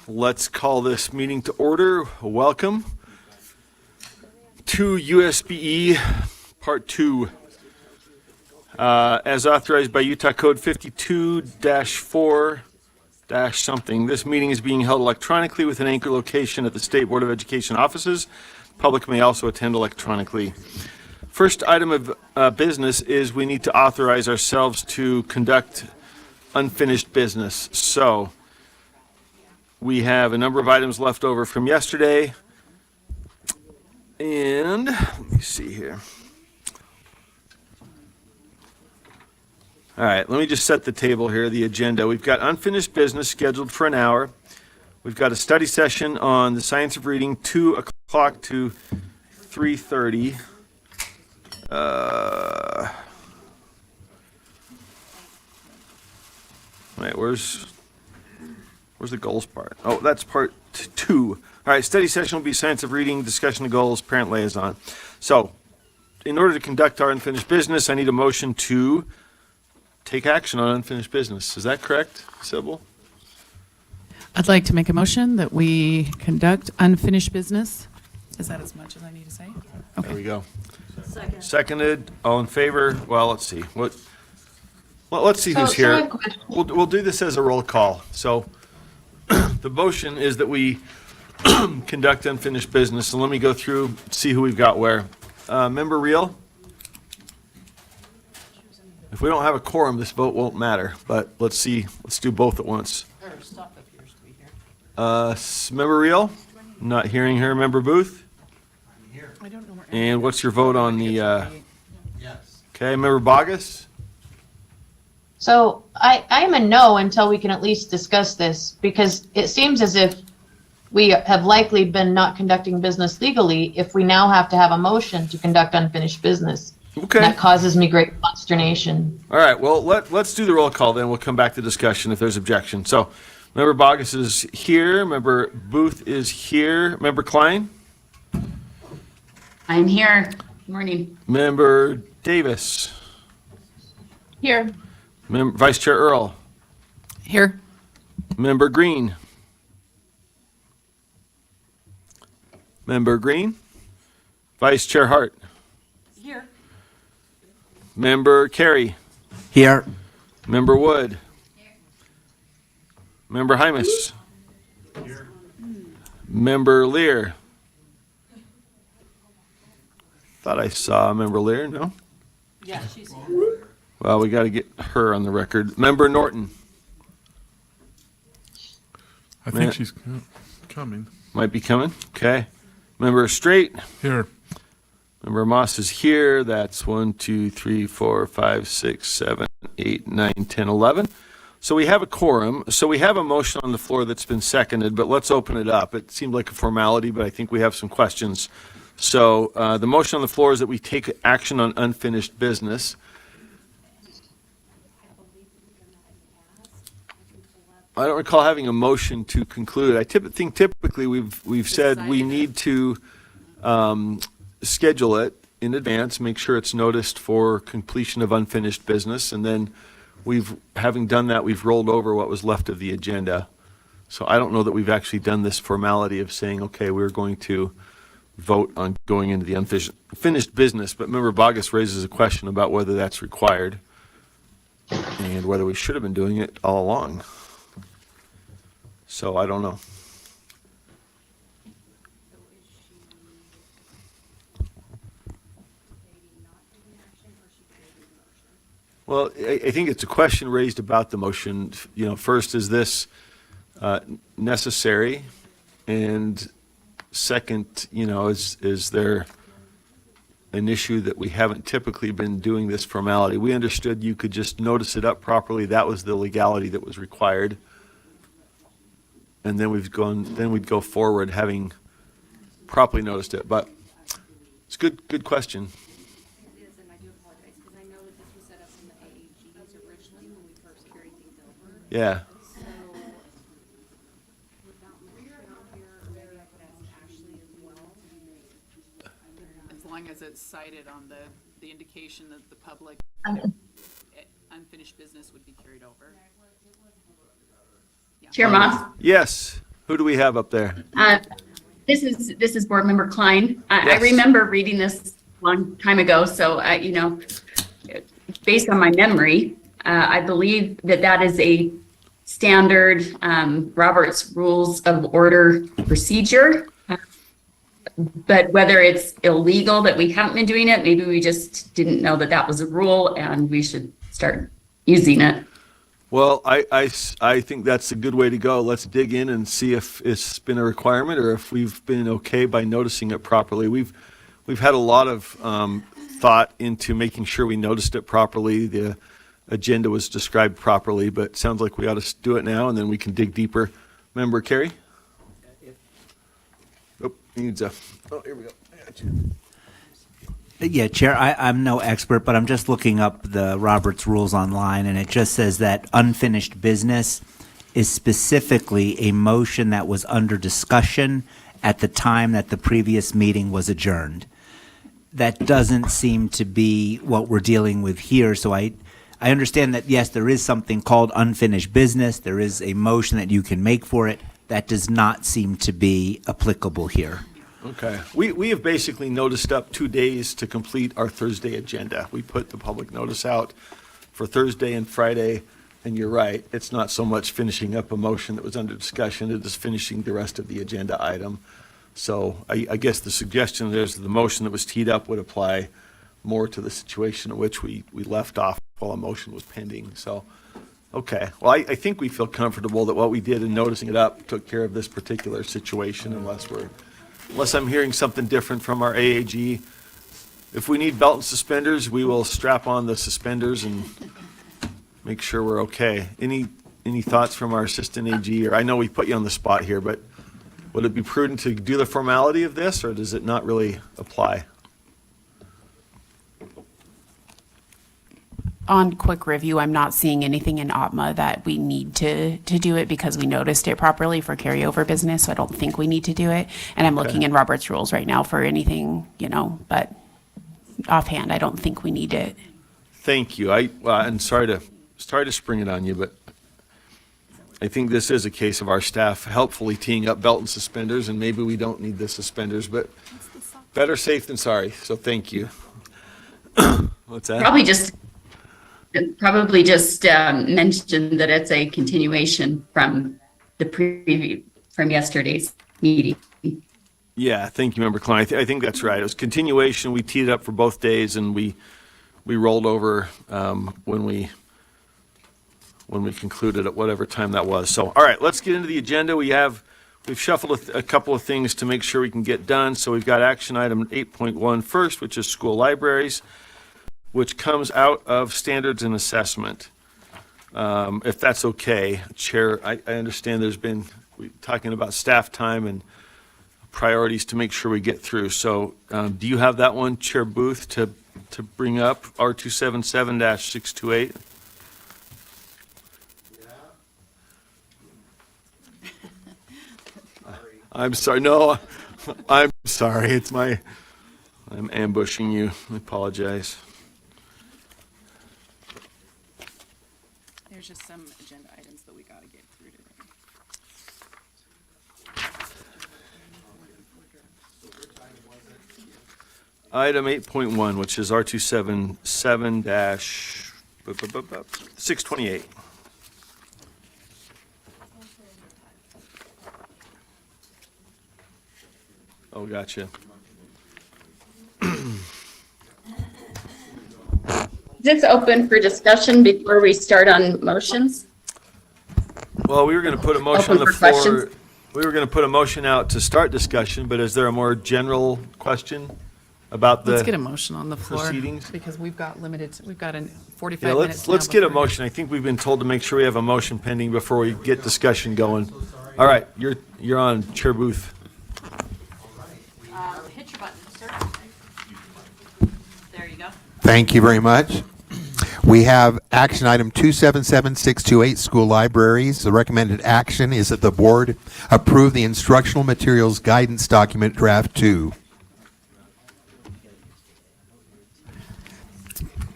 Let's call this meeting to order. Welcome to USBE Part 2. As authorized by Utah Code 52-4-something, this meeting is being held electronically with an anchor location at the State Board of Education offices. Public may also attend electronically. First item of business is we need to authorize ourselves to conduct unfinished business. So we have a number of items left over from yesterday. And let me see here. All right, let me just set the table here, the agenda. We've got unfinished business scheduled for an hour. We've got a study session on the science of reading, 2 o'clock to 3:30. Wait, where's the goals part? Oh, that's part 2. All right, study session will be science of reading, discussion of goals, parent liaison. So, in order to conduct our unfinished business, I need a motion to take action on unfinished business. Is that correct, Sybil? I'd like to make a motion that we conduct unfinished business. Is that as much as I need to say? Okay. There we go. Seconded. All in favor? Well, let's see. Well, let's see who's here. We'll do this as a roll call. So the motion is that we conduct unfinished business. And let me go through, see who we've got where. Member Reel? If we don't have a quorum, this vote won't matter. But let's see. Let's do both at once. Member Reel? Not hearing her. Member Booth? I don't know where. And what's your vote on the, Yes. okay, Member Bogus? So I am a no until we can at least discuss this, because it seems as if we have likely been not conducting business legally if we now have to have a motion to conduct unfinished business. Okay. That causes me great consternation. All right, well, let's do the roll call, then we'll come back to discussion if there's objection. So, Member Bogus is here, Member Booth is here, Member Klein? I'm here. Morning. Member Davis? Here. Vice Chair Earl? Here. Member Green? Member Green? Vice Chair Hart? Here. Member Carey? Here. Member Wood? Member Hymas? Member Lear? Thought I saw Member Lear, no? Yeah, she's here. Well, we got to get her on the record. Member Norton? I think she's coming. Might be coming, okay. Member Straight? Here. Member Moss is here. That's 1, 2, 3, 4, 5, 6, 7, 8, 9, 10, 11. So we have a quorum. So we have a motion on the floor that's been seconded, but let's open it up. It seemed like a formality, but I think we have some questions. So the motion on the floor is that we take action on unfinished business. I don't recall having a motion to conclude. I think typically we've said we need to schedule it in advance, make sure it's noticed for completion of unfinished business, and then having done that, we've rolled over what was left of the agenda. So I don't know that we've actually done this formality of saying, okay, we're going to vote on going into the unfinished business, but Member Bogus raises a question about whether that's required and whether we should have been doing it all along. So I don't know. Well, I think it's a question raised about the motion. You know, first, is this necessary? And second, you know, is there an issue that we haven't typically been doing this formality? We understood you could just notice it up properly. That was the legality that was required. And then we'd go forward having properly noticed it. But it's a good question. It is, and I do apologize, because I know that this was set up in the AAGs originally when we first carried things over. Yeah. So, without Maria out here, maybe I could ask Ashley as well. As long as it's cited on the indication that the public unfinished business would be carried over. Chair Moss, Yes. Who do we have up there? This is Board Member Klein. I Yes. remember reading this a long time ago, so based on my memory, I believe that is a standard Robert's Rules of Order procedure. But whether it's illegal that we haven't been doing it, maybe we just didn't know that was a rule and we should start using it. Well, I think that's a good way to go. Let's dig in and see if it's been a requirement or if we've been okay by noticing it properly. We've had a lot of thought into making sure we noticed it properly. The agenda was described properly, but it sounds like we ought to do it now and then we can dig deeper. Member Carey? Oh, he needs a, oh, here we go. I got you. Yeah, Chair, I'm no expert, but I'm just looking up the Roberts Rules online, and it just says that unfinished business is specifically a motion that was under discussion at the time that the previous meeting was adjourned. That doesn't seem to be what we're dealing with here, so I understand that, yes, there is something called unfinished business. There is a motion that you can make for it. That does not seem to be applicable here. Okay. We have basically noticed up 2 days to complete our Thursday agenda. We put the public notice out for Thursday and Friday, and you're right, it's not so much finishing up a motion that was under discussion, it is finishing the rest of the agenda item. So I guess the suggestion is the motion that was teed up would apply more to the situation in which we left off while a motion was pending. So, okay. Well, I think we feel comfortable that what we did in noticing it up took care of this particular situation unless I'm hearing something different from our AAG. If we need belt and suspenders, we will strap on the suspenders and make sure we're okay. Any thoughts from our assistant AG? Or I know we put you on the spot here, but would it be prudent to do the formality of this, or does it not really apply? On quick review, I'm not seeing anything in OPMA that we need to do it because we noticed it properly for carryover business, so I don't think we need to do it. And I'm looking in Robert's Rules right now for anything, but offhand, I don't think we need it. Thank you. And sorry to spring it on you, but I think this is a case of our staff helpfully teeing up belt and suspenders, and maybe we don't need the suspenders, but better safe than sorry, so thank you. What's that? Probably just mention that it's a continuation from from yesterday's meeting. Yeah, thank you, Member Klein. I think that's right. It was continuation. We teed it up for both days, and we rolled over when we concluded at whatever time that was. So, all right, let's get into the agenda. We've shuffled a couple of things to make sure we can get done. So we've got action item 8.1 first, which is school libraries, which comes out of standards and assessment. If that's okay, Chair, I understand we're talking about staff time and priorities to make sure we get through. So do you have that one, Chair Booth, to bring up, R277-628? I'm sorry, no, I'm sorry, I'm ambushing you, I apologize. There's just some agenda items that we got to get through today. Item 8.1, which is R277-628. Oh, gotcha. Is this open for discussion before we start on motions? Well, we were going to put a motion on the Open for floor. questions. We were going to put a motion out to start discussion, but is there a more general question about Let's get a the? motion on the floor. proceedings? Because we've got 45 Yeah, minutes let's now get a before- motion. I think we've been told to make sure we have a motion pending before we get discussion going. All right, you're on, Chair Booth. Hit your button, sir. There you go. Thank you very much. We have action item 277628, school libraries. The recommended action is that the board approve the instructional materials guidance document draft 2.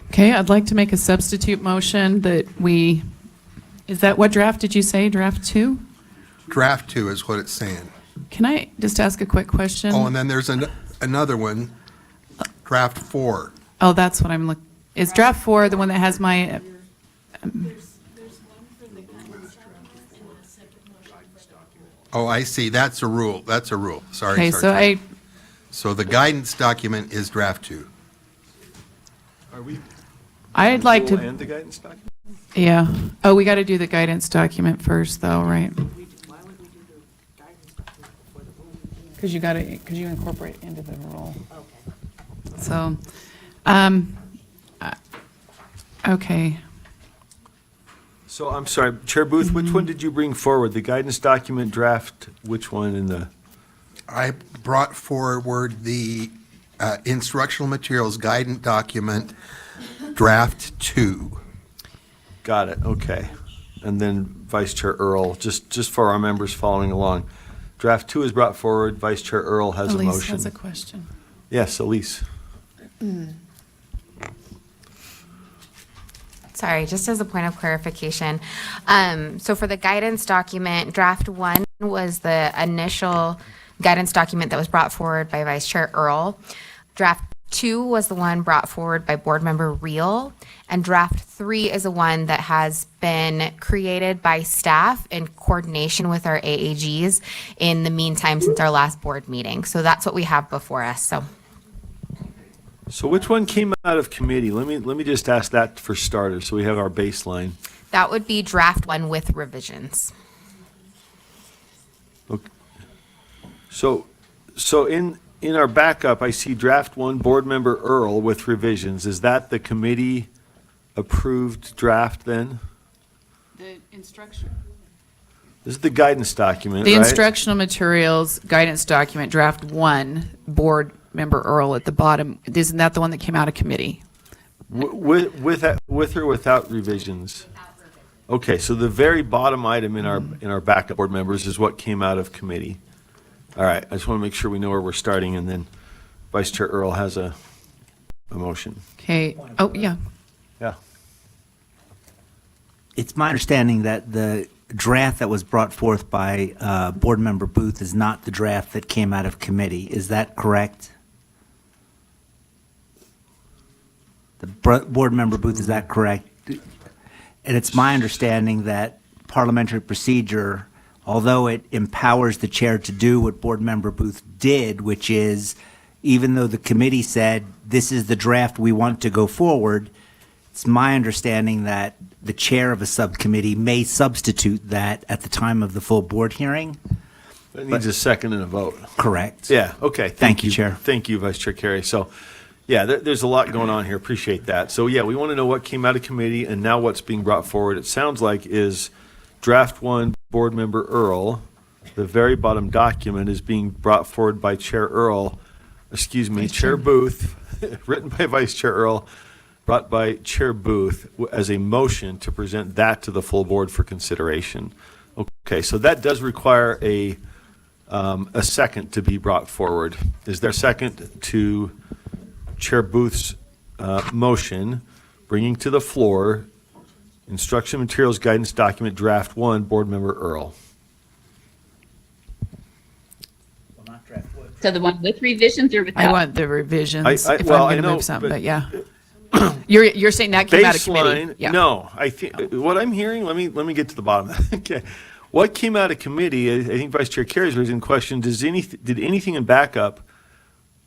Okay, I'd like to make a substitute motion that is that what draft did you say, draft 2? Draft 2 is what it's saying. Can I just ask a quick question? Oh, and then there's another one, Draft 4. Oh, that's what I'm looking, is draft 4 the one that has my, Oh, I see, that's a rule, that's a rule. Sorry, okay, sorry. so sorry. I, So the guidance document is Draft 2. Are we? I'd like Rule to, And the guidance document? yeah. Oh, we got to do the guidance document first, though, right? Because you got to, because you incorporate it into the rule. So, okay. So I'm sorry, Chair Booth, which one did you bring forward? The guidance document draft, which one in the? I brought forward the instructional materials guidance document, Draft 2. Got it, okay. And then Vice Chair Earl, just for our members following along. Draft 2 is brought forward, Vice Chair Earl has a Elise motion. has a question. Yes, Elise. Sorry, just as a point of clarification. So for the guidance document, draft 1 was the initial guidance document that was brought forward by Vice Chair Earl. Draft 2 was the one brought forward by Board Member Reel. And draft 3 is the one that has been created by staff in coordination with our AAGs in the meantime since our last board meeting. So that's what we have before us, so. So which one came out of committee? Let me just ask that for starters, so we have our baseline. That would be draft 1 with revisions. Okay. So in our backup, I see draft 1, Board Member Earl with revisions. Is that the committee approved draft then? The instruction. This is the guidance document, The right? instructional materials guidance document, draft 1, Board Member Earl at the bottom. Isn't that the one that came out of committee? With or without revisions? Okay, so the very bottom item in our backup board members is what came out of committee. All right, I just want to make sure we know where we're starting, and then Vice Chair Earl has a motion. Okay, oh, yeah. Yeah. It's my understanding that the draft that was brought forth by Board Member Booth is not the draft that came out of committee. Is that correct? Board Member Booth, is that correct? And it's my understanding that parliamentary procedure, although it empowers the chair to do what Board Member Booth did, which is, even though the committee said, this is the draft we want to go forward, it's my understanding that the chair of a subcommittee may substitute that at the time of the full board hearing. It needs a second and a vote. Correct. Yeah, okay. Thank you, Chair. Thank you, Vice Chair Carey. So, yeah, there's a lot going on here. Appreciate that. So, yeah, we want to know what came out of committee and now what's being brought forward. It sounds like is draft 1, Board Member Earl. The very bottom document is being brought forward by Chair Earl, Chair Booth, written by Vice Chair Earl, brought by Chair Booth as a motion to present that to the full board for consideration. Okay, so that does require a second to be brought forward. Is there a second to Chair Booth's motion, bringing to the floor instruction materials guidance document draft 1, Board Member Earl? So the one with revisions or without? I want the revisions I- if well, I'm I going to know, move something, but- but yeah. You're saying that came out of committee? Baseline, Yeah. no, I think, what I'm hearing, let me get to the bottom. Okay. What came out of committee, I think Vice Chair Carey's raising the question, did anything in backup,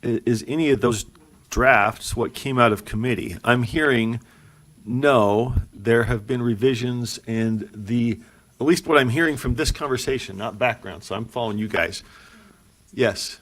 is any of those drafts what came out of committee? I'm hearing, no, there have been revisions and at least what I'm hearing from this conversation, not background, so I'm following you guys. Yes.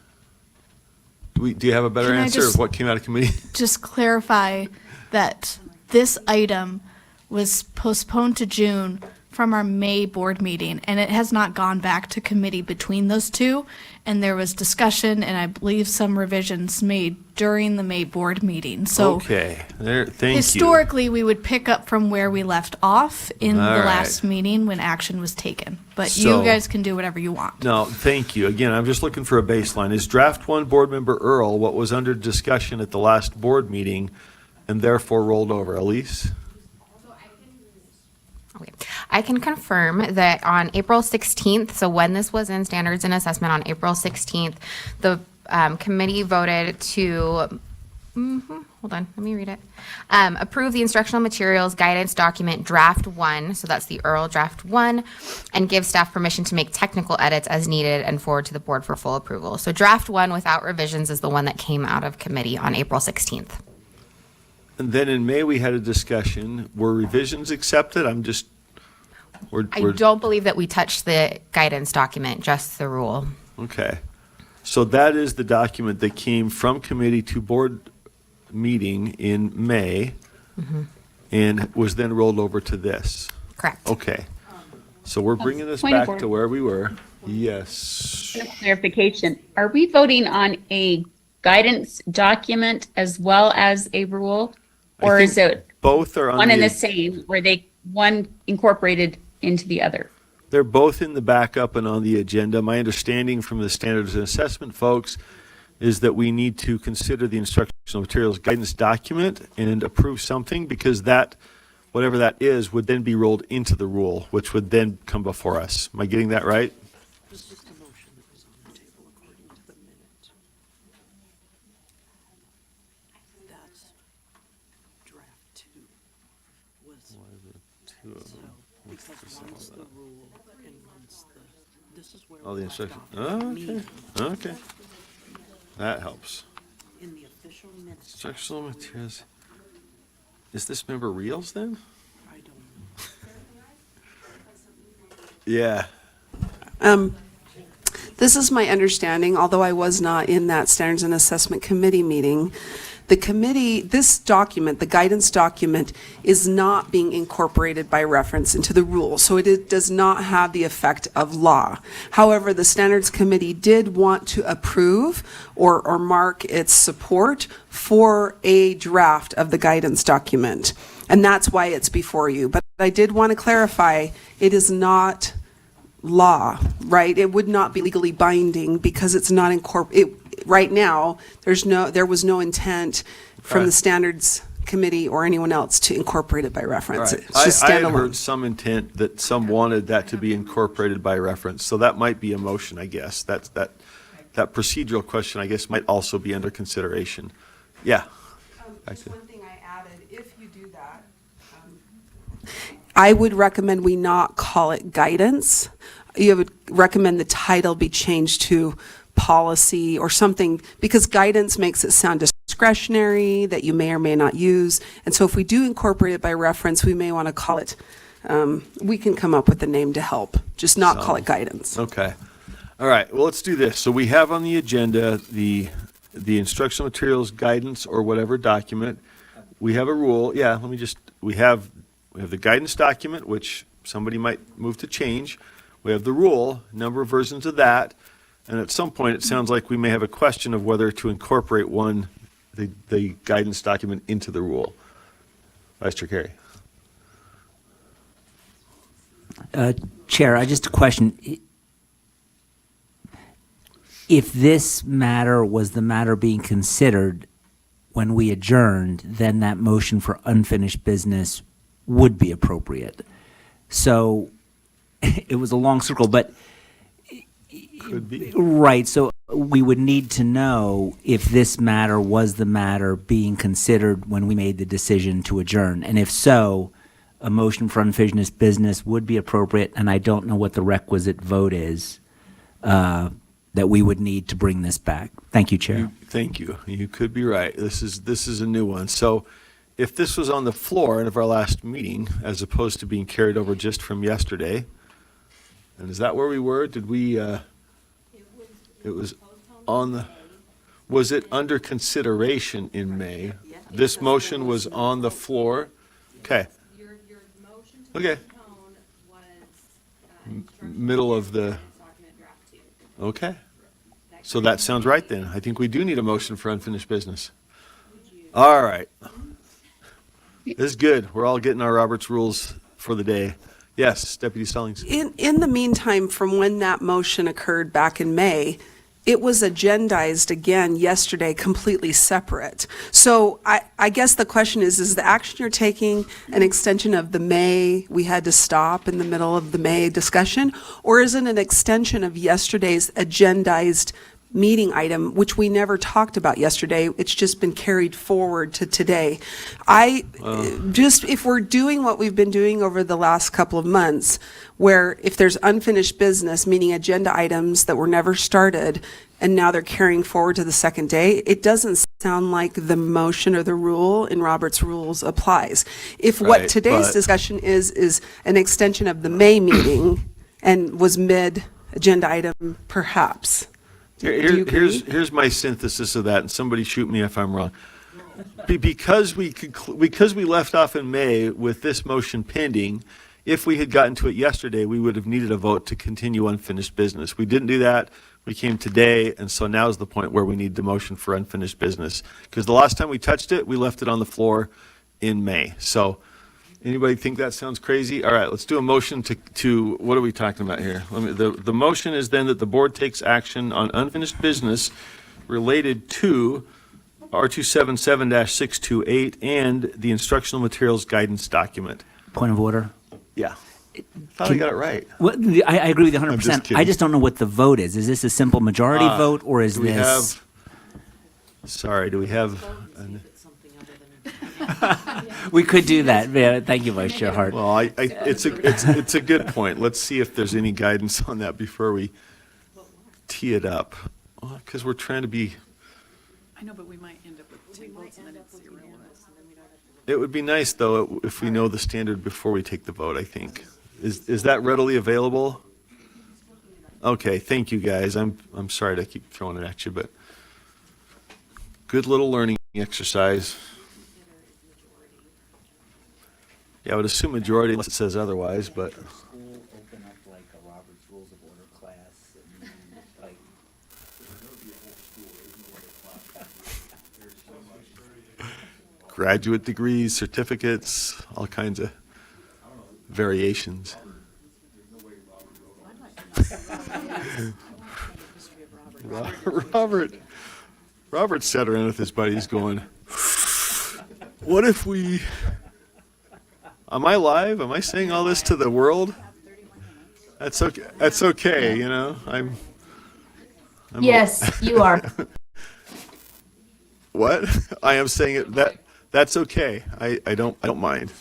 Do you have a better Can I answer just- of what came out of committee? Just clarify that this item was postponed to June from our May board meeting, and it has not gone back to committee between those two. And there was discussion and I believe some revisions made during the May board meeting. So Okay, thank you. historically, we would pick up from where we left off in the All right. last meeting when action was taken. But So- you guys can do whatever you want. No, thank you. Again, I'm just looking for a baseline. Is draft 1, Board Member Earl, what was under discussion at the last board meeting and therefore rolled over? Elise? Okay. I can confirm that on April 16th, so when this was in standards and assessment on April 16th, the committee voted to, hold on, let me read it. Approve the instructional materials guidance document draft 1, so that's the Earl draft 1, and give staff permission to make technical edits as needed and forward to the board for full approval. So draft 1 without revisions is the one that came out of committee on April 16th. And then in May, we had a discussion. Were revisions accepted? I don't believe that we touched the guidance document, just the rule. Okay. So that is the document that came from committee to board meeting in May and was then rolled over to this. Correct. Okay. So we're bringing this Point of back to order. where we were. Yes. Clarification, are we voting on a guidance document as well as a rule? Or is it Both are on one and the the, same, were they one incorporated into the other? they're both in the backup and on the agenda. My understanding from the standards and assessment folks is that we need to consider the instructional materials guidance document and approve something, because that, whatever that is, would then be rolled into the rule, which would then come before us. Am I getting that right? Oh, the instruction. Oh, okay. Okay. That helps. Instructional materials. Is this member reels then? Yeah. This is my understanding, although I was not in that Standards and Assessment Committee meeting. The committee, this document, the guidance document, is not being incorporated by reference into the rule, so it does not have the effect of law. However, the Standards Committee did want to approve or mark its support for a draft of the guidance document, and that's why it's before you. But I did want to clarify, it is not law, right? It would not be legally binding because it's not right now, there was no intent from Right. the Standards Committee or anyone else to incorporate it by reference. Right. It's just I had standalone. heard some intent that some wanted that to be incorporated by reference, so that might be a motion, I guess. That procedural question, I guess, might also be under consideration. Yeah. Just one thing I added, if you do that, I would recommend we not call it guidance. You would recommend the title be changed to policy or something, because guidance makes it sound discretionary, that you may or may not use. And so if we do incorporate it by reference, we may want to call it, we can come up with a name to help, just not call it guidance. Okay. All right, well, let's do this. So we have on the agenda the instructional materials guidance or whatever document. We have a rule. Yeah, we have the guidance document, which somebody might move to change. We have the rule, number of versions of that. And at some point, it sounds like we may have a question of whether to incorporate the guidance document into the rule. Vice Chair Carey. Chair, I just a question. If this matter was the matter being considered when we adjourned, then that motion for unfinished business would be appropriate. So it was a long circle, but Could be. right. So we would need to know if this matter was the matter being considered when we made the decision to adjourn. And if so, a motion for unfinished business would be appropriate. And I don't know what the requisite vote is that we would need to bring this back. Thank you, Chair. Thank you. You could be right. This is a new one. So if this was on the floor of our last meeting, as opposed to being carried over just from yesterday, and is that where we were? Did we, it was on the, was it under consideration in May? This motion was on the floor? Okay. Your motion to Okay. postpone was, Middle of the, document draft 2. okay. So that sounds right then. I think we do need a motion for unfinished business. All right. This is good. We're all getting our Robert's rules for the day. Yes, Deputy Stallings. In the meantime, from when that motion occurred back in May, it was agendized again yesterday, completely separate. So I guess the question is the action you're taking an extension of the May, we had to stop in the middle of the May discussion, or is it an extension of yesterday's agendized meeting item, which we never talked about yesterday? It's just been carried forward to today. If we're doing what we've been doing over the last couple of months, where if there's unfinished business, meaning agenda items that were never started, and now they're carrying forward to the second day, it doesn't sound like the motion or the rule in Robert's rules applies. If what Right, today's but- discussion is an extension of the May meeting and was mid-agenda item, perhaps. Do you agree? Here's my synthesis of that, and somebody shoot me if I'm wrong. Because we left off in May with this motion pending, if we had gotten to it yesterday, we would have needed a vote to continue unfinished business. We didn't do that. We came today, and so now is the point where we need the motion for unfinished business. Because the last time we touched it, we left it on the floor in May. So anybody think that sounds crazy? All right, let's do a motion to what are we talking about here? The motion is then that the board takes action on unfinished business related to R277-628 and the instructional materials guidance document. Point of order. Yeah. Thought I got it right. Well, I agree with you 100%. I'm just kidding. I just don't know what the vote is. Is this a simple majority vote, or is Do we this? have, sorry, do we have, We could do that. Yeah, thank you, Vice Chair Hart. well, it's a good point. Let's see if there's any guidance on that before we tee it up. Because we're trying to be, I know, but we might end up with 10 votes and then it's irrelevant. it would be nice, though, if we know the standard before we take the vote, I think. Is that readily available? Okay, thank you, guys. I'm sorry to keep throwing it at you, but good little learning exercise. Yeah, I would assume majority unless it says otherwise, but Open up like a Robert's Rules of Order class and like. graduate degrees, certificates, all kinds of variations. Robert's sat around with his buddies going, what if we, am I live? Am I saying all this to the world? That's okay, you know, I'm Yes, you are. what? I am saying it, that's okay. I don't mind.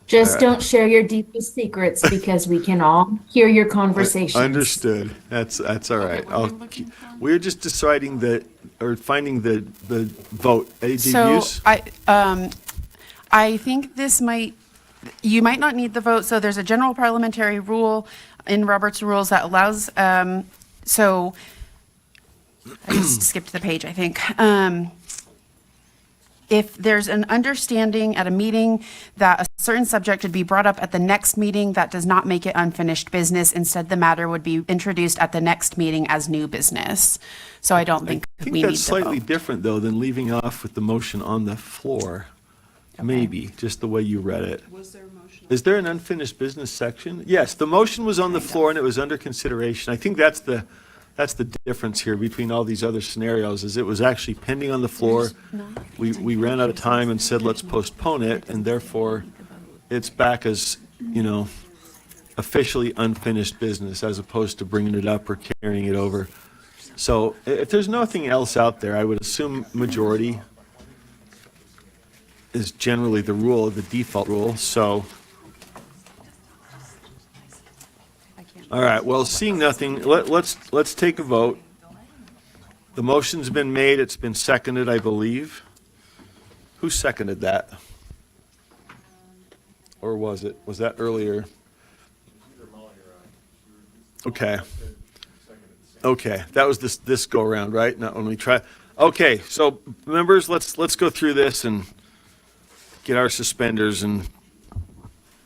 Just don't share your deepest secrets because we can all hear your conversations. Understood. That's all right. We're just deciding finding the vote. Any So views? I think you might not need the vote. So there's a general parliamentary rule in Robert's rules that allows, so I just skipped the page, I think. If there's an understanding at a meeting that a certain subject would be brought up at the next meeting, that does not make it unfinished business. Instead, the matter would be introduced at the next meeting as new business. So I don't think I think we need that's the slightly vote. different, though, than leaving off with the motion on the floor. Maybe, just the way you read it. Was there a motion? Is there an unfinished business section? Yes, the motion was on the floor and it was under consideration. I think that's the difference here between all these other scenarios, is it was actually pending on the floor. We ran out of time and said, let's postpone it, and therefore it's back as, officially unfinished business as opposed to bringing it up or carrying it over. So if there's nothing else out there, I would assume majority is generally the rule, the default rule, so. All right, well, seeing nothing, let's take a vote. The motion's been made, it's been seconded, I believe. Who seconded that? Or was that earlier? Okay. Okay, that was this go around, right? Not when we try. Okay, so members, let's go through this and get our suspenders and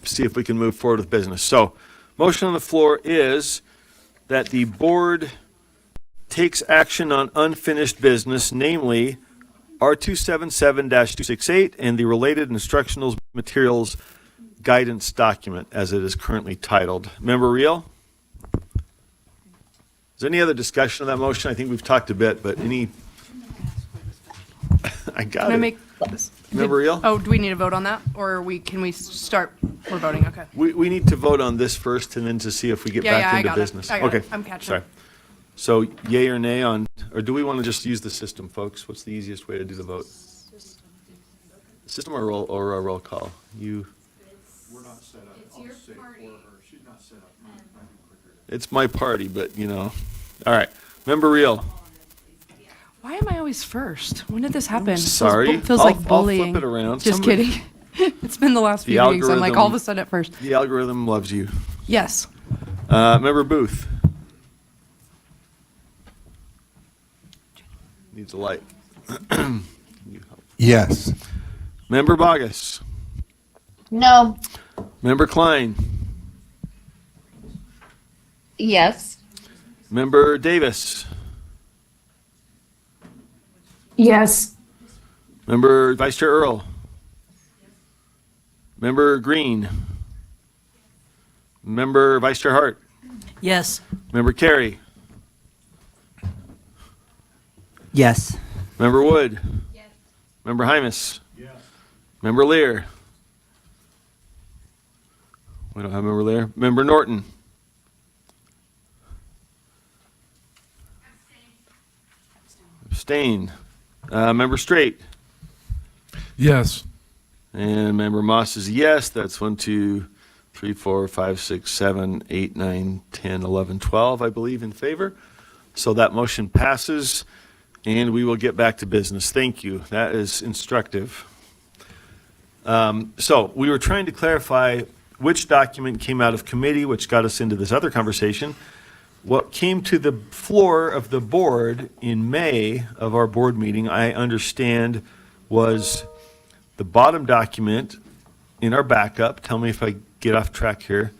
see if we can move forward with business. So, motion on the floor is that the board takes action on unfinished business, namely R277-268 and the related instructional materials guidance document as it is currently titled. Member Reel? Is there any other discussion of that motion? I think we've talked a bit, but any? I got Can I it. make? Member Reel? Oh, do we need to vote on that, or can we start? We're voting. Okay. We need to vote on this first and then to see if we get Yeah, back I into got it. business. I got Okay. it. I'm catching. Sorry. So yay or nay on, or do we want to just use the system, folks? What's the easiest way to do the vote? System or a roll call? It's my party, but All right. Member Reel. Why am I always first? When did this happen? Sorry. Feels I'll- like I'll bullying. flip it around. Just Somebody- kidding. It's been the last The few meetings. I'm like all of a algorithm- sudden at first. The algorithm loves you. Yes. Member Booth. Needs a light. Can you help? Yes. Member Bogus. No. Member Klein. Yes. Member Davis. Yes. Member Vice Chair Earl. Member Green. Member Vice Chair Hart. Yes. Member Carey. Yes. Member Wood. Yes. Member Hymas. Yes. Member Lear. We don't have Member Lear. Member Norton. Abstain. Member Straight. Yes. And Member Moss is yes. That's 1, 2, 3, 4, 5, 6, 7, 8, 9, 10, 11, 12, I believe, in favor. So that motion passes, and we will get back to business. Thank you. That is instructive. So we were trying to clarify which document came out of committee, which got us into this other conversation. What came to the floor of the board in May of our board meeting, I understand, was the bottom document in our backup, tell me if I get off track here,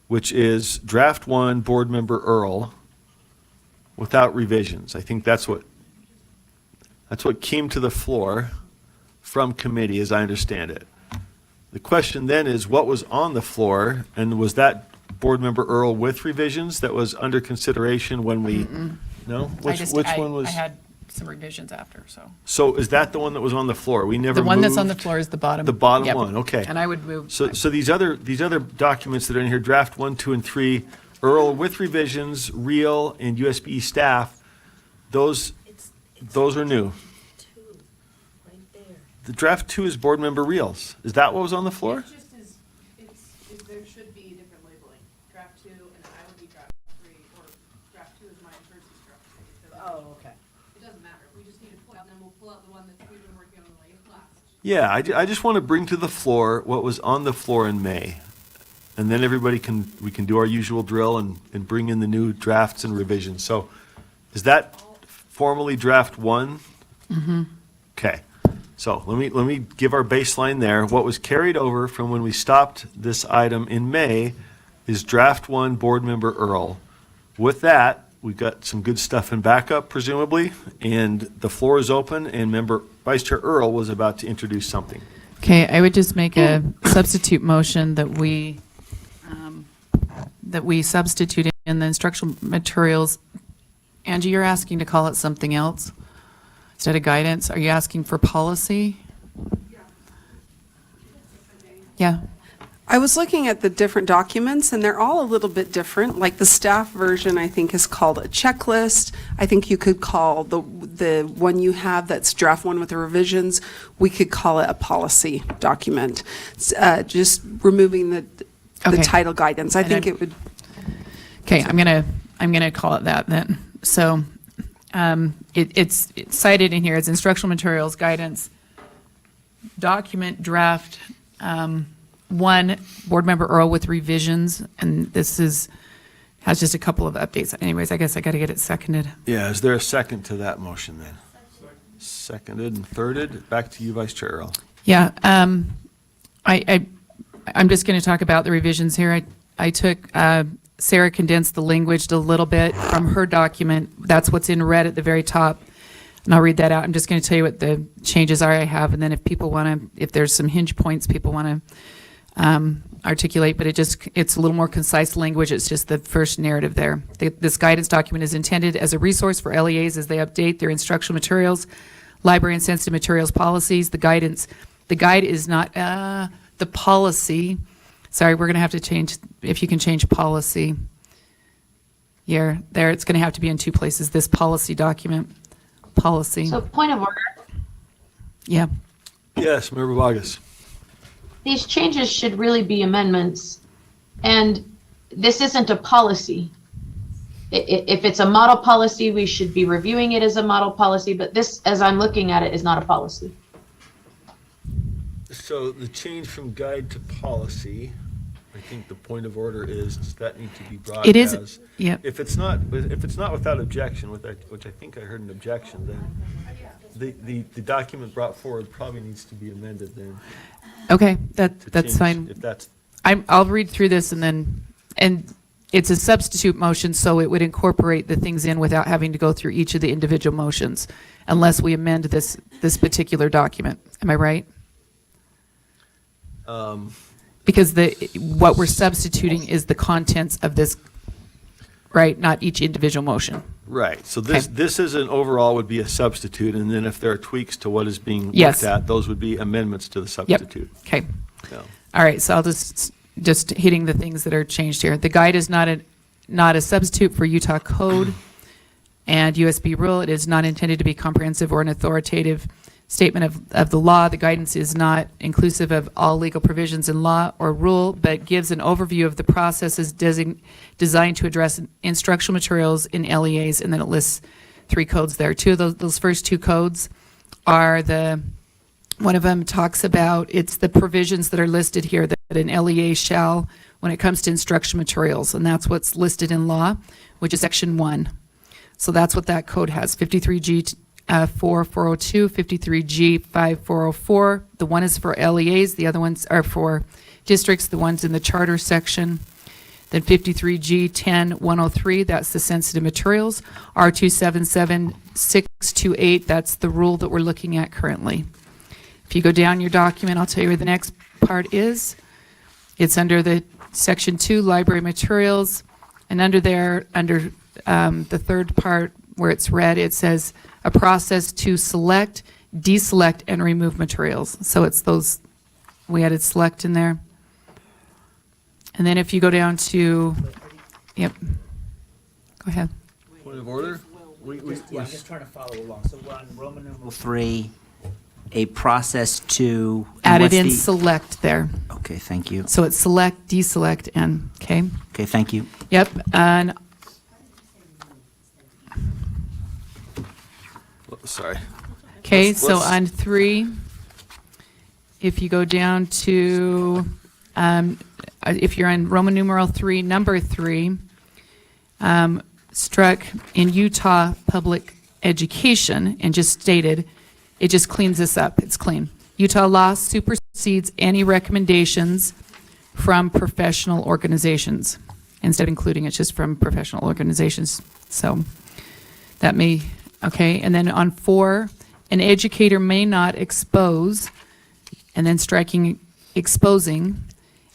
which is draft 1, board member Earl, without revisions. I think that's what came to the floor from committee, as I understand it. The question then is, what was on the floor, and was that board member Earl with revisions that was under consideration when we, no? Which one was? I had some revisions after, so. So is that the one that was on the floor? We never The one that's on the moved- floor is the bottom. The bottom Yep. one, okay. And I would move. So these other documents that are in here, draft 1, 2, and 3, Earl with revisions, Reel, and USBE staff, those are new. The draft 2 is board member Reels. Is that what was on the floor? There should be different labeling. Draft 2, and I would be draft 3, or draft 2 is mine versus draft 3. Oh, okay. It doesn't matter. We just need to pull out, and then we'll pull out the one that we've been working on last. Yeah, I just want to bring to the floor what was on the floor in May. And then we can do our usual drill and bring in the new drafts and revisions. So is that formally draft 1? Mm-hmm. Okay. So let me give our baseline there. What was carried over from when we stopped this item in May is draft 1, board member Earl. With that, we've got some good stuff in backup, presumably, and the floor is open, and member Vice Chair Earl was about to introduce something. Okay, I would just make a substitute motion that we substitute in the instructional materials. Angie, you're asking to call it something else instead of guidance. Are you asking for policy? Yeah. I was looking at the different documents, and they're all a little bit different. Like the staff version, I think, is called a checklist. I think you could call the one you have that's draft 1 with the revisions, we could call it a policy document. Just removing the Okay. title guidance. I think it would. Okay, I'm gonna call it that then. So, it's cited in here as instructional materials guidance document draft 1, board member Earl with revisions, and this has just a couple of updates. Anyways, I guess I got to get it seconded. Yeah, is there a second to that motion then? Seconded and thirded. Back to you, Vice Chair Earl. Yeah, I'm just going to talk about the revisions here. I took, Sarah condensed the language a little bit from her document. That's what's in red at the very top. And I'll read that out. I'm just going to tell you what the changes are I have. And then if people want to, if there's some hinge points people want to articulate, but it's a little more concise language. It's just the first narrative there. This guidance document is intended as a resource for LEAs as they update their instructional materials, library and sensitive materials policies. The guide is not, the policy, sorry, we're going to have to change, if you can change policy. Here, there, it's going to have to be in two places, this policy document, policy. So point of order, Yeah. Yes, Member Vargas. these changes should really be amendments, and this isn't a policy. If it's a model policy, we should be reviewing it as a model policy, but this, as I'm looking at it, is not a policy. So the change from guide to policy, I think the point of order is, does that need to be brought It is, as? yep. If it's not without objection, which I think I heard an objection, then the document brought forward probably needs to be amended then. Okay, to that's change- fine. If that's, I'll read through this and it's a substitute motion, so it would incorporate the things in without having to go through each of the individual motions, unless we amend this particular document. Am I right? Because what we're substituting is the contents of this, right? Not each individual motion. right, so Okay. this is an overall would be a substitute, and then if there are tweaks to what is being Yes. looked at, those would be amendments to the substitute. Okay. Yeah. All right, so I'll just hitting the things that are changed here. The guide is not a substitute for Utah code and USB rule. It is not intended to be comprehensive or an authoritative statement of the law. The guidance is not inclusive of all legal provisions in law or rule, but gives an overview of the processes designed to address instructional materials in LEAs, and then it lists 3 codes there. Two of those first 2 codes are one of them talks about, it's the provisions that are listed here that an LEA shall, when it comes to instruction materials, and that's what's listed in law, which is section 1. So that's what that code has, 53G 4402, 53G 5404. The one is for LEAs, the other ones are for districts, the one's in the charter section. Then 53G 10103, that's the sensitive materials. R277628, that's the rule that we're looking at currently. If you go down your document, I'll tell you where the next part is. It's under the section 2, library materials, and under there, under the third part where it's red, it says a process to select, deselect, and remove materials. So it's those, we added select in there. And then if you go down to, yep, go ahead. Point of order? Yeah, I'm just trying to follow along. So we're on Roman numeral 3, a process to. and Added what's in the- select there. Okay, thank you. So it's select, deselect, and, okay? Okay, thank you. Yep, and Sorry. okay, Let's- so let's- on 3, if you go down to, if you're on Roman numeral 3, number 3, struck in Utah public education and just stated, it just cleans this up. It's clean. Utah law supersedes any recommendations from professional organizations. Instead of including, it's just from professional organizations. So that may, okay. And then on 4, an educator may not expose, and then striking exposing,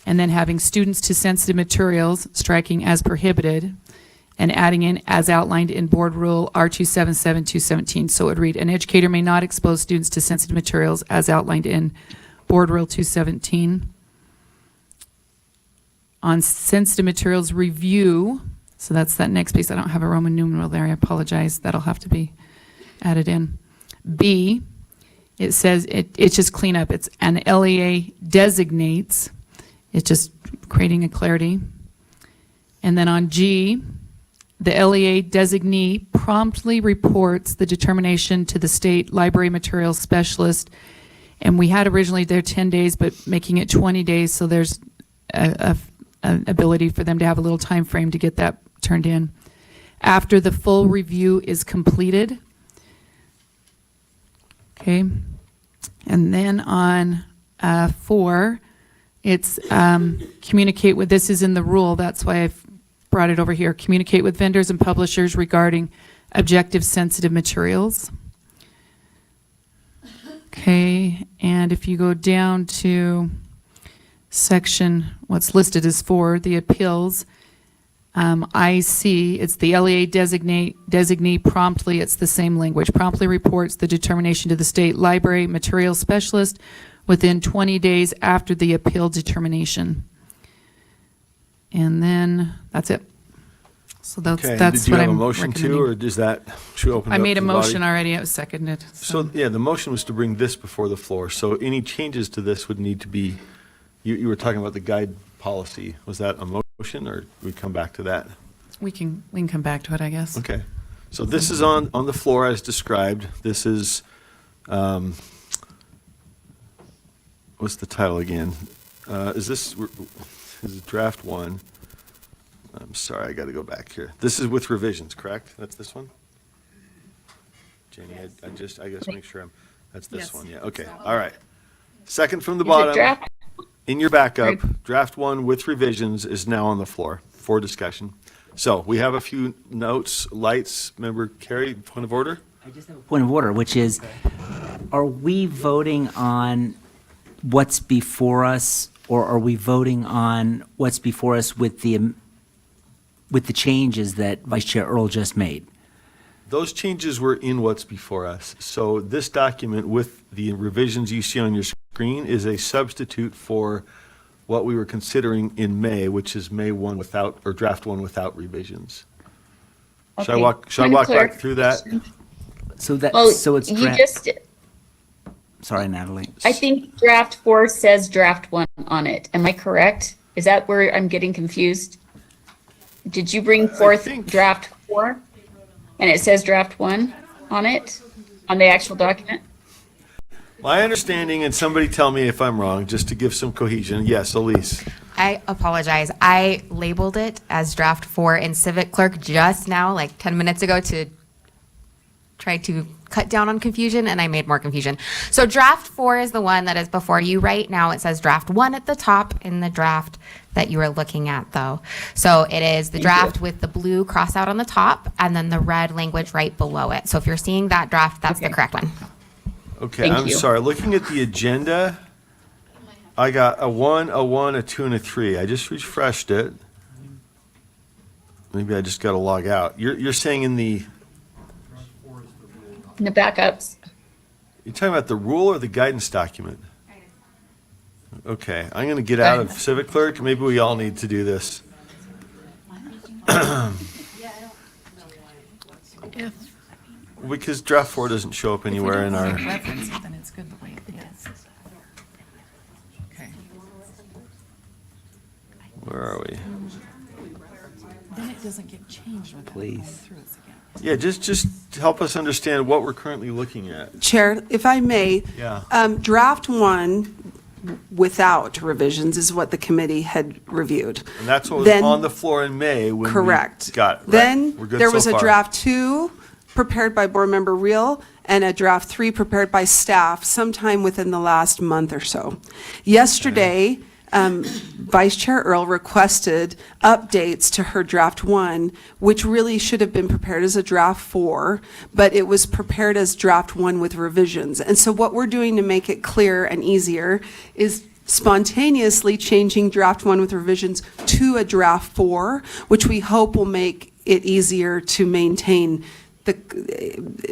and then having students to sensitive materials, striking as prohibited, and adding in as outlined in Board Rule R277217. So it would read, an educator may not expose students to sensitive materials as outlined in Board Rule 217. On sensitive materials review, so that's that next piece. I don't have a Roman numeral there. I apologize. That'll have to be added in. B, it says, it's just clean up. It's an LEA designates. It's just creating a clarity. And then on G, the LEA designee promptly reports the determination to the state library materials specialist. And we had originally there 10 days, but making it 20 days, so there's an ability for them to have a little time frame to get that turned in. After the full review is completed. Okay. And then on 4, it's communicate with, this is in the rule, that's why I've brought it over here. Communicate with vendors and publishers regarding objective sensitive materials. Okay, and if you go down to section, what's listed as 4, the appeals. I see, it's the LEA designee promptly, it's the same language, promptly reports the determination to the state library material specialist within 20 days after the appeal determination. And then, that's it. So that's Okay, that's did you what have a I'm motion too, recommending. or does that, should we open it I up made to a the body? motion already, it was seconded. So, yeah, the motion was to bring this before the floor, so any changes to this would need to be, you were talking about the guide policy. Was that a motion, or we come back to that? We can come back to it, I guess. Okay, so this is on the floor as described. This is, what's the title again? Is it draft 1? I'm sorry, I got to go back here. This is with revisions, correct? That's this one? Jamie, I guess make sure that's this Yes. one, yeah, okay, all right. Second from the Is it bottom. draft? In your backup, draft 1 with revisions is now on the floor for discussion. So we have a few notes, lights. Member Carey, point of order? I just have a point of order, which is, are we voting on what's before us, or are we voting on what's before us with the changes that Vice Chair Earl just made? Those changes were in what's before us. So this document with the revisions you see on your screen is a substitute for what we were considering in May, which is May 1 without, or draft 1 without revisions. Should I Okay. walk Point of back through that? Well, So it's you just, sorry, Natalie. I think draft 4 says draft 1 on it. Am I correct? Is that where I'm getting confused? Did you bring forth think- draft 4? And it says draft 1 on it, on the actual document? My understanding, and somebody tell me if I'm wrong, just to give some cohesion. Yes, Elise. I apologize. I labeled it as draft 4 in Civic Clerk just now, like 10 minutes ago, to try to cut down on confusion, and I made more confusion. So draft 4 is the one that is before you right now. It says draft 1 at the top in the draft that you are looking at, though. So it is the draft with the blue cross out on the top and then the red language right below it. So if you're seeing that draft, that's the correct one. Okay, Thank I'm you. sorry. Looking at the agenda, I got a 1, a 1, a 2, and a 3. I just refreshed it. Maybe I just got to log out. You're saying in the, In the backups? you're talking about the rule or the guidance document? Okay, I'm going to get out of Civic Clerk. Maybe we all need to do this. Because draft 4 doesn't show up anywhere in our. Reference it, then it's good the way it is. Okay. Where are we? Then it doesn't get changed without going Please. through this again. Yeah, just help us understand what we're currently looking at. Chair, if I may. Yeah. Draft 1 without revisions is what the committee had reviewed. And that's what was Then- on the floor in May when Correct. we got it. Right. Then We're good there so was a far. draft 2 prepared by Board Member Reel and a draft 3 prepared by staff sometime within the last month or so. Yesterday, Vice Chair Earl requested updates to her draft 1, which really should have been prepared as a draft 4, but it was prepared as draft 1 with revisions. And so what we're doing to make it clear and easier is spontaneously changing draft 1 with revisions to a draft 4, which we hope will make it easier to maintain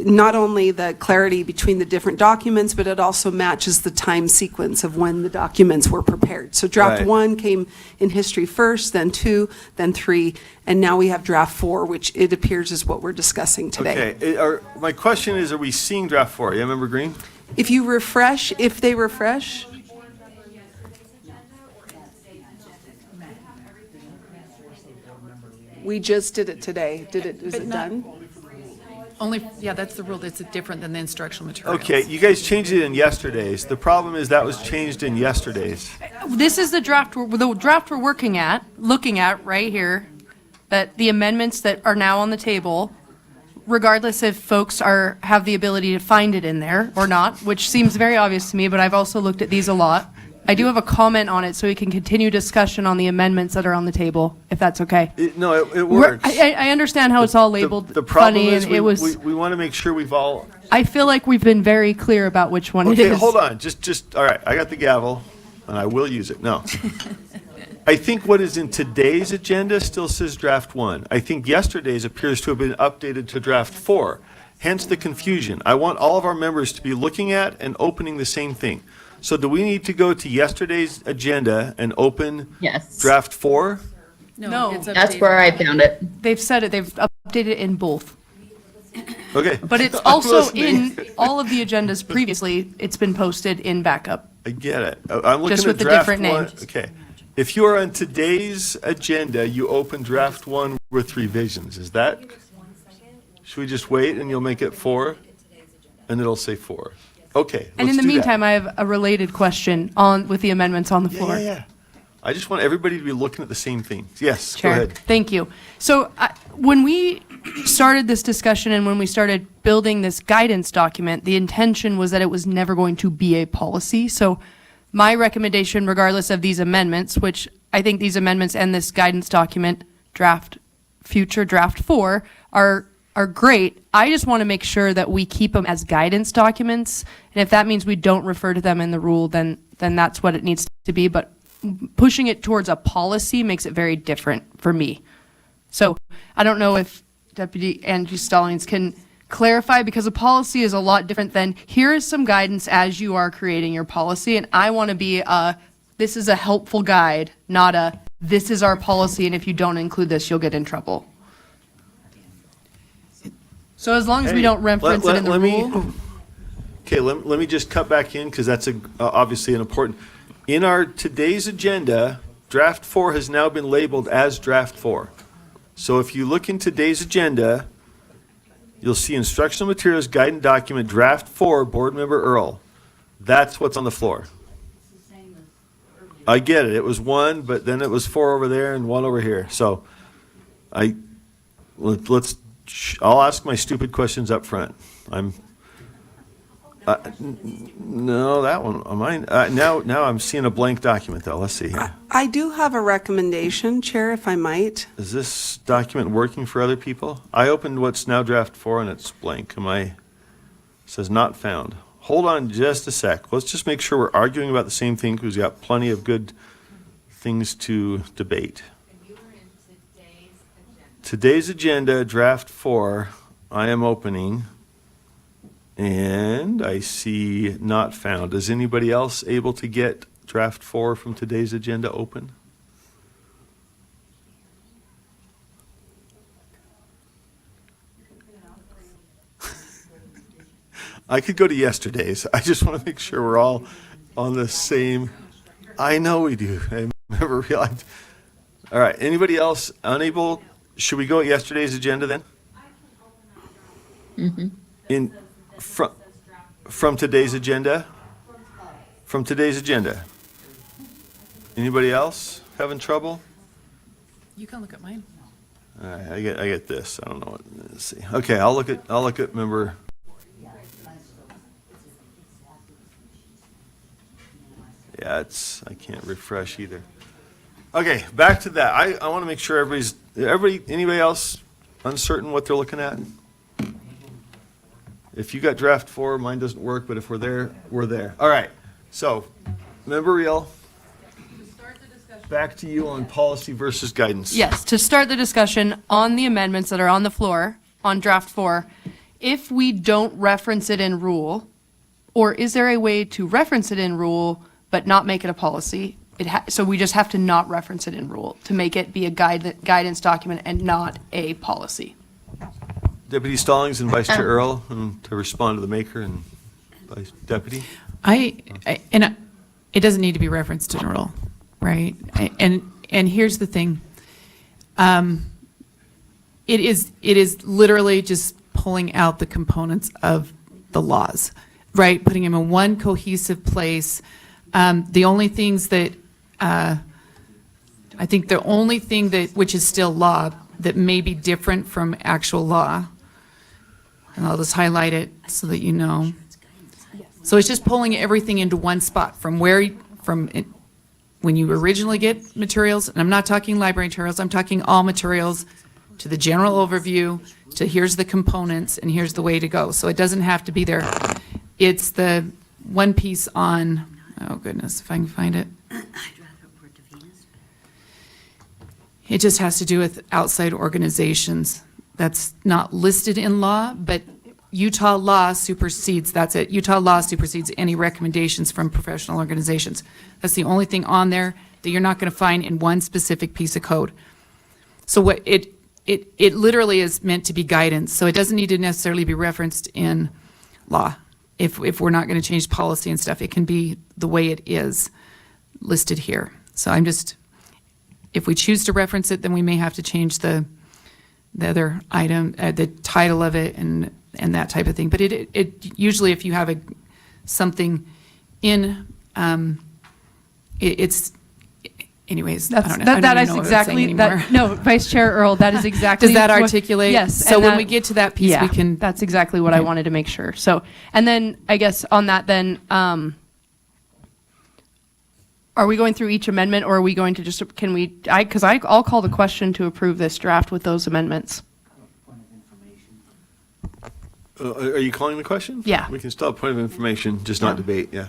not only the clarity between the different documents, but it also matches the time sequence of when the documents were prepared. So draft Right. 1 came in history first, then 2, then 3, and now we have draft 4, which it appears is what we're discussing today. Okay, my question is, are we seeing draft 4? Yeah, Member Green? If you refresh, if they refresh, we just did it today. Is it done? Only, yeah, that's the rule, that's different than the instructional materials. Okay, you guys changed it in yesterday's. The problem is that was changed in yesterday's. This is the draft we're looking at right here, that the amendments that are now on the table, regardless if folks have the ability to find it in there or not, which seems very obvious to me, but I've also looked at these a lot. I do have a comment on it so we can continue discussion on the amendments that are on the table, if that's okay. It works. I understand how it's all labeled The problem funny, is and it was, we want to make sure we've all. I feel like we've been very clear about which one it Okay, is. hold on. Just all right. I got the gavel. and I will use it. No. I think what is in today's agenda still says draft 1. I think yesterday's appears to have been updated to draft 4. Hence the confusion. I want all of our members to be looking at and opening the same thing. So do we need to go to yesterday's agenda and open Yes. draft 4? No, it's That's where I found it. they've said it, they've updated it in both. Okay. But it's I'm also listening. in all of the agendas previously, it's been posted in backup. I get it. I'm looking Just at with the draft different 1. names. Okay. If you are on today's agenda, you open draft 1 with revisions. Is that? Should we just wait and you'll make it 4? And it'll say 4. Okay. And let's in the do that. meantime, I have a related question on, with the amendments on the Yeah, floor. yeah, yeah. I just want everybody to be looking at the same thing. Yes, go Chair, ahead. thank you. So when we started this discussion and when we started building this guidance document, the intention was that it was never going to be a policy. So my recommendation, regardless of these amendments, which I think these amendments and this guidance document, future draft 4, are great. I just want to make sure that we keep them as guidance documents. And if that means we don't refer to them in the rule, then that's what it needs to be. But pushing it towards a policy makes it very different for me. So I don't know if Deputy Angie Stallings can clarify, because a policy is a lot different than here is some guidance as you are creating your policy. And I want to be this is a helpful guide, not a this is our policy and if you don't include this, you'll get in trouble. So as long as we Hey, don't reference it in the let me- rule. Okay, let me just cut back in because that's obviously an important. In our today's agenda, draft 4 has now been labeled as draft 4. So if you look in today's agenda, you'll see instructional materials guidance document draft 4, board member Earl. That's what's on the floor. I get it. It was 1, but then it was 4 over there and 1 over here. So I'll ask my stupid questions up front. No, that one, mine, now I'm seeing a blank document though. Let's see here. I do have a recommendation, Chair, if I might. Is this document working for other people? I opened what's now draft 4 and it's blank. It says not found. Hold on just a sec. Let's just make sure we're arguing about the same thing because we've got plenty of good things to debate. Today's agenda, draft 4, I am opening. And I see not found. Is anybody else able to get draft 4 from today's agenda open? I could go to yesterday's. I just want to make sure we're all on the same. I know we do. I never realized. All right. Anybody else unable? Should we go at yesterday's agenda then? In from today's agenda? From today's agenda. Anybody else having trouble? You can look at mine. All right, I get this. I don't know what. Let's see. Okay, I'll look at member. Yeah, I can't refresh either. Okay, back to that. I want to make sure anybody else uncertain what they're looking at? If you got draft 4, mine doesn't work, but if we're there, we're there. All right, so, member Reel, back to you on policy versus guidance. Yes, to start the discussion on the amendments that are on the floor, on draft 4, if we don't reference it in rule, or is there a way to reference it in rule but not make it a policy? So we just have to not reference it in rule to make it be a guidance document and not a policy. Deputy Stallings and Vice Chair Earl, and to respond to the maker and Vice Deputy. It doesn't need to be referenced in a rule, right? And here's the thing. It is literally just pulling out the components of the laws, right? Putting them in one cohesive place. The only things that, I think the only thing which is still law, that may be different from actual law, and I'll just highlight it so that you know. So it's just pulling everything into one spot from when you originally get materials, and I'm not talking library materials, I'm talking all materials, to the general overview, to here's the components, and here's the way to go. So it doesn't have to be there. It's the one piece on Oh goodness, if I can find it. It just has to do with outside organizations. That's not listed in law, but Utah law supersedes, that's it. Utah law supersedes any recommendations from professional organizations. That's the only thing on there that you're not going to find in one specific piece of code. So what it literally is meant to be guidance. So it doesn't need to necessarily be referenced in law. If we're not going to change policy and stuff, it can be the way it is listed here. So I'm just, if we choose to reference it, then we may have to change the other item, the title of it and that type of thing. But it usually, if you have something in, it's, anyways, I don't know. I don't That even is know what I'm exactly saying anymore. that. No, Vice Chair Earl, that is exactly. Does that what- articulate? Yes. So and when that- we get to that piece, yeah, we can. That's exactly what I wanted to make sure. So, and then I guess on that, then, are we going through each amendment, or are we going to just? Can we? Because I'll call the question to approve this draft with those amendments. Are you calling the question? Yeah. We can still have point of information, just not debate, yeah.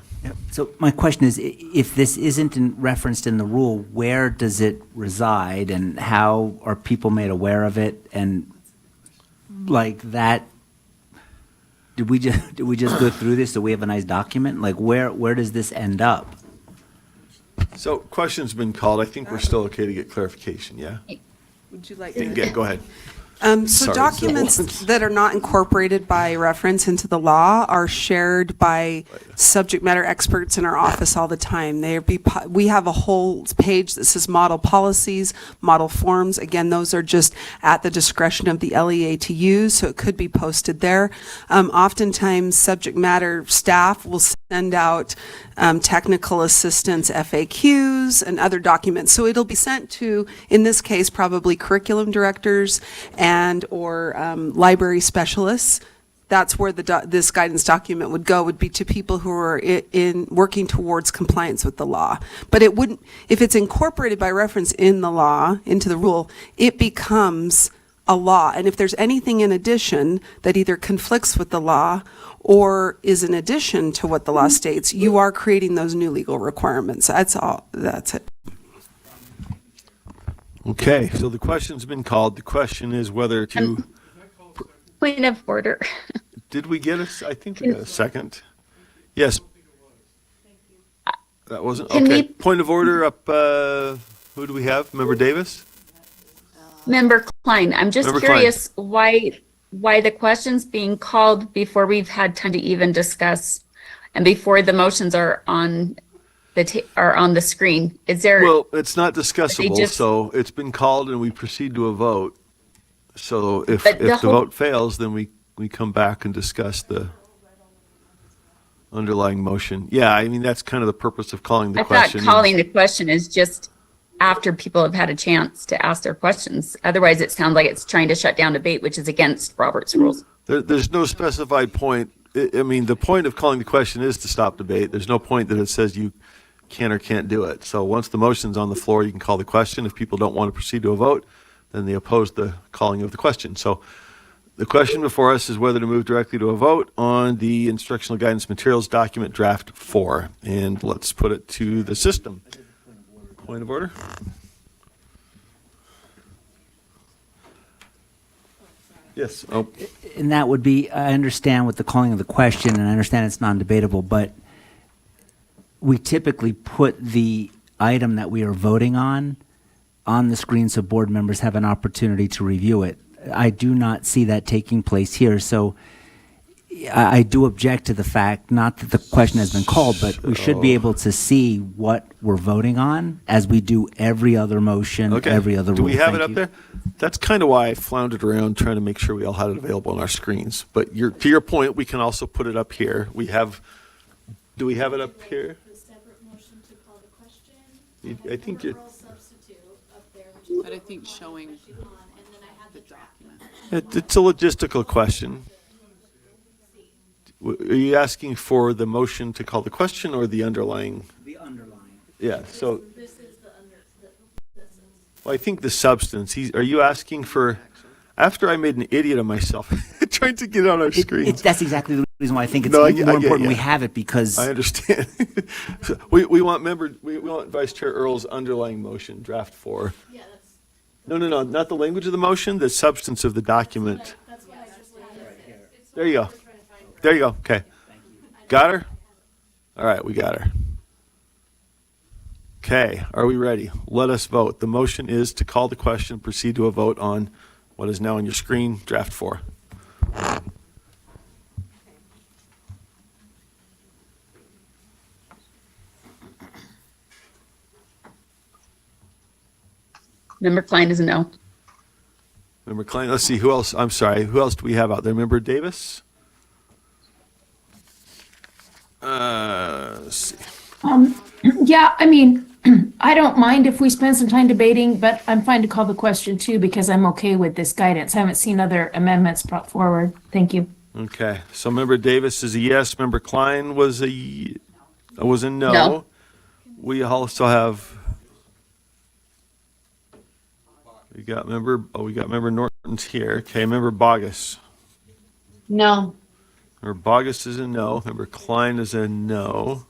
So my question is, if this isn't referenced in the rule, where does it reside, and how are people made aware of it? And like that, did we just go through this so we have a nice document? Like where does this end up? So question's been called. I think we're still okay to get clarification, yeah? Would you like Yeah, go ahead. So Sorry, documents that are not incorporated by reference into the law are shared by subject matter experts in our office all the time. We have a whole page that says model policies, model forms. Again, those are just at the discretion of the LEA to use, so it could be posted there. Oftentimes, subject matter staff will send out technical assistance FAQs and other documents. So it'll be sent to, in this case, probably curriculum directors and or library specialists. That's where this guidance document would go, would be to people who are in working towards compliance with the law. But it wouldn't, if it's incorporated by reference in the law, into the rule, it becomes a law. And if there's anything in addition that either conflicts with the law or is in addition to what the law states, you are creating those new legal requirements. That's all. That's it. Okay, so the question's been called. The question is whether to, Point of order. did we get I think we got a second. Yes. That wasn't, Can okay. we- Point of order up, who do we have? Member Davis? Member Klein, I'm just Member Klein. curious why the question's being called before we've had time to even discuss and before the motions are on the screen. Is there? Well, it's not discussable, just- so it's been called and we proceed to a vote. So if But the whole- vote fails, then we come back and discuss the underlying motion. Yeah, I mean, that's kind of the purpose of calling the I thought question. calling the question is just after people have had a chance to ask their questions. Otherwise, it sounds like it's trying to shut down debate, which is against Robert's rules. There's no specified point. I mean, the point of calling the question is to stop debate. There's no point that it says you can or can't do it. So once the motion's on the floor, you can call the question. If people don't want to proceed to a vote, then they oppose the calling of the question. So the question before us is whether to move directly to a vote on the instructional guidance materials document draft 4. And let's put it to the system. Point of order? Yes. Oh, And that would be, I understand with the calling of the question, and I understand it's non-debatable, but we typically put the item that we are voting on the screen so board members have an opportunity to review it. I do not see that taking place here, so I do object to the fact, not that the question has been called, but we should be able to see what we're voting on as we do every other motion, okay. every other rule. Do we have Thank it up you. there? That's kind of why I floundered around trying to make sure we all had it available on our screens. But to your point, we can also put it up here. Do we have it up here? I think it. But I think showing the document. It's a logistical question. Are you asking for the motion to call the question or the underlying? The underlying. Yeah, so. Well, I think the substance. Are you asking for, after I made an idiot of myself trying to get on our screens? That's exactly the reason why I think it's No, more I get important we ya. have it because I understand. So we want Vice Chair Earl's underlying motion, draft 4. Yeah, that's, No, not the language of the motion, the substance of the document. that's what I just wanted. There you go. There you go, okay. Got her? All right, we got her. Okay, are we ready? Let us vote. The motion is to call the question, proceed to a vote on what is now on your screen, draft 4. Member Klein is a no. Member Klein, let's see, who else, I'm sorry, who else do we have out there? Member Davis? Let's see. Yeah, I mean, I don't mind if we spend some time debating, but I'm fine to call the question too, because I'm okay with this guidance. I haven't seen other amendments brought forward. Thank you. Okay, so Member Davis is a yes, Member Klein was a no. No. We also have, we got Member Norton's here. Okay, Member Bogus. No. Member Bogus is a no. Member Klein is a no.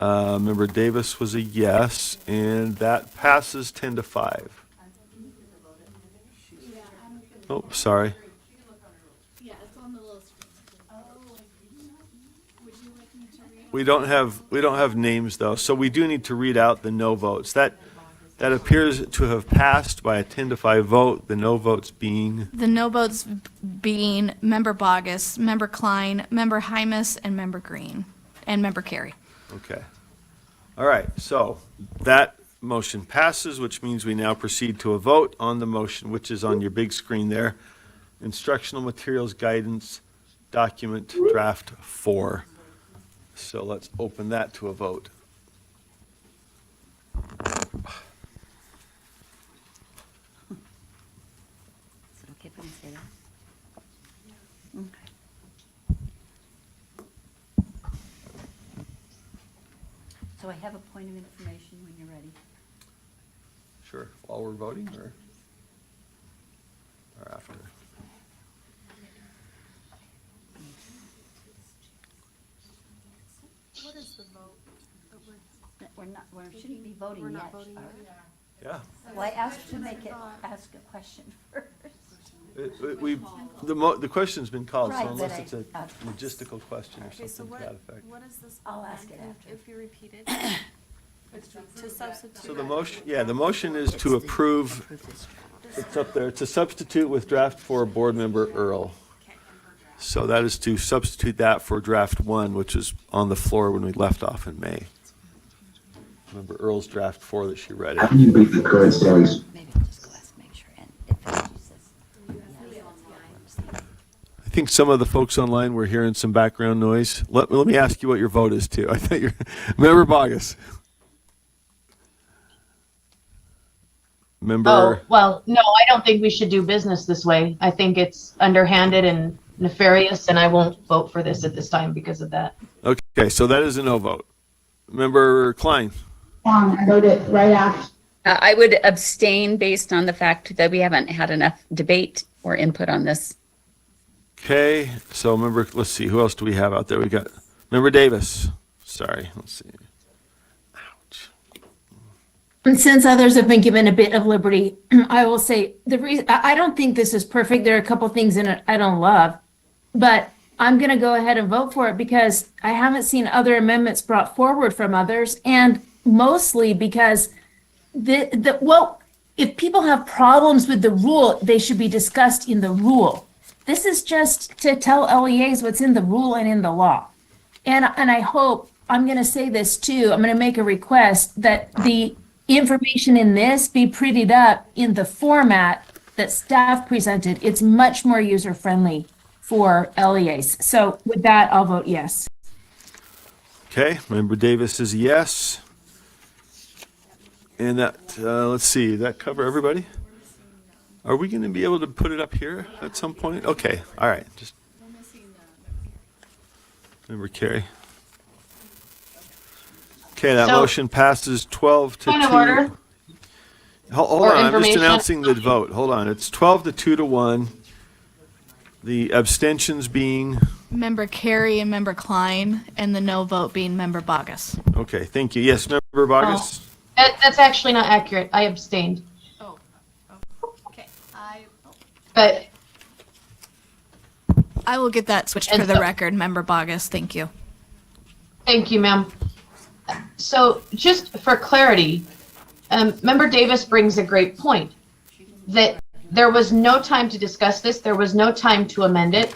Member Davis was a yes, and that passes 10-5. Oh, sorry. Yeah, it's on the little screen. We don't have names though, so we do need to read out the no votes. That appears to have passed by a 10-5 vote. The no votes being The no votes being Member Bogus, Member Klein, Member Hymus, and Member Green, and Member Carey. okay. All right, so that motion passes, which means we now proceed to a vote on the motion, which is on your big screen there. Instructional materials guidance document draft 4. So let's open that to a vote. So I have a point of information when you're ready. Sure, while we're voting or after? What is the vote? We shouldn't be voting yet. are we? Yeah. Well, I asked to ask a question first. The question's been called, so Right, unless but it's a I- logistical question or something to that effect. What is this? I'll ask it after. If you repeat it. To substitute. So the motion is to approve, it's up there, to substitute with draft 4 Board Member Earl. So that is to substitute that for draft 1, which is on the floor when we left off in May. Remember Earl's draft 4 that she read. Maybe just go ask, make sure, and if she says. I think some of the folks online were hearing some background noise. Let me ask you what your vote is too. I thought you're, Member Bogus. Member, Oh, well, no, I don't think we should do business this way. I think it's underhanded and nefarious, and I won't vote for this at this time because of that. okay, so that is a no vote. Member Klein. I voted right after. I would abstain based on the fact that we haven't had enough debate or input on this. Okay, so let's see, who else do we have out there? We got Member Davis. Sorry, let's see. Ouch. And since others have been given a bit of liberty, I will say the reason I don't think this is perfect. There are a couple things in it I don't love, but I'm going to go ahead and vote for it because I haven't seen other amendments brought forward from others, and mostly because if people have problems with the rule, they should be discussed in the rule. This is just to tell LEAs what's in the rule and in the law. And I hope, I'm going to say this too, I'm going to make a request that the information in this be prettied up in the format that staff presented. It's much more user-friendly for LEAs. So with that, I'll vote yes. Okay, Member Davis is a yes. And that, let's see, that cover everybody? Are we going to be able to put it up here at some point? Okay, all right, just. Member Carey. Okay, that So- motion passes 12 to 2. Point of order. Hold Or on, I'm just information. announcing the vote. Hold on, it's 12 to 2 to 1. The abstentions being, Member Carey and Member Klein, and the no vote being Member Bogus. okay, thank you. Yes, Member Bogus? That's actually not accurate. I abstained. Oh, okay. But I will get that switched for the record, Member Bogus. Thank you. thank you, ma'am. So just for clarity, Member Davis brings a great point, that there was no time to discuss this. There was no time to amend it.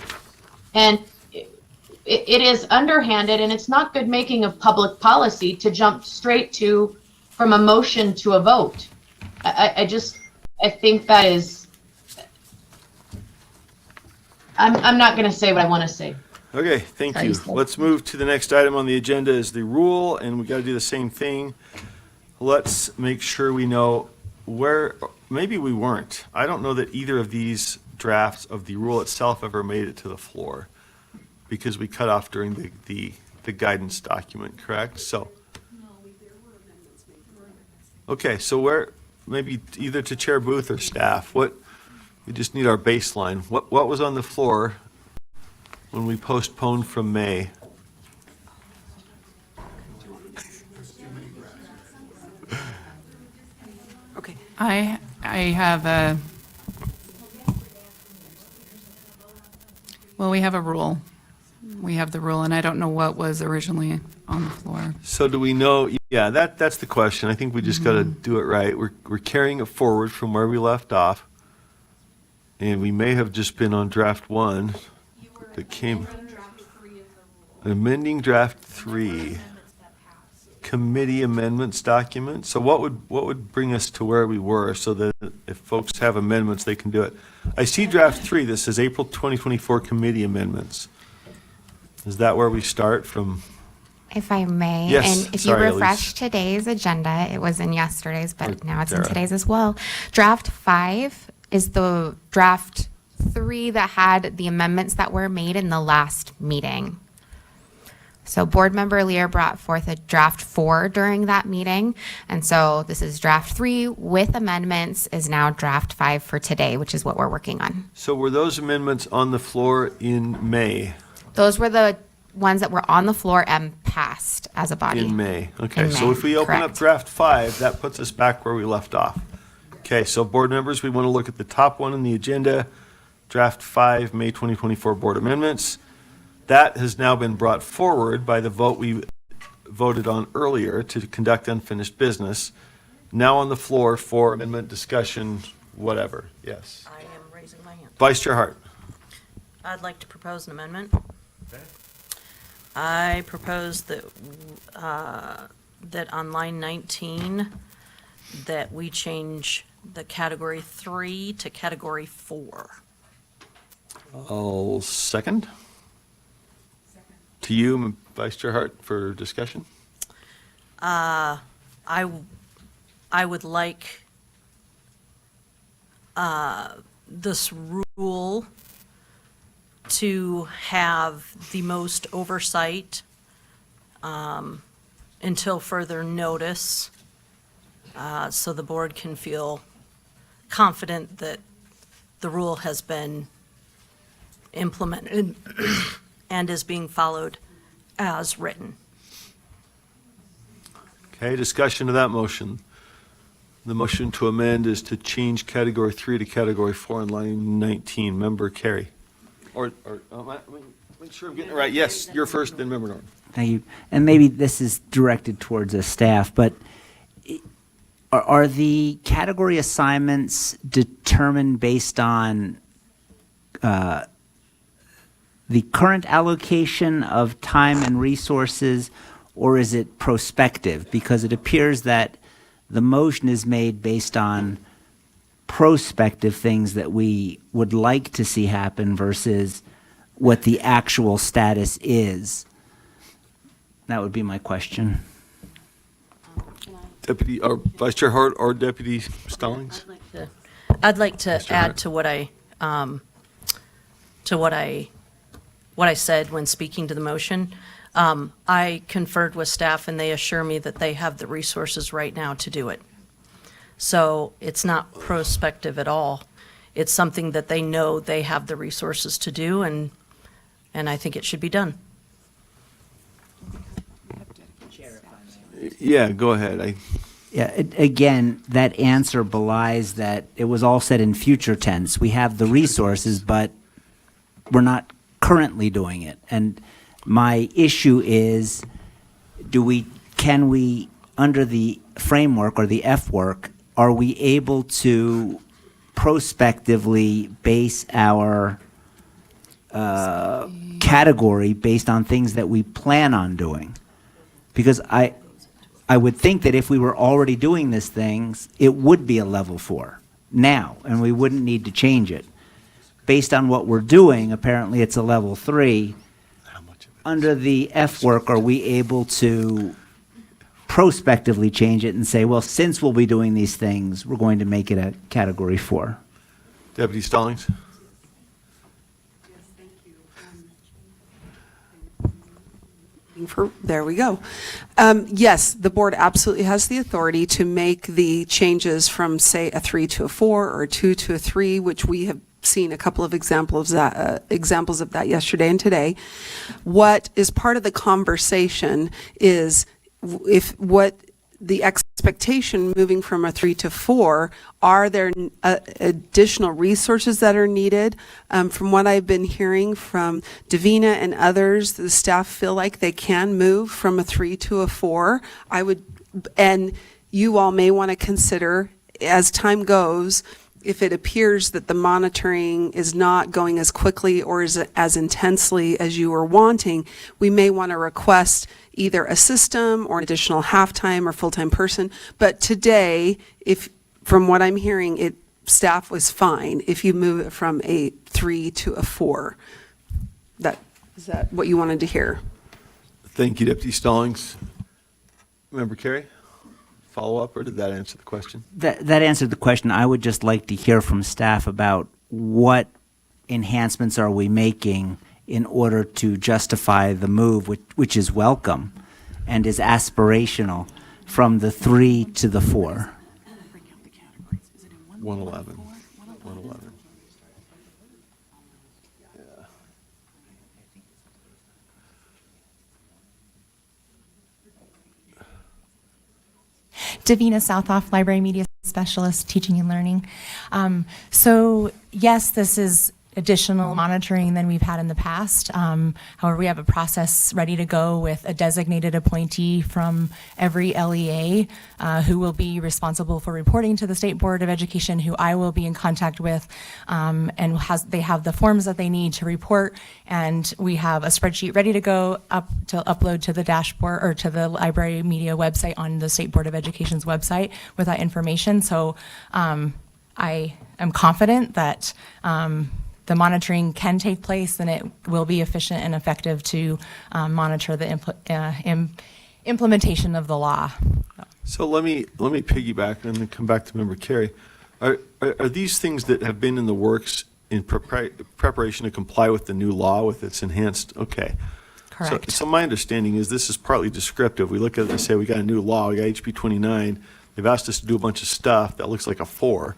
And it is underhanded, and it's not good making of public policy to jump straight to from a motion to a vote. I think that is, I'm not going to say what I want to say. Okay, thank you. Let's move to the next item on the agenda is the rule, and we got to do the same thing. Let's make sure we know where, maybe we weren't. I don't know that either of these drafts of the rule itself ever made it to the floor because we cut off during the guidance document, correct? So. Okay, so where, maybe either to Chair Booth or staff, we just need our baseline. What was on the floor when we postponed from May? Okay. I have well, we have a rule. We have the rule, and I don't know what was originally on the floor. So do we know, yeah, that's the question. I think we just got to do it right. We're carrying it forward from where we left off. And we may have just been on draft 1 that came. Amending draft 3. Committee amendments document. So what would bring us to where we were so that if folks have amendments, they can do it? I see draft 3. This says April 2024 committee amendments. Is that where we start from? If I may, Yes, and if sorry, you refresh Elise. today's agenda, it was in yesterday's, but now it's in Dara. today's as well. Draft 5 is the draft 3 that had the amendments that were made in the last meeting. So Board Member Lear brought forth a draft 4 during that meeting. And so this is draft 3 with amendments is now draft 5 for today, which is what we're working on. So were those amendments on the floor in May? Those were the ones that were on the floor and passed as a body. In May. Okay, In so May, if we open up correct. draft 5, that puts us back where we left off. Okay, so board members, we want to look at the top one on the agenda, draft 5, May 2024 board amendments. That has now been brought forward by the vote we voted on earlier to conduct unfinished business. Now on the floor for amendment discussion, whatever. Yes. I am raising my hand. Vice Chair Hart. I'd like to propose an amendment. I propose that, that on line 19, that we change the category 3 to category 4. I'll second. To you, Vice Chair Hart, for discussion. I would like this rule to have the most oversight until further notice, so the board can feel confident that the rule has been implemented and is being followed as written. Okay, discussion of that motion. The motion to amend is to change category 3 to category 4 on line 19. Member Carey. Make sure I'm getting it right. Yes, you're first, then Member Norton. Thank you. And maybe this is directed towards the staff, but are the category assignments determined based on the current allocation of time and resources, or is it prospective? Because it appears that the motion is made based on prospective things that we would like to see happen versus what the actual status is. That would be my question. Deputy, or Vice Chair Hart or Deputy Stallings? I'd like to Mr. add Hart. to what I said when speaking to the motion. I conferred with staff and they assure me that they have the resources right now to do it. So it's not prospective at all. it's something that they know they have the resources to do, and I think it should be done. Yeah, go ahead. Yeah, again, that answer belies that it was all said in future tense. We have the resources, but we're not currently doing it. And my issue is, can we, under the framework or the F work, are we able to prospectively base our category based on things that we plan on doing? Because I would think that if we were already doing these things, it would be a level 4 now, and we wouldn't need to change it. Based on what we're doing, apparently it's a level 3. Under the F work, are we able to prospectively change it and say, well, since we'll be doing these things, we're going to make it a category 4? Deputy Stallings? There we go. Yes, the board absolutely has the authority to make the changes from, say, a 3 to a 4 or a 2 to a 3, which we have seen a couple of examples of that yesterday and today. What is part of the conversation is what the expectation moving from a 3 to 4, are there additional resources that are needed? From what I've been hearing from Davina and others, the staff feel like they can move from a 3 to a 4. And you all may want to consider, as time goes, if it appears that the monitoring is not going as quickly or as intensely as you were wanting, we may want to request either a system or an additional half-time or full-time person. But today, from what I'm hearing, staff was fine if you move it from a 3 to a 4. Is that what you wanted to hear? Thank you, Deputy Stallings. Member Carey? Follow up, or did that answer the question? That answered the question. I would just like to hear from staff about what enhancements are we making in order to justify the move, which is welcome and is aspirational, from the 3 to the 4. 111. 111. Davina Southoff, Library Media Specialist, Teaching and Learning. So yes, this is additional monitoring than we've had in the past. However, we have a process ready to go with a designated appointee from every LEA who will be responsible for reporting to the State Board of Education, who I will be in contact with, and they have the forms that they need to report, and we have a spreadsheet ready to go to upload to the dashboard or to the Library Media website on the State Board of Education's website with that information. So I am confident that the monitoring can take place, and it will be efficient and effective to monitor the implementation of the law. So let me piggyback and then come back to Member Carey. Are these things that have been in the works in preparation to comply with the new law with its enhanced? Okay. Correct. So my understanding is this is partly descriptive. We look at it and say we got a new law, we got HB 29. They've asked us to do a bunch of stuff that looks like a 4.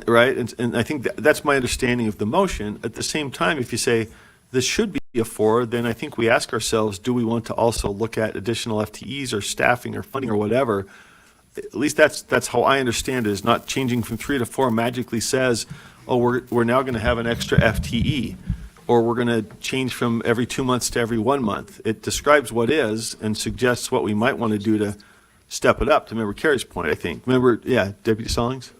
Right, and I think that's my understanding of the motion. At the same time, if you say this should be a 4, then I think we ask ourselves, do we want to also look at additional FTEs or staffing or funding or whatever? At least that's how I understand it, is not changing from 3 to 4 magically says, oh, we're now going to have an extra FTE, or we're going to change from every 2 months to every 1 month. It describes what is and suggests what we might want to do to step it up, to Member Carey's point, I think. Member, yeah, Deputy Stallings?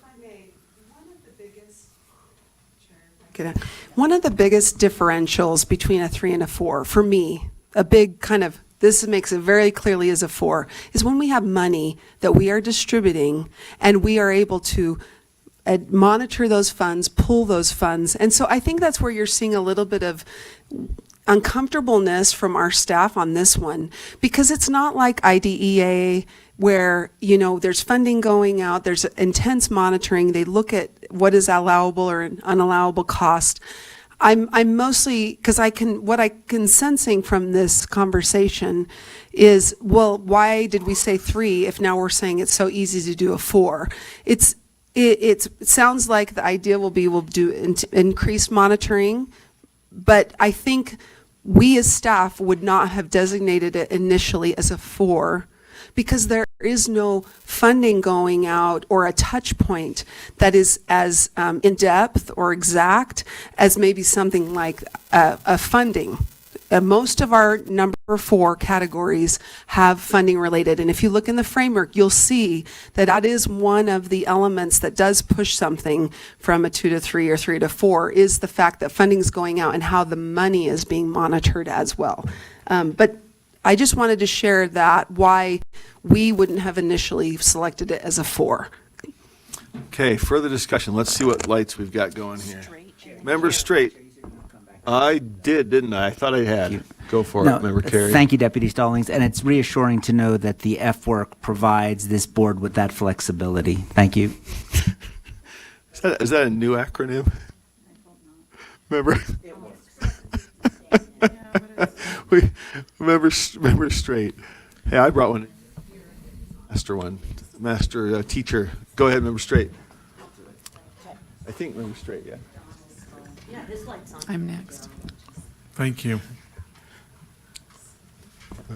One of the biggest differentials between a 3 and a 4, for me, a big kind of, this makes it very clearly as a 4, is when we have money that we are distributing and we are able to monitor those funds, pull those funds. And so I think that's where you're seeing a little bit of uncomfortableness from our staff on this one, because it's not like IDEA where, there's funding going out, there's intense monitoring, they look at what is allowable or an unallowable cost. I'm mostly, because what I can sensing from this conversation is, well, why did we say 3 if now we're saying it's so easy to do a 4? it sounds like the idea will be we'll do increased monitoring, but I think we as staff would not have designated it initially as a 4 because there is no funding going out or a touch point that is as in-depth or exact as maybe something like a funding. Most of our number 4 categories have funding related, and if you look in the framework, you'll see that that is one of the elements that does push something from a 2 to 3 or 3 to 4 is the fact that funding is going out and how the money is being monitored as well. But I just wanted to share that why we wouldn't have initially selected it as a 4. Okay, further discussion. Let's see what lights we've got going here. Member Straight. I did, didn't I? I thought I had. Go for it, Member Carey. Thank you, Deputy Stallings, and it's reassuring to know that the F-work provides this board with that flexibility. Thank you. Is that a new acronym? Member? Member Straight. Hey, I brought one. Master teacher. Go ahead, Member Straight. I think Member Straight, yeah. Yeah, his light's on. I'm next. Thank you.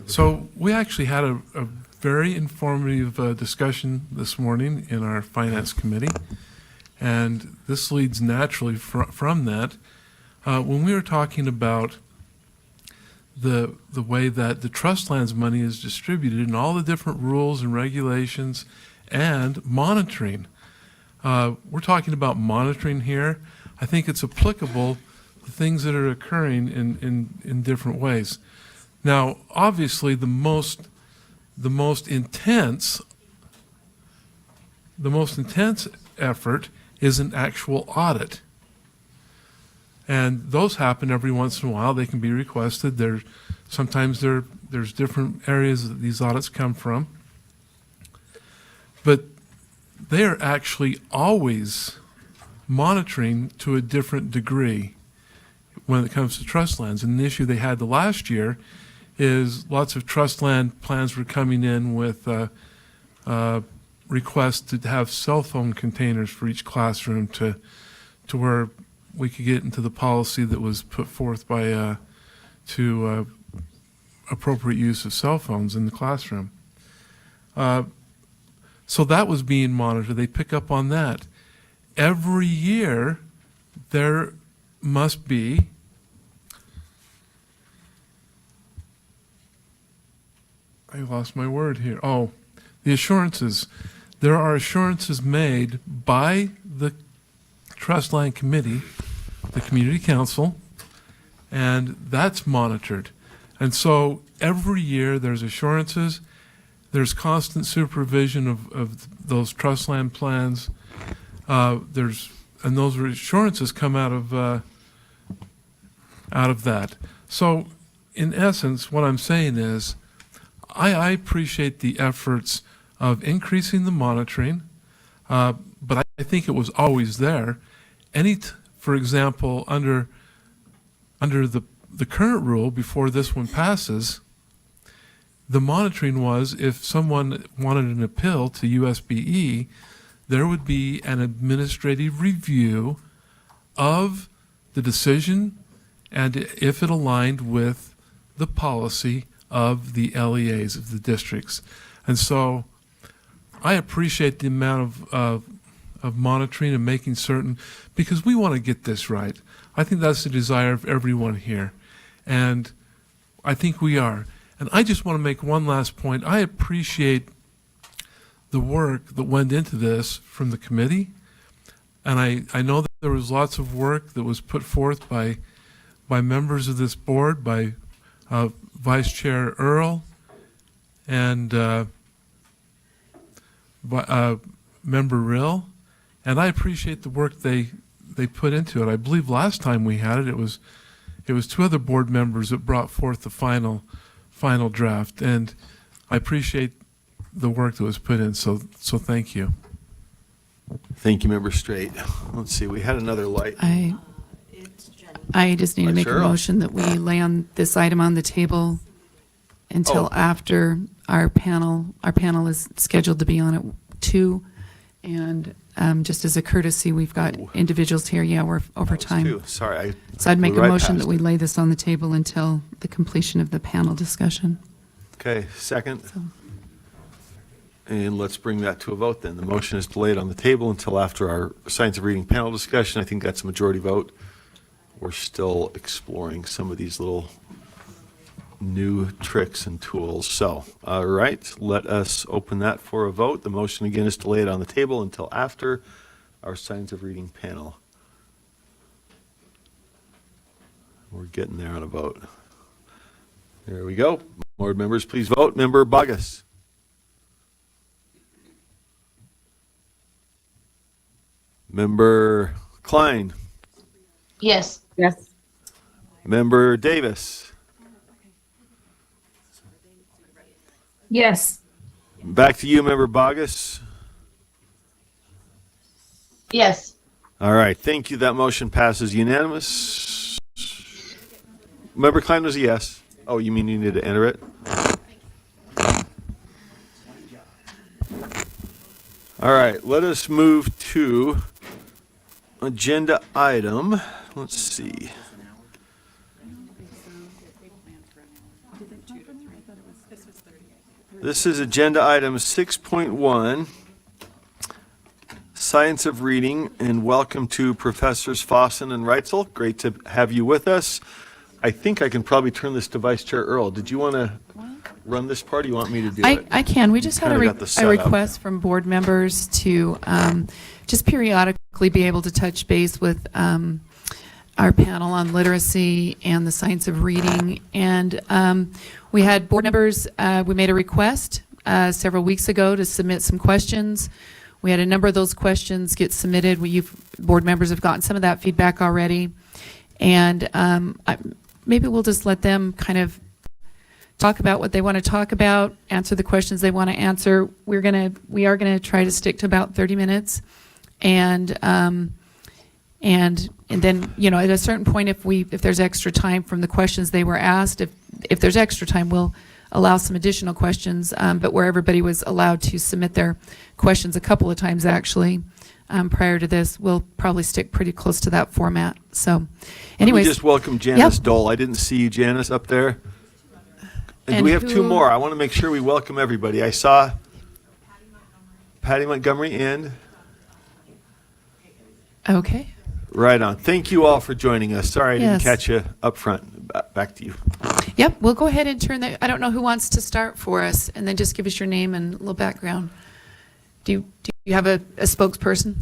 So we actually had a very informative discussion this morning in our Finance Committee, and this leads naturally from that. When we were talking about the way that the trust lands money is distributed and all the different rules and regulations and monitoring. We're talking about monitoring here. I think it's applicable to things that are occurring in different ways. Now, obviously, the most intense effort is an actual audit. And those happen every once in a while. They can be requested. Sometimes there's different areas that these audits come from. But they are actually always monitoring to a different degree when it comes to trust lands. And the issue they had the last year is lots of trust land plans were coming in with requests to have cell phone containers for each classroom to where we could get into the policy that was put forth by to appropriate use of cell phones in the classroom. So that was being monitored. They pick up on that. Every year, there must be I lost my word here. Oh, the assurances. There are assurances made by the Trust Land Committee, the Community Council, and that's monitored. And so every year there's assurances, there's constant supervision of those trust land plans. And those assurances come out of that. So in essence, what I'm saying is, I appreciate the efforts of increasing the monitoring, but I think it was always there. For example, under the current rule, before this one passes, the monitoring was if someone wanted an appeal to USBE, there would be an administrative review of the decision and if it aligned with the policy of the LEAs, of the districts. And so I appreciate the amount of monitoring and making certain, because we want to get this right. I think that's the desire of everyone here. And I think we are. And I just want to make one last point. I appreciate the work that went into this from the committee. And I know that there was lots of work that was put forth by members of this board, by Vice Chair Earl and Member Rill. And I appreciate the work they put into it. I believe last time we had it, it was 2 other board members that brought forth the final draft. And I appreciate the work that was put in. So thank you. Thank you, Member Straight. Let's see, we had another light. I just need to make a Cheryl. motion that we lay on this item on the table until after our panel is scheduled to be on at 2. And just as a courtesy, we've got individuals here, yeah, we're over time. Two. Sorry. So I'd make a we're right motion that past we it. lay this on the table until the completion of the panel discussion. Okay, second. And let's bring that to a vote then. The motion is delayed on the table until after our science of reading panel discussion. I think that's a majority vote. We're still exploring some of these little new tricks and tools. So, all right, let us open that for a vote. The motion again is to lay it on the table until after our science of reading panel. We're getting there on a vote. There we go. Board members, please vote. Member Bogus. Member Klein. Yes. Yes. Member Davis. Yes. Back to you, Member Bogus. Yes. All right, thank you. That motion passes unanimous. Member Klein was a yes. Oh, you mean you need to enter it? All right, let us move to agenda item. Let's see. This is agenda item 6.1, Science of Reading, and welcome to Professors Fossen and Reitzel. Great to have you with us. I think I can probably turn this to Vice Chair Earl. Did you want to run this part, or you want me to do it? I can. We just had Kinda got the a setup. request from board members to just periodically be able to touch base with our panel on literacy and the science of reading. And we had board members, we made a request several weeks ago to submit some questions. We had a number of those questions get submitted. Board members have gotten some of that feedback already. And maybe we'll just let them kind of talk about what they want to talk about, answer the questions they want to answer. We are gonna try to stick to about 30 minutes. And then, at a certain point, if there's extra time from the questions they were asked, if there's extra time, we'll allow some additional questions, but where everybody was allowed to submit their questions a couple of times, actually, prior to this, we'll probably stick pretty close to that format. So, anyways. Let me just welcome Janice Yep. Dole. I didn't see you, Janice, up there. And we have two more. I want to make sure we welcome everybody. I saw Patty Montgomery and... Okay. Right on. Thank you all for joining us. Sorry I didn't Yes. catch you up front. Back to you. Yep, we'll go ahead and I don't know who wants to start for us, and then just give us your name and a little background. Do you have a spokesperson?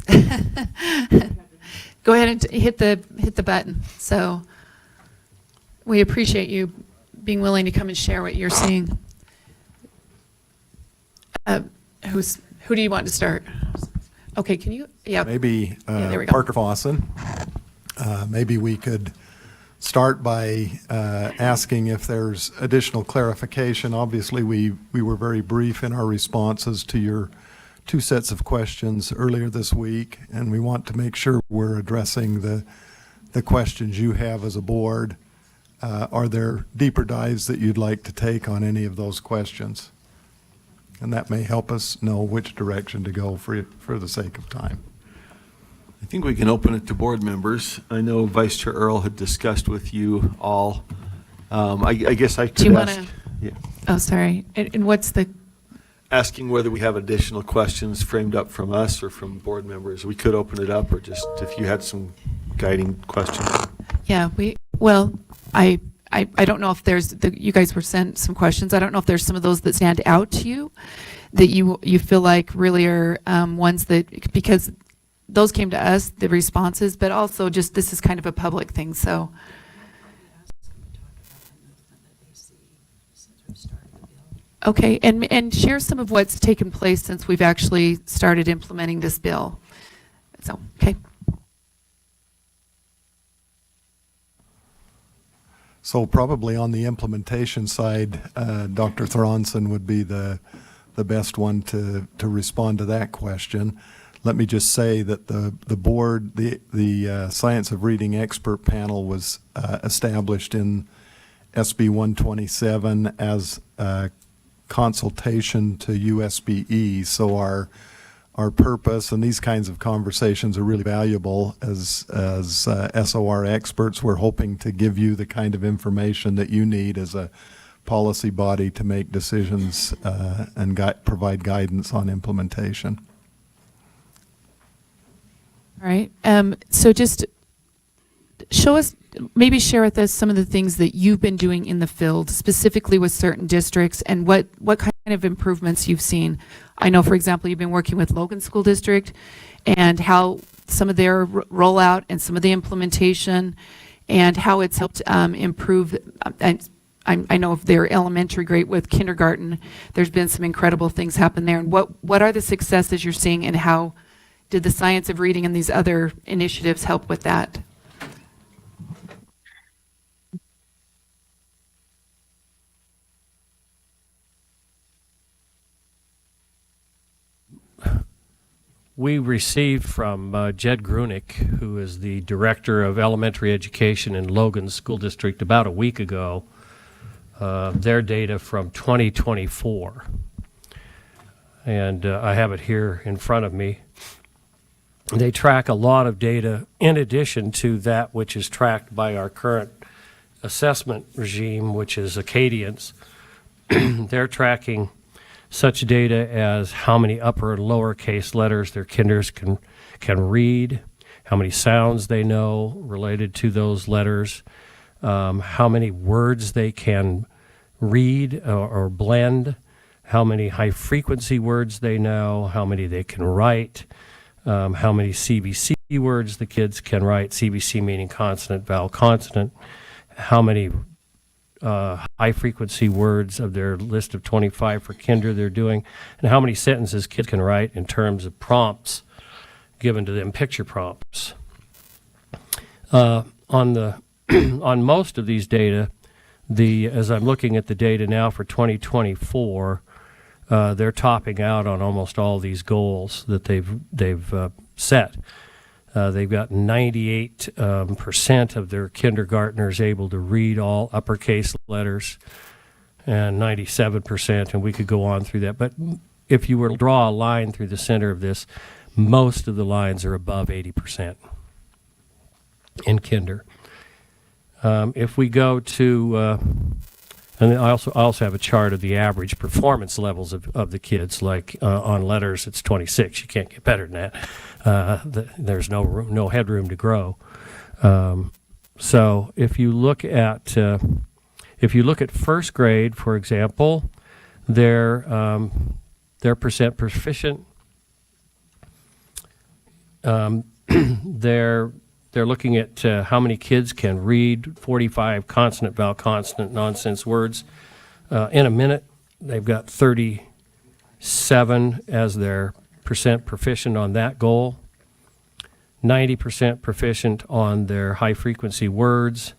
Go ahead and hit the button. So we appreciate you being willing to come and share what you're seeing. Who do you want to start? Okay, can you? Yeah. Maybe Yeah, there we go. Parker Fossen. Maybe we could start by asking if there's additional clarification. Obviously, we were very brief in our responses to your two sets of questions earlier this week, and we want to make sure we're addressing the questions you have as a board. Are there deeper dives that you'd like to take on any of those questions? And that may help us know which direction to go for the sake of time. I think we can open it to board members. I know Vice Chair Earl had discussed with you all. I guess I Do you could want ask. to? Yeah. Oh, sorry. And what's the? Asking whether we have additional questions framed up from us or from board members. We could open it up, or just if you had some guiding questions. Yeah, I don't know if you guys were sent some questions. I don't know if there's some of those that stand out to you that you feel like really are ones that, because those came to us, the responses, but also just this is kind of a public thing, so. Okay, and share some of what's taken place since we've actually started implementing this bill. So, okay. So probably on the implementation side, Dr. Thronson would be the best one to respond to that question. Let me just say that the board, the Science of Reading Expert Panel was established in SB 127 as a consultation to USBE. So our purpose, and these kinds of conversations are really valuable as SOR experts. We're hoping to give you the kind of information that you need as a policy body to make decisions and provide guidance on implementation. All right. So just show us, maybe share with us some of the things that you've been doing in the field, specifically with certain districts, and what kind of improvements you've seen. I know, for example, you've been working with Logan School District and how some of their rollout and some of the implementation and how it's helped improve. I know of their elementary grade with kindergarten, there's been some incredible things happen there. And what are the successes you're seeing, and how did the science of reading and these other initiatives help with that? We received from Jed Grunick, who is the Director of Elementary Education in Logan School District, about a week ago, their data from 2024. And I have it here in front of me. They track a lot of data in addition to that which is tracked by our current assessment regime, which is Acadians. They're tracking such data as how many upper and lowercase letters their kinders can read, how many sounds they know related to those letters, how many words they can read or blend, how many high-frequency words they know, how many they can write, how many CVC words the kids can write, CVC meaning consonant, vowel, consonant, how many high-frequency words of their list of 25 for kinder they're doing, and how many sentences kids can write in terms of prompts given to them, picture prompts. On most of these data, as I'm looking at the data now for 2024, they're topping out on almost all these goals that they've set. They've got 98% of their kindergartners able to read all uppercase letters, and 97%, and we could go on through that. But if you were to draw a line through the center of this, most of the lines are above 80% in kinder. If we go to, and I also have a chart of the average performance levels of the kids. Like on letters, it's 26. You can't get better than that. There's no headroom to grow. So if you look at first grade, for example, their percent proficient. They're looking at how many kids can read 45 consonant, vowel, consonant, nonsense words in a minute. They've got 37 as their percent proficient on that goal, 90% proficient on their high-frequency words,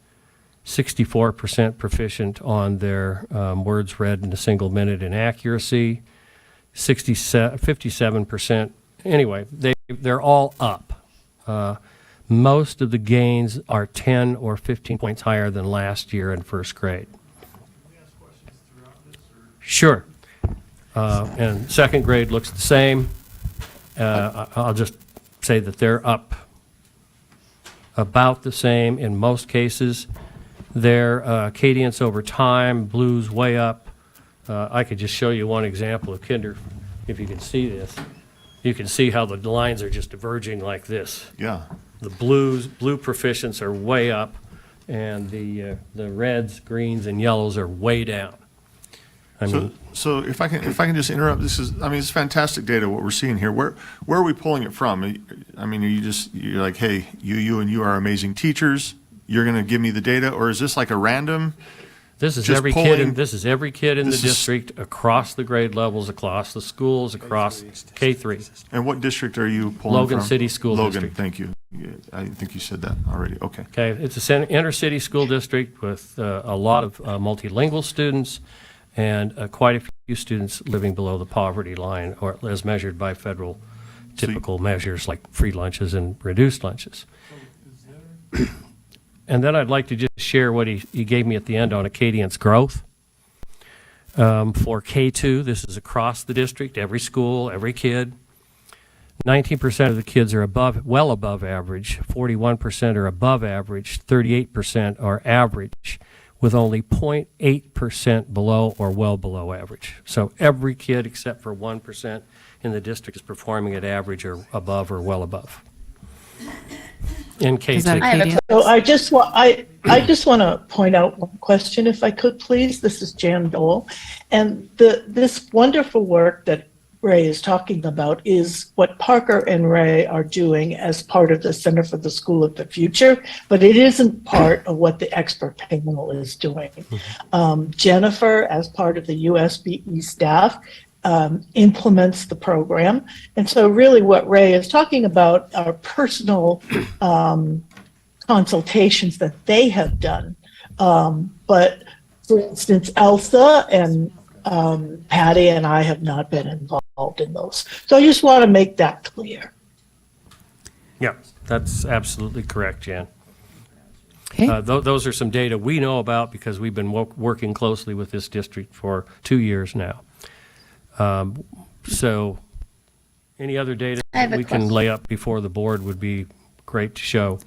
64% proficient on their words read in a single minute in accuracy, 57%. Anyway, they're all up. Most of the gains are 10 or 15 points higher than last year in first grade. Sure. And second grade looks the same. I'll just say that they're up about the same in most cases. Their cadence over time, blues way up. I could just show you one example of kinder, if you can see this. You can see how the lines are just diverging like this. Yeah. The blue proficients are way up, and the reds, greens, and yellows are way down. So if I can just interrupt, it's fantastic data what we're seeing here. Where are we pulling it from? I mean, you're like, hey, you are amazing teachers. You're going to give me the data, or is this like a random? This is every kid in the district, across the grade levels, across the schools, across K3. And what district are you pulling Logan from? City School District. Thank you. Yeah, I think you said that already. Okay. Okay, it's an inner city school district with a lot of multilingual students and quite a few students living below the poverty line, or as measured by federal typical measures like free lunches and reduced lunches. And then I'd like to just share what he gave me at the end on Acadians growth. For K2, this is across the district, every school, every kid. 19% of the kids are well above average, 41% are above average, 38% are average, with only 0.8% below or well below average. So every kid except for 1% in the district is performing at average or above or well above. In K2. So I just want to point out one question, if I could, please. This is Jan Dole. And this wonderful work that Ray is talking about is what Parker and Ray are doing as part of the Center for the School of the Future, but it isn't part of what the expert panel is doing. Jennifer, as part of the USBE staff, implements the program. And so really what Ray is talking about are personal consultations that they have done. But for instance, Elsa and Patty and I have not been involved in those. So I just want to make that clear. Yeah, that's absolutely correct, Jan. Okay. Those are some data we know about because we've been working closely with this district for 2 years now. So any other data that we can lay up before the board would be great to show.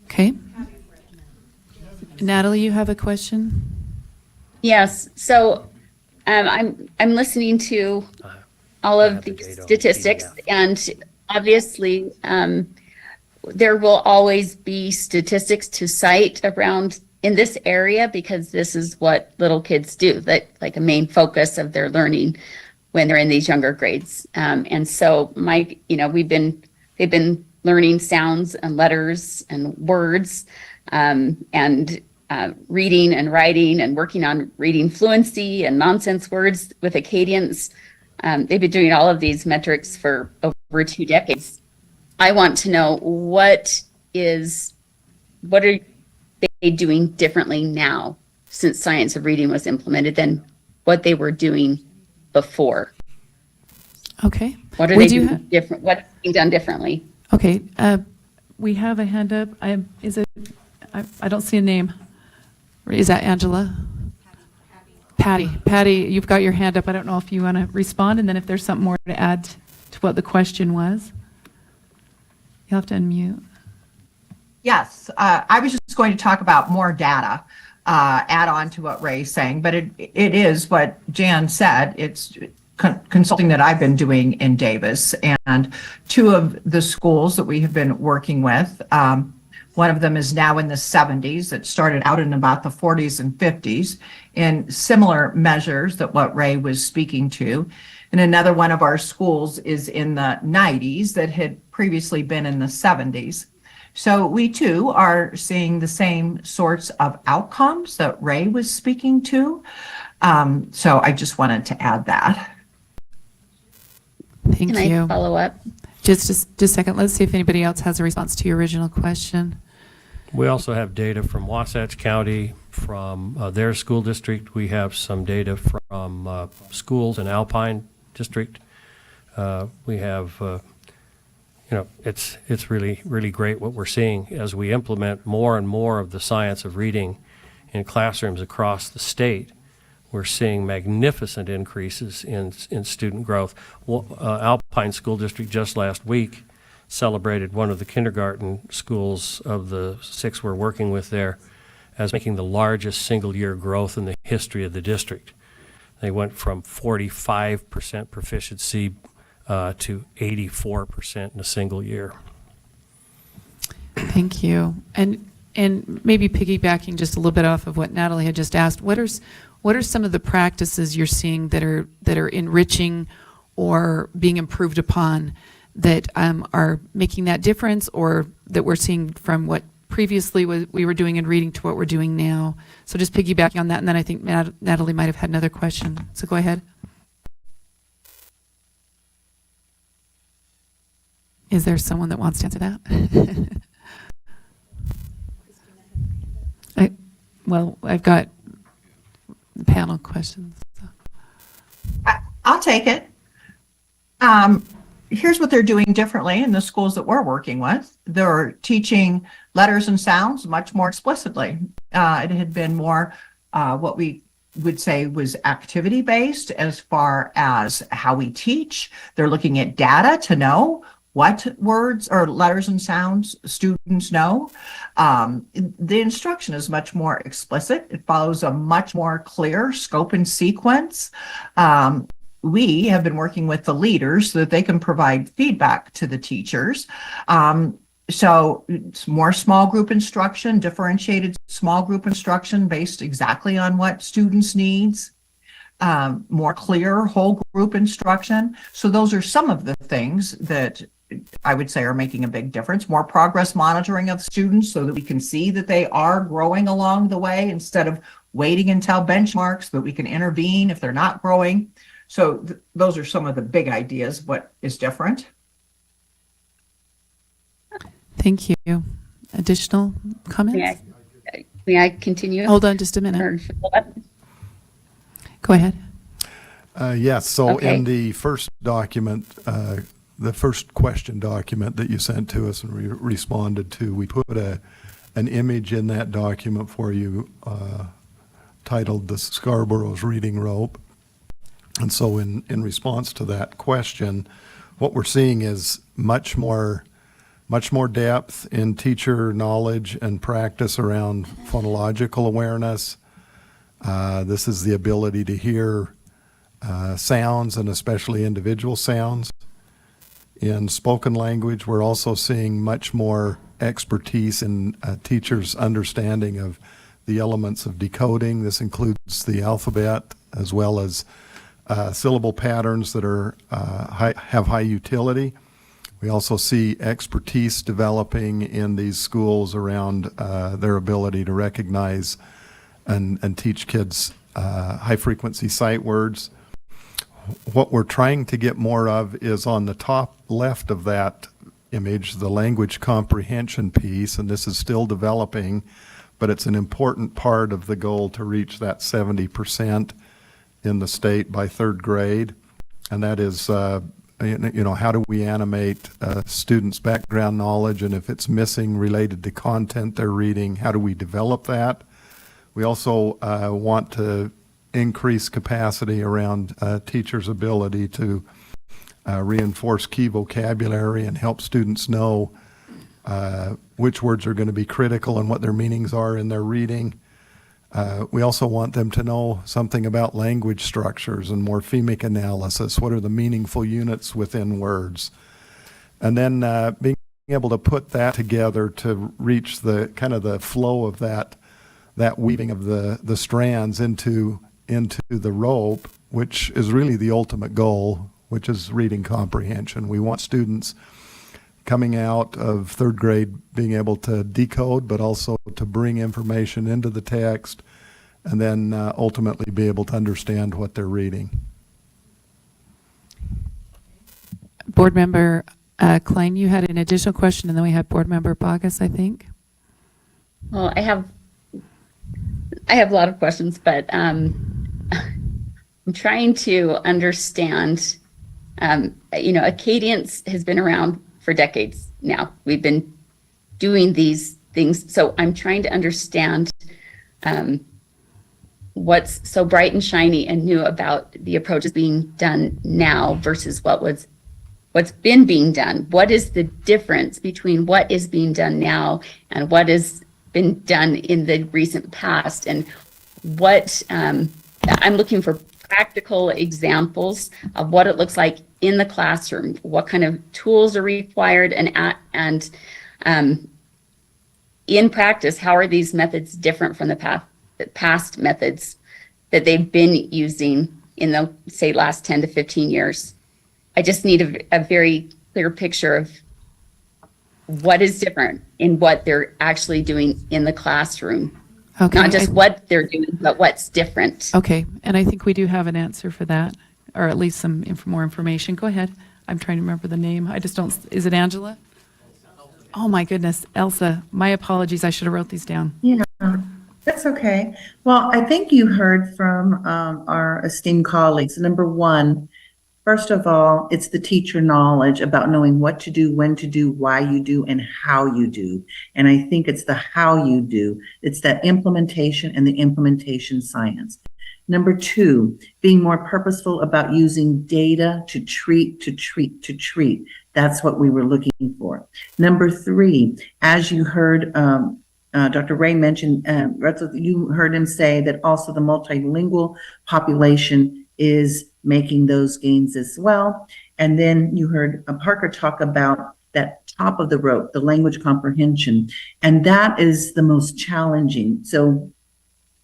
Okay. Natalie, you have a question? Yes. So I'm listening to all of these statistics, and obviously there will always be statistics to cite around in this area because this is what little kids do, that like a main focus of their learning when they're in these younger grades. And so they've been learning sounds and letters and words and reading and writing and working on reading fluency and nonsense words with a cadence. They've been doing all of these metrics for over 2 decades. I want to know what are they doing differently now since science of reading was implemented than what they were doing before. Okay. What are they doing different? What's being done differently? Okay. We have a hand up. I don't see a name. Is that Angela? Patty. Patty, you've got your hand up. I don't know if you want to respond, and then if there's something more to add to what the question was. You'll have to unmute. Yes, I was just going to talk about more data, add on to what Ray's saying, but it is what Jan said. It's consulting that I've been doing in Davis, and 2 of the schools that we have been working with, one of them is now in the 70s. It started out in about the 40s and 50s in similar measures that what Ray was speaking to. And another one of our schools is in the 90s that had previously been in the 70s. So we too are seeing the same sorts of outcomes that Ray was speaking to. So I just wanted to add that. Thank you. Can I follow up? Just a second. Let's see if anybody else has a response to your original question. We also have data from Wasatch County, from their school district. We have some data from schools in Alpine District. We have, it's really, really great what we're seeing as we implement more and more of the science of reading in classrooms across the state. We're seeing magnificent increases in student growth. Alpine School District just last week celebrated one of the kindergarten schools of the 6 we're working with there as making the largest single-year growth in the history of the district. They went from 45% proficiency to 84% in a single year. Thank you. And maybe piggybacking just a little bit off of what Natalie had just asked, what are some of the practices you're seeing that are enriching or being improved upon that are making that difference, or that we're seeing from what previously we were doing in reading to what we're doing now? So just piggybacking on that, and then I think Natalie might have had another question. So go ahead. Is there someone that wants to answer that? I've got the panel questions. So. I'll take it. Here's what they're doing differently in the schools that we're working with. They're teaching letters and sounds much more explicitly. It had been more what we would say was activity-based as far as how we teach. They're looking at data to know what words or letters and sounds students know. The instruction is much more explicit. It follows a much more clear scope and sequence. We have been working with the leaders so that they can provide feedback to the teachers. So it's more small group instruction, differentiated small group instruction based exactly on what students' needs. More clear whole group instruction. So those are some of the things that I would say are making a big difference. More progress monitoring of students so that we can see that they are growing along the way instead of waiting until benchmarks so that we can intervene if they're not growing. So those are some of the big ideas, what is different. Thank you. Additional comments? May I continue? Hold on just a minute. Go ahead. Yes, so Okay. in the first document, the first question document that you sent to us and we responded to, we put an image in that document for you titled "The Scarborough's Reading Rope." And so in response to that question, what we're seeing is much more depth in teacher knowledge and practice around phonological awareness. This is the ability to hear sounds and especially individual sounds. In spoken language, we're also seeing much more expertise in teachers' understanding of the elements of decoding. This includes the alphabet as well as syllable patterns that are have high utility. We also see expertise developing in these schools around their ability to recognize and teach kids high-frequency sight words. What we're trying to get more of is on the top left of that image, the language comprehension piece, and this is still developing, but it's an important part of the goal to reach that 70% in the state by third grade, and that is, how do we animate students' background knowledge, and if it's missing related to content they're reading, how do we develop that? We also want to increase capacity around teachers' ability to reinforce key vocabulary and help students know which words are going to be critical and what their meanings are in their reading. We also want them to know something about language structures and morphemic analysis. What are the meaningful units within words? And then being able to put that together to reach the kind of the flow of that weaving of the strands into the rope, which is really the ultimate goal, which is reading comprehension. We want students coming out of third grade being able to decode, but also to bring information into the text, and then ultimately be able to understand what they're reading. Board Member Klein, you had an additional question, and then we had Board Member Bogus, I think. Well, I have a lot of questions, but I'm trying to understand. Acadience has been around for decades now. We've been doing these things, so I'm trying to understand what's so bright and shiny and new about the approaches being done now versus what's been being done. What is the difference between what is being done now and what has been done in the recent past? And what I'm looking for practical examples of what it looks like in the classroom. What kind of tools are required, and in practice, how are these methods different from the past methods that they've been using in the, say, last 10 to 15 years? I just need a very clear picture of what is different in what they're actually doing in the classroom. Okay. Not just what they're doing, but what's different. Okay, and I think we do have an answer for that, or at least some more information. Go ahead. I'm trying to remember the name. I just don't, is it Angela? Oh my goodness, Elsa, my apologies. I should have wrote these down. Yeah, that's okay. Well, I think you heard from our esteemed colleagues. Number one, first of all, it's the teacher knowledge about knowing what to do, when to do, why you do, and how you do. And I think it's the how you do. It's that implementation and the implementation science. Number two, being more purposeful about using data to treat. That's what we were looking for. Number three, as you heard Dr. Ray mention, you heard him say that also the multilingual population is making those gains as well. And then you heard Parker talk about that top of the rope, the language comprehension, and that is the most challenging. So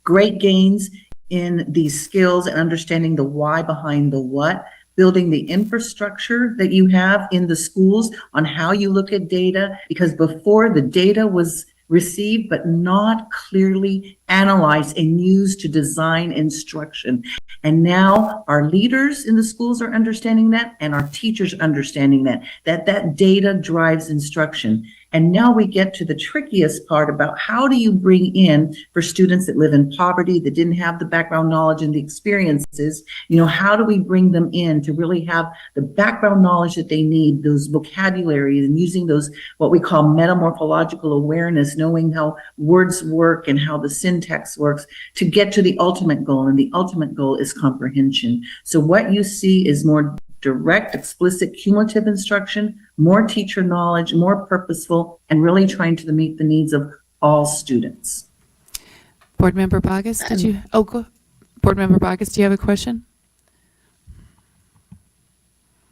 great gains in these skills and understanding the why behind the what, building the infrastructure that you have in the schools on how you look at data, because before the data was received but not clearly analyzed and used to design instruction. And now our leaders in the schools are understanding that, and our teachers understanding that data drives instruction. And now we get to the trickiest part about how do you bring in, for students that live in poverty, that didn't have the background knowledge and the experiences, how do we bring them in to really have the background knowledge that they need, those vocabularies, and using those, what we call metamorphological awareness, knowing how words work and how the syntax works to get to the ultimate goal. And the ultimate goal is comprehension. So what you see is more direct, explicit, cumulative instruction, more teacher knowledge, more purposeful, and really trying to meet the needs of all students. Board Member Bogus, Board Member Bogus, do you have a question?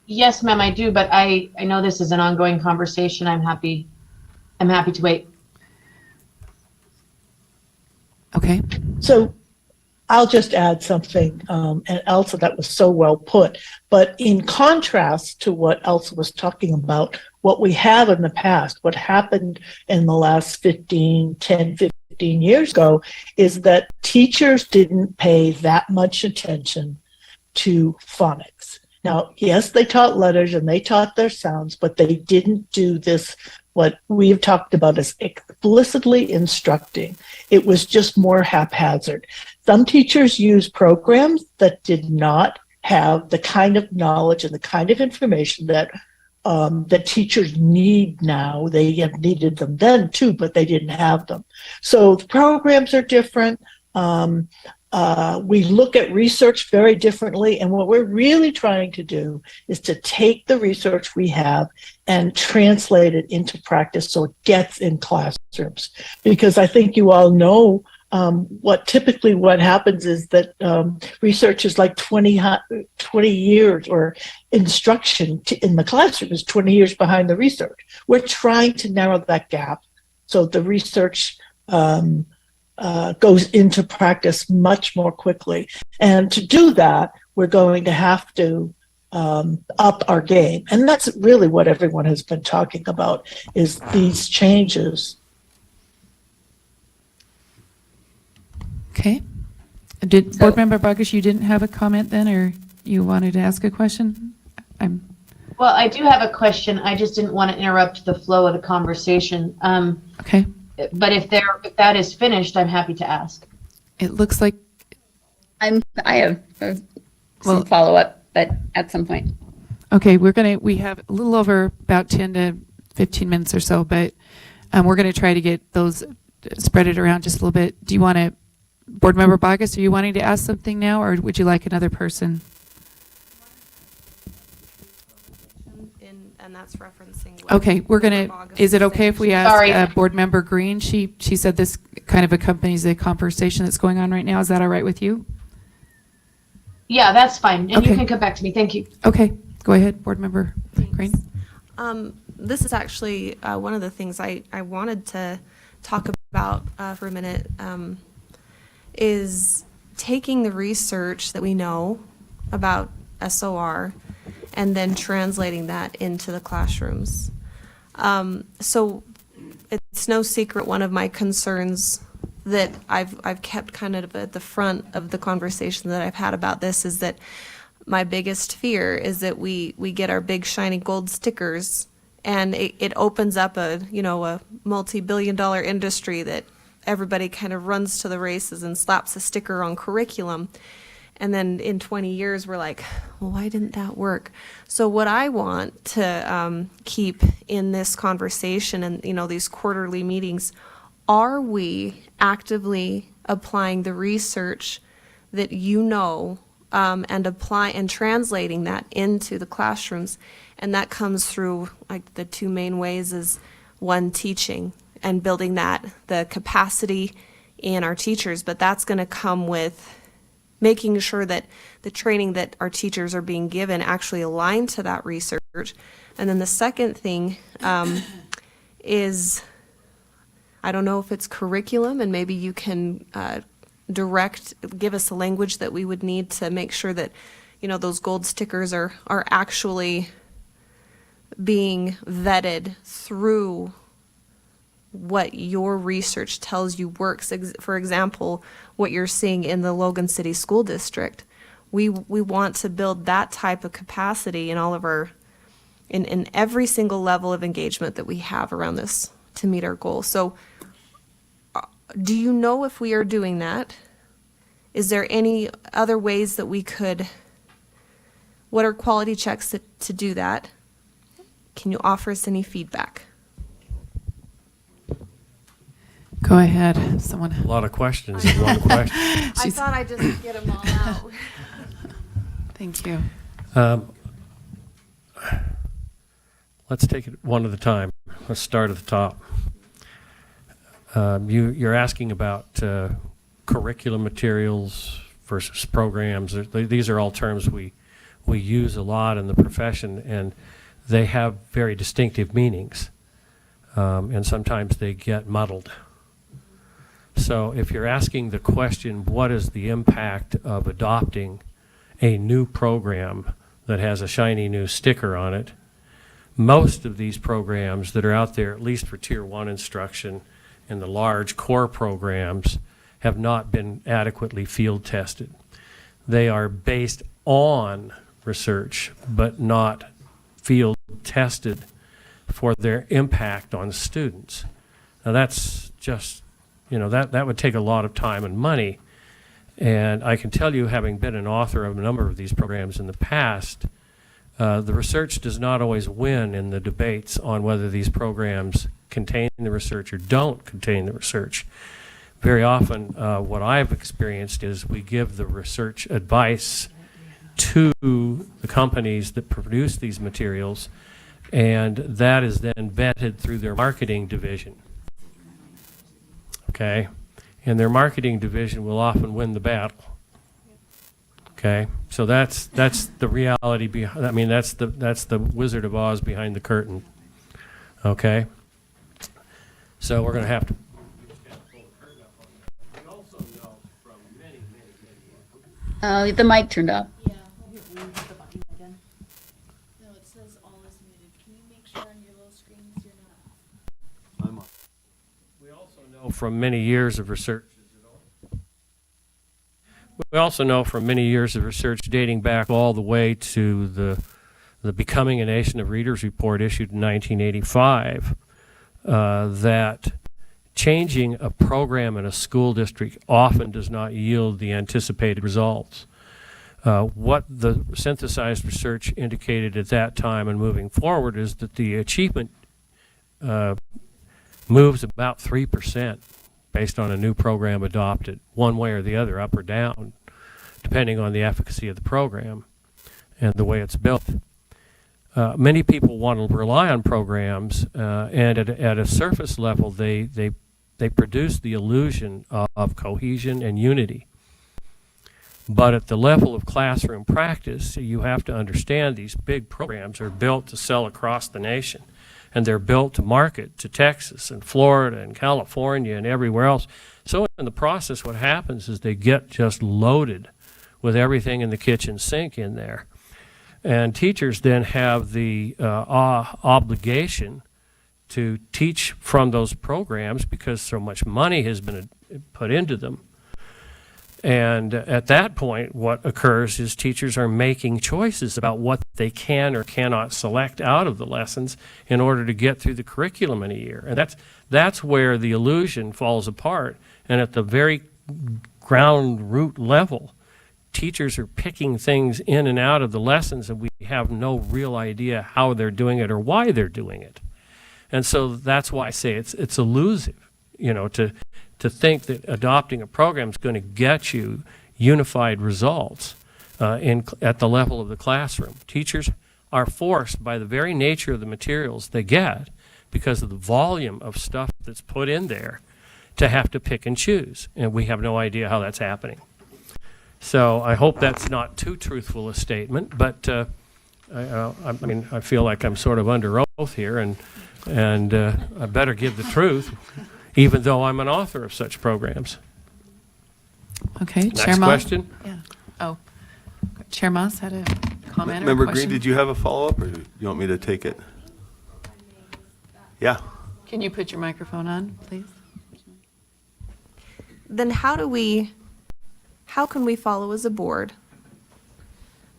Yes, ma'am, I do, but I know this is an ongoing conversation. I'm happy to wait. Okay. So I'll just add something, and Elsa, that was so well put. But in contrast to what Elsa was talking about, what we have in the past, what happened in the last 10, 15 years ago, is that teachers didn't pay that much attention to phonics. Now, yes, they taught letters and they taught their sounds, but they didn't do this, what we've talked about as explicitly instructing. It was just more haphazard. Some teachers use programs that did not have the kind of knowledge and the kind of information that that teachers need now. They have needed them then too, but they didn't have them. So the programs are different. We look at research very differently, and what we're really trying to do is to take the research we have and translate it into practice so it gets in classrooms. Because I think you all know what happens is that research is like 20 years, or instruction in the classroom is 20 years behind the research. We're trying to narrow that gap so the research goes into practice much more quickly. And to do that, we're going to have to up our game. And that's really what everyone has been talking about, is these changes. Okay. Board Member Bogus, you didn't have a comment then, or you wanted to ask a question? Well, I do have a question. I just didn't want to interrupt the flow of the conversation. Okay. But if that is finished, I'm happy to ask. It looks like I have some follow-up, but at some point. Okay, we have a little over about 10 to 15 minutes or so, but we're going to try to get those, spread it around just a little bit. Do you want to, Board Member Bogus, are you wanting to ask something now, or would you like another person? And that's referencing. Okay, is it okay if we ask Board Member Green? She said this kind of accompanies the conversation that's going on right now. Is that all right with you? Yeah, that's fine. And Okay. you can come back to me. Thank you. Okay, go ahead, Board Member Green. This is actually one of the things I wanted to talk about for a minute, is taking the research that we know about SOR and then translating that into the classrooms. So it's no secret, one of my concerns that I've kept kind of at the front of the conversation that I've had about this is that my biggest fear is that we get our big shiny gold stickers, and it opens up a multi-billion-dollar industry that everybody kind of runs to the races and slaps a sticker on curriculum. And then in 20 years, we're like, well, why didn't that work? So what I want to keep in this conversation and, these quarterly meetings, are we actively applying the research that you know, and apply and translating that into the classrooms. And that comes through, like, the two main ways is one, teaching and building the capacity in our teachers, but that's going to come with making sure that the training that our teachers are being given actually align to that research. And then the second thing is, I don't know if it's curriculum, and maybe you can give us the language that we would need to make sure that, those gold stickers are actually being vetted through what your research tells you works. For example, what you're seeing in the Logan City School District. We want to build that type of capacity in all of in every single level of engagement that we have around this to meet our goals. So do you know if we are doing that? Is there any other ways that we could, what are quality checks to do that? Can you offer us any feedback? Go ahead, someone. A lot of questions in one question. I thought I'd just get them all out. Thank you. Let's take it one at a time. Let's start at the top. You're asking about curriculum materials versus programs. These are all terms we use a lot in the profession, and they have very distinctive meanings, and sometimes they get muddled. So if you're asking the question, what is the impact of adopting a new program that has a shiny new sticker on it, most of these programs that are out there, at least for Tier 1 instruction and the large core programs, have not been adequately field tested. They are based on research, but not field tested for their impact on students. Now that's just, that would take a lot of time and money. And I can tell you, having been an author of a number of these programs in the past, the research does not always win in the debates on whether these programs contain the research or don't contain the research. Very often, what I've experienced is we give the research advice to the companies that produce these materials, and that is then vetted through their marketing division. Okay? And their marketing division will often win the battle. Okay? So that's the reality behind, that's the Wizard of Oz behind the curtain. Okay? So we're going to have to. The mic turned up. Yeah. No, it says all is muted. Can you make sure on your little screens you're not? I'm on. We also know from many years of research. We also know from many years of research dating back all the way to the Becoming a Nation of Readers report issued in 1985 that changing a program in a school district often does not yield the anticipated results. What the synthesized research indicated at that time and moving forward is that the achievement moves about 3% based on a new program adopted, one way or the other, up or down, depending on the efficacy of the program and the way it's built. Many people want to rely on programs, and at a surface level, they produce the illusion of cohesion and unity. But at the level of classroom practice, you have to understand these big programs are built to sell across the nation, and they're built to market to Texas and Florida and California and everywhere else. So in the process, what happens is they get just loaded with everything in the kitchen sink in there. And teachers then have the obligation to teach from those programs because so much money has been put into them. And at that point, what occurs is teachers are making choices about what they can or cannot select out of the lessons in order to get through the curriculum in a year. And that's where the illusion falls apart. And at the very ground root level, teachers are picking things in and out of the lessons, and we have no real idea how they're doing it or why they're doing it. And so that's why I say it's elusive, to think that adopting a program is going to get you unified results at the level of the classroom. Teachers are forced by the very nature of the materials they get, because of the volume of stuff that's put in there, to have to pick and choose. And we have no idea how that's happening. So I hope that's not too truthful a statement, but I mean, I feel like I'm sort of under oath here, and I better give the truth, even though I'm an author of such programs. Okay, Chair Next Moss? question? Yeah. Oh, Chair Moss had a comment or Member question? Green, did you have a follow-up, or do you want me to take it? Yeah. Can you put your microphone on, please? Then how can we follow as a board?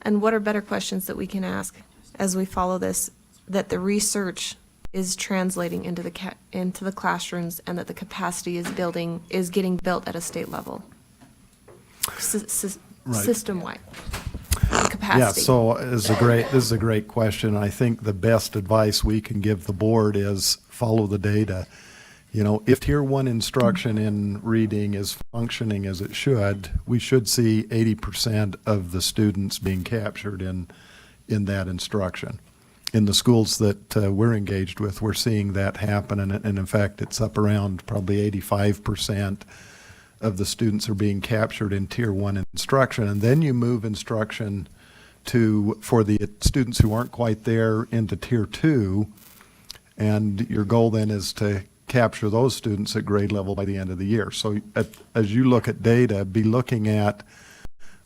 And what are better questions that we can ask as we follow this, that the research is translating into the classrooms, and that the capacity is getting built at a state level? System-wide. The capacity. Yeah, so this is a great question. I think the best advice we can give the board is follow the data. You know, if Tier 1 instruction in reading is functioning as it should, we should see 80% of the students being captured in that instruction. In the schools that we're engaged with, we're seeing that happen, and in fact, it's up around probably 85% of the students are being captured in Tier 1 instruction. And then you move instruction for the students who aren't quite there into Tier 2, and your goal then is to capture those students at grade level by the end of the year. So as you look at data, be looking at,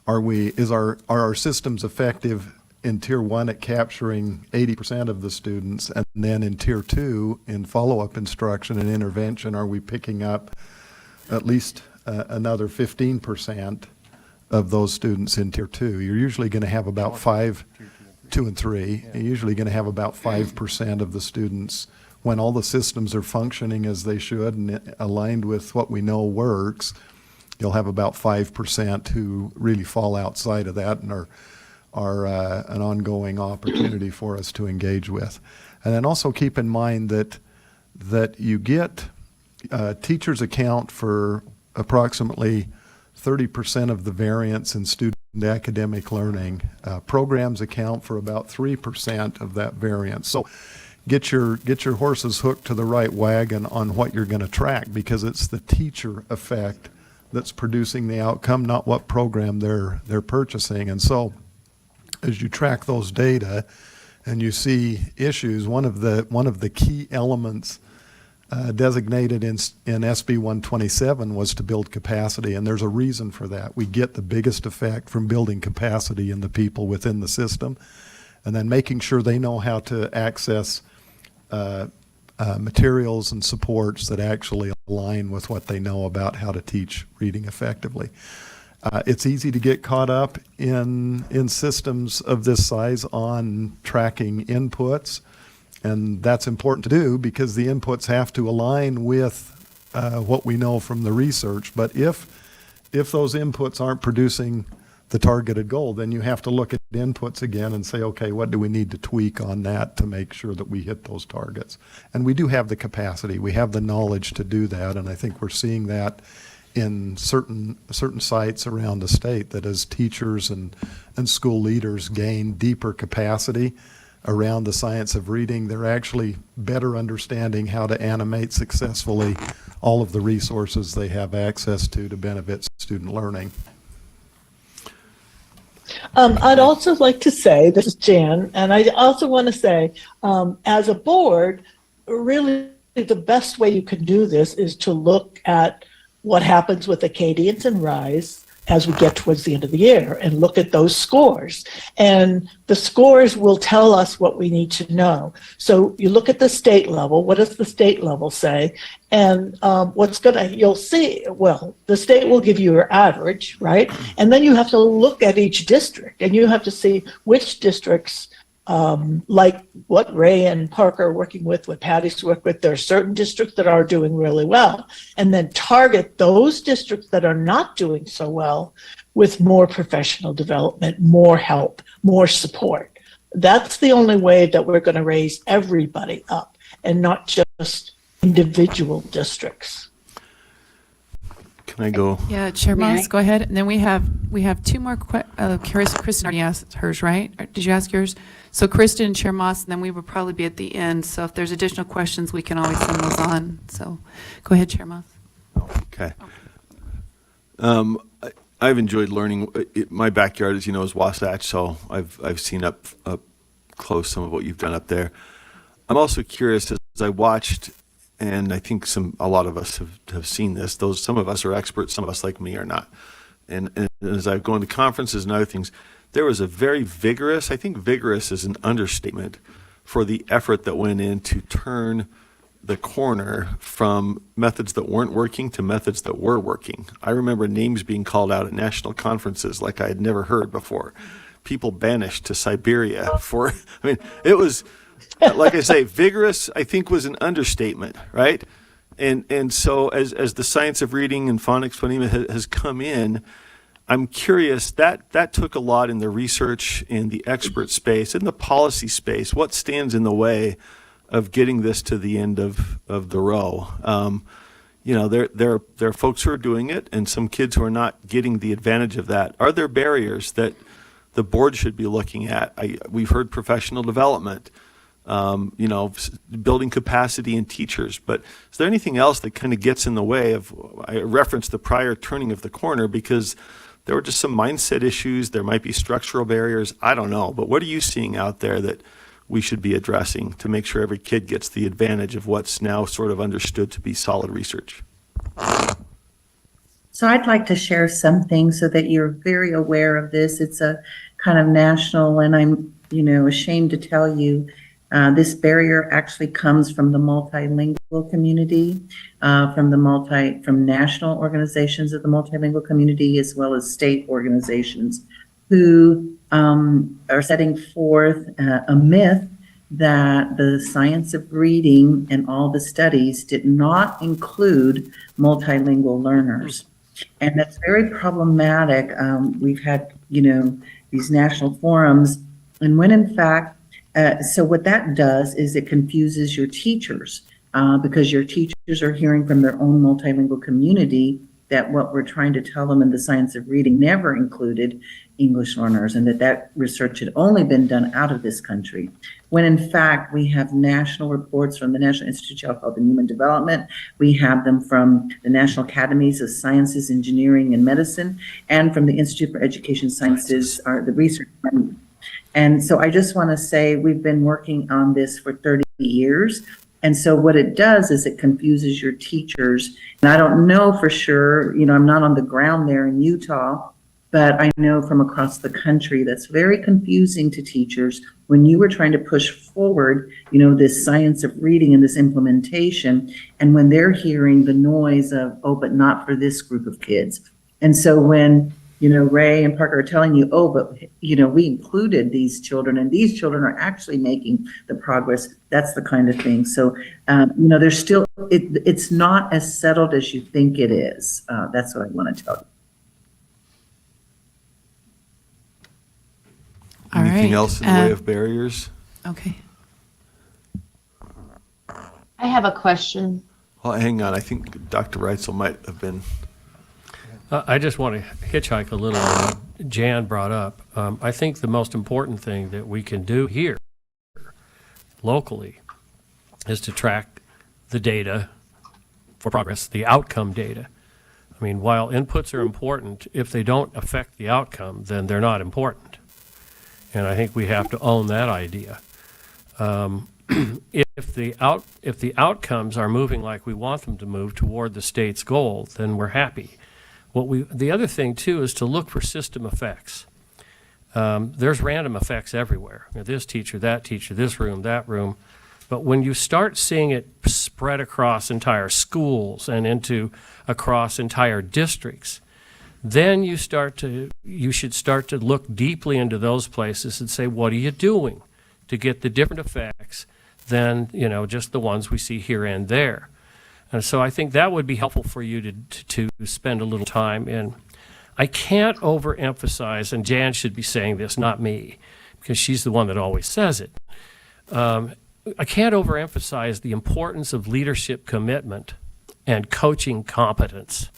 are our systems effective in Tier 1 at capturing 80% of the students, and then in Tier 2, in follow-up instruction and intervention, are we picking up at least another 15% of those students in Tier 2? You're usually going to have about 2 and 3, you're usually going to have about 5% of the students, when all the systems are functioning as they should and aligned with what we know works, you'll have about 5% who really fall outside of that and are an ongoing opportunity for us to engage with. And then also keep in mind that you get teachers account for approximately 30% of the variance in student academic learning. Programs account for about 3% of that variance. So get your horses hooked to the right wagon on what you're going to track, because it's the teacher effect that's producing the outcome, not what program they're purchasing. And so as you track those data and you see issues, one of the key elements designated in SB 127 was to build capacity, and there's a reason for that. We get the biggest effect from building capacity in the people within the system, and then making sure they know how to access materials and supports that actually align with what they know about how to teach reading effectively. It's easy to get caught up in systems of this size on tracking inputs, and that's important to do because the inputs have to align with what we know from the research. But if those inputs aren't producing the targeted goal, then you have to look at inputs again and say, okay, what do we need to tweak on that to make sure that we hit those targets? And we do have the capacity, we have the knowledge to do that, and I think we're seeing that in certain sites around the state, that as teachers and school leaders gain deeper capacity around the science of reading, they're actually better understanding how to animate successfully all of the resources they have access to benefit student learning. I'd also like to say, this is Jan, and I also want to say, as a board, really the best way you can do this is to look at what happens with Acadians and Rise as we get towards the end of the year and look at those scores. And the scores will tell us what we need to know. So you look at the state level, what does the state level say? And you'll see, well, the state will give you your average, right? And then you have to look at each district and you have to see which districts, like what Ray and Parker are working with, what Patty's work with, there are certain districts that are doing really well, and then target those districts that are not doing so well with more professional development, more help, more support. That's the only way that we're going to raise everybody up and not just individual districts. Can I go? Yeah, Chair May Moss, I? go ahead. And then we have two more, Kristen already asked hers, right? Or did you ask yours? So Kristen, Chair Moss, and then we will probably be at the end. So if there's additional questions, we can always send those on. So go ahead, Chair Moss. Okay. I've enjoyed learning. My backyard, as you know, is Wasatch, so I've seen up close some of what you've done up there. I'm also curious, as I watched, and I think a lot of us have seen this. Some of us are experts, some of us like me are not. And as I've gone to conferences and other things, there was a very vigorous, I think vigorous is an understatement, for the effort that went in to turn the corner from methods that weren't working to methods that were working. I remember names being called out at national conferences like I had never heard before. People banished to Siberia it was, like I say, vigorous, I think, was an understatement, right? And so as the science of reading and phonics phonema has come in, I'm curious, that took a lot in the research, in the expert space, in the policy space. What stands in the way of getting this to the end of the row? There are folks who are doing it, and some kids who are not getting the advantage of that. Are there barriers that the board should be looking at? We've heard professional development, building capacity in teachers, but is there anything else that kind of gets in the way of? I referenced the prior turning of the corner because there were just some mindset issues. There might be structural barriers. I don't know, but what are you seeing out there that we should be addressing to make sure every kid gets the advantage of what's now sort of understood to be solid research? So I'd like to share something so that you're very aware of this. It's a kind of national, and I'm, ashamed to tell you, this barrier actually comes from the multilingual community, from national organizations of the multilingual community, as well as state organizations who are setting forth a myth that the science of reading and all the studies did not include multilingual learners. And that's very problematic. We've had, these national forums, and when in fact, so what that does is it confuses your teachers because your teachers are hearing from their own multilingual community that what we're trying to tell them in the science of reading never included English learners, and that research had only been done out of this country, when in fact we have national reports from the National Institute of Health and Human Development. We have them from the National Academies of Sciences, Engineering, and Medicine, and from the Institute for Education Sciences, the research. And so I just want to say we've been working on this for 30 years. And so what it does is it confuses your teachers. And I don't know for sure, I'm not on the ground there in Utah, but I know from across the country that's very confusing to teachers when you were trying to push forward, this science of reading and this implementation, and when they're hearing the noise of, oh, but not for this group of kids. And so when Ray and Parker are telling you, oh, but, we included these children and these children are actually making the progress. That's the kind of thing. So, there's still, it's not as settled as you think it is. That's what I want to tell you. All Anything right. else in the way of barriers? Okay. I have a question. Well, hang on. I think Dr. Reitzel might have been. I just want to hitchhike a little on what Jan brought up. I think the most important thing that we can do here locally is to track the data for progress, the outcome data. I mean, while inputs are important, if they don't affect the outcome, then they're not important. And I think we have to own that idea. If the outcomes are moving like we want them to move toward the state's goal, then we're happy. The other thing too is to look for system effects. There's random effects everywhere. This teacher, this room, that room. But when you start seeing it spread across entire schools and across entire districts, then you should start to look deeply into those places and say, what are you doing to get the different effects than just the ones we see here and there? And so I think that would be helpful for you to spend a little time in. I can't overemphasize, and Jan should be saying this, not me, because she's the one that always says it. I can't overemphasize the importance of leadership commitment and coaching competence.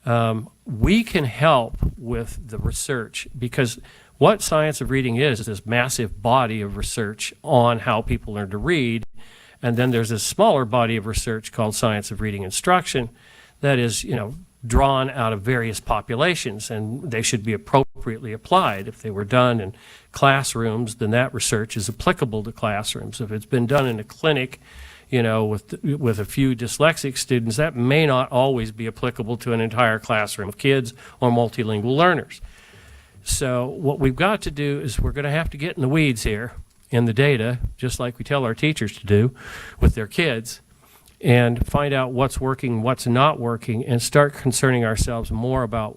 we can help with the research, because what science of reading is this massive body of research on how people learn to read. And then there's this smaller body of research called science of reading instruction that is, drawn out of various populations, and they should be appropriately applied. If they were done in classrooms, then that research is applicable to classrooms. If it's been done in a clinic, with a few dyslexic students, that may not always be applicable to an entire classroom of kids or multilingual learners. So what we've got to do is we're going to have to get in the weeds here in the data, just like we tell our teachers to do with their kids, and find out what's working, what's not working, and start concerning ourselves more about,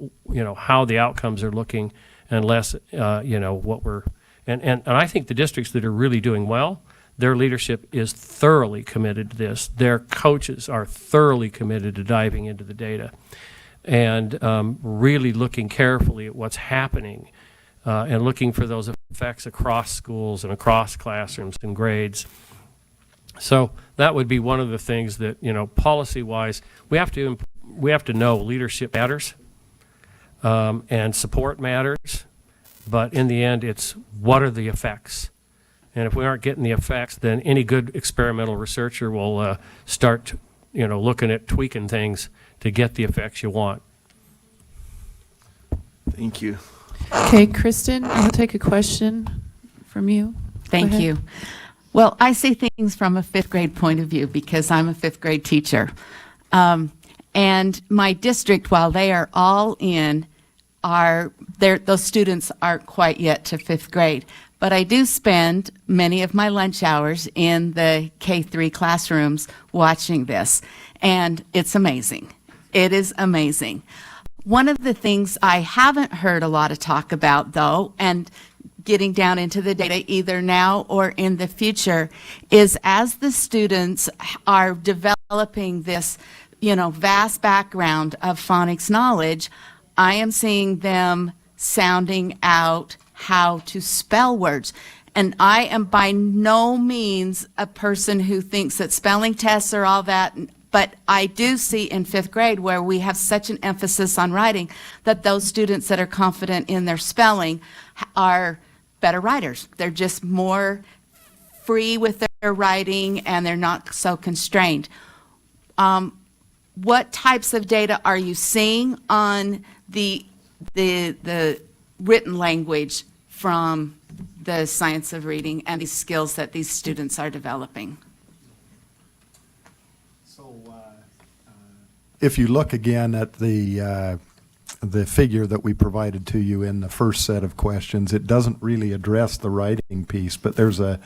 how the outcomes are looking, and less, what we're, and I think the districts that are really doing well, their leadership is thoroughly committed to this. Their coaches are thoroughly committed to diving into the data and really looking carefully at what's happening and looking for those effects across schools and across classrooms and grades. So that would be one of the things that, policy-wise, we have to know leadership matters and support matters, but in the end, it's what are the effects? And if we aren't getting the effects, then any good experimental researcher will start, looking at tweaking things to get the effects you want. Thank you. Okay, Kristen, I'll take a question from you. Thank Go ahead. you. Well, I see things from a fifth grade point of view because I'm a fifth grade teacher. And my district, while they are all in, those students aren't quite yet to fifth grade. But I do spend many of my lunch hours in the K-3 classrooms watching this. And it's amazing. It is amazing. One of the things I haven't heard a lot of talk about, though, and getting down into the data either now or in the future, is as the students are developing this, vast background of phonics knowledge, I am seeing them sounding out how to spell words. And I am by no means a person who thinks that spelling tests are all that, but I do see in fifth grade, where we have such an emphasis on writing, that those students that are confident in their spelling are better writers. They're just more free with their writing and they're not so constrained. What types of data are you seeing on the written language from the science of reading and these skills that these students are developing? If you look again at the figure that we provided to you in the first set of questions, it doesn't really address the writing piece, but there's a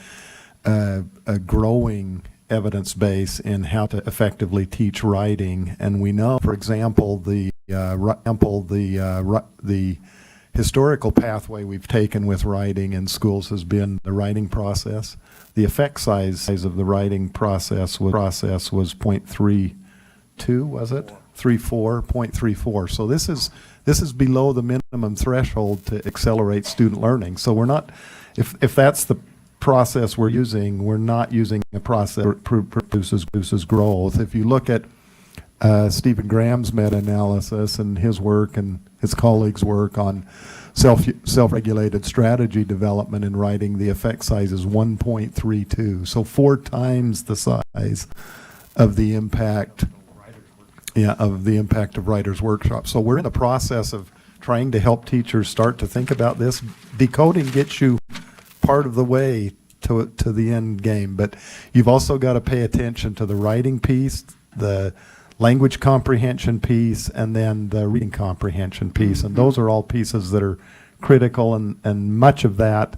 growing evidence base in how to effectively teach writing. And we know, for example, the historical pathway we've taken with writing in schools has been the writing process. The effect size of the writing process was 0.32, was it? 0.34. So this is below the minimum threshold to accelerate student learning. So we're not, if that's the process we're using, we're not using a process that produces growth. If you look at Stephen Graham's meta-analysis and his work and his colleagues' work on self-regulated strategy development in writing, the effect size is 1.32, so 4 times the size of the impact of Writers' Workshop. So we're in the process of trying to help teachers start to think about this. Decoding gets you part of the way to the end game, but you've also got to pay attention to the writing piece, the language comprehension piece, and then the reading comprehension piece. And those are all pieces that are critical, and much of that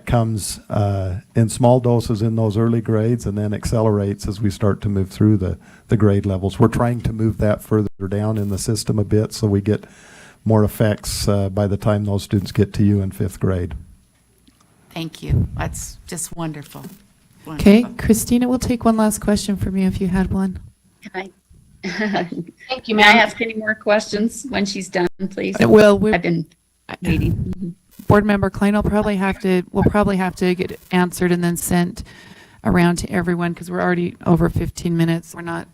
comes in small doses in those early grades and then accelerates as we start to move through the grade levels. We're trying to move that further down in the system a bit so we get more effects by the time those students get to you in 5th grade. Thank you. That's just wonderful. Okay, Christina, we'll take one last question from you if you had one. Can Thank you, May I ma'am. ask any more questions when she's done, please? Well, I've been waiting. Board Member Klein will probably have to get answered and then sent around to everyone because we're already over 15 minutes. We're not.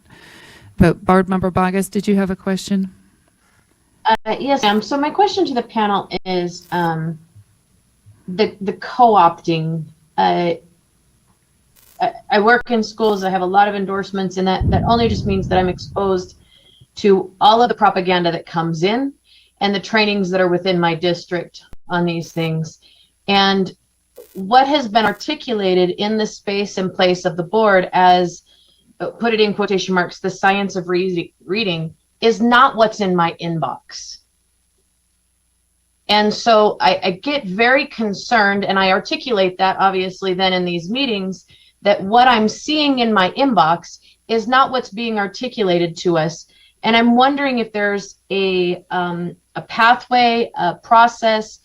But Board Member Bogus, did you have a question? Yes, ma'am. So my question to the panel is the co-opting. I work in schools. I have a lot of endorsements, and that only just means that I'm exposed to all of the propaganda that comes in and the trainings that are within my district on these things. And what has been articulated in the space and place of the board as, put it in quotation marks, the science of reading is not what's in my inbox. And so I get very concerned, and I articulate that obviously then in these meetings, that what I'm seeing in my inbox is not what's being articulated to us. And I'm wondering if there's a pathway, a process,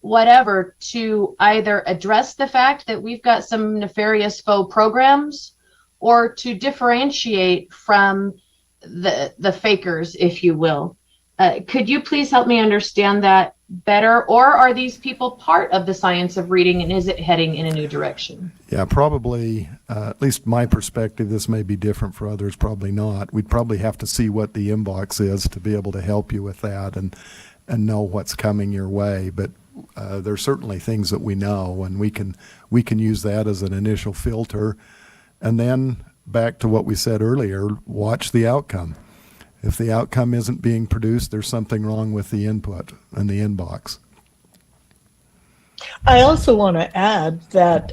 whatever, to either address the fact that we've got some nefarious faux programs, or to differentiate from the fakers, if you will. Could you please help me understand that better? Or are these people part of the science of reading, and is it heading in a new direction? Yeah, probably, at least my perspective, this may be different for others, probably not. We'd probably have to see what the inbox is to be able to help you with that and know what's coming your way. But there's certainly things that we know, and we can use that as an initial filter. And then back to what we said earlier, watch the outcome. If the outcome isn't being produced, there's something wrong with the input and the inbox. I also want to add that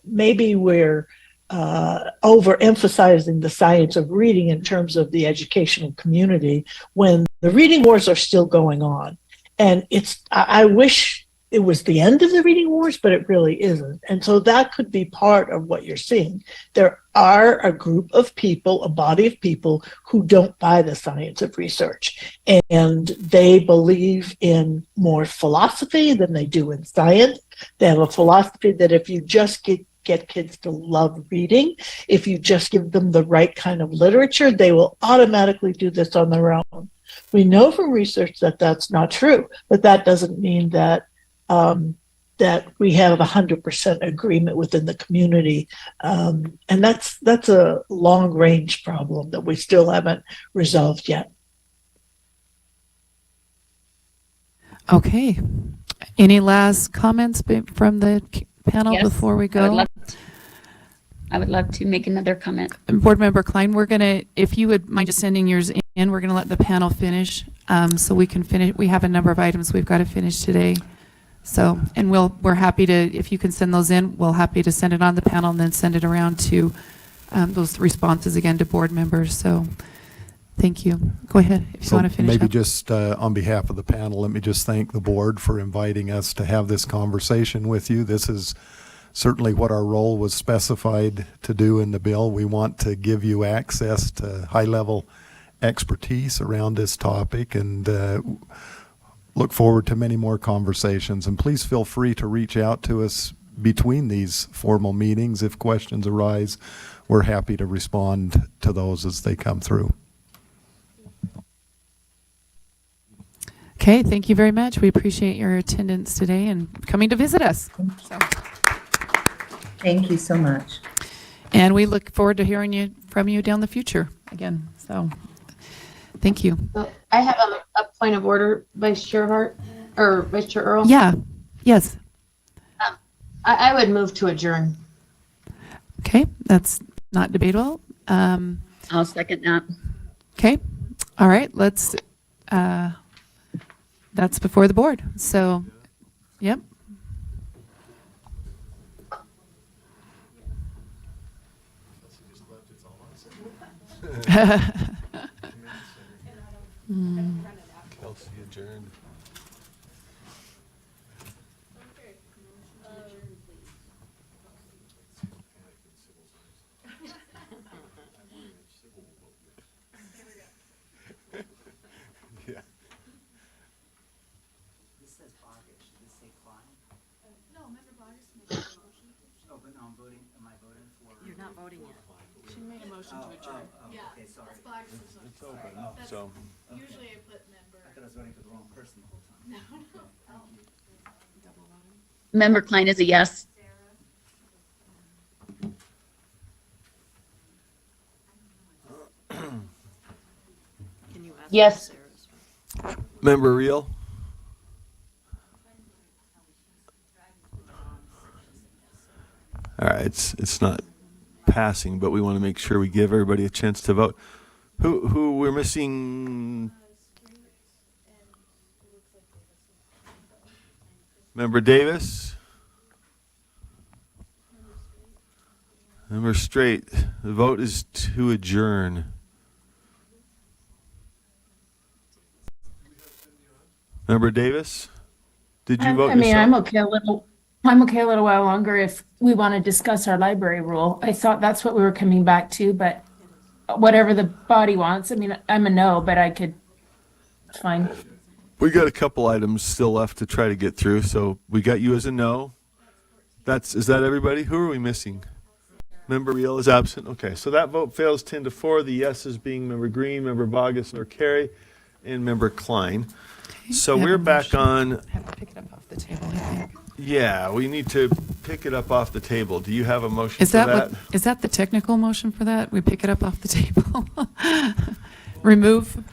maybe we're overemphasizing the science of reading in terms of the educational community when the reading wars are still going on. And I wish it was the end of the reading wars, but it really isn't. And so that could be part of what you're seeing. There are a group of people, a body of people who don't buy the science of research, and they believe in more philosophy than they do in science. They have a philosophy that if you just get kids to love reading, if you just give them the right kind of literature, they will automatically do this on their own. We know from research that that's not true, but that doesn't mean that that we have 100% agreement within the community. And that's a long range problem that we still haven't resolved yet. Okay. Any last comments from the panel Yes, before we go? I would love to make another comment. Board Member Klein, we're going to, if you would mind just sending yours in, we're going to let the panel finish so we can finish. We have a number of items we've got to finish today. So, and we're happy to, if you can send those in, we're happy to send it on the panel and then send it around to those responses again to board members. So thank you. Go ahead if you want to finish Maybe up. just on behalf of the panel, let me just thank the board for inviting us to have this conversation with you. This is certainly what our role was specified to do in the bill. We want to give you access to high-level expertise around this topic, and look forward to many more conversations. And please feel free to reach out to us between these formal meetings. If questions arise, we're happy to respond to those as they come through. Okay, thank you very much. We appreciate your attendance today and coming to visit us. So. Thank you so much. And we look forward to hearing from you down the future again. So thank you. So I have a point of order, Vice Chair Hart, or Vice Chair Earl. Yeah, yes. I would move to adjourn. Okay, that's not debatable. I'll second that. Okay, all right, let's, that's before the board. So, yep. Kelsey adjourned. Yeah. This says Boggett. Should this say Klein? No, member Boggett made a motion. Oh, but no, I'm voting. Am I voting for? You're not voting yet. She made a motion to adjourn. Yeah. Okay, sorry. It's open, so. Usually I put member. I thought I was voting for the wrong person the whole time. No. Member Klein is a yes. Yes. Member Reel? All right, it's not passing, but we want to make sure we give everybody a chance to vote. Who we're missing? Member Davis? Member Straight. The vote is to adjourn. Member Davis? Did you vote I mean, yourself? I'm okay a little while longer if we want to discuss our library rule. I thought that's what we were coming back to, but whatever the body wants. I mean, I'm a no, but it's fine. We got a couple items still left to try to get through, so we got you as a no. Is that everybody? Who are we missing? Member Reel is absent. Okay, so that vote fails 10-4. The yeses being Member Green, Member Bogus, nor Carey, and Member Klein. So we're back on. Have to pick it up off the table, I think. Yeah, we need to pick it up off the table. Do you have a motion Is for that that? is that the technical motion for that? We pick it up off the table? Remove?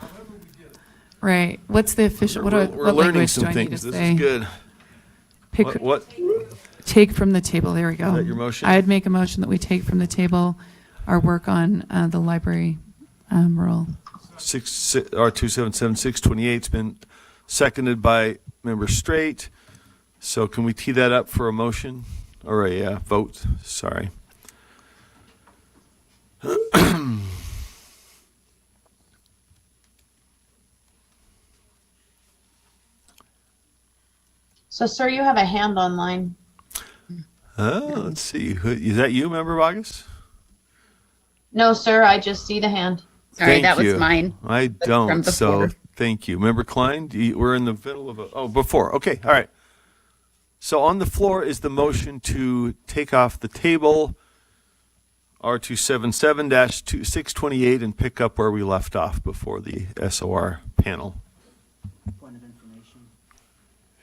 Right. What's the official, what We're what learning language some do I need to things. This say? is good. Pick, What? take from the table, there we go. Is that your motion? I'd make a motion that we take from the table our work on the library rule. R277628's been seconded by Member Straight. So can we tee that up for a motion or a vote? Sorry. So, sir, you have a hand online. Let's see. Is that you, Member Bogus? No, sir, I just see the hand. Sorry, Thank that was you. mine. I don't, from so before. thank you. Member Klein, we're in the middle of before. Okay, all right. So on the floor is the motion to take off the table R277-628 and pick up where we left off before the SOR panel. Point of information.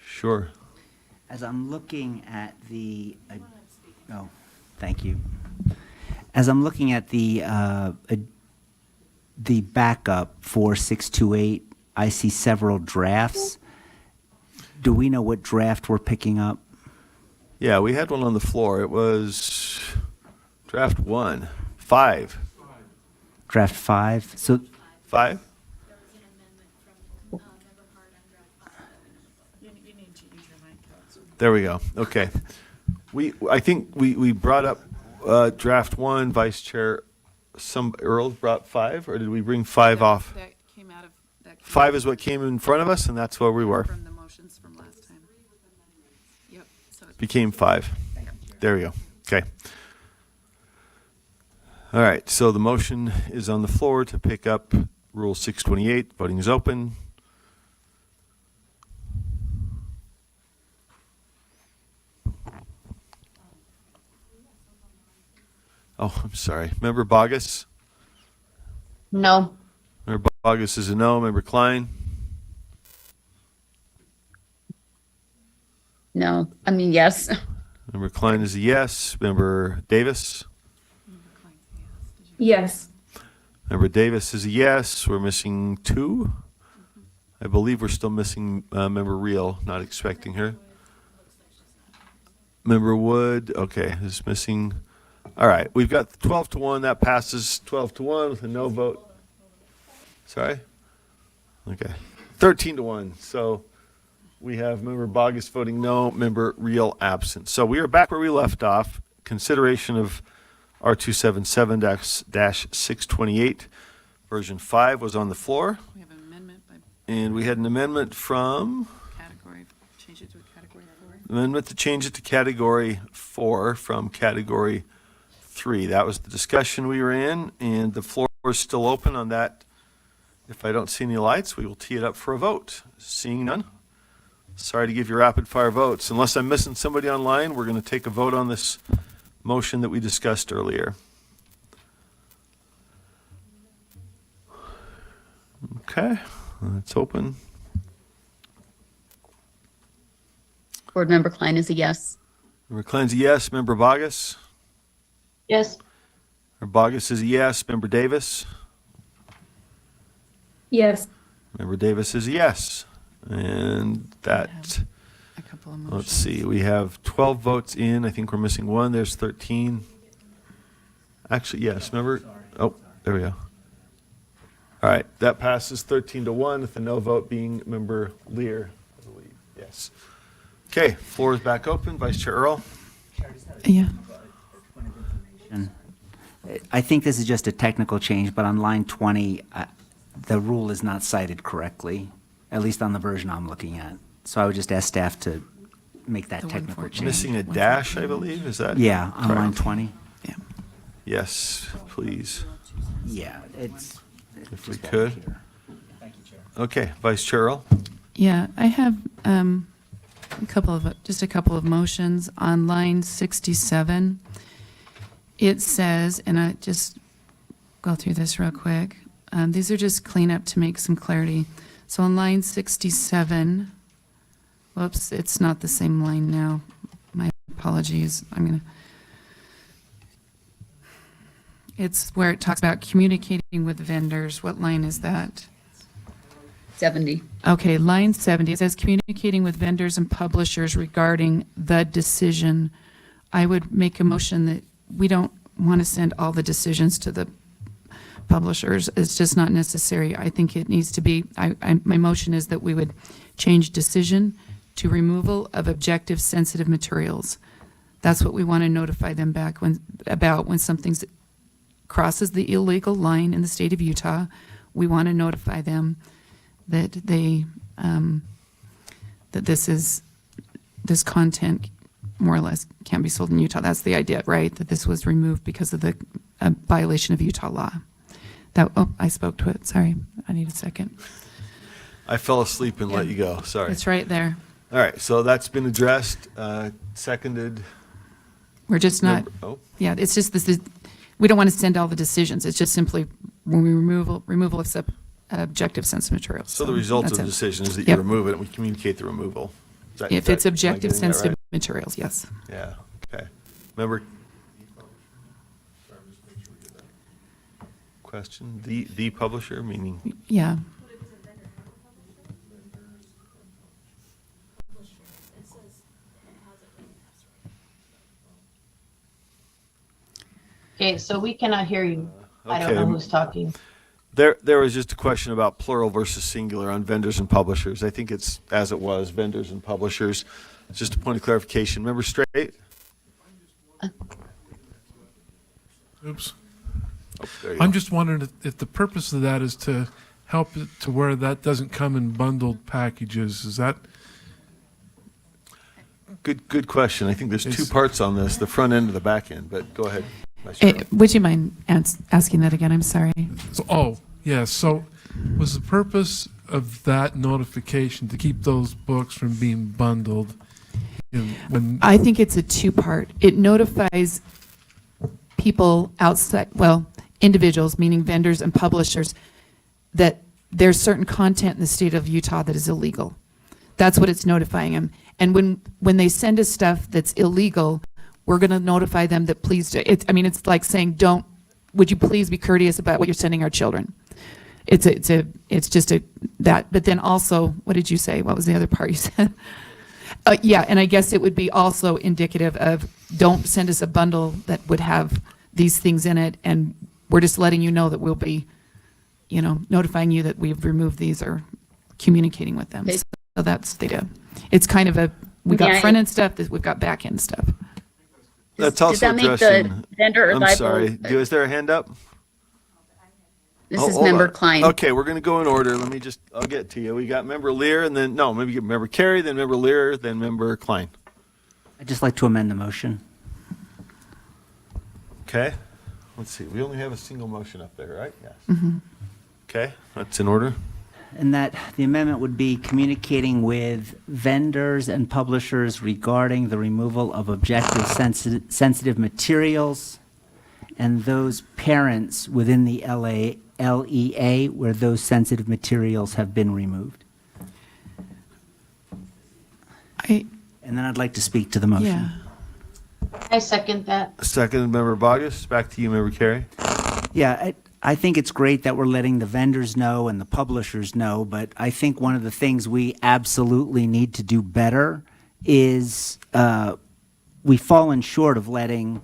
Sure. As I'm looking at thank you. As I'm looking at the backup for 628, I see several drafts. Do we know what draft we're picking up? Yeah, we had one on the floor. It was draft 5. Draft 5. So 5? There we go. Okay. I think we brought up draft 1, Vice Chair. Earl brought 5, or did we bring 5 off? That came out of. 5 is what came in front of us, and that's where we were. From the motions from last time. Yep. So Became 5. There we go. Okay. All right. So the motion is on the floor to pick up Rule 628. Voting is open. Oh, I'm sorry. Member Bogus? No. Member Bogus is a no. Member Klein? No, I mean, yes. Member Klein is a yes. Member Davis? Yes. Member Davis is a yes. We're missing 2. I believe we're still missing Member Reel, not expecting her. Member Wood, okay, is missing. All right, we've got 12-1. That passes 12-1 with a no vote. Sorry? Okay. 13-1. So we have Member Bogus voting no, Member Reel absent. So we are back where we left off. Consideration of R277-628. Version 5 was on the floor. we have an amendment by And we had an amendment from, category, change it to a category 4. amendment to change it to category 4 from category 3. That was the discussion we were in, and the floor is still open on that. If I don't see any lights, we will tee it up for a vote. Seeing none. Sorry to give you rapid fire votes. Unless I'm missing somebody online, we're going to take a vote on this motion that we discussed earlier. Okay, it's open. Board Member Klein is a yes. Member Klein's a yes. Member Bogus? Yes. Member Bogus is a yes. Member Davis? Yes. Member Davis is a yes. And that, A couple of let's motions. see, we have 12 votes in. I think we're missing one. There's 13. Actually, yes, remember? Oh, there we go. All right, that passes 13-1 with the no vote being member Lear, I believe. Yes. Okay, floor is back open. Vice Chair Earl. Yeah. I think this is just a technical change, but on line 20, the rule is not cited correctly, at least on the version I'm looking at. So I would just ask staff to make that The technical 114. change. Missing a dash, I believe, is that? Yeah, on line correct? 20. Yes, please, Yeah, it's. if we could. Okay, Vice Chair Earl. Yeah, I have just a couple of motions on line 67. It says, and I just go through this real quick. These are just cleanup to make some clarity. So on line 67, whoops, it's not the same line now. My apologies. It's where it talks about communicating with vendors. What line is that? 70. Okay, line 70, it says communicating with vendors and publishers regarding the decision. I would make a motion that we don't want to send all the decisions to the publishers. It's just not necessary. I think it needs to be, my motion is that we would change decision to removal of objective sensitive materials. That's what we want to notify them back when something's crosses the illegal line in the state of Utah. We want to notify them that that this content more or less can't be sold in Utah. That's the idea, right? That this was removed because of the violation of Utah law. I spoke to it. Sorry, I need a second. I fell asleep and let you go, sorry. It's right there. All right, so that's been addressed, seconded. We're just not, yeah, it's just this, we don't want to send all the decisions. It's just simply removal of objective sensitive materials. So the result of that's the it. decision is that you Yep. remove it and we communicate the removal. If it's am I objective getting that sensitive right? materials, yes. Yeah, okay. Member? Question, the publisher, meaning? Yeah. Okay, so we cannot hear you. I don't know Okay. who's talking. There was just a question about plural versus singular on vendors and publishers. I think it's as it was, vendors and publishers. Just a point of clarification. Member Straight? Oops. There you I'm go. just wondering if the purpose of that is to help it to where that doesn't come in bundled packages. Is that? Good question. I think there's two It's- parts on this, the front end and the back end, but go ahead. Vice Chair. Would you mind asking that again? I'm sorry. So was the purpose of that notification to keep those books from being bundled? I think it's a two-part. It notifies people outside, individuals, meaning vendors and publishers, that there's certain content in the state of Utah that is illegal. That's what it's notifying them. And when they send us stuff that's illegal, we're going to notify them that please do. It's like saying, would you please be courteous about what you're sending our children? It's just that. But then also, what did you say? What was the other part you said? Yeah, and I guess it would be also indicative of don't send us a bundle that would have these things in it, and we're just letting you know that we'll be, notifying you that we've removed these or communicating with them. Okay. So that's the idea. It's kind of we got Yeah, front end stuff, we've got back end stuff. That's also does that make addressing. the vendor I'm liable? sorry. Is there a hand up? This Oh, is hold Member on. Klein. Okay, we're going to go in order. I'll get to you. We got Member Lear and then, maybe get Member Carey, then Member Lear, then Member Klein. I'd just like to amend the motion. Okay, let's see. We only have a single motion up there, right? Yes. Mm-hmm. Okay, that's in order. And that the amendment would be communicating with vendors and publishers regarding the removal of objective sensitive materials and those parents within the LEA where those sensitive materials have been removed. And then I'd like to speak to the motion. Yeah. I second that. Second, Member Bogus. Back to you, Member Carey. Yeah, I think it's great that we're letting the vendors know and the publishers know, but I think one of the things we absolutely need to do better is we've fallen short of letting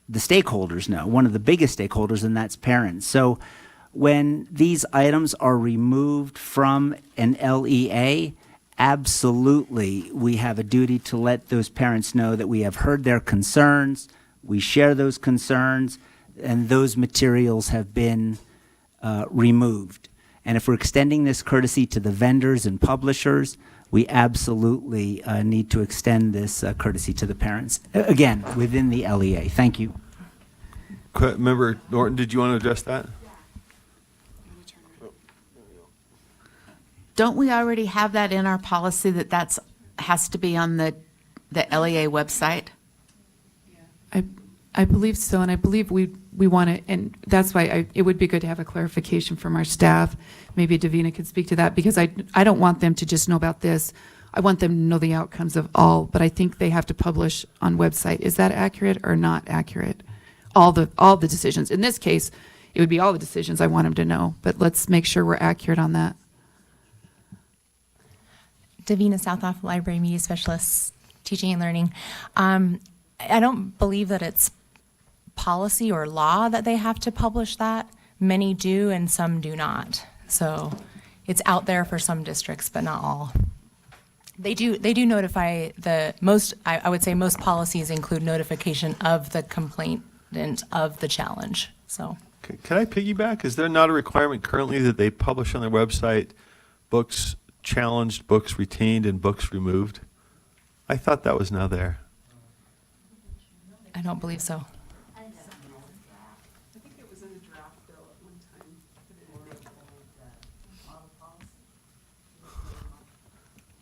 the stakeholders know, one of the biggest stakeholders, and that's parents. So when these items are removed from an LEA, absolutely, we have a duty to let those parents know that we have heard their concerns, we share those concerns, and those materials have been removed. And if we're extending this courtesy to the vendors and publishers, we absolutely need to extend this courtesy to the parents, again, within the LEA. Thank you. Member Norton, did you want to address that? Don't we already have that in our policy that has to be on the LEA website? I believe so, and I believe we want to, and that's why it would be good to have a clarification from our staff. Maybe Davina could speak to that, because I don't want them to just know about this. I want them to know the outcomes of all, but I think they have to publish on website. Is that accurate or not accurate? All the decisions. In this case, it would be all the decisions I want them to know, but let's make sure we're accurate on that. Davina Southoff, Library Media Specialist, Teaching and Learning. I don't believe that it's policy or law that they have to publish that. Many do and some do not. So it's out there for some districts, but not all. They do notify I would say most policies include notification of the complainant of the challenge. So Can I piggyback? Is there not a requirement currently that they publish on their website books challenged, books retained, and books removed? I thought that was now there. I don't believe so.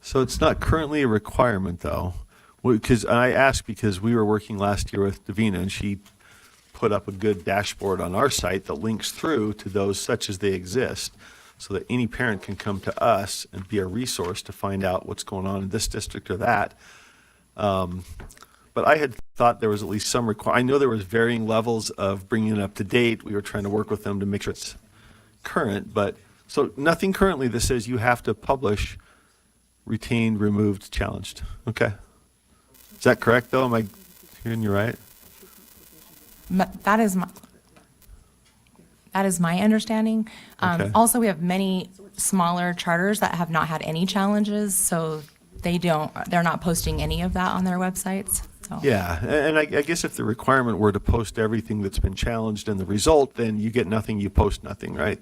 So it's not currently a requirement, though. Because I asked because we were working last year with Davina, and she put up a good dashboard on our site that links through to those such as they exist, so that any parent can come to us and be a resource to find out what's going on in this district or that. But I had thought there was at least some I know there was varying levels of bringing it up to date. We were trying to work with them to make sure it's current, but so nothing currently that says you have to publish retained, removed, challenged. Okay. Is that correct, though? Am I hearing you right? That is my understanding. Okay. Also, we have many smaller charters that have not had any challenges, so they're not posting any of that on their websites. So. Yeah, and I guess if the requirement were to post everything that's been challenged and the result, then you get nothing, you post nothing, right?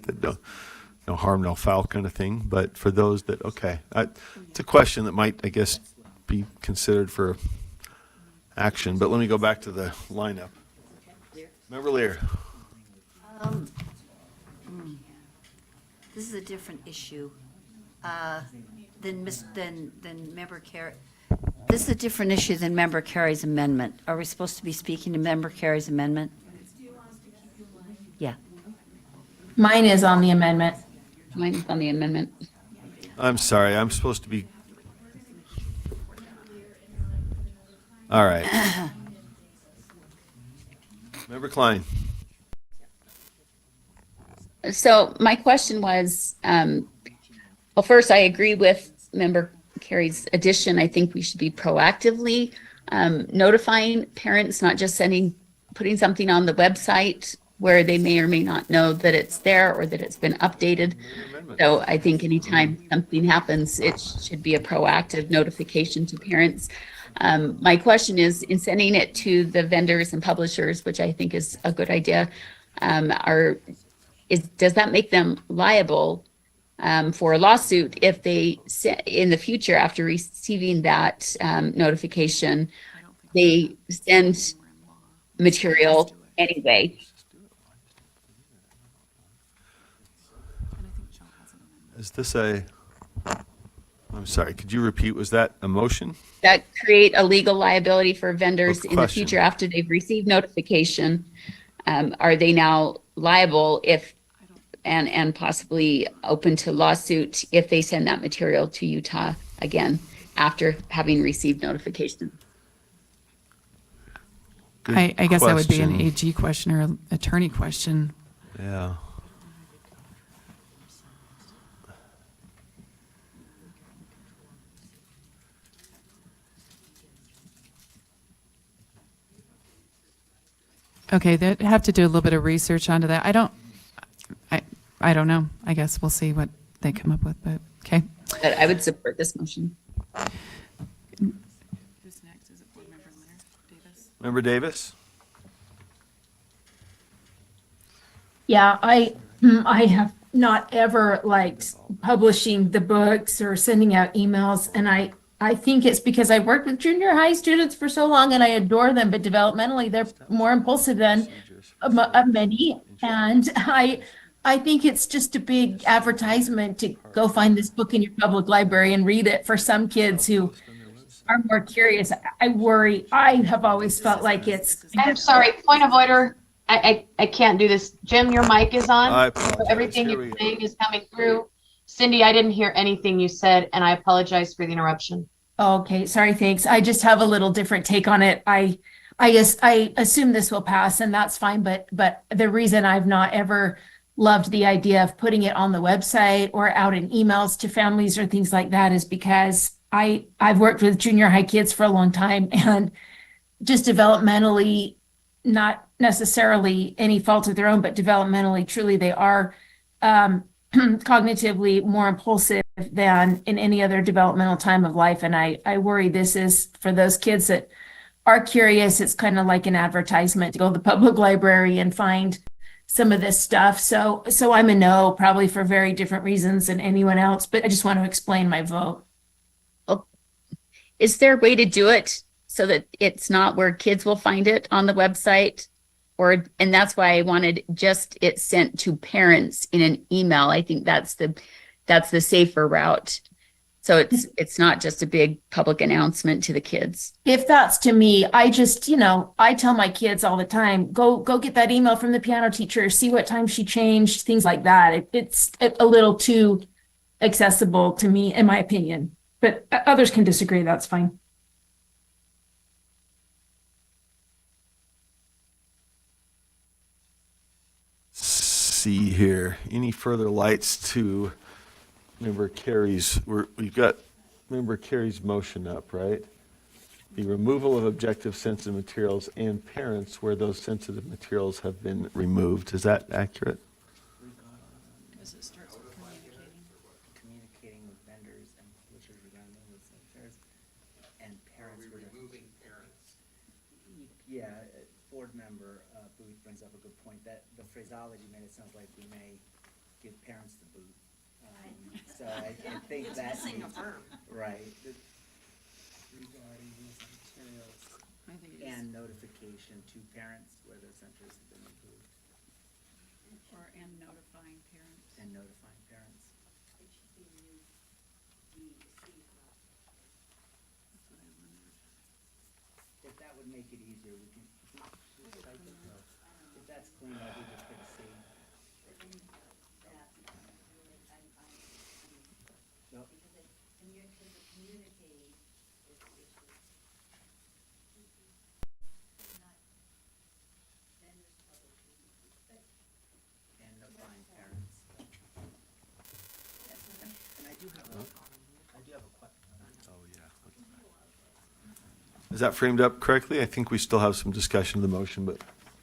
No harm, no foul kind of thing. But for those that, okay, it's a question that might, I guess, be considered for action. But let me go back to the lineup. Member Lear. This is a different issue than Member Carey. This is a different issue than Member Carey's amendment. Are we supposed to be speaking to Member Carey's amendment? Yeah. Mine is on the amendment. Mine is on the amendment. I'm sorry, I'm supposed to be. All right. Member Klein. So my question was, well, first, I agree with Member Carey's addition. I think we should be proactively notifying parents, not just putting something on the website where they may or may not know that it's there or that it's been updated. So I think anytime something happens, it should be a proactive notification to parents. My question is, in sending it to the vendors and publishers, which I think is a good idea, does that make them liable for a lawsuit if they, in the future, after receiving that notification, they send material anyway? Is this I'm sorry, could you repeat, was that a motion? That create a legal liability for vendors in the question. future after they've received notification? Are they now liable if, and possibly open to lawsuit if they send that material to Utah again after having received notification? I guess that would be an question. AG question or an attorney question. Yeah. Okay, they have to do a little bit of research onto that. I don't know. I guess we'll see what they come up with, but, okay. But I would support this motion. Who's next? Is it Board Member Davis? Member Davis? Yeah, I have not ever liked publishing the books or sending out emails, and I think it's because I worked with junior high students for so long and I adore them, but developmentally they're more impulsive than many, and I think it's just a big advertisement to go find this book in your public library and read it for some kids who are more curious. I worry. I have always felt like it's. I'm sorry, point of order. I can't do this. Jim, your mic is on. I apologize. Everything Here we you're go. saying is coming through. Cindy, I didn't hear anything you said, and I apologize for the interruption. Okay, sorry, thanks. I just have a little different take on it. I guess I assume this will pass, and that's fine, but the reason I've not ever loved the idea of putting it on the website or out in emails to families or things like that is because I've worked with junior high kids for a long time, and just developmentally, not necessarily any fault of their own, but developmentally, truly they are cognitively more impulsive than in any other developmental time of life. And I worry this is for those kids that are curious. It's kind of like an advertisement to go to the public library and find some of this stuff. So I'm a no, probably for very different reasons than anyone else, but I just want to explain my vote. Is there a way to do it so that it's not where kids will find it on the website? And that's why I wanted just it sent to parents in an email. I think that's the safer route. So it's not just a big public announcement to the kids. If that's to me, I just, I tell my kids all the time, go get that email from the piano teacher, see what time she changed, things like that. It's a little too accessible to me, in my opinion, but others can disagree. That's fine. See here, any further lights to Member Carey's, we've got Member Carey's motion up, right? The removal of objective sensitive materials and parents where those sensitive materials have been removed. Is that accurate? Communicating with vendors and publishers regarding those affairs and parents. Removing parents. Yeah, board member Booth brings up a good point that the phraseology made it sounds like we may give parents the boot. So I think that's right. Regarding these materials and notification to parents where the centers have been removed. And notifying parents. And notifying parents. If that would make it easier, we can just type it. If that's clean, I'll be just gonna see. Nope. And notifying parents. And I do have a question. Oh, yeah. Is that framed up correctly? I think we still have some discussion of the motion, but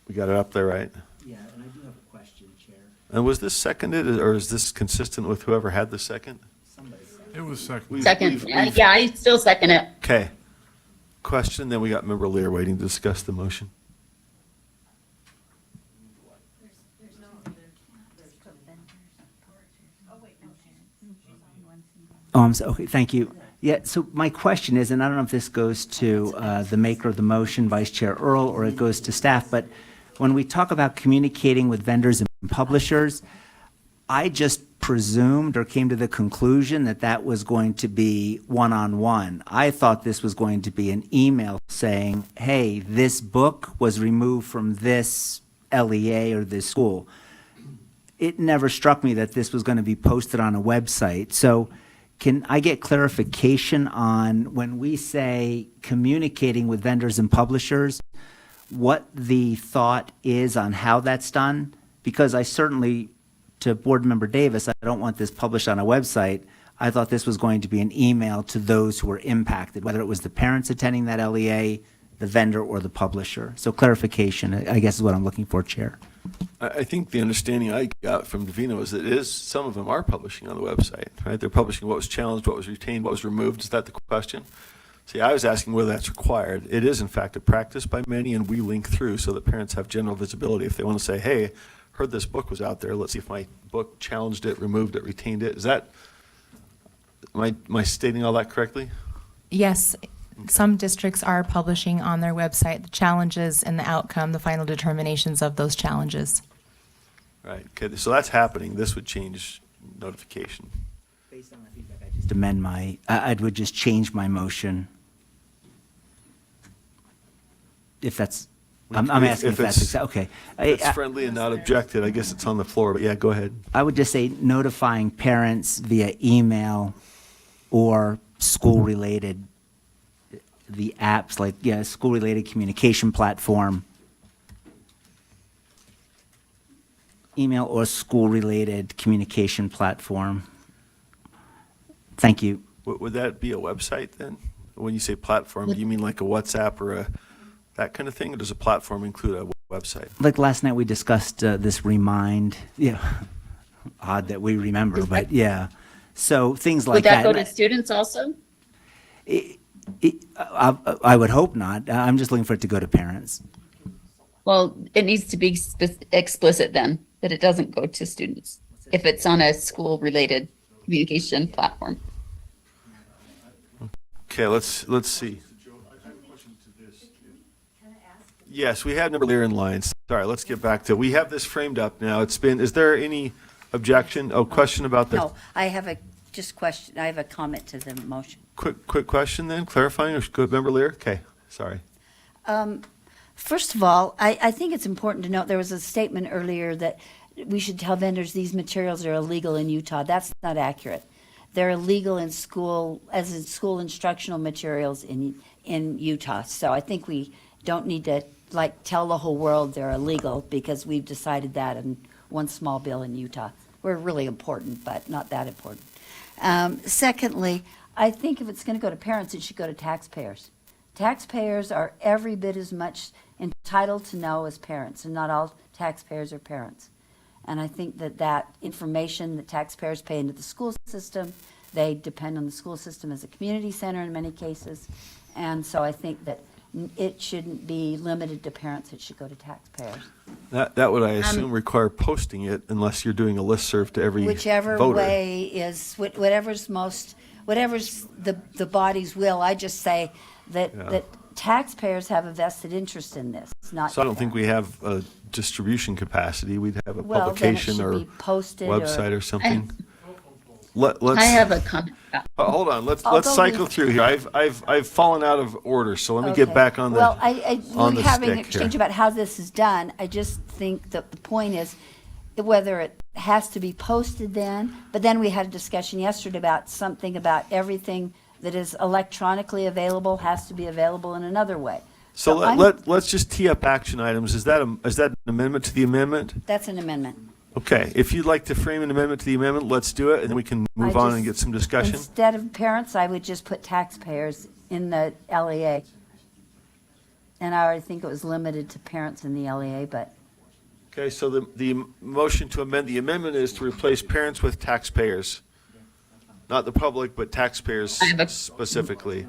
we got it up there, right? Yeah, and I do have a question, Chair. And was this seconded, or is this consistent with whoever had the second? Somebody said. It was second. Second, yeah, I still second it. Okay. Question, then we got Member Lear waiting to discuss the motion. Oh, okay, thank you. Yeah, so my question is, and I don't know if this goes to the maker of the motion, Vice Chair Earl, or it goes to staff, but when we talk about communicating with vendors and publishers, I just presumed or came to the conclusion that that was going to be one-on-one. I thought this was going to be an email saying, hey, this book was removed from this LEA or this school. It never struck me that this was going to be posted on a website. So can I get clarification on when we say communicating with vendors and publishers, what the thought is on how that's done? because I certainly, to Board Member Davis, I don't want this published on a website. I thought this was going to be an email to those who were impacted, whether it was the parents attending that LEA, the vendor, or the publisher. So clarification, I guess, is what I'm looking for, Chair. I think the understanding I got from Davina was that some of them are publishing on the website, right? They're publishing what was challenged, what was retained, what was removed. Is that the question? See, I was asking whether that's required. It is, in fact, a practice by many, and we link through so that parents have general visibility. If they want to say, hey, heard this book was out there, let's see if my book challenged it, removed it, retained it. Is that, am I stating all that correctly? Yes, some districts are publishing on their website the challenges and the outcome, the final determinations of those challenges. Right, okay, so that's happening. This would change notification. Based on the feedback, I just amend I would just change my motion. If that's, I'm asking if that's, okay. If it's friendly and not objected, I guess it's on the floor, but yeah, go ahead. I would just say notifying parents via email or school-related, the apps like, school-related communication platform, email or school-related communication platform. Thank you. Would that be a website then? When you say platform, do you mean like a WhatsApp or that kind of thing? Or does a platform include a website? Like last night, we discussed this remind, odd that we remember, but yeah. So things like Would that that. go to students also? I would hope not. I'm just looking for it to go to parents. Well, it needs to be explicit then, that it doesn't go to students if it's on a school-related communication platform. Okay, let's see. Yes, we had Member Lear in line. Sorry, let's get back to, we have this framed up now. Is there any objection? Oh, question about the, No, I have a question. I have a comment to the motion. quick question then, clarifying, or go Member Lear? Okay, sorry. First of all, I think it's important to note there was a statement earlier that we should tell vendors these materials are illegal in Utah. That's not accurate. They're illegal in school, as in school instructional materials in Utah. So I think we don't need to tell the whole world they're illegal because we've decided that in one small bill in Utah. We're really important, but not that important. Secondly, I think if it's going to go to parents, it should go to taxpayers. Taxpayers are every bit as much entitled to know as parents, and not all taxpayers are parents. And I think that information that taxpayers pay into the school system, they depend on the school system as a community center in many cases. And so I think that it shouldn't be limited to parents, it should go to taxpayers. That would, I assume, require posting it unless you're doing a listserv to every Whichever voter. way is, whatever's the body's will. I just say that taxpayers have a vested interest in this, not. So I don't think we have a distribution capacity. We'd have a Well, then it publication should or be posted website or something. I have a comment. Hold on, let's Although cycle we- through here. I've fallen out of order, so let me get Okay. back on the Well, on we're the having an stick exchange here. about how this is done. I just think that the point is whether it has to be posted then, but then we had a discussion yesterday about something about everything that is electronically available has to be available in another way. So I'm- let's just tee up action items. Is that an amendment to the amendment? That's an amendment. Okay, if you'd like to frame an amendment to the amendment, let's do it, and then we can move on and get some discussion. Instead of parents, I would just put taxpayers in the LEA. And I already think it was limited to parents in the LEA, but Okay, so the motion to amend the amendment is to replace parents with taxpayers. Not the public, but taxpayers specifically.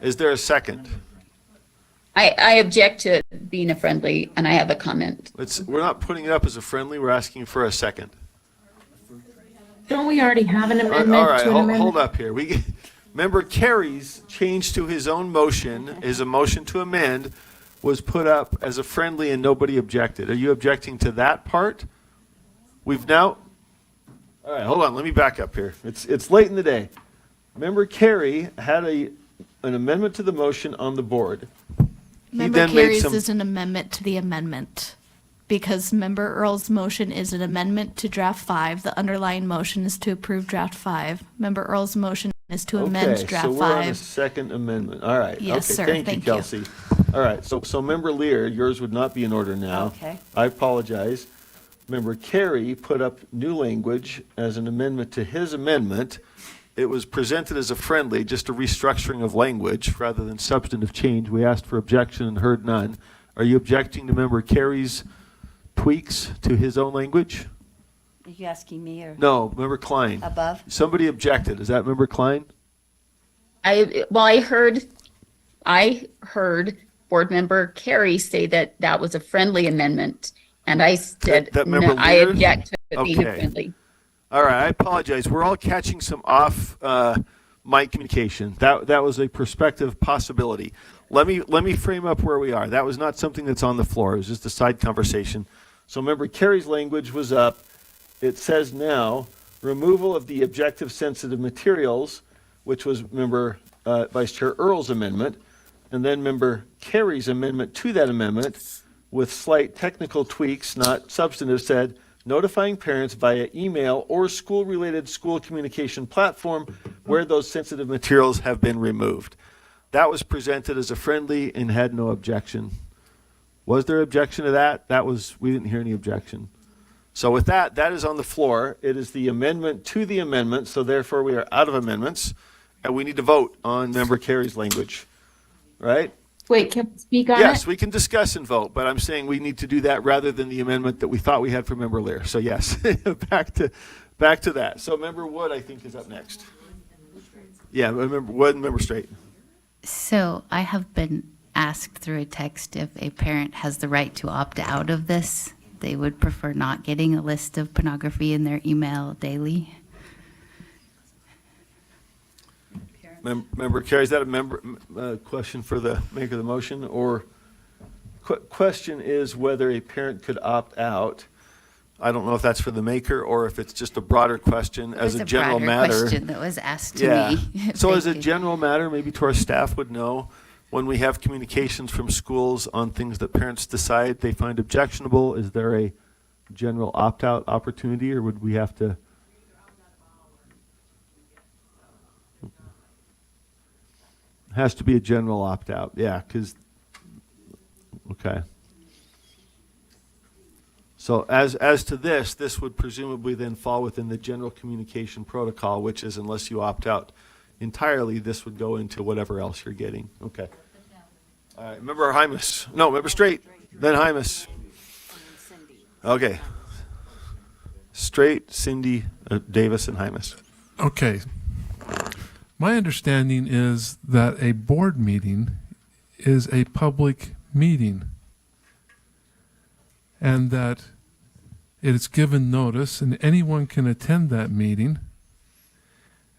Is there a second? I object to it being a friendly, and I have a comment. We're not putting it up as a friendly, we're asking for a second. Don't we already have an amendment All right, to an amendment? hold up here. Member Carey's change to his own motion, is a motion to amend, was put up as a friendly and nobody objected. Are you objecting to that part? We've now, all right, hold on, let me back up here. It's late in the day. Member Carey had an amendment to the motion on the board. He Member then made Carey's some, is an amendment to the amendment. Because Member Earl's motion is an amendment to draft 5. The underlying motion is to approve draft 5. Member Earl's motion is to amend okay, draft so we're on a 5. second amendment. All right. Yes, okay, sir. Thank you, Thank you. Kelsey. All right, so Member Lear, yours would not be in order now. Okay. I apologize. Member Carey put up new language as an amendment to his amendment. It was presented as a friendly, just a restructuring of language rather than substantive change. We asked for objection and heard none. Are you objecting to Member Carey's tweaks to his own language? Are you asking me or? No, Member Klein. Above? Somebody objected. Is that Member Klein? I heard Board Member Carey say that that was a friendly amendment, and I said, That no, member I Lear? object to it being Okay. friendly. All right, I apologize. We're all catching some off mic communication. That was a prospective possibility. Let me frame up where we are. That was not something that's on the floor. It was just a side conversation. So Member Carey's language was up. It says now removal of the objective sensitive materials, which was Member Vice Chair Earl's amendment, and then Member Carey's amendment to that amendment with slight technical tweaks, not substantive, said notifying parents via email or school-related school communication platform where those sensitive materials have been removed. That was presented as a friendly and had no objection. Was there objection to that? We didn't hear any objection. So with that is on the floor. It is the amendment to the amendment, so therefore we are out of amendments, and we need to vote on Member Carey's language, right? Wait, can I speak on it? Yes, we can discuss and vote, but I'm saying we need to do that rather than the amendment that we thought we had for Member Lear. So yes, back to that. So Member Wood, I think, is up next. Yeah, Member Wood and Member Straight. So I have been asked through a text if a parent has the right to opt out of this. They would prefer not getting a list of pornography in their email daily. Member Carey, is that a question for the maker of the motion? Or question is whether a parent could opt out. I don't know if that's for the maker or if it's just a broader question as a general matter. Question that was asked to Yeah. me. So as a Thank you. general matter, maybe to our staff would know, when we have communications from schools on things that parents decide they find objectionable, is there a general opt-out opportunity, or would we have to? Has to be a general opt-out, yeah, because, okay. So as to this would presumably then fall within the general communication protocol, which is unless you opt out entirely, this would go into whatever else you're getting. Okay. All right, Member Hymas. No, Member Straight, then Hymas. Okay. Straight, Cindy, Davis, and Hymas. Okay. My understanding is that a board meeting is a public meeting and that it is given notice and anyone can attend that meeting.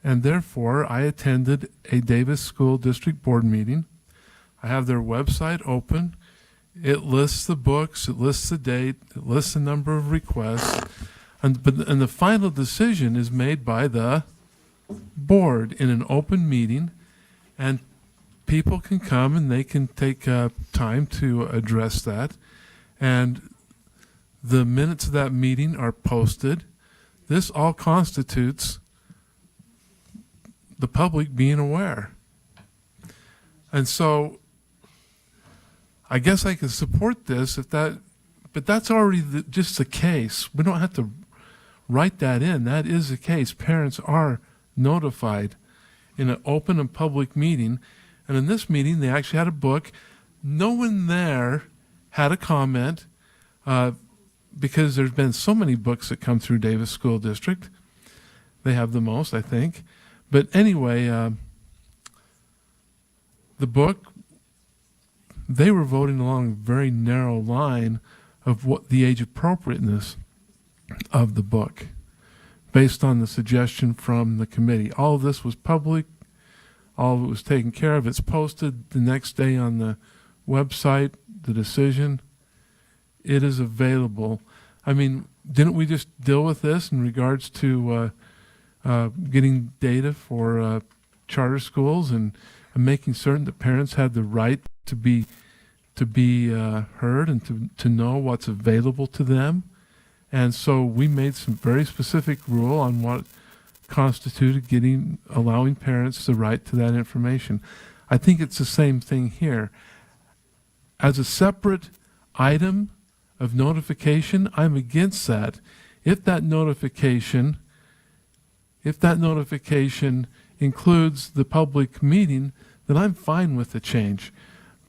And therefore, I attended a Davis School District Board meeting. I have their website open. It lists the books, it lists the date, it lists the number of requests, and the final decision is made by the board in an open meeting, and people can come and they can take time to address that, and the minutes of that meeting are posted. This all constitutes the public being aware. And so I guess I could support this but that's already just the case. We don't have to write that in. That is the case. Parents are notified in an open and public meeting. And in this meeting, they actually had a book. No one there had a comment because there's been so many books that come through Davis School District. They have the most, I think. But anyway, the book, they were voting along a very narrow line of what the age appropriateness of the book based on the suggestion from the committee. All of this was public. All of it was taken care of. It's posted the next day on the website, the decision. It is available. I mean, didn't we just deal with this in regards to getting data for charter schools and making certain that parents had the right to be heard and to know what's available to them? And so we made some very specific rule on what constituted allowing parents the right to that information. I think it's the same thing here. As a separate item of notification, I'm against that. If that notification includes the public meeting, then I'm fine with the change.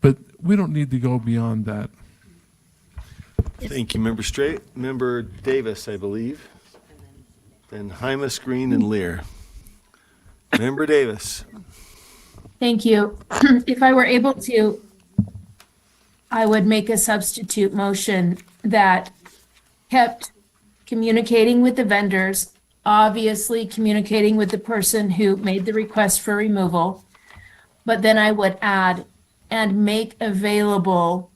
But we don't need to go beyond that. Thank you, Member Straight. Member Davis, I believe. Then Hymas, Green, and Lear. Member Davis. Thank you. If I were able to, I would make a substitute motion that kept communicating with the vendors, obviously communicating with the person who made the request for removal, but then I would add and make available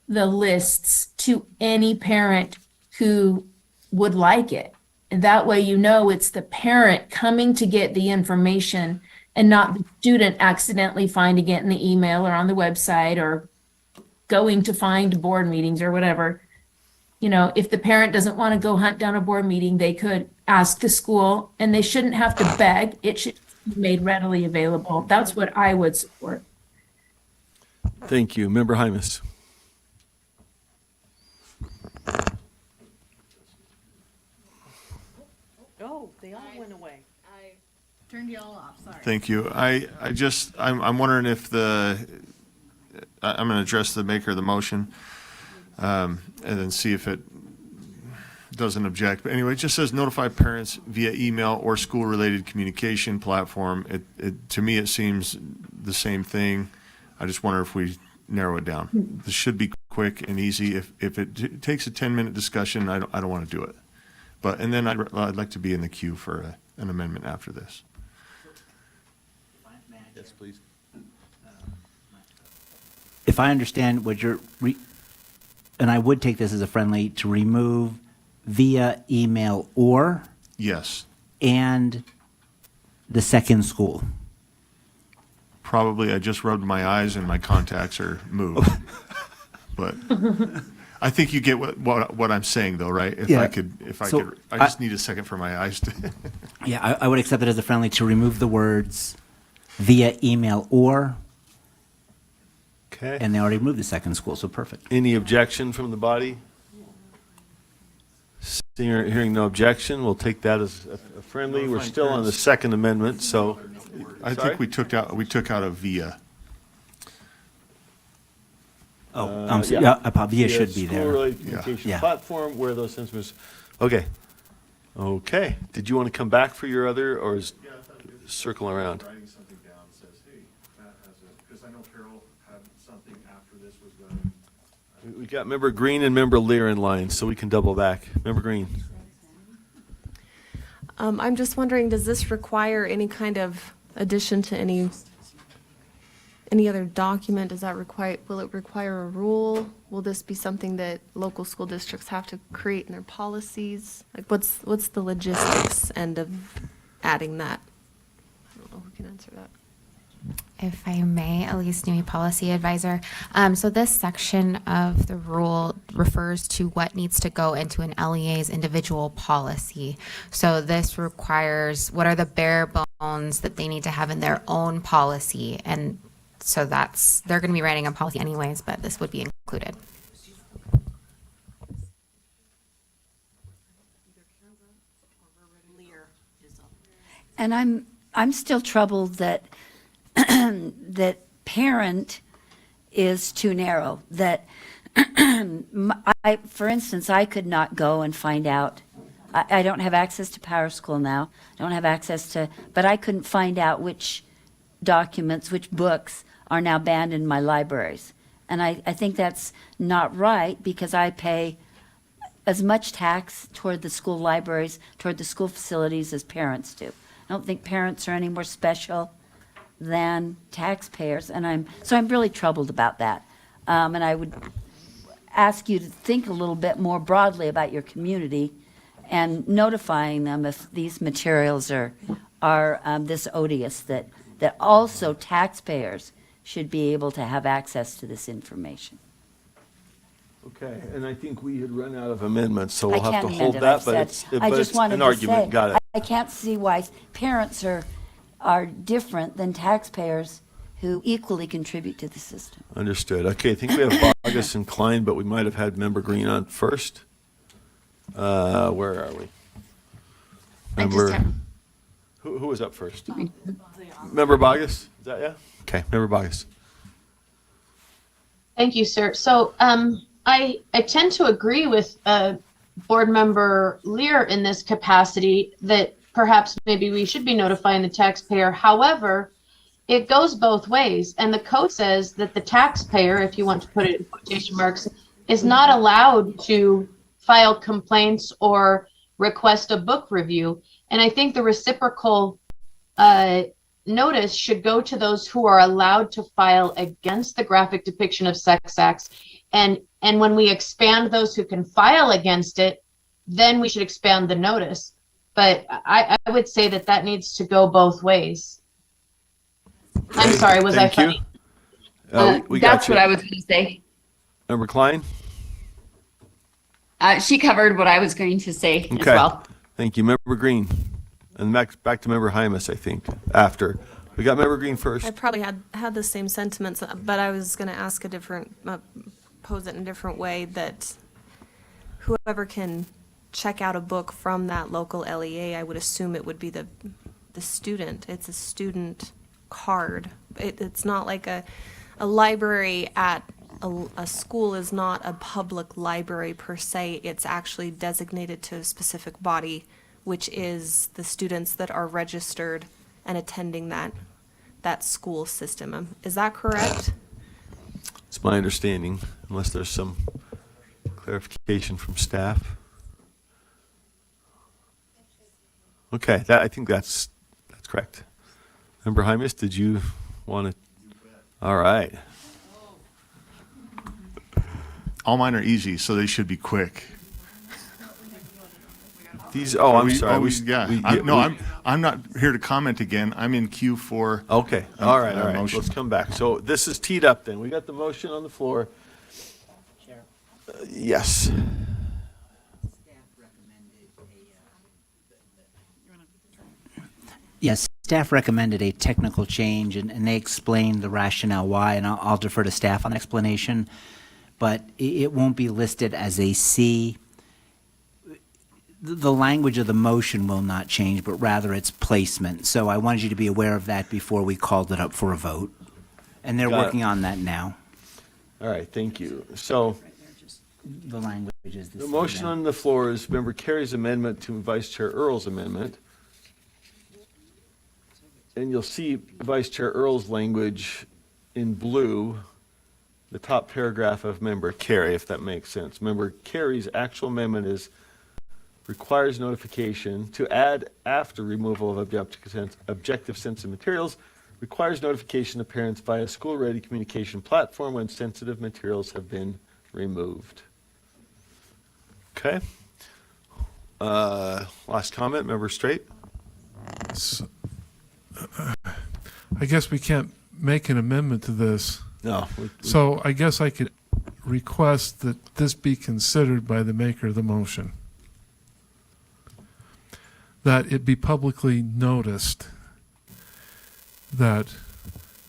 the lists to any parent who would like it. And that way, you know, it's the parent coming to get the information and not the student accidentally finding it in the email or on the website or going to find board meetings or whatever. You know, if the parent doesn't want to go hunt down a board meeting, they could ask the school, and they shouldn't have to beg. It should be made readily available. That's what I would support. Thank you. Member Hymas. Oh, they all went away. I turned you all off, sorry. Thank you. I'm wondering if I'm going to address the maker of the motion, and then see if it doesn't object. But anyway, it just says notify parents via email or school-related communication platform. To me, it seems the same thing. I just wonder if we narrow it down. This should be quick and easy. If it takes a 10-minute discussion, I don't want to do it. And then I'd like to be in the queue for an amendment after this. Yes, please. If I understand what and I would take this as a friendly, to remove via email or? Yes. And the second school. Probably I just rubbed my eyes and my contacts are moved. But I think you get what I'm saying though, right? I just need a second for my eyes to. Yeah, I would accept it as a friendly to remove the words via email or. Okay. And they already moved the second school, so perfect. Any objection from the body? Hearing no objection, we'll take that as a friendly. We're still on the Second Amendment, so. I think we took out a via. Via should be there. School-related communication Yeah. platform where those sentiments. Okay. Okay. Did you want to come back for your other, or circle around? Writing something down says, hey, Matt has because I know Carol had something after this was done. We got Member Green and Member Lear in line, so we can double back. Member Green. I'm just wondering, does this require any kind of addition to any other document? Will it require a rule? Will this be something that local school districts have to create in their policies? Like, what's the logistics end of adding that? I don't know who can answer that. If I may, Elise Newey, Policy Advisor. So this section of the rule refers to what needs to go into an LEA's individual policy. So this requires what are the bare bones that they need to have in their own policy. And so they're going to be writing a policy anyways, but this would be included. And I'm still troubled that that parent is too narrow. That for instance, I could not go and find out. I don't have access to Power School now. I don't have access to, but I couldn't find out which documents, which books are now banned in my libraries. And I think that's not right because I pay as much tax toward the school libraries, toward the school facilities as parents do. I don't think parents are any more special than taxpayers, and I'm really troubled about that. And I would ask you to think a little bit more broadly about your community and notifying them if these materials are this odious, that also taxpayers should be able to have access to this information. Okay, and I think we had run out of amendments, so we'll I have to can't hold amend it, that, I've but said. it's I just wanted an to argument. say, Got it. I can't see why parents are different than taxpayers who equally contribute to the system. Understood. Okay, I think we have Bogus and Klein, but we might have had Member Green on first. Where are we? I just Member, have- who was up first? Member Bogus? Is that yeah? Okay, Member Bogus. Thank you, sir. So I tend to agree with Board Member Lear in this capacity that perhaps maybe we should be notifying the taxpayer. However, it goes both ways. And the code says that the taxpayer, if you want to put it in quotation marks, is not allowed to file complaints or request a book review. And I think the reciprocal notice should go to those who are allowed to file against the graphic depiction of sex acts. And when we expand those who can file against it, then we should expand the notice. But I would say that that needs to go both ways. I'm sorry, was I Thank you. funny? We got That's you. what I was going to say. Member Klein? She covered what I was going to say as Okay. well. Thank you. Member Green. And back to Member Hymas, I think, after. We got Member Green first. I probably had the same sentiments, but I was going to ask pose it in a different way, that whoever can check out a book from that local LEA, I would assume it would be the student. It's a student card. It's not like a library at a school is not a public library per se. It's actually designated to a specific body, which is the students that are registered and attending that school system. Is that correct? It's my understanding, unless there's some clarification from staff. Okay, I think that's correct. Member Hymas, did you want to? All right. All mine are easy, so they should be quick. These. Oh, I'm sorry. I'm not here to comment again. I'm in queue for. Okay. All right. Motion. Let's come back. So this is teed up. Then we got the motion on the floor. Yes. Yes, staff recommended a technical change, and they explained the rationale why, and I'll defer to staff on the explanation, but it won't be listed as a C. The language of the motion will not change, but rather its placement. So I wanted you to be aware of that before we called it up for a vote. And they're Got it. working on that now. All right. Thank you. So The language is the the same. motion on the floor is Member Carey's amendment to Vice Chair Earl's amendment. And you'll see Vice Chair Earl's language in blue, the top paragraph of Member Carey, if that makes sense. Member Carey's actual amendment is requires notification to add after removal of objective sensitive materials, requires notification to parents via school-ready communication platform when sensitive materials have been removed. Okay. Last comment, Member Straight. I guess we can't make an amendment to this. No. So I guess I could request that this be considered by the maker of the motion. That it be publicly noticed that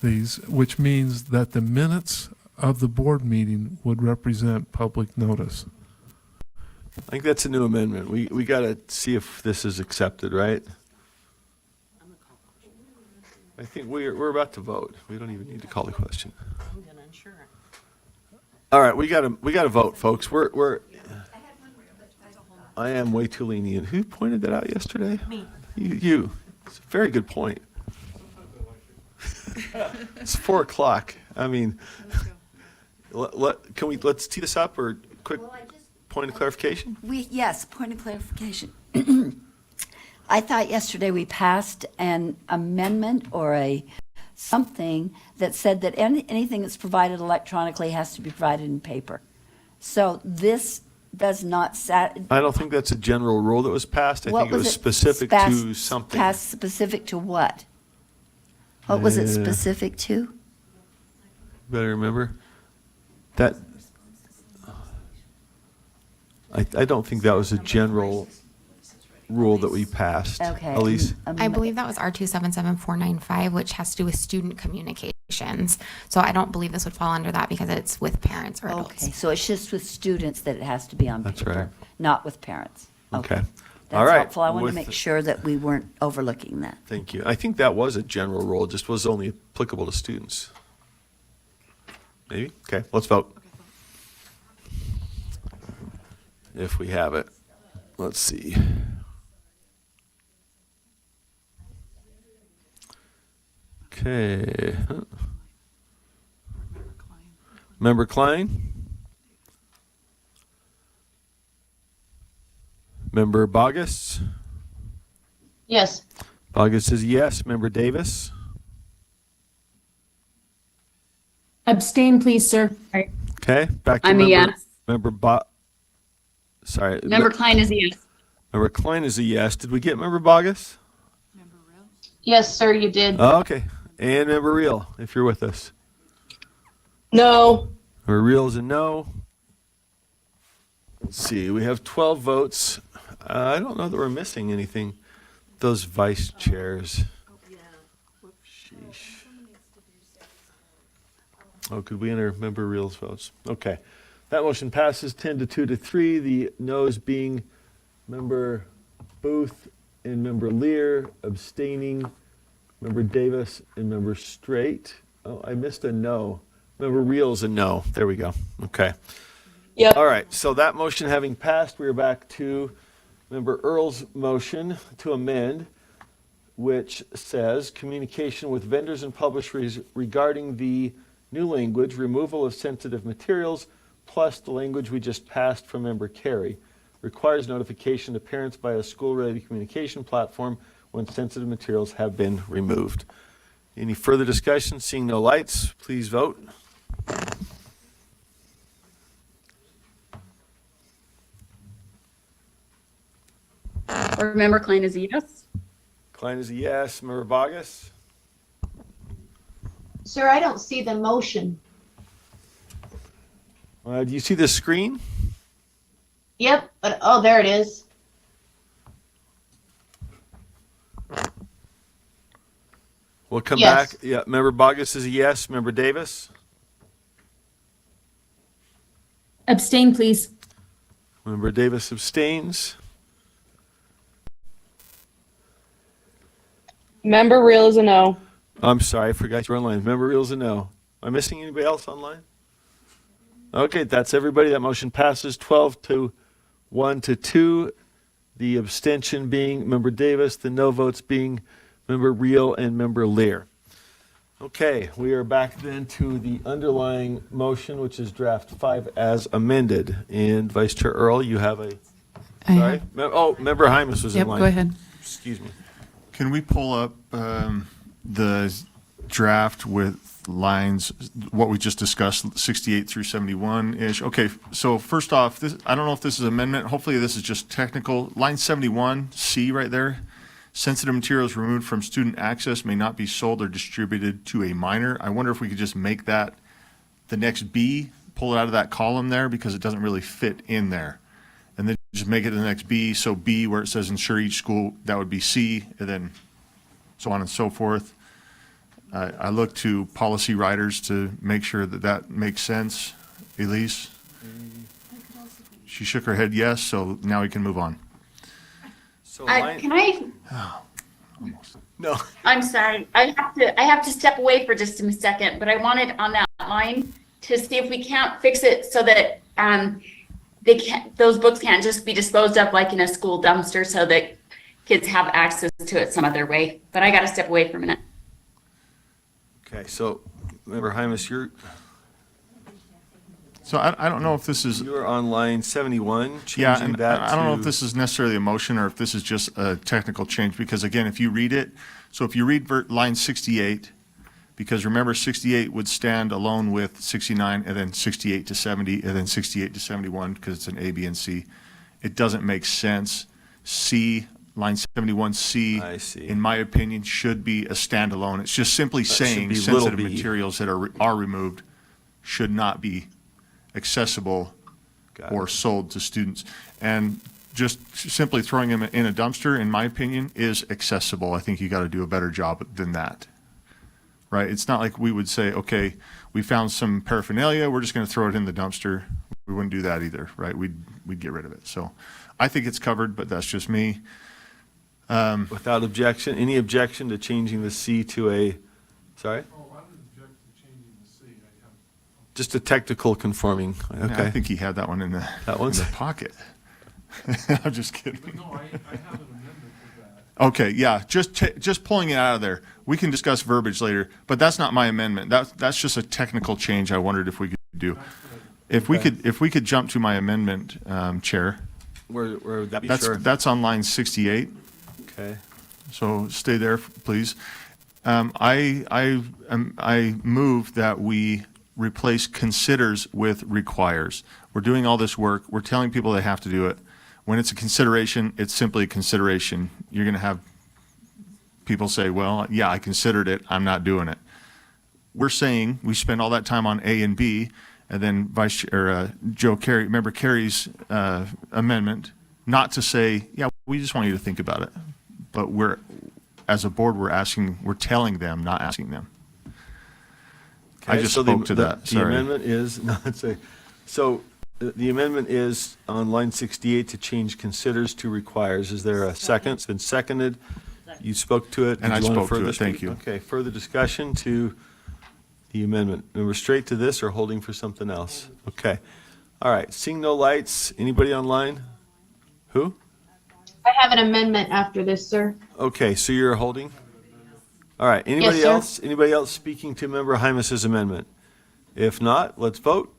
these, which means that the minutes of the board meeting would represent public notice. I think that's a new amendment. We got to see if this is accepted, right? I think we're about to vote. We don't even need to call the question. All right, we got to vote, folks. I am way too lenient. Who pointed that out yesterday? Me. You. It's a very good point. It's 4:00. I mean, let's tee this up or quick point of clarification? Yes, point of clarification. I thought yesterday we passed an amendment or something that said that anything that's provided electronically has to be provided in paper. So this does not I don't think that's a general rule that was passed. I think it was specific to something. Passed specific to what? What was it specific to? Better remember that. I don't think that was a general rule that we passed. Okay. Elise? I believe that was R277495, which has to do with student communication. So I don't believe this would fall under that because it's with parents or adults. Okay, so it's just with students that it has to be on That's paper, right. not with parents. Okay. That's All right. helpful. I want to With- make sure that we weren't overlooking that. Thank you. I think that was a general rule, just was only applicable to students. Maybe? Okay, let's vote. If we have it. Let's see. Okay. Member Klein? Member Bogus? Yes. Bogus is yes. Member Davis? Abstain, please, sir. Okay, back to I'm a member. yes. Member sorry. Member Klein is a yes. Member Klein is a yes. Did we get Member Bogus? Yes, sir, you did. Oh, okay. And Member Reel, if you're with us. No. Member Reel is a no. Let's see, we have 12 votes. I don't know that we're missing anything. Those vice chairs. Sheesh. Oh, could we enter Member Reel's votes? Okay. That motion passes 10 to 2 to 3. The noes being Member Booth and Member Lear, abstaining Member Davis and Member Straight. Oh, I missed a no. Member Reel's a no. There we go. Okay. Yep. All right. So that motion having passed, we are back to Member Earl's motion to amend, which says communication with vendors and publishers regarding the new language, removal of sensitive materials, plus the language we just passed from Member Carey, requires notification to parents by a school-ready communication platform when sensitive materials have been removed. Any further discussion? Seeing no lights, please vote. Member Klein is a yes. Klein is a yes. Member Bogus? Sir, I don't see the motion. Do you see the screen? Yep, but, oh, there it is. We'll come Yes. back. Yeah, Member Bogus is a yes. Member Davis? Abstain, please. Member Davis abstains. Member Reel is a no. I'm sorry, I forgot you're online. Member Reel's a no. Am I missing anybody else online? Okay, that's everybody. That motion passes 12 to 1 to 2. The abstention being Member Davis, the no votes being Member Reel and Member Lear. Okay, we are back then to the underlying motion, which is draft 5 as amended. And Vice Chair Earl, you have a, sorry? Member Hymas was in Yep, line. go ahead. Excuse me. Can we pull up the draft with lines, what we just discussed, 68 through 71-ish? Okay, so first off, this, I don't know if this is amendment. Hopefully this is just technical. Line 71, C right there. Sensitive materials removed from student access may not be sold or distributed to a minor. I wonder if we could just make that the next B, pull it out of that column there because it doesn't really fit in there. And then just make it the next B. So B, where it says ensure each school, that would be C, and then so on and so forth. I look to policy writers to make sure that that makes sense. Elise? She shook her head yes, so now we can move on. So Can I? No. I'm sorry. I have to step away for just a second, but I wanted on that line to see if we can't fix it so that those books can't just be disposed of like in a school dumpster so that kids have access to it some other way. But I got to step away for a minute. Okay, so Member Hymas, So I don't know if this is. you're on line 71, Yeah, changing and that I don't know if to- this is necessarily a motion or if this is just a technical change, because again, if you read it, so if you read line 68, because remember 68 would stand alone with 69 and then 68 to 70 and then 68 to 71 because it's an A, B, and C. It doesn't make sense. C, line 71C, I see. in my opinion, should be a standalone. It's just simply should saying be little sensitive b. materials that are removed should not be accessible Got or it. sold to students. And just simply throwing them in a dumpster, in my opinion, is accessible. I think you got to do a better job than that. right? It's not like we would say, okay, we found some paraphernalia, we're just going to throw it in the dumpster. We wouldn't do that either, right? We'd get rid of it. So I think it's covered, but that's just me. Without objection, any objection to changing the C to a, sorry? Oh, I would object to changing the C. Just a technical conforming, Yeah, okay. I think he had that one in the, That one's- in the pocket. I'm just kidding. But no, I have an amendment to that. Okay, yeah, just pulling it out of there. We can discuss verbiage later, but that's not my amendment. That's just a technical change I wondered if we could do. If we could jump to my amendment, Chair. Where would that be? Sure. That's on line 68. Okay. So stay there, please. I move that we replace considers with requires. We're doing all this work. We're telling people they have to do it. When it's a consideration, it's simply a consideration. You're going to have people say, well, yeah, I considered it. I'm not doing it. We're saying we spend all that time on A and B, and then Joe Carey, Member Carey's amendment, not to say, yeah, we just want you to think about it. But as a board, we're telling them, not asking them. I just spoke to that. The Sorry. amendment is, no, it's a, so the amendment is on line 68 to change considers to requires. Is there a second? It's been seconded. You spoke to it. And Did I you want spoke to further it. Thank speak? you. Okay, further discussion to the amendment. And we're straight to this or holding for something else? Okay. All right, seeing no lights. Anybody online? Who? I have an amendment after this, sir. Okay, so you're holding? All right, anybody sir. else? Anybody else speaking to Member Hymas's amendment? If not, let's vote.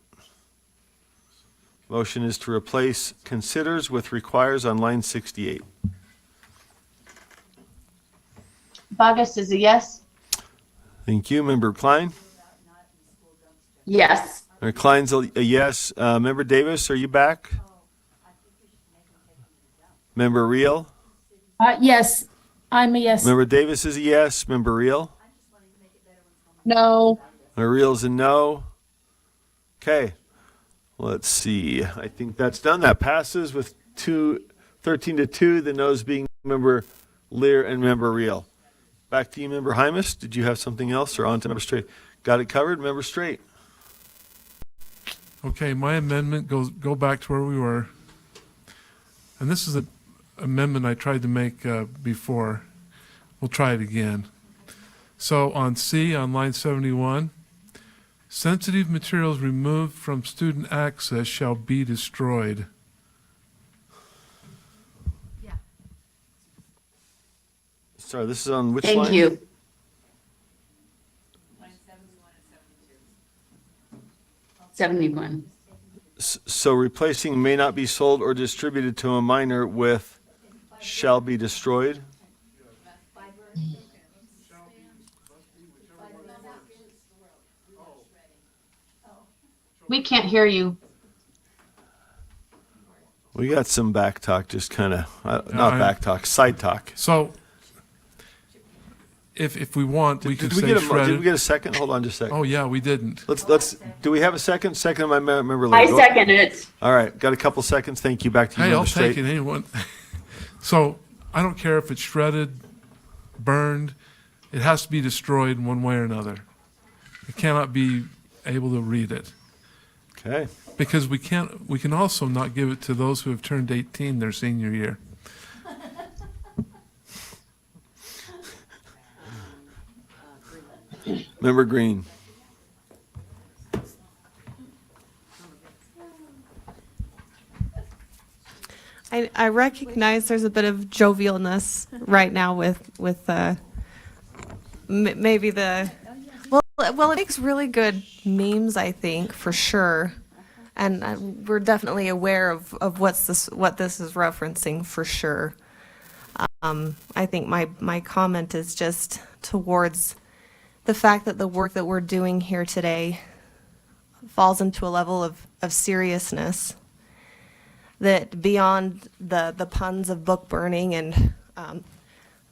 Motion is to replace considers with requires on line 68. Bogus is a yes. Thank you. Member Klein? Yes. Member Klein's a yes. Member Davis, are you back? Member Reel? Yes, I'm a yes. Member Davis is a yes. Member Reel? No. Member Reel's a no. Okay. Let's see. I think that's done. That passes with 13 to 2, the noes being Member Lear and Member Reel. Back to you, Member Hymas. Did you have something else or on to Member Straight? Got it covered, Member Straight. Okay, my amendment go back to where we were. And this is an amendment I tried to make before. We'll try it again. So on C, on line 71, sensitive materials removed from student access shall be destroyed. Sorry, this is on which line? Thank you. Line 71 and 72. 71. So replacing may not be sold or distributed to a minor with shall be destroyed? We can't hear you. We got some back talk, just kind of, not I- back talk, side talk. So if we want, we could Did we say get did we shredded. get a second? Hold on just a second. Oh, yeah, we didn't. Do we have a second? Second, my member. I Lee. Go- second it. All right, got a couple seconds. Thank you. Back to you, Hey, Member I'll Straight. take it, anyone. So I don't care if it's shredded, burned, it has to be destroyed in one way or another. It cannot be able to read it. Okay. Because we can also not give it to those who have turned 18 their senior year. Member Green. I recognize there's a bit of jovialness right now with maybe the well it makes really good memes, I think, for sure, and we're definitely aware of what this is referencing for sure. I think my comment is just towards the fact that the work that we're doing here today falls into a level of seriousness that beyond the puns of book burning and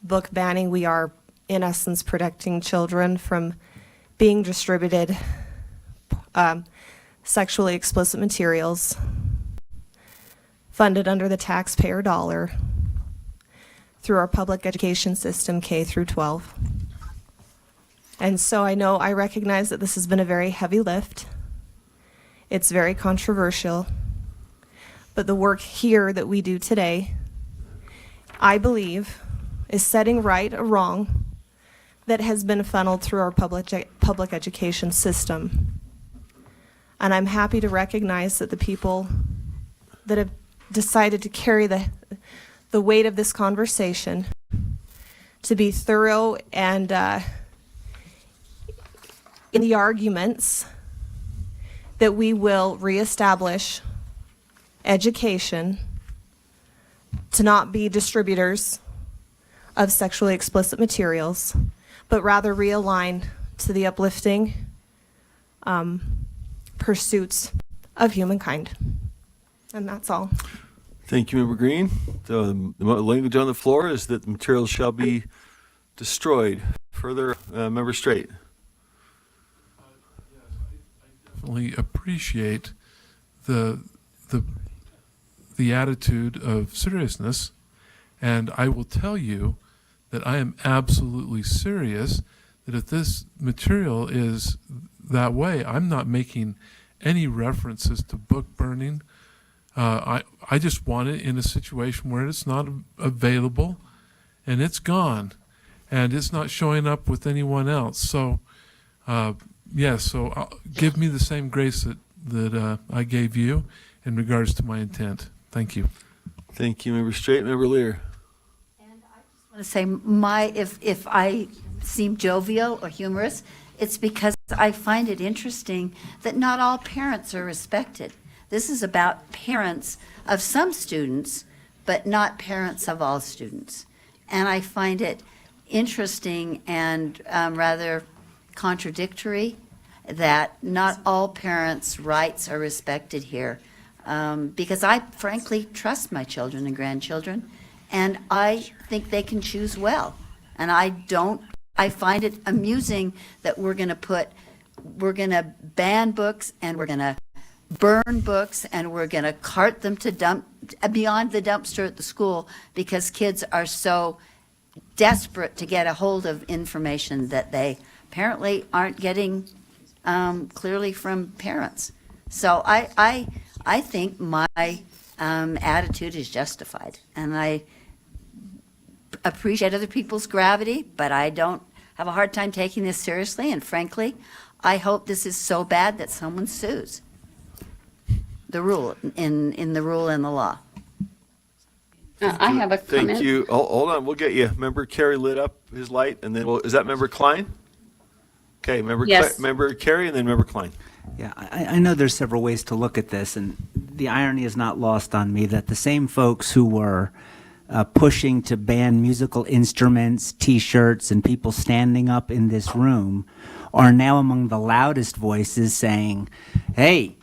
book banning, we are in essence protecting children from being distributed sexually explicit materials funded under the taxpayer dollar through our public education system K through 12. And so I recognize that this has been a very heavy lift. It's very controversial. But the work here that we do today, I believe, is setting right a wrong that has been funneled through our public education system. And I'm happy to recognize that the people that have decided to carry the weight of this conversation, to be thorough and in the arguments, that we will reestablish education to not be distributors of sexually explicit materials, but rather realign to the uplifting pursuits of humankind. And that's all. Thank you, Member Green. The language on the floor is that the materials shall be destroyed. Further, Member Straight. Definitely appreciate the attitude of seriousness, and I will tell you that I am absolutely serious that if this material is that way, I'm not making any references to book burning. I just want it in a situation where it's not available and it's gone and it's not showing up with anyone else. So, give me the same grace that I gave you in regards to my intent. Thank you. Thank you, Member Straight. Member Lear. I want to say if I seem jovial or humorous, it's because I find it interesting that not all parents are respected. This is about parents of some students, but not parents of all students. And I find it interesting and rather contradictory that not all parents' rights are respected here. Because I frankly trust my children and grandchildren, and I think they can choose well. And I find it amusing that we're going to ban books, and we're going to burn books, and we're going to cart them to beyond the dumpster at the school because kids are so desperate to get a hold of information that they apparently aren't getting clearly from parents. So I think my attitude is justified, and I appreciate other people's gravity, but I don't have a hard time taking this seriously, and frankly, I hope this is so bad that someone sues the rule in the rule and the law. I have a comment. Thank you. Hold on, we'll get you. Member Carey lit up his light, and then is that Member Klein? Okay, Yes. Member Carey, and then Member Klein. Yeah, I know there's several ways to look at this, and the irony is not lost on me that the same folks who were pushing to ban musical instruments, T-shirts, and people standing up in this room are now among the loudest voices saying, hey,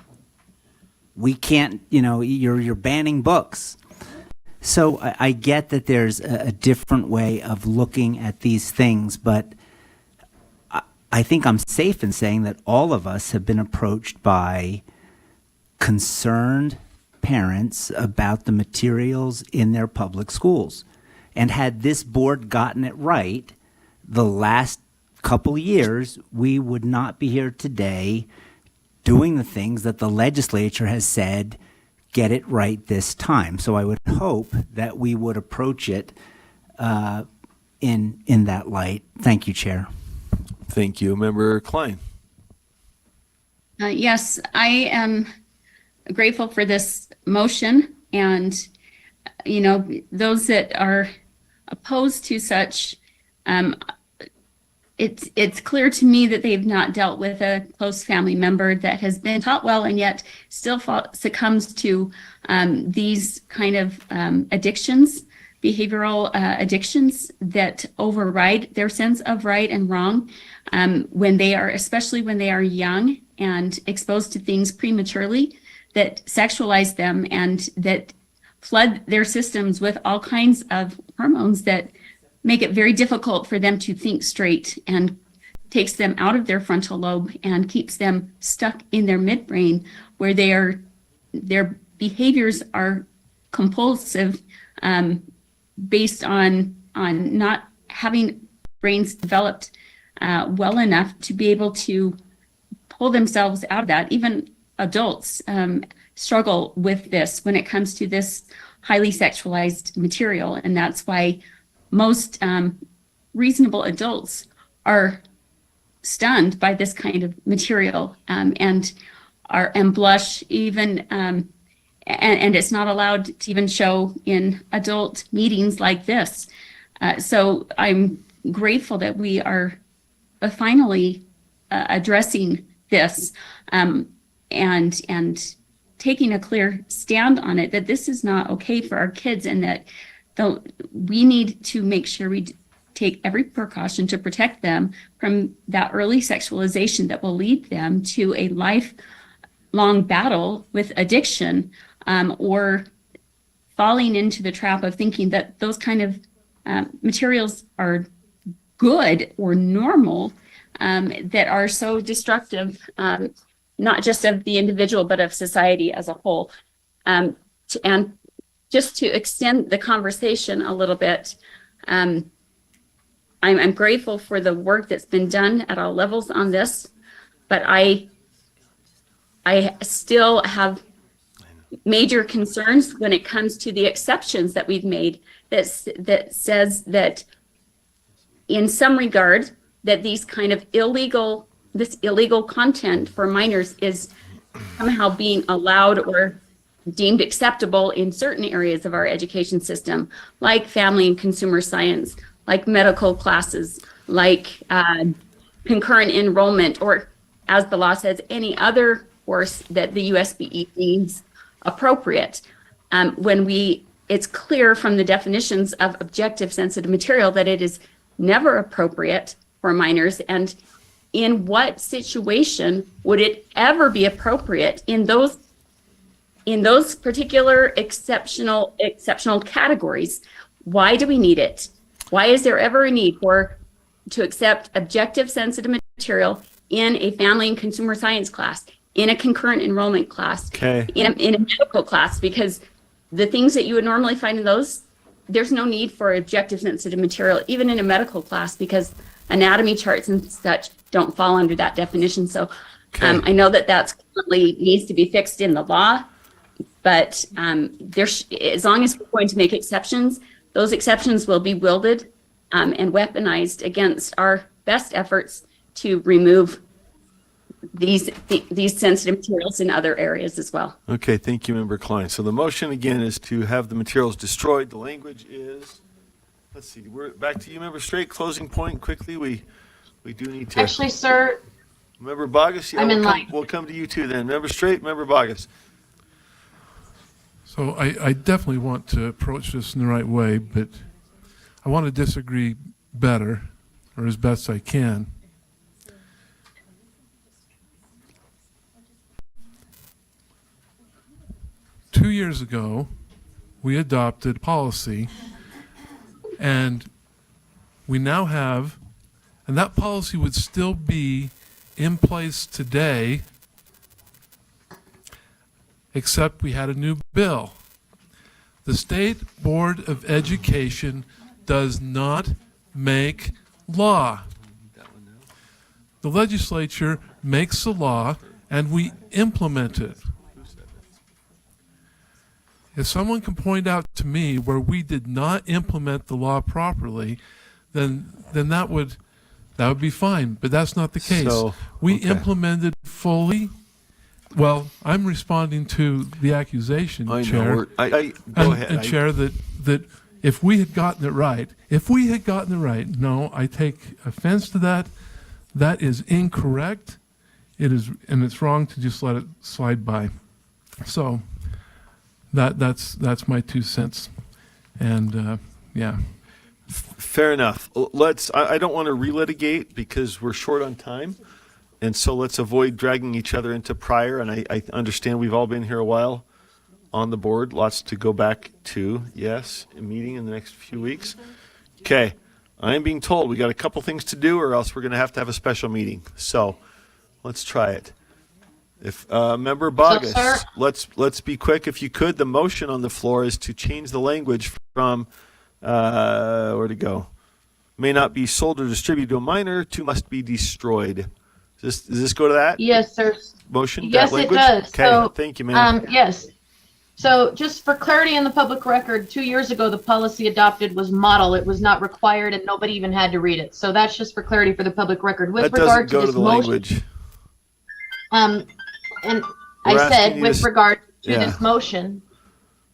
we can't, you're banning books. So I get that there's a different way of looking at these things, but I think I'm safe in saying that all of us have been approached by concerned parents about the materials in their public schools. And had this board gotten it right the last couple years, we would not be here today doing the things that the legislature has said, get it right this time. So I would hope that we would approach it in that light. Thank you, Chair. Thank you. Member Klein. Yes, I am grateful for this motion, and those that are opposed to such, it's clear to me that they've not dealt with a close family member that has been taught well and yet still succumbs to these kind of addictions, behavioral addictions that override their sense of right and wrong especially when they are young and exposed to things prematurely that sexualize them and that flood their systems with all kinds of hormones that make it very difficult for them to think straight and takes them out of their frontal lobe and keeps them stuck in their midbrain where their behaviors are compulsive based on not having brains developed well enough to be able to pull themselves out of that. Even adults struggle with this when it comes to this highly sexualized material. And that's why most reasonable adults are stunned by this kind of material and blush even and it's not allowed to even show in adult meetings like this. So I'm grateful that we are finally addressing this and taking a clear stand on it, that this is not okay for our kids, and that we need to make sure we take every precaution to protect them from that early sexualization that will lead them to a lifelong battle with addiction, or falling into the trap of thinking that those kind of materials are good or normal, that are so destructive, not just of the individual, but of society as a whole. And just to extend the conversation a little bit, I'm grateful for the work that's been done at all levels on this, but I still have major concerns when it comes to the exceptions that we've made that says that in some regard that these kind of illegal content for minors is somehow being allowed or deemed acceptable in certain areas of our education system, like family and consumer science, like medical classes, like concurrent enrollment, or as the law says, any other course that the USBE deems appropriate. It's clear from the definitions of objective sensitive material that it is never appropriate for minors. And in what situation would it ever be appropriate in those particular exceptional categories? Why do we need it? Why is there ever a need to accept objective sensitive material in a family and consumer science class, in a concurrent enrollment class, in a medical class? Because the things that you would normally find in those, there's no need for objective sensitive material, even in a medical class, because anatomy charts and such don't fall under that definition. So I know that that's currently needs to be fixed in the law, but as long as we're going to make exceptions, those exceptions will be wielded and weaponized against our best efforts to remove these sensitive materials in other areas as well. Okay, thank you, Member Klein. So the motion again is to have the materials destroyed. The language is, let's see, we're back to you, Member Straight. Closing point quickly. We do need to. Actually, sir, Member Bogus, yeah, I'm in line. We'll come to you too then. Member Straight, Member Bogus. So I definitely want to approach this in the right way, but I want to disagree better, or as best I can. Two years ago, we adopted policy, and we now have, and that policy would still be in place today, except we had a new bill. The State Board of Education does not make law. The legislature makes the law, and we implement it. If someone can point out to me where we did not implement the law properly, then that would be fine. But that's not the case. So, we okay. implemented fully. Well, I'm responding to the accusation, I Chair. know. Go ahead. And Chair, that if we had gotten it right, no, I take offense to that. That is incorrect. It is, and it's wrong to just let it slide by. So that's my 2 cents. And yeah. Fair enough. I don't want to relitigate because we're short on time. And so let's avoid dragging each other into prior. And I understand we've all been here a while on the board. Lots to go back to. Yes, a meeting in the next few weeks. Okay. I am being told we got a couple things to do or else we're going to have a special meeting. So let's try it. If Member Bogus, sir, let's be quick if you could. The motion on the floor is to change the language from where'd it go? may not be sold or distributed to a minor, to must be destroyed. Does this go to that Yes, sir. motion? Yes, that it language? does. Okay, So, thank you, ma'am. yes. So just for clarity in the public record, 2 years ago, the policy adopted was model. It was not required and nobody even had to read it. So that's just for clarity for the public record. With That doesn't regard go to to this the motion, language. and We're I asking said you with to- regard to yeah. this motion,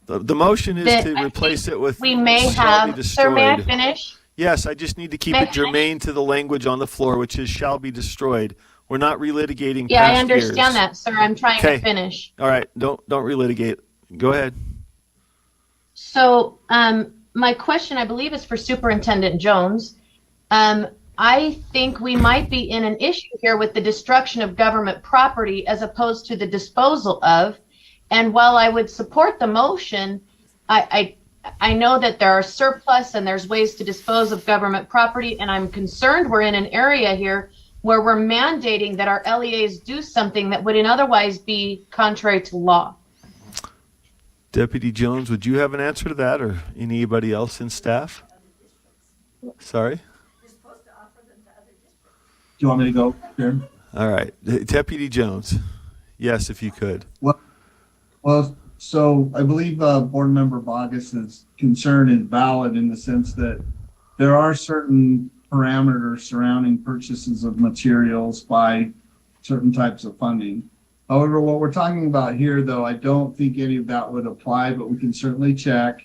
The motion is that to I replace it with we may shall be have, sir, may I destroyed. finish? Yes, I just need to keep May I it germane to the language on the floor, which is shall be destroyed. We're not relitigating Yeah, I past understand years. that, sir. I'm trying Okay. to finish. All right, don't relitigate. Go ahead. So, my question, I believe, is for Superintendent Jones. I think we might be in an issue here with the destruction of government property as opposed to the disposal of. And while I would support the motion, I know that there are surplus and there's ways to dispose of government property, and I'm concerned we're in an area here where we're mandating that our LEAs do something that would otherwise be contrary to law. Deputy Jones, would you have an answer to that, or anybody else in staff? Sorry? Do you want me to go, Chair? All right. Deputy Jones. Yes, if you could. Well, so I believe Board Member Bogus's concern is valid in the sense that there are certain parameters surrounding purchases of materials by certain types of funding. However, what we're talking about here, though, I don't think any of that would apply, but we can certainly check.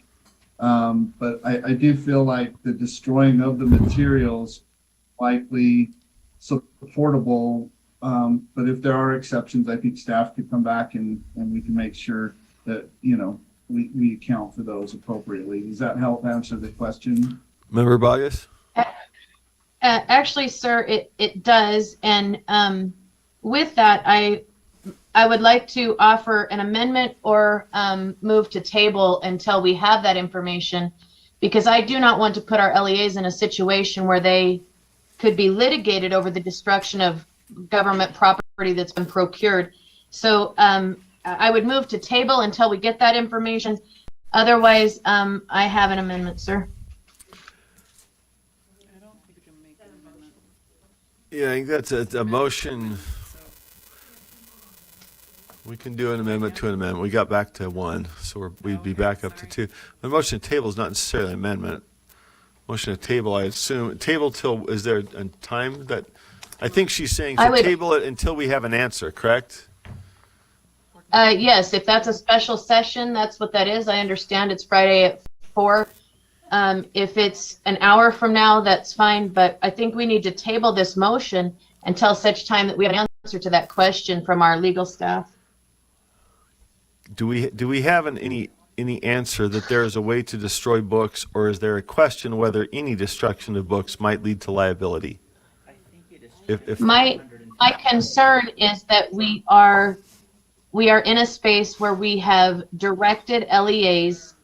But I do feel like the destroying of the materials likely supportable. But if there are exceptions, I think staff could come back and we can make sure that, we account for those appropriately. Does that help answer the question? Member Bogus? Actually, sir, it does. And with that, I would like to offer an amendment or move to table until we have that information, because I do not want to put our LEAs in a situation where they could be litigated over the destruction of government property that's been procured. So I would move to table until we get that information. Otherwise, I have an amendment, sir. Yeah, I think that's a motion. We can do an amendment to an amendment. We got back to one, so we'd be back up to two. The motion to table is not necessarily an amendment. Motion to table, I assume, table till, is there a time that, I think she's saying I to would- table it until we have an answer, correct? Yes, if that's a special session, that's what that is. I understand it's Friday at 4. If it's an hour from now, that's fine, but I think we need to table this motion until such time that we have an answer to that question from our legal staff. Do we have any answer that there is a way to destroy books, or is there a question whether any destruction of books might lead to liability? If My concern is that we are in a space where we have directed LEAs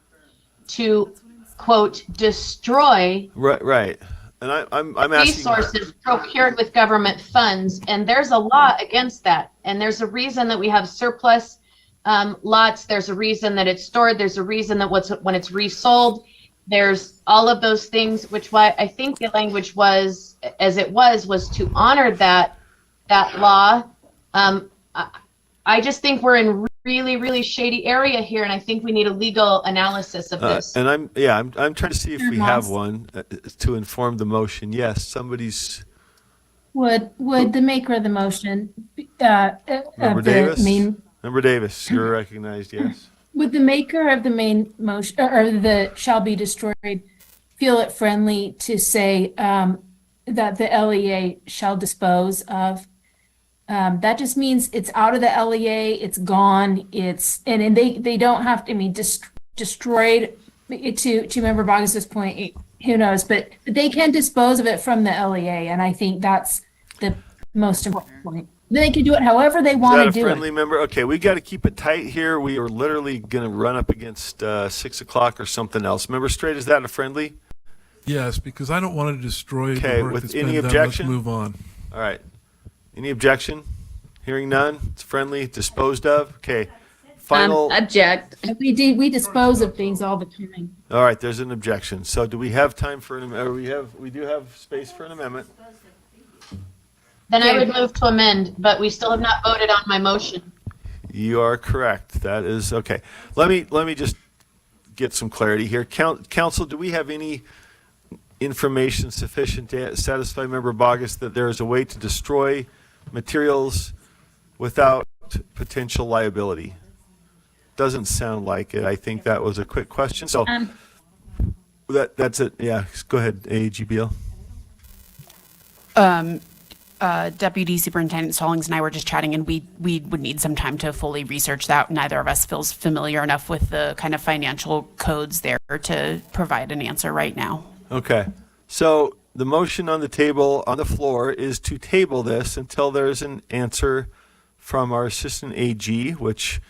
to, quote, destroy right, and I'm asking. resources procured with government funds, and there's a law against that. And there's a reason that we have surplus lots. There's a reason that it's stored. There's a reason that when it's resold, there's all of those things, which why I think the language was, as it was to honor that law. I just think we're in really, really shady area here, and I think we need a legal analysis of this. And I'm trying to see if we have one to inform the motion. Yes, somebody's. Would the maker of the motion, Member of the Davis? main, Member Davis, you're recognized, yes. would the maker of the main motion, or the shall be destroyed, feel it friendly to say that the LEA shall dispose of? That just means it's out of the LEA, it's gone, and they don't have to, destroyed, to Member Bogus's point, who knows, but they can dispose of it from the LEA, and I think that's the most important point. They can do it however they want to Is that a do friendly it. member? Okay, we got to keep it tight here. We are literally going to run up against 6 o'clock or something else. Member Straight, is that a friendly? Yes, because I don't want to destroy Okay, the work with that's any been done. objection? Let's move on. All right. Any objection? Hearing none, it's friendly, disposed of. Okay. final, Object. We dispose of things all the time. all right, there's an objection. So do we have time for an, or we do have space for an amendment? Then I would move to amend, but we still have not voted on my motion. You are correct. That is, okay. Let me just get some clarity here. Council, do we have any information sufficient to satisfy Member Bogus that there is a way to destroy materials without potential liability? Doesn't sound like it. I think that was a quick question. So that's it. Yeah, go ahead, AGBL. Deputy Superintendent Stallings and I were just chatting, and we would need some time to fully research that. Neither of us feels familiar enough with the kind of financial codes there to provide an answer right now. Okay. So the motion on the table, on the floor, is to table this until there's an answer from our Assistant AG, which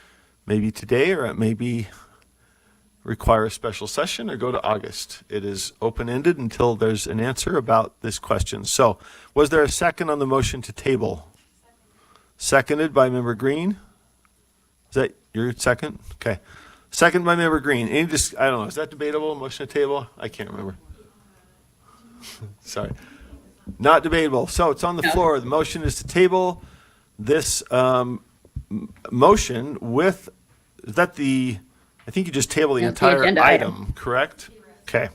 may be today, or it may be require a special session or go to August. It is open-ended until there's an answer about this question. So was there a second on the motion to table? Seconded by Member Green. Is that your second? Okay. Second by Member Green. I don't know, is that debatable, motion to table? I can't remember. Sorry. Not debatable. So it's on the floor. The motion is to table this motion with, is that the, I think you just table the entire agenda item, correct? Okay.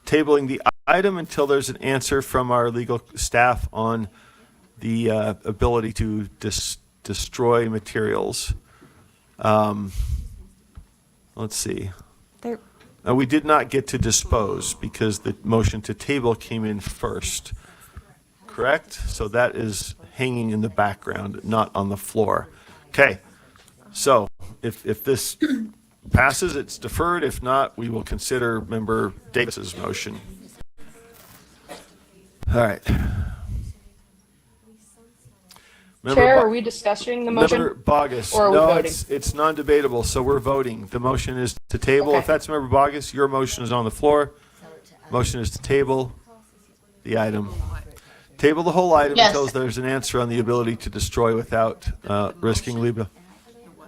Tabling the item until there's an answer from our legal staff on the ability to destroy materials. Let's see. There, We did not get to dispose because the motion to table came in first, correct? So that is hanging in the background, not on the floor. Okay. So if this passes, it's deferred. If not, we will consider Member Davis's motion. All right. Chair, are we discussing the motion? Member Bogus, Or are we no, voting? it's non-debatable, so we're voting. The motion is to table. Okay. If that's Member Bogus, your motion is on the floor. Motion is to table the item. Table the whole item Yes. until there's an answer on the ability to destroy without risking liability.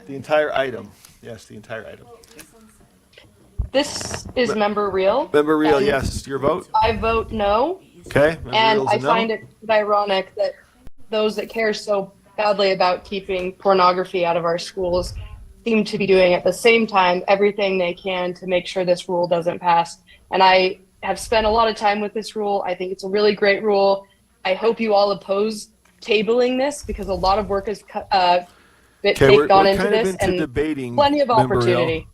The entire item. Yes, the entire item. This is Member Real. Member Real, and yes. Your vote? I vote no. Okay. Member And Real's a I no. find it ironic that those that care so badly about keeping pornography out of our schools seem to be doing at the same time everything they can to make sure this rule doesn't pass. And I have spent a lot of time with this rule. I think it's a really great rule. I hope you all oppose tabling this because a lot of work has gone into this and debating, plenty of Member Real. opportunity.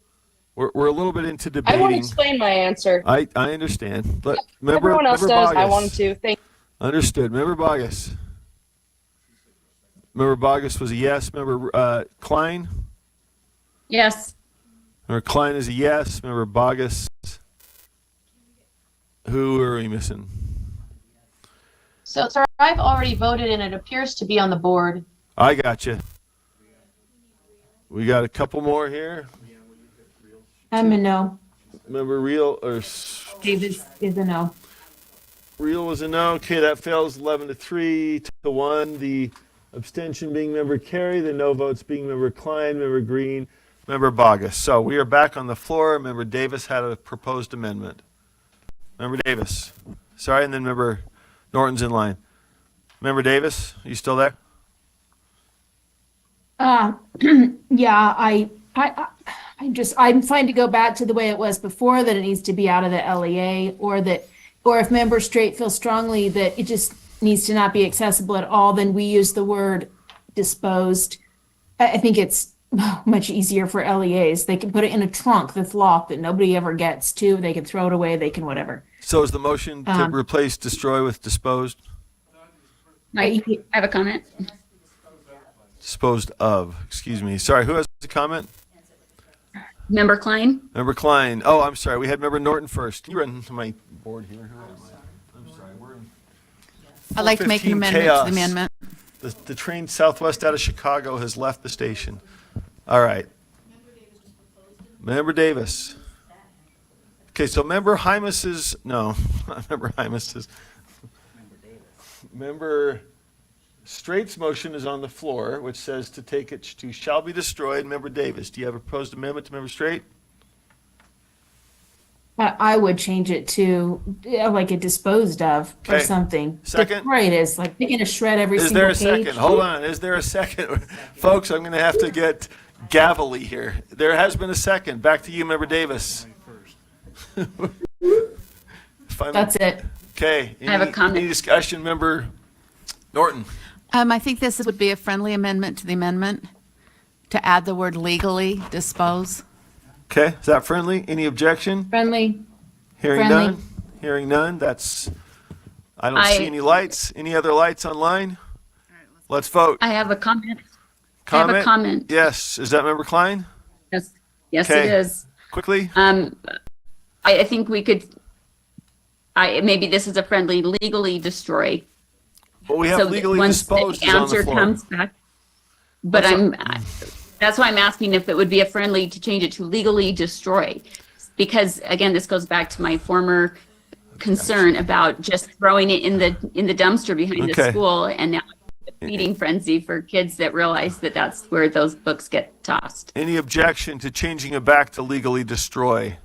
We're a little bit into I debating. won't explain my answer. I understand. But Everyone else Member does. I Bogus. wanted to. Thank Understood. Member Bogus. Member Bogus was a yes. Member Klein? Yes. Member Klein is a yes. Member Bogus? Who are we missing? So, sir, I've already voted and it appears to be on the board. I got you. We got a couple more here. I'm a no. Member Real or Davis is a no. Real was a no. Okay, that fails 11-3 to 1. The abstention being Member Carey, the no votes being Member Klein, Member Green, Member Bogus. So we are back on the floor. Member Davis had a proposed amendment. Member Davis. Sorry, and then Member Norton's in line. Member Davis, are you still there? Yeah, I'm fine to go back to the way it was before, that it needs to be out of the LEA, or if Member Straight feels strongly that it just needs to not be accessible at all, then we use the word disposed. I think it's much easier for LEAs. They can put it in a trunk that's locked that nobody ever gets to. They can throw it away. They can whatever. So is the motion to replace destroy with disposed? I have a comment. Disposed of, excuse me. Sorry, who has a comment? Member Klein? Member Klein. Oh, I'm sorry. We had Member Norton first. You run to my board here. Who am I? I'm sorry. We're in I'd like to make an 4:15 amendment to chaos. the amendment. The train southwest out of Chicago has left the station. All right. Member Davis. Okay, so Member Hymas is, no, not Member Hymas is. Member Straight's motion is on the floor, which says to take it to shall be destroyed. Member Davis, do you have a proposed amendment to Member Straight? I would change it to like a disposed of or Okay. something. Second? Destroyed is like they're gonna shred every Is single there a page. second? Hold on. Is there a second? Folks, I'm going to have to get gavelly here. There has been a second. Back to you, Member Davis. That's it. Okay. I have a comment. Any discussion, Member Norton? I think this would be a friendly amendment to the amendment to add the word legally dispose. Okay. Is that friendly? Any objection? Friendly. Hearing Friendly. none? Hearing none. I don't see any lights. Any other lights online? Let's vote. I have a comment. I have a comment. Yes. Is that Member Klein? Yes, yes, Okay. it is. Quickly? I think we could, maybe this is a friendly legally destroy. Well, we have So legally once disposed the is on the answer floor. comes back. But that's why I'm asking if it would be a friendly to change it to legally destroy. Because again, this goes back to my former concern about just throwing it in the dumpster behind the Okay. school and now a feeding frenzy for kids that realize that that's where those books get tossed. Any objection to changing it back to legally destroy?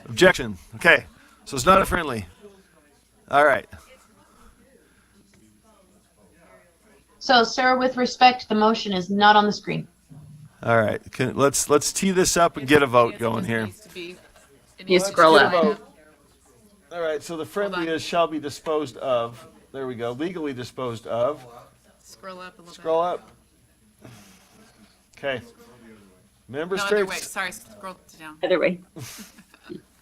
Objection. Okay. So it's not a friendly. All right. So, sir, with respect, the motion is not on the screen. All right. Let's tee this up and get a vote going here. You scroll Let's get a up. vote. All right. So the friendly is shall be disposed of. There we go. Legally disposed of. Scroll up a little Scroll up. Okay. Member bit. No, other way. Straight's Sorry, scroll down. Other way.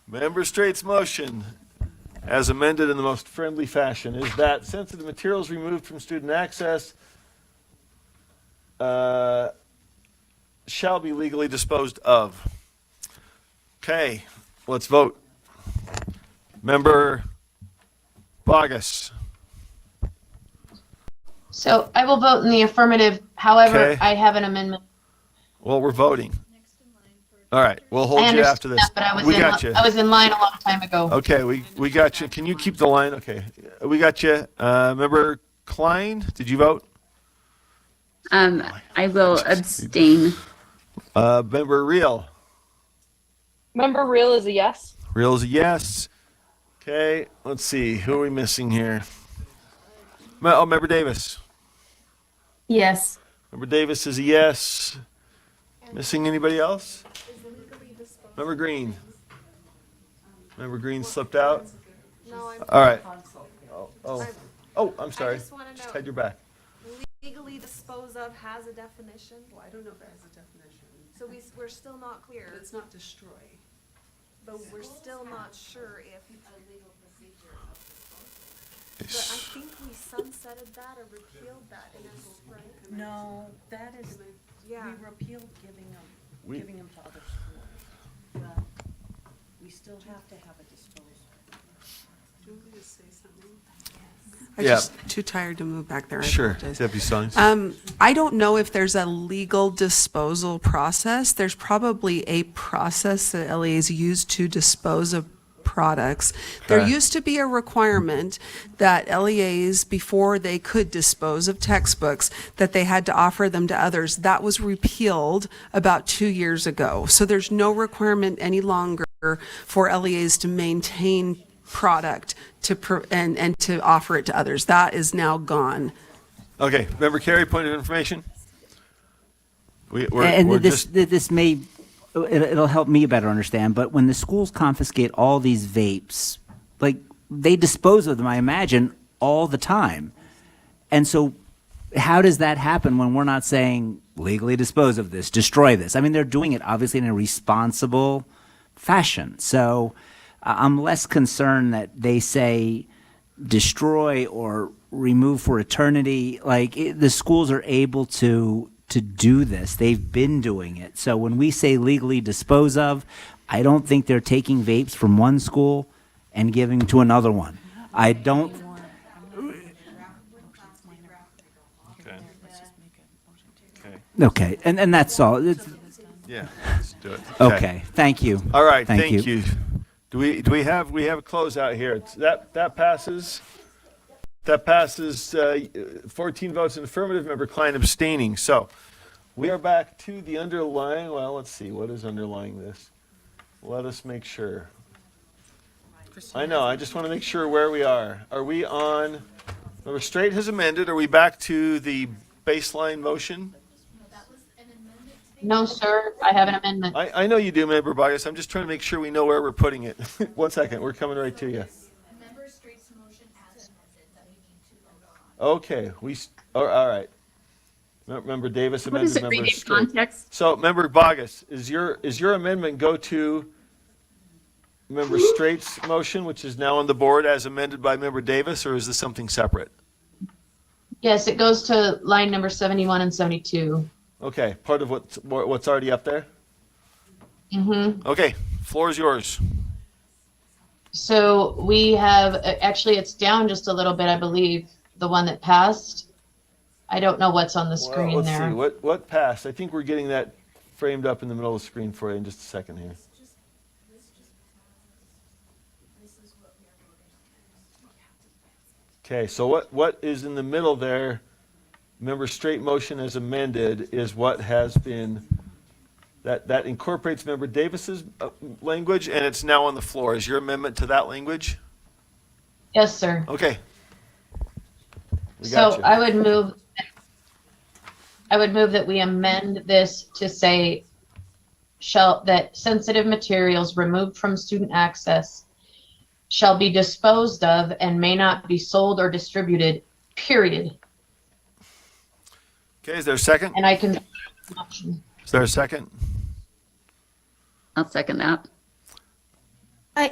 Member Straight's motion, as amended in the most friendly fashion, is that sensitive materials removed from student access shall be legally disposed of. Okay, let's vote. Member Bogus. So I will vote in the affirmative. However, Okay. I have an amendment. Well, we're voting. All right, we'll hold I you after understand this. that, but I was We in, got you. I was in line a long time ago. Okay, we got you. Can you keep the line? Okay, we got you. Member Klein, did you vote? I will abstain. Member Reel. Member Real is a yes. Reel's a yes. Okay, let's see. Who are we missing here? Member Davis. Yes. Member Davis is a yes. Missing anybody else? Member Green. Member Green slipped out? All right. Oh, I'm sorry. just wanna Just know- had your back. Legally dispose of has a definition, Well, I don't know if it has a definition. so we're still not clear, It's not destroy. but we're still not sure if. But I think we sunsetted that or repealed that in our right? No, that is, Yeah. we repealed giving We- them to other schools. But we still have to have a disposal. Do you want me to say something? I'm Yeah. just too tired to move back there. I Sure, apologize. Deputy Songs. I don't know if there's a legal disposal process. There's probably a process that LEAs use to dispose of products. There Okay. used to be a requirement that LEAs, before they could dispose of textbooks, that they had to offer them to others. That was repealed about 2 years ago. So there's no requirement any longer for LEAs to maintain product and to offer it to others. That is now gone. Okay, Member Carey, point of information? And We're this, just, this may, it'll help me better understand, but when the schools confiscate all these vapes, like, they dispose of them, I imagine, all the time. And so how does that happen when we're not saying legally dispose of this, destroy this? I mean, they're doing it obviously in a responsible fashion. So I'm less concerned that they say destroy or remove for eternity. Like, the schools are able to do this. They've been doing it. So when we say legally dispose of, I don't think they're taking vapes from one school and giving to another one. I don't. Okay, and that's all. yeah, let's do it. Okay, thank you. All right, Thank thank you. you. Do we have a closeout here? That passes? That passes 14 votes in affirmative, Member Klein abstaining. So we are back to the underlying, well, let's see, what is underlying this? Let us make sure. I know, I just want to make sure where we are. Are we on, Member Straight has amended, are we back to the baseline motion? No, sir, I have an amendment. I know you do, Member Bogus. I'm just trying to make sure we know where we're putting it. 1 second, we're coming right to you. Okay, all right. Member Davis What is amended, it, Member read in Straight. context? So, Member Bogus, is your amendment go to Member Straight's motion, which is now on the board as amended by Member Davis, or is this something separate? Yes, it goes to line number 71 and 72. Okay, part of what's already up there? Mm-hmm. Okay, floor is yours. So we have, actually, it's down just a little bit, I believe, the one that passed. I don't know what's on the screen Let's there. see, what passed? I think we're getting that framed up in the middle of the screen for you in just a second here. Okay, so what is in the middle there, Member Straight motion as amended, is what has been, that incorporates Member Davis's language, and it's now on the floor. Is your amendment to that language? Yes, sir. Okay. We got So you. I would move that we amend this to say that sensitive materials removed from student access shall be disposed of and may not be sold or distributed, period. Okay, is there a second? And I can. Is there a second? I'll second that.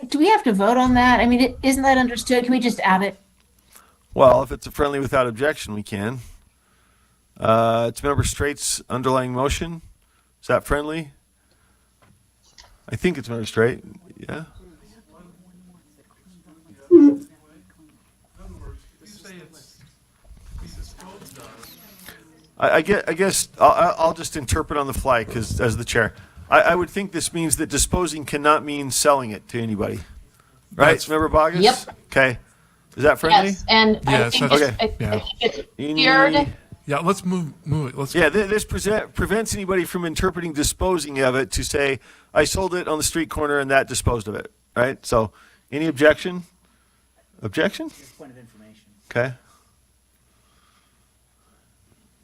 Do we have to vote on that? I mean, isn't that understood? Can we just add it? Well, if it's a friendly without objection, we can. It's Member Straight's underlying motion. Is that friendly? I think it's Member Straight. Yeah. I guess I'll just interpret on the fly because as the chair, I would think this means that disposing cannot mean selling it to anybody, right? Member Bogus? Yep. Okay. Is that friendly? Yes, and I Yes, think that's- it's, yeah. I think it's Any- tiered. Yeah, let's move it. Let's. Yeah, this prevents anybody from interpreting disposing of it to say, I sold it on the street corner and that disposed of it, right? So, any objection? Objection? Point of information. Okay.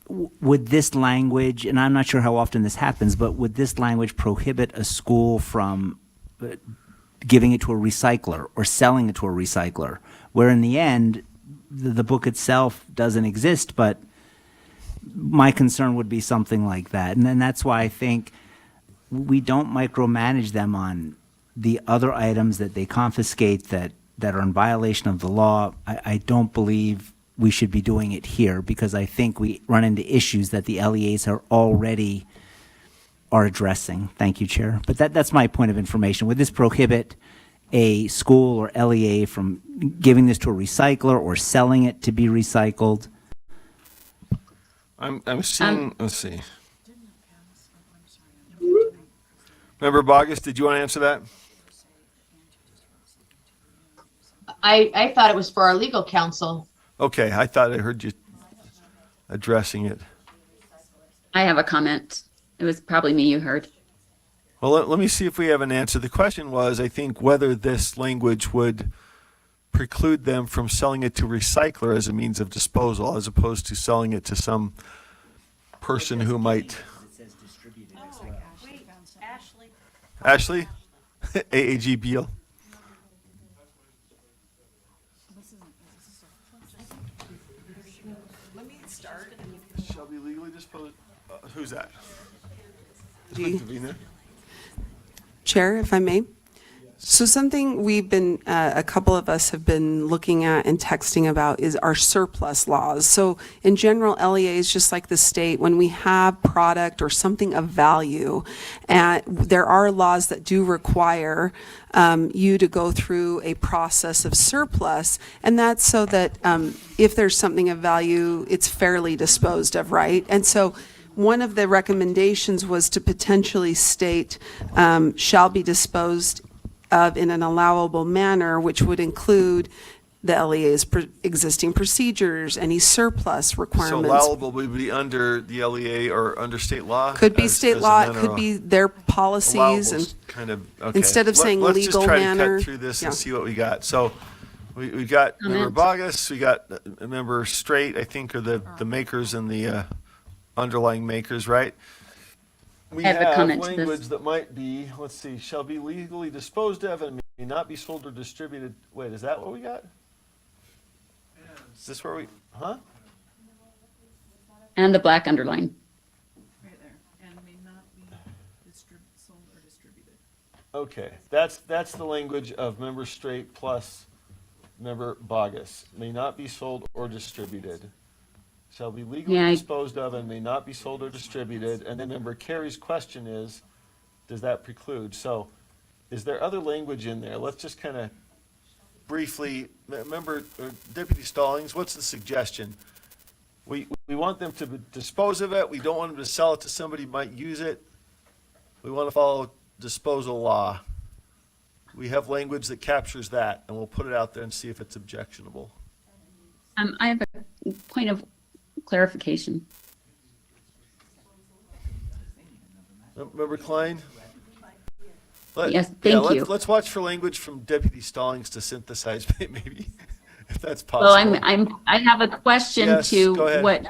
Would this language, and I'm not sure how often this happens, but would this language prohibit a school from giving it to a recycler or selling it to a recycler? Where in the end, the book itself doesn't exist, but my concern would be something like that. And then that's why I think we don't micromanage them on the other items that they confiscate that are in violation of the law. I don't believe we should be doing it here because I think we run into issues that the LEAs are addressing. Thank you, Chair. But that's my point of information. Would this prohibit a school or LEA from giving this to a recycler or selling it to be recycled? I'm seeing, let's see. Member Bogus, did you want to answer that? I thought it was for our legal counsel. Okay, I thought I heard you addressing it. I have a comment. It was probably me you heard. Well, let me see if we have an answer. The question was, I think, whether this language would preclude them from selling it to recycler as a means of disposal, as opposed to selling it to some person who might. Ashley? AAG Beal. Shall be legally disposed. Who's that? Davina? Chair, if I may. So something we've been, a couple of us have been looking at and texting about is our surplus laws. So in general, LEAs, just like the state, when we have product or something of value, there are laws that do require you to go through a process of surplus, and that's so that if there's something of value, it's fairly disposed of, right? And so one of the recommendations was to potentially state shall be disposed of in an allowable manner, which would include the LEA's existing procedures, any surplus So requirements. allowable would be under the LEA or under state law? Could be state as a law, it manner could of- be their policies Allowable's and kind of, okay. instead of saying Let's legal just try manner, to cut through this yeah. and see what we got. So we got member Bogus, we got member Straight, I think, are the makers and the underlying makers, right? We I have a have comment to this. language that might be, let's see, shall be legally disposed of and may not be sold or distributed. Wait, is that what we got? Is this where we, huh? And the black underline. Okay, that's the language of member Straight plus member Bogus. May not be sold or distributed. Shall be legally Yeah, disposed of and may not be sold or distributed. And then member Carey's question is, does that preclude? So is there other language in there? Let's just kind of briefly, member Deputy Stallings, what's the suggestion? We want them to dispose of it. We don't want them to sell it to somebody who might use it. We want to follow disposal law. We have language that captures that, and we'll put it out there and see if it's objectionable. I have a point of clarification. Member Klein? Yes, thank you. Let's watch for language from Deputy Stallings to synthesize, maybe, if that's possible. Well, I have a question Yes, go to ahead.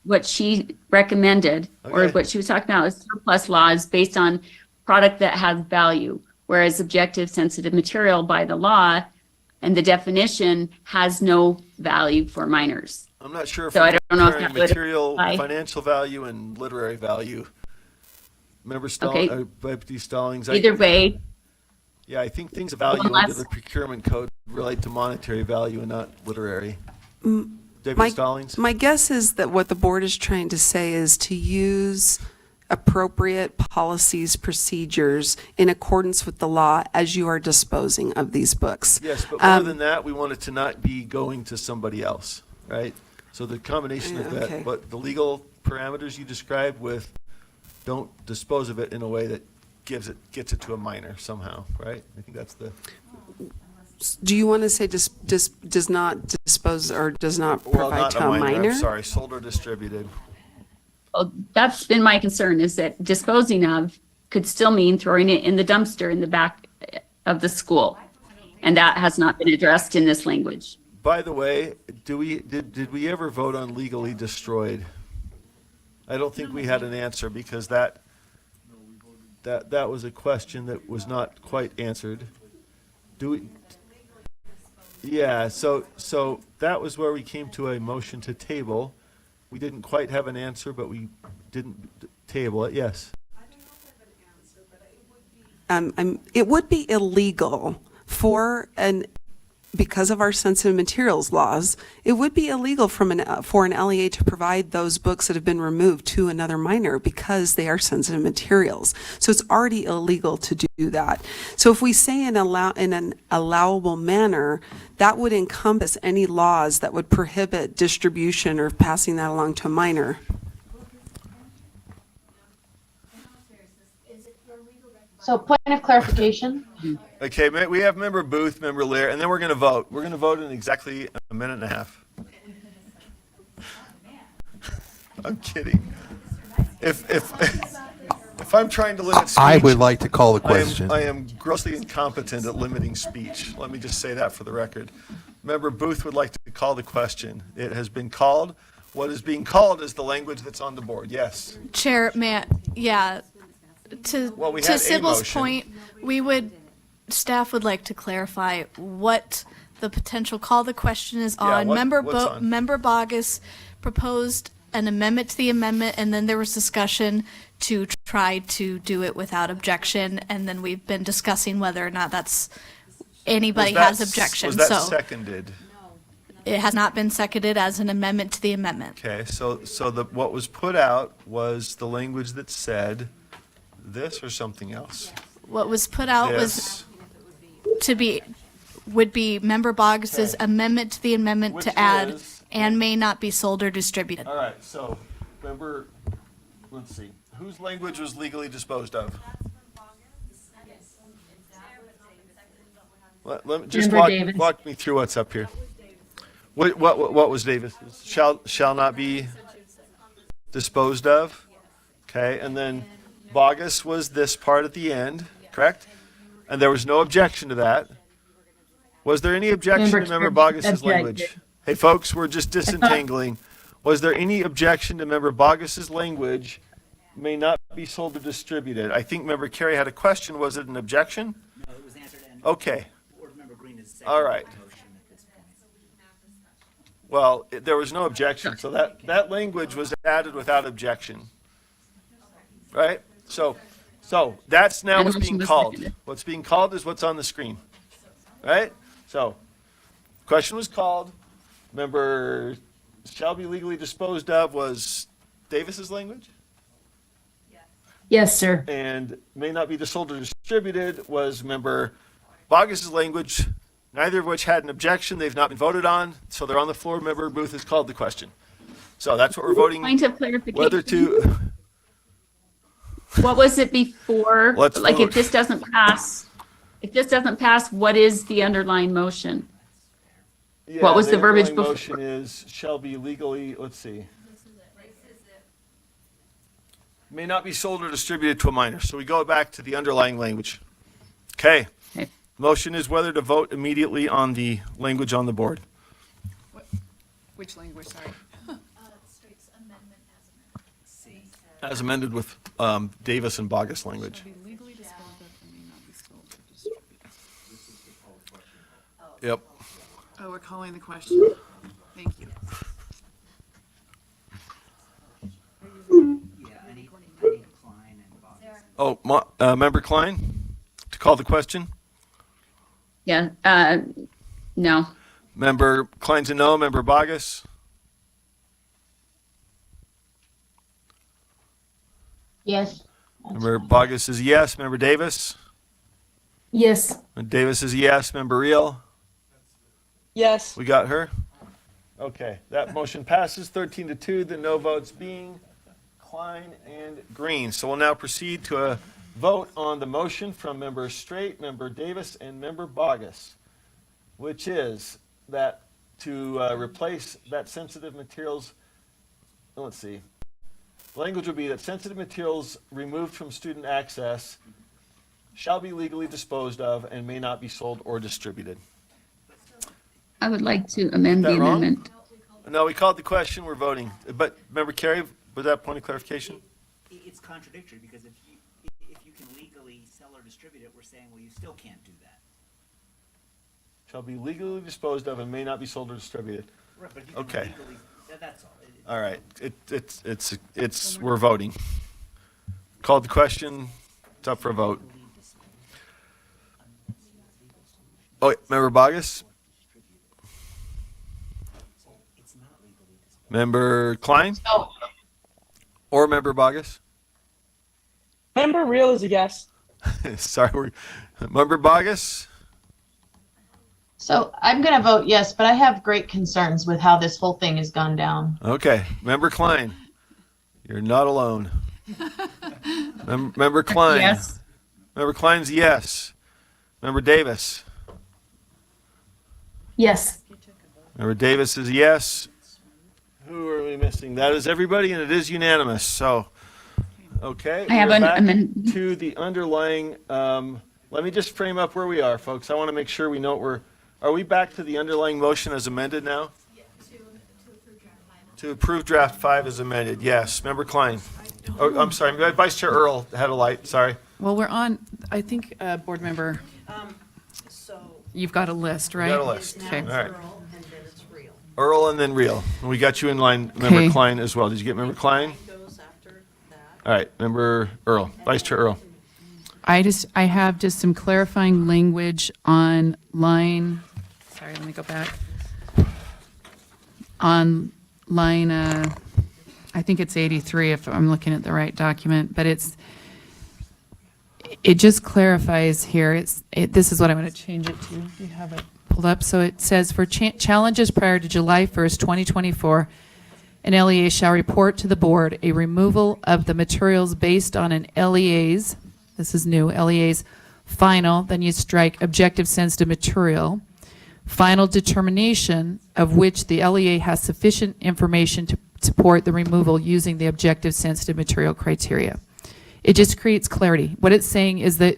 what she recommended, or Okay. what she was talking about is surplus laws based on product that has value, whereas objective sensitive material by the law and the definition has no value for minors. I'm not sure if So I I'm don't know if comparing that would material, apply. financial value, and literary value. Member Okay. Deputy Stallings. Either way, Yeah, I think things of value Well, under that's- the procurement code relate to monetary value and not literary. Deputy My, Stallings? my guess is that what the board is trying to say is to use appropriate policies, procedures in accordance with the law as you are disposing of these books. Yes, but more than that, we want it to not be going to somebody else, right? So the combination of Yeah, that, okay. but the legal parameters you described with don't dispose of it in a way that gets it to a minor somehow, right? I think that's the, Do you want to say does not dispose or does not well, provide not to a minor? I'm sorry, sold or distributed. well, that's been my concern, is that disposing of could still mean throwing it in the dumpster in the back of the school. And that has not been addressed in this language. By the way, did we ever vote on legally destroyed? I don't think we had an answer because that was a question that was not quite answered. Do we? Yeah, so that was where we came to a motion to table. We didn't quite have an answer, but we didn't table it, yes. It would be illegal because of our sensitive materials laws, it would be illegal for an LEA to provide those books that have been removed to another minor because they are sensitive materials. So it's already illegal to do that. So if we say in an allowable manner, that would encompass any laws that would prohibit distribution or passing that along to a minor. So point of clarification. Okay, we have member Booth, member Lear, and then we're going to vote. We're going to vote in exactly a minute and a half. I'm kidding. If I'm trying to limit speech, I would like to call the question. I am grossly incompetent at limiting speech. Let me just say that for the record. Member Booth would like to call the question. It has been called. What is being called is the language that's on the board. Yes. Chair, yeah, Well, we to had a Sybil's motion. point, staff would like to clarify what the potential call the question is Yeah, on. what's on? Member Bogus proposed an amendment to the amendment, and then there was discussion to try to do it without objection, and then we've been discussing whether or not anybody has objections. Was that So seconded? it has not been seconded as an amendment to the amendment. Okay, so what was put out was the language that said this or something else? What was put out This. would be Member Bogus's Okay. amendment to the amendment Which to add is- and may not be sold or distributed. All right, so remember, let's see, whose language was legally disposed of? Let me just Member Davis. walk me through what's up here. What was Davis? Shall not be disposed of. Okay, and then bogus was this part at the end, correct? And there was no objection to that. Was there any objection to Member Bogus's language? Hey, folks, we're just disentangling. Was there any objection to Member Bogus's language may not be sold or distributed? I think Member Carey had a question. Was it an objection? No, it was answered. And Okay. Board Member Green is All right. Well, there was no objection, so that language was added without objection. Right? So that's now And what's motion being was called. seconded. What's being called is what's on the screen. Right? So, question was called. Member shall be legally disposed of was Davis's language? Yes, sir. And may not be sold or distributed was Member Bogus's language, neither of which had an objection. They've not been voted on, so they're on the floor. Member Booth has called the question. So that's what we're voting, Point of clarification. whether to, What was it before? Let's Like vote. if this doesn't pass, what is the underlying motion? What was the verbiage underlying before? motion is shall be legally, let's see. May not be sold or distributed to a minor. So we go back to the underlying language. Okay. Okay. Motion is whether to vote immediately on the language on the board. Which language, sorry? As amended with Davis and Bogus language. Yep. Oh, we're calling the question. Thank you. Yeah, I need Klein and Bogus. Oh, Member Klein, to call the question? Yeah, no. Member Klein's a no. Member Bogus? Yes. Member Bogus is yes. Member Davis? Yes. Davis is yes. Member Reel? Yes. We got her? Okay, that motion passes 13-2, the no votes being Klein and Green. So we'll now proceed to a vote on the motion from Member Straight, Member Davis, and Member Bogus, which is that to replace that sensitive materials, let's see, language would be that sensitive materials removed from student access shall be legally disposed of and may not be sold or distributed. I would like to amend the That wrong? amendment. No, we called the question, we're voting. But Member Carey, was that point of clarification? It's contradictory because if you can legally sell or distribute it, we're saying, well, you still can't do that. Shall be legally disposed of and may not be sold or distributed. Right, but if you can Okay. legally, that's all. All right, it's, we're voting. Called the question, it's up for a vote. Oh, Member Bogus? Member Klein? No. Or Member Bogus? Member Real is a yes. Sorry, Member Bogus? So I'm going to vote yes, but I have great concerns with how this whole thing has gone down. Okay, Member Klein, you're not alone. Member Klein? Yes. Member Klein's yes. Member Davis? Yes. Member Davis is yes. Who are we missing? That is everybody, and it is unanimous, so, okay. I have we're an back amendment. to the underlying, let me just frame up where we are, folks. I want to make sure we know what are we back to the underlying motion as amended now? To approve draft 5 as amended, yes. Member Klein? Oh, I'm sorry, Vice Chair Earl had a light, sorry. Well, we're on, I think, Board Member, you've got a list, right? Got a list. Okay. All right. Earl and then Reel. And we got you in line, Member Okay. Klein as well. Did you get Member Klein? All right, Member Earl, Vice Chair Earl. I have just some clarifying language on line, sorry, let me go back. On line, I think it's 83 if I'm looking at the right document, but it just clarifies here, this is what I'm going to change it to. You have it pulled up. So it says for challenges prior to July 1st, 2024, an LEA shall report to the board a removal of the materials based on an LEA's, this is new, LEA's final, then you strike objective sensitive material. Final determination of which the LEA has sufficient information to support the removal using the objective sensitive material criteria. It just creates clarity. What it's saying is that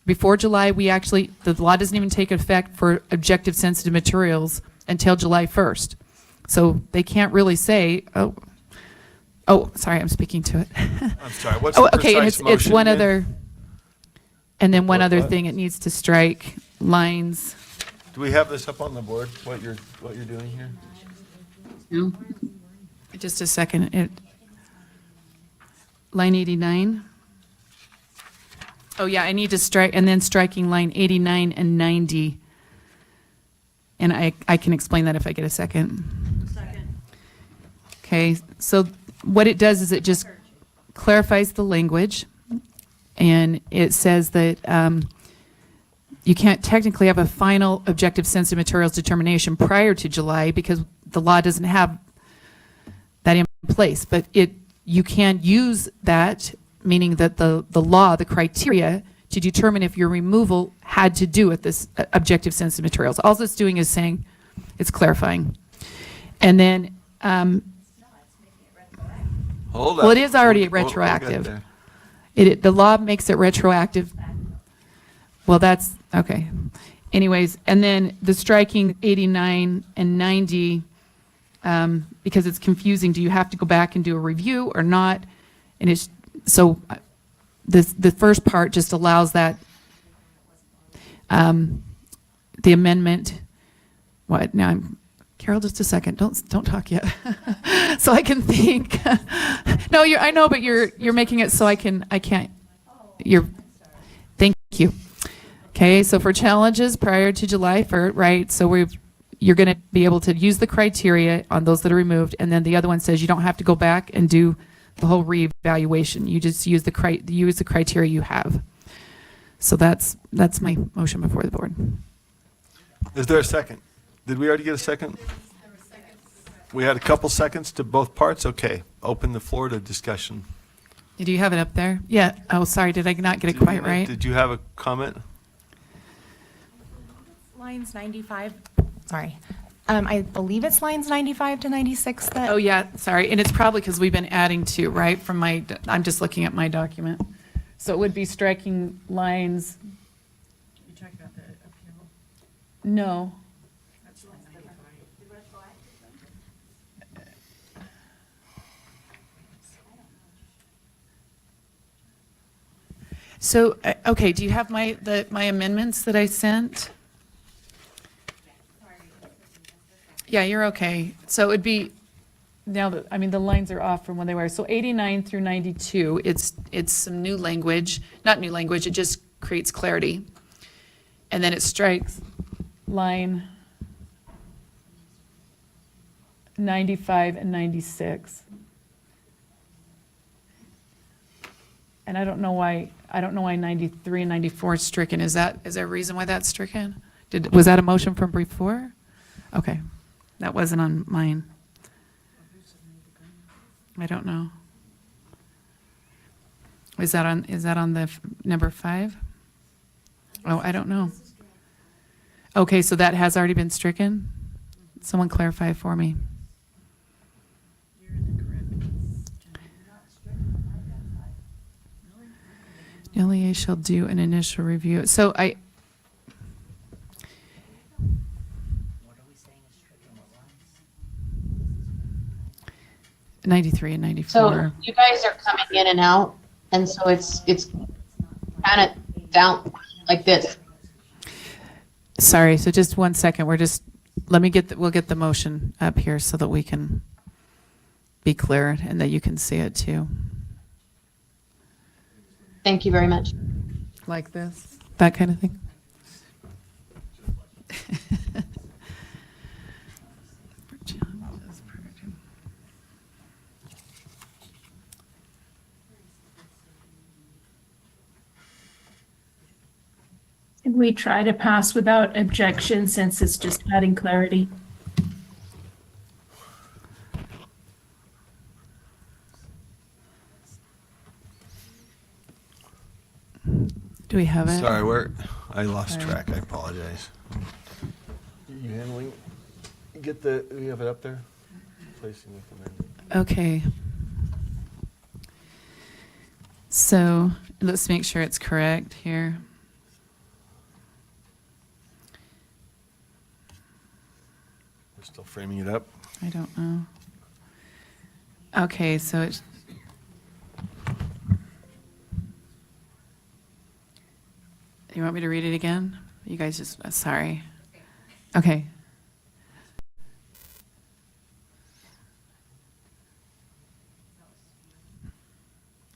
before July, the law doesn't even take effect for objective sensitive materials until July 1st. So they can't really say, oh, sorry, I'm speaking to it. I'm sorry, what's the Okay, and precise it's motion one again? other, and then one other What? thing, it needs to strike lines. Do we have this up on the board, what you're doing here? No. Just a second. Line 89. Oh, yeah, I need to strike, and then striking line 89 and 90. And I can explain that if I get a second. Okay, so what it does is it just clarifies the language, and it says that you can't technically have a final objective sensitive materials determination prior to July because the law doesn't have that in place, but you can use that, meaning that the law, the criteria to determine if your removal had to do with this objective sensitive materials. All it's doing is saying, it's clarifying. And then, Hold well, on. it is already We'll get retroactive. there. The law makes it retroactive. Well, that's, okay. Anyways, and then the striking 89 and 90, because it's confusing, do you have to go back and do a review or not? And it's, so the first part just allows that, the amendment, what, now Carol, just a second, don't talk yet. So I can think. No, I know, but you're making it so thank you. Okay, so for challenges prior to July 1st, right, so you're going to be able to use the criteria on those that are removed, and then the other one says you don't have to go back and do the whole reevaluation. You just use the criteria you have. So that's my motion before the board. Is there a second? Did we already get a second? We had a couple seconds to both parts? Okay, open the floor to discussion. Do you have it up there? Yeah. Oh, sorry, did I not get it quite right? Did you have a comment? Lines 95, sorry. I believe it's lines 95 to 96 that. Oh, yeah, sorry, and it's probably because we've been adding to, right, from I'm just looking at my document. So it would be striking lines. You're talking about the appeal? No. So, okay, do you have my amendments that I sent? Yeah, you're okay. So it would be, now that, the lines are off from when they were. So 89 through 92, it's some new language, not new language, it just creates clarity. And then it strikes line 95 and 96. And I don't know why 93 and 94 is stricken. Is there a reason why that's stricken? Was that a motion from before? Okay. That wasn't on mine. I don't know. Is that on the number 5? Oh, I don't know. Okay, so that has already been stricken? Someone clarify for me. The LEA shall do an initial review. So 93 and 94. So you guys are coming in and out, and so it's kind of down like this. Sorry, so just 1 second. We'll get the motion up here so that we can be clear and that you can see it too. Thank you very much. Like this? That kind of thing? And we try to pass without objection since it's just adding clarity. Do we have it? Sorry, I lost Sorry. track. I apologize. You handling, do you have it up there? Placing with amendment. Okay. So let's make sure it's correct here. We're still framing it up. I don't know. Okay, so it's. You want me to read it again? You guys just, sorry. Okay.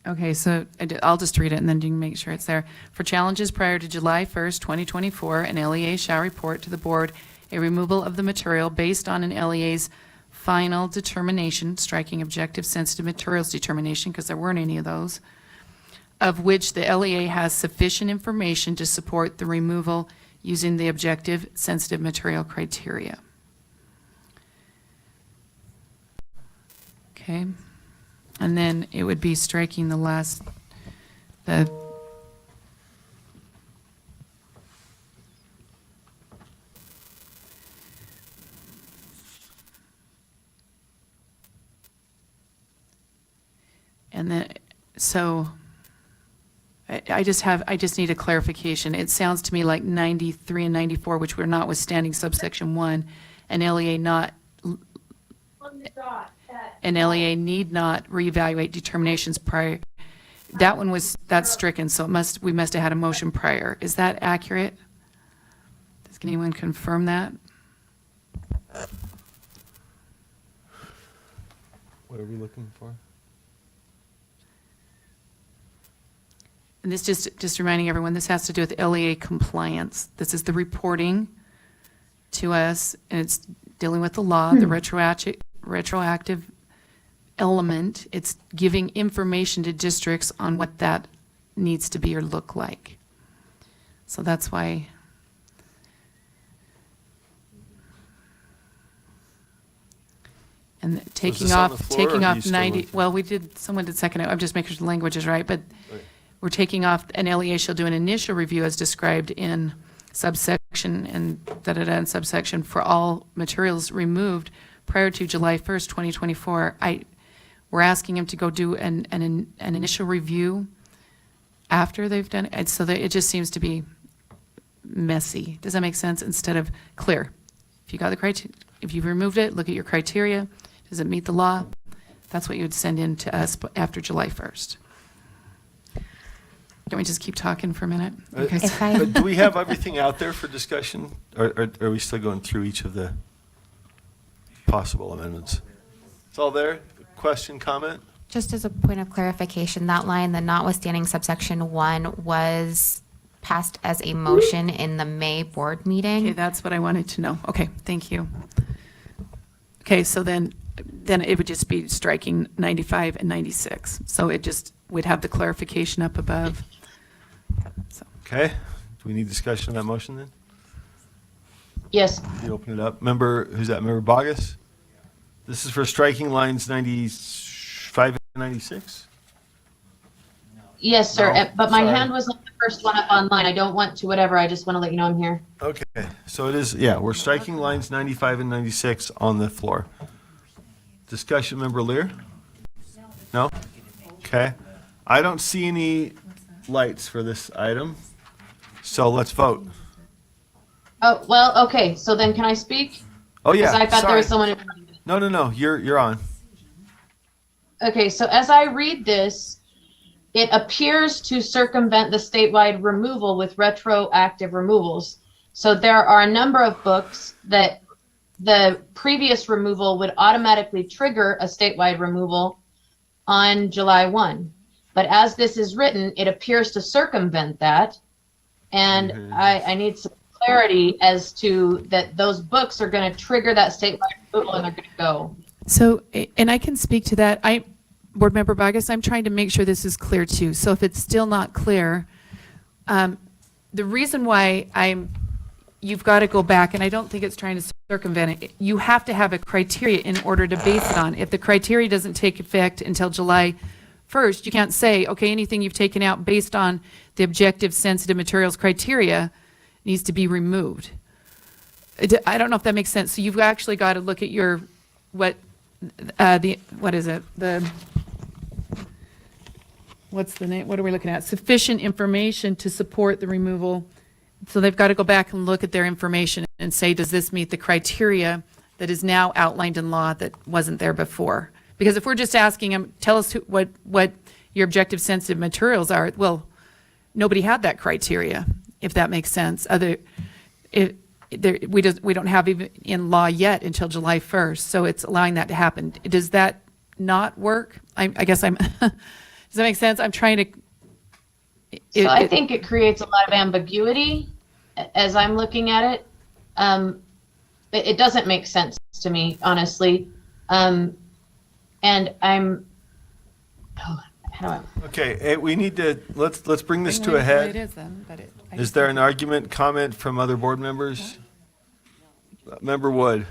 Okay, so I'll just read it and then you can make sure it's there. For challenges prior to July 1st, 2024, an LEA shall report to the board a removal of the material based on an LEA's final determination, striking objective sensitive materials determination, because there weren't any of those, of which the LEA has sufficient information to support the removal using the objective sensitive material criteria. Okay. And then it would be striking the last, the and then, so I just need a clarification. It sounds to me like 93 and 94, which were notwithstanding subsection 1, an LEA need not reevaluate determinations prior. That one that's stricken, so we must have had a motion prior. Is that accurate? Does anyone confirm that? What are we looking for? And this just reminding everyone, this has to do with LEA compliance. This is the reporting to us, and it's dealing with the law, the retroactive element. It's giving information to districts on what that needs to be or look like. So that's why. And taking this on the off, floor, or taking do off you still 90, want- well, someone did second it. I'm just making sure the language is right, but we're taking off, an LEA shall do an initial review as described in subsection and da-da-da and subsection for all materials removed prior to July 1st, 2024. We're asking him to go do an initial review after they've done it, so that it just seems to be messy. Does that make sense? Instead of clear. If you got the criteria, if you've removed it, look at your criteria. Does it meet the law? That's what you would send in to us after July 1st. Can we just keep talking for a minute? Okay. But do we have everything out there for discussion? Or are we still going through each of the possible amendments? It's all there? Question, comment? Just as a point of clarification, that line, the notwithstanding subsection 1, was passed as a motion in the May board meeting. Okay, that's what I wanted to know. Okay, thank you. Okay, so then it would just be striking 95 and 96. So it just would have the clarification up above. So. Okay. Do we need discussion on that motion then? Yes. You open it up. Who's that? Member Bogus? This is for striking lines 95 and 96? Yes, sir. No, But my sorry. hand was not the first one up online. I don't want to whatever. I just want to let you know I'm here. Okay, so it is, yeah, we're striking lines 95 and 96 on the floor. Discussion, Member Lear? No? Okay. I don't see any lights for this item, so let's vote. Oh, well, okay. So then can I speak? Oh, yeah, 'Cause I thought there was sorry. someone. No, you're on. Okay, so as I read this, it appears to circumvent the statewide removal with retroactive removals. So there are a number of books that the previous removal would automatically trigger a statewide removal on July 1. But as this is written, it appears to circumvent that. And I need some clarity as to that those books are going to trigger that statewide removal and they're going to go. So, and I can speak to that. Board Member Bogus, I'm trying to make sure this is clear too. So if it's still not clear, the reason why you've got to go back, and I don't think it's trying to circumvent it, you have to have a criteria in order to base it on. If the criteria doesn't take effect until July 1st, you can't say, okay, anything you've taken out based on the objective sensitive materials criteria needs to be removed. I don't know if that makes sense. So you've actually got to look at your, what is it? What's the name? What are we looking at? Sufficient information to support the removal. So they've got to go back and look at their information and say, does this meet the criteria that is now outlined in law that wasn't there before? Because if we're just asking them, tell us what your objective sensitive materials are, well, nobody had that criteria, if that makes sense. We don't have even in law yet until July 1st, so it's allowing that to happen. Does that not work? I guess does that make sense? I'm trying to. So I think it creates a lot of ambiguity as I'm looking at it. It doesn't make sense to me, honestly. And I'm, how do I? Okay, we need to, let's bring this to a head. Is there an argument, comment from other board members? Member Wood.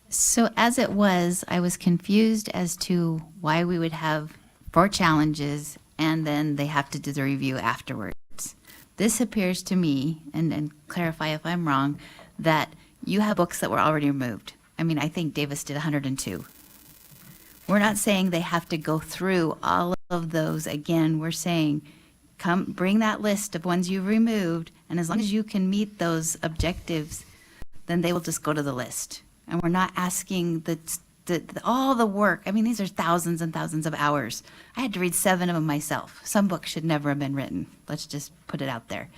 So as it was, I was confused as to why we would have 4 challenges and then they have to do the review afterwards. This appears to me, and clarify if I'm wrong, that you have books that were already removed. I mean, I think Davis did 102. We're not saying they have to go through all of those again. We're saying, come bring that list of ones you've removed, and as long as you can meet those objectives, then they will just go to the list. And we're not asking all the work. I mean, these are thousands and thousands of hours. I had to read 7 of them myself. Some books should never have been written. Let's just put it out there.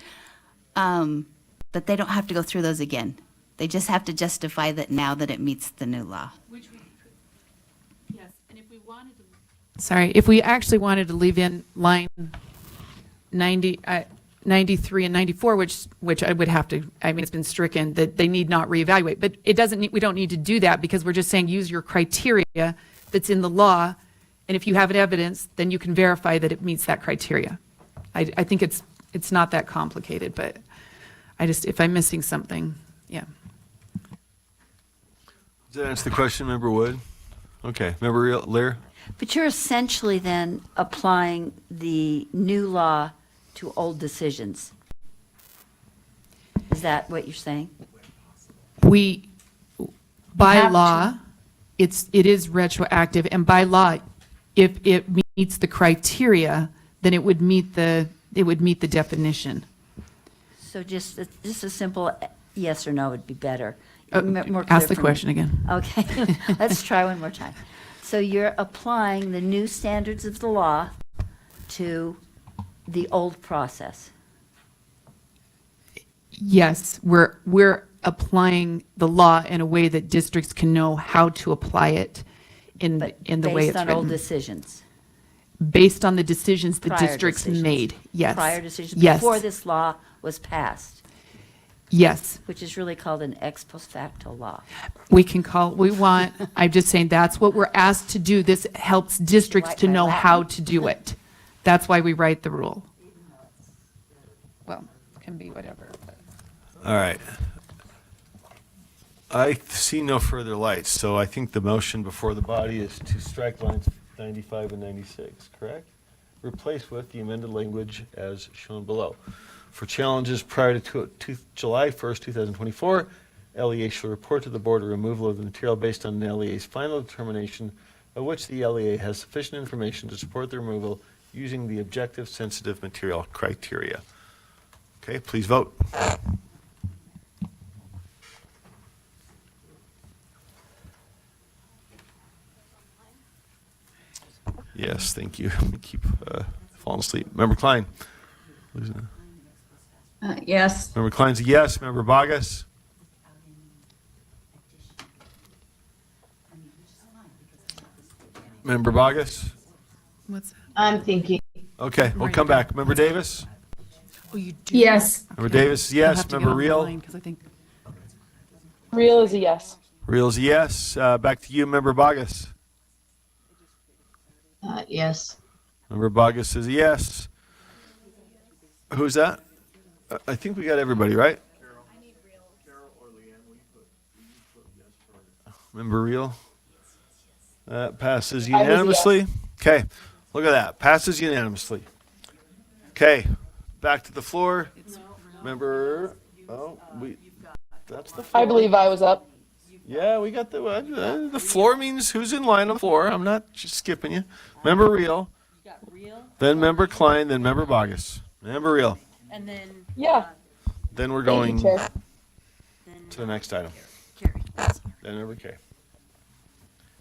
But they don't have to go through those again. They just have to justify that now that it meets the new law. Yes, and if we wanted to. Sorry, if we actually wanted to leave in line 93 and 94, which I would have to, I mean, it's been stricken, that they need not reevaluate, but it doesn't need, we don't need to do that because we're just saying use your criteria that's in the law, and if you have evidence, then you can verify that it meets that criteria. I think it's not that complicated, but if I'm missing something, yeah. Does that answer the question, Member Wood? Okay, Member Lear? But you're essentially then applying the new law to old decisions. Is that what you're saying? By law, it is retroactive, and by law, if it meets the criteria, then it would meet the definition. So just a simple yes or no would be better. More Ask clear the for me. question again. Okay, let's try one more time. So you're applying the new standards of the law to the old process. Yes, we're applying the law in a way that districts can know how to apply it in the way it's Based on old written. decisions. Based on the decisions the Prior districts decisions. made, yes. Prior decisions, Yes. before this law was passed, Yes, which is really called an ex post facto law. I'm just saying that's what we're asked to do. This helps districts to know how to do it. That's why we write the rule. Well, it can be whatever. All right. I see no further lights, so I think the motion before the body is to strike lines 95 and 96, correct? Replace with the amended language as shown below. For challenges prior to July 1st, 2024, LEA shall report to the board a removal of the material based on the LEA's final determination of which the LEA has sufficient information to support the removal using the objective sensitive material criteria. Okay, please vote. Yes, thank you. I keep falling asleep. Member Klein? Yes. Member Klein's a yes. Member Bogus? Member Bogus? What's that? I'm thinking. Okay, we'll come back. Member Davis? Oh, you do? Yes. Member Davis, You'll yes. have to get Member on the Reel? line, 'cause I think Real is a yes. Reel's a yes. Back to you, Member Bogus. Yes. Member Bogus is a yes. Who's that? I think we got everybody, right? Member Reel? That passes I was a yes. unanimously. Okay, look at that. Passes unanimously. Okay, back to the floor. Remember, that's the floor. I believe I was up. Yeah, we got the floor means who's in line on the floor. I'm not just skipping you. Member Reel. Then Member Klein, then Member Bogus. Member Reel. And then. Yeah. Then we're Thank you, going Chair. to the next item. Then Member K.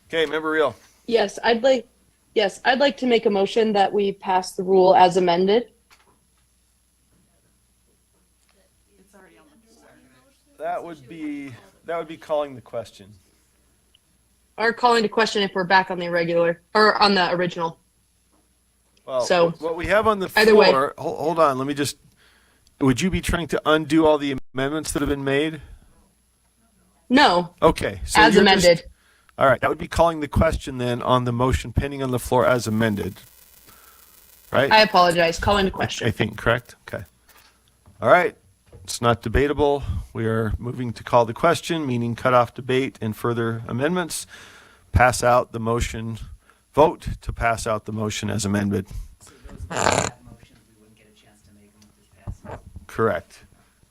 Okay, Member Reel. Yes, I'd like to make a motion that we pass the rule as amended. That would be calling the question. Or calling to question if we're back on the irregular, or on the original. Well, So, what we have on the either way. floor, hold on, let me just, would you be trying to undo all the amendments that have been made? No, Okay. So as you're just- amended. all right, that would be calling the question then on the motion pending on the floor as amended. Right? I apologize, calling to question. I think, correct? Okay. All right. It's not debatable. We are moving to call the question, meaning cut off debate and further amendments. Pass out the motion, vote to pass out the motion as amended. Correct.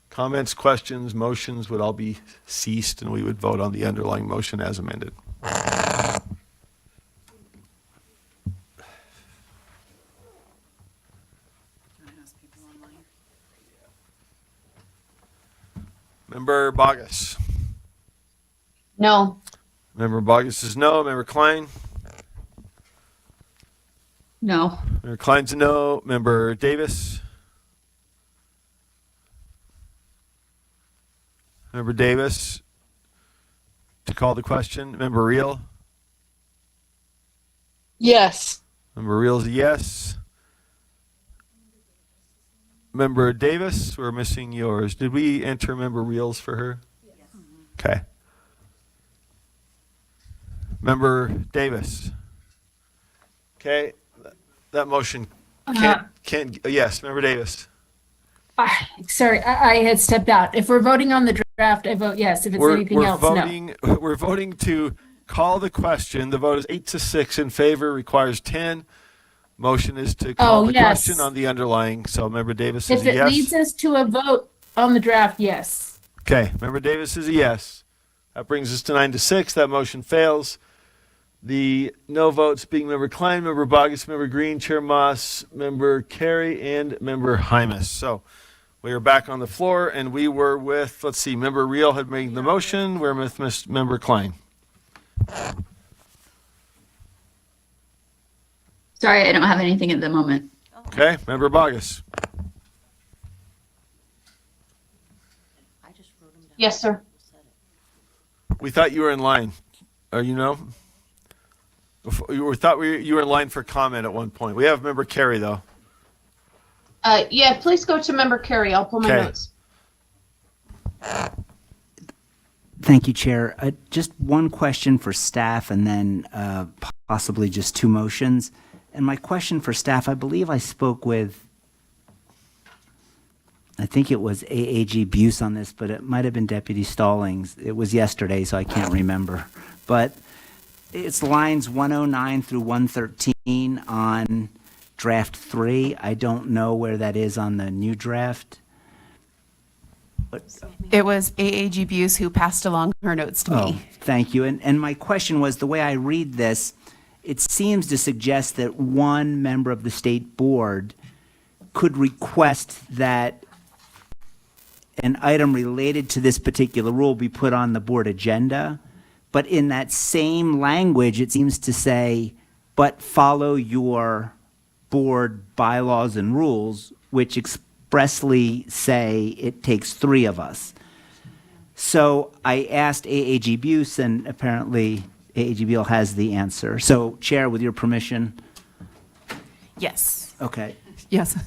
Comments, questions, motions would all be ceased and we would vote on the underlying motion as amended. Member Bogus. No. Member Bogus is no. Member Klein. No. Member Klein's a no. Member Davis. Member Davis. To call the question. Member Reel. Yes. Member Reel's a yes. Member Davis, we're missing yours. Did we enter Member Reels for her? Yes. Okay. Member Davis. Okay, that motion can't, yes, Member Davis. Sorry, I had stepped out. If we're voting on the draft, I vote yes. If it's anything else, no. We're voting to call the question. The vote is 8-6 in favor, requires 10. Motion is to call the yes. question on the underlying. So Member Davis is If a it yes. leads us to a vote on the draft, yes. Okay, Member Davis is a yes. That brings us to 9-6. That motion fails. The no votes being Member Klein, Member Bogus, Member Green, Chair Moss, Member Carey, and Member Hymas. So we are back on the floor, and we were with, let's see, Member Reel had made the motion. We're with Member Klein. Sorry, I don't have anything at the moment. Okay, Member Bogus. Yes, sir. We thought you were in line. You know? You were in line for comment at one point. We have Member Carey, though. Yeah, please go to Member Carey. I'll pull my Okay. notes. Thank you, Chair. Just one question for staff and then possibly just two motions. And my question for staff, I believe I spoke with, I think it was AAG Buse on this, but it might have been Deputy Stallings. It was yesterday, so I can't remember. But it's lines 109 through 113 on draft 3. I don't know where that is on the new draft. It was AAG Buse who passed along her notes to Oh, me. thank you. And my question was, the way I read this, it seems to suggest that one member of the state board could request that an item related to this particular rule be put on the board agenda. But in that same language, it seems to say, but follow your board bylaws and rules, which expressly say it takes 3 of us. So I asked AAG Buse, and apparently AAG Buse has the answer. So, Chair, with your permission. Yes. Okay. Yes.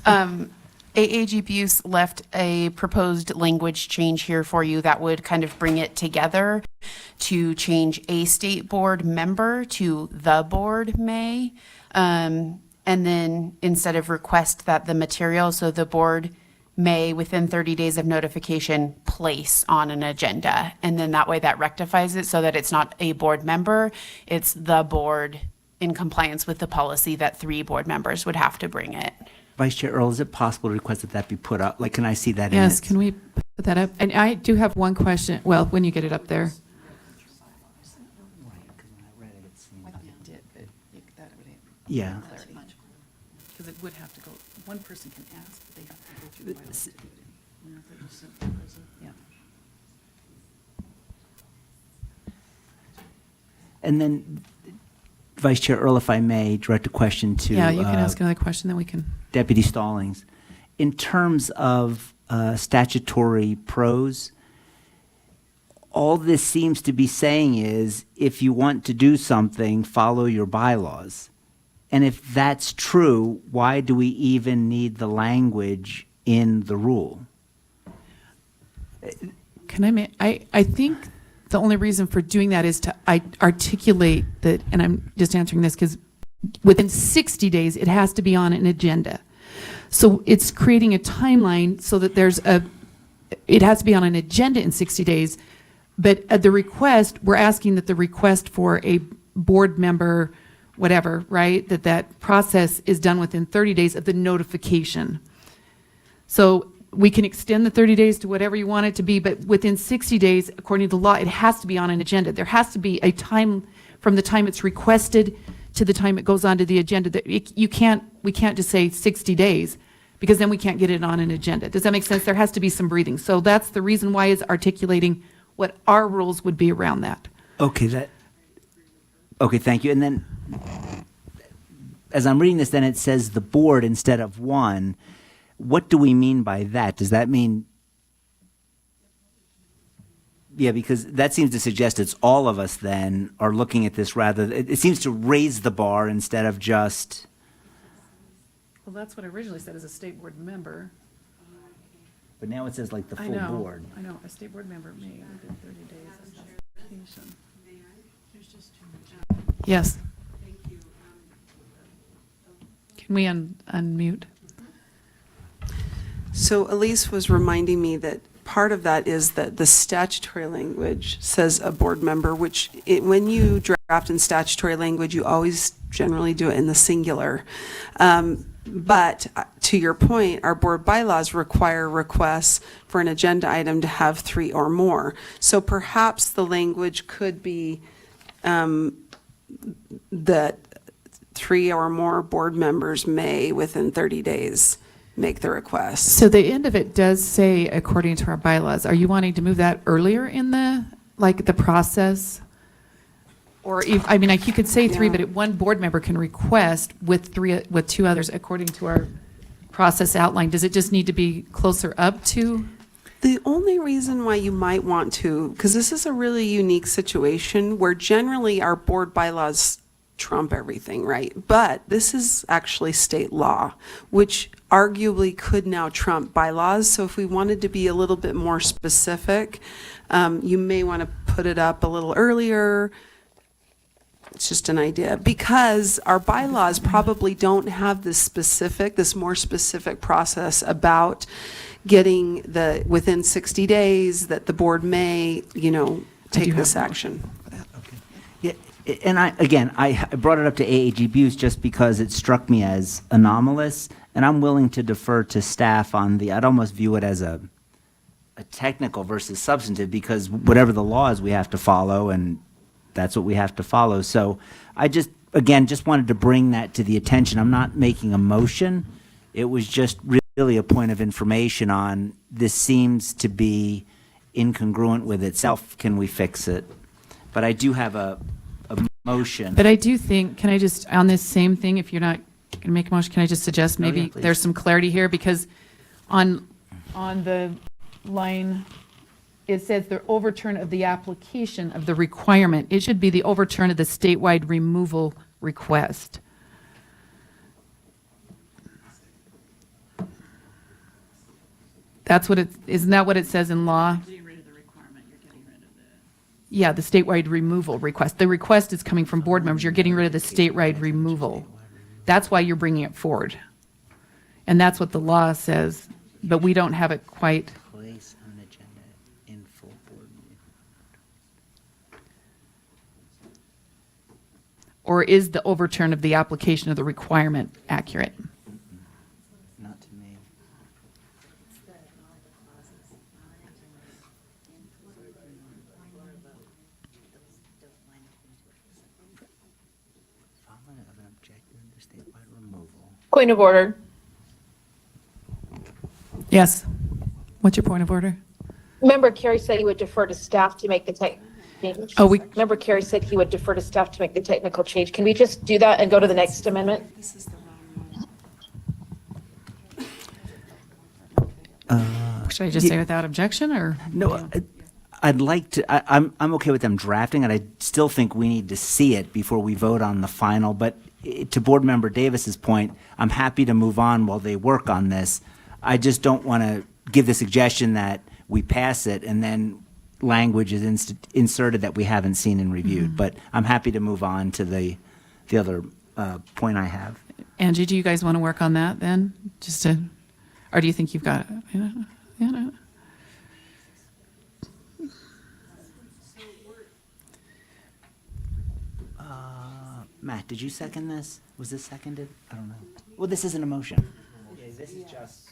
AAG Buse left a proposed language change here for you that would kind of bring it together to change a state board member to the board may. And then instead of request that the material, so the board may, within 30 days of notification, place on an agenda. And then that way that rectifies it so that it's not a board member, it's the board in compliance with the policy that 3 board members would have to bring it. Vice Chair Earl, is it possible to request that that be put up? Like, can I see that in Yes, it? can we put that up? And I do have one question, well, when you get it up there. Yeah. Because it would have to go, one person can ask, but they have to go through the bylaws. Yeah. And then, Vice Chair Earl, if I may, direct a question to Yeah, you can ask another question, then we can. Deputy Stallings. In terms of statutory prose, all this seems to be saying is, if you want to do something, follow your bylaws. And if that's true, why do we even need the language in the rule? Can I think the only reason for doing that is to articulate that, and I'm just answering this because within 60 days, it has to be on an agenda. So it's creating a timeline so that it has to be on an agenda in 60 days. But at the request, we're asking that the request for a board member, whatever, right, that process is done within 30 days of the notification. So we can extend the 30 days to whatever you want it to be, but within 60 days, according to the law, it has to be on an agenda. There has to be a time from the time it's requested to the time it goes onto the agenda. That we can't just say 60 days because then we can't get it on an agenda. Does that make sense? There has to be some breathing. So that's the reason why it's articulating what our rules would be around that. Okay, thank you. And then, as I'm reading this, then it says the board instead of one. What do we mean by that? Does that mean? Yeah, because that seems to suggest it's all of us then are looking at this rather, it seems to raise the bar instead of just. Well, that's what I originally said as a state board member. But now it says like the I full know, board. I know, a state board member may, within 30 days of notification. Yes. Can we unmute? So Elise was reminding me that part of that is that the statutory language says a board member, which when you draft in statutory language, you always generally do it in the singular. But to your point, our board bylaws require requests for an agenda item to have 3 or more. So perhaps the language could be that 3 or more board members may, within 30 days, make the request. So the end of it does say, according to our bylaws, are you wanting to move that earlier in the process? Or if, I mean, you could say 3, Yeah. but one board member can request with 2 others, according to our process outline. Does it just need to be closer up to? The only reason why you might want to, because this is a really unique situation where generally our board bylaws trump everything, right? But this is actually state law, which arguably could now trump bylaws. So if we wanted to be a little bit more specific, you may want to put it up a little earlier. It's just an idea, because our bylaws probably don't have this more specific process about getting within 60 days that the board may, take this action. Yeah, and I brought it up to AAGBUs just because it struck me as anomalous, and I'm willing to defer to staff on I'd almost view it as a technical versus substantive, because whatever the law is, we have to follow, and that's what we have to follow. So I just wanted to bring that to the attention. I'm not making a motion. It was just really a point of information on this seems to be incongruent with itself. Can we fix it? But I do have a motion. But I do think, can I just, on this same thing, if you're not going to make a motion, can I just suggest Oh, yeah, maybe please. there's some clarity here? Because on the line, it says the overturn of the application of the requirement. It should be the overturn of the statewide removal request. That's what isn't that what it says in law? Yeah, the statewide removal request. The request is coming from board members. You're getting rid of the statewide removal. That's why you're bringing it forward. And that's what the law says, but we don't have it quite. Place on the agenda in full board meeting. or is the overturn of the application of the requirement accurate? Not to me. Point of order. Yes. What's your point of order? Member Carey said he would defer to staff to make the change. Oh, Member Carey said he would defer to staff to make the technical change. Can we just do that and go to the next amendment? Should I just say without objection, or? No, I'd like to, I'm okay with them drafting it. I still think we need to see it before we vote on the final. But to Board Member Davis's point, I'm happy to move on while they work on this. I just don't want to give the suggestion that we pass it and then language is inserted that we haven't seen and reviewed. But I'm happy to move on to the other point I have. Angie, do you guys want to work on that then? Just to, or do you think you've got it? Yeah. Matt, did you second this? Was this seconded? I don't know. Well, this isn't a motion. Yeah, this is just,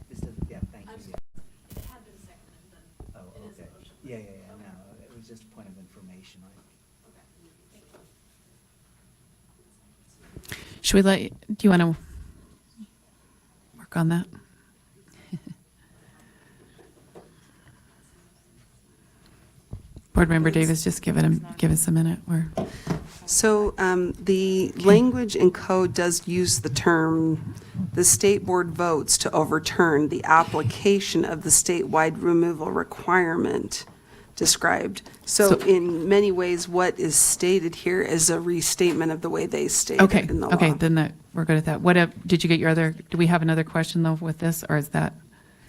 this is, yeah, thank you. Oh, okay. Yeah, no, it was just a point of information. Should we do you want to work on that? Board Member Davis, just give us a minute. So the language in code does use the term, the state board votes to overturn the application of the statewide removal requirement described. So in many ways, what is stated here is a restatement of the way they stated it in the law. Okay, then we're good at that. Did you get your other, do we have another question though with this, or is that?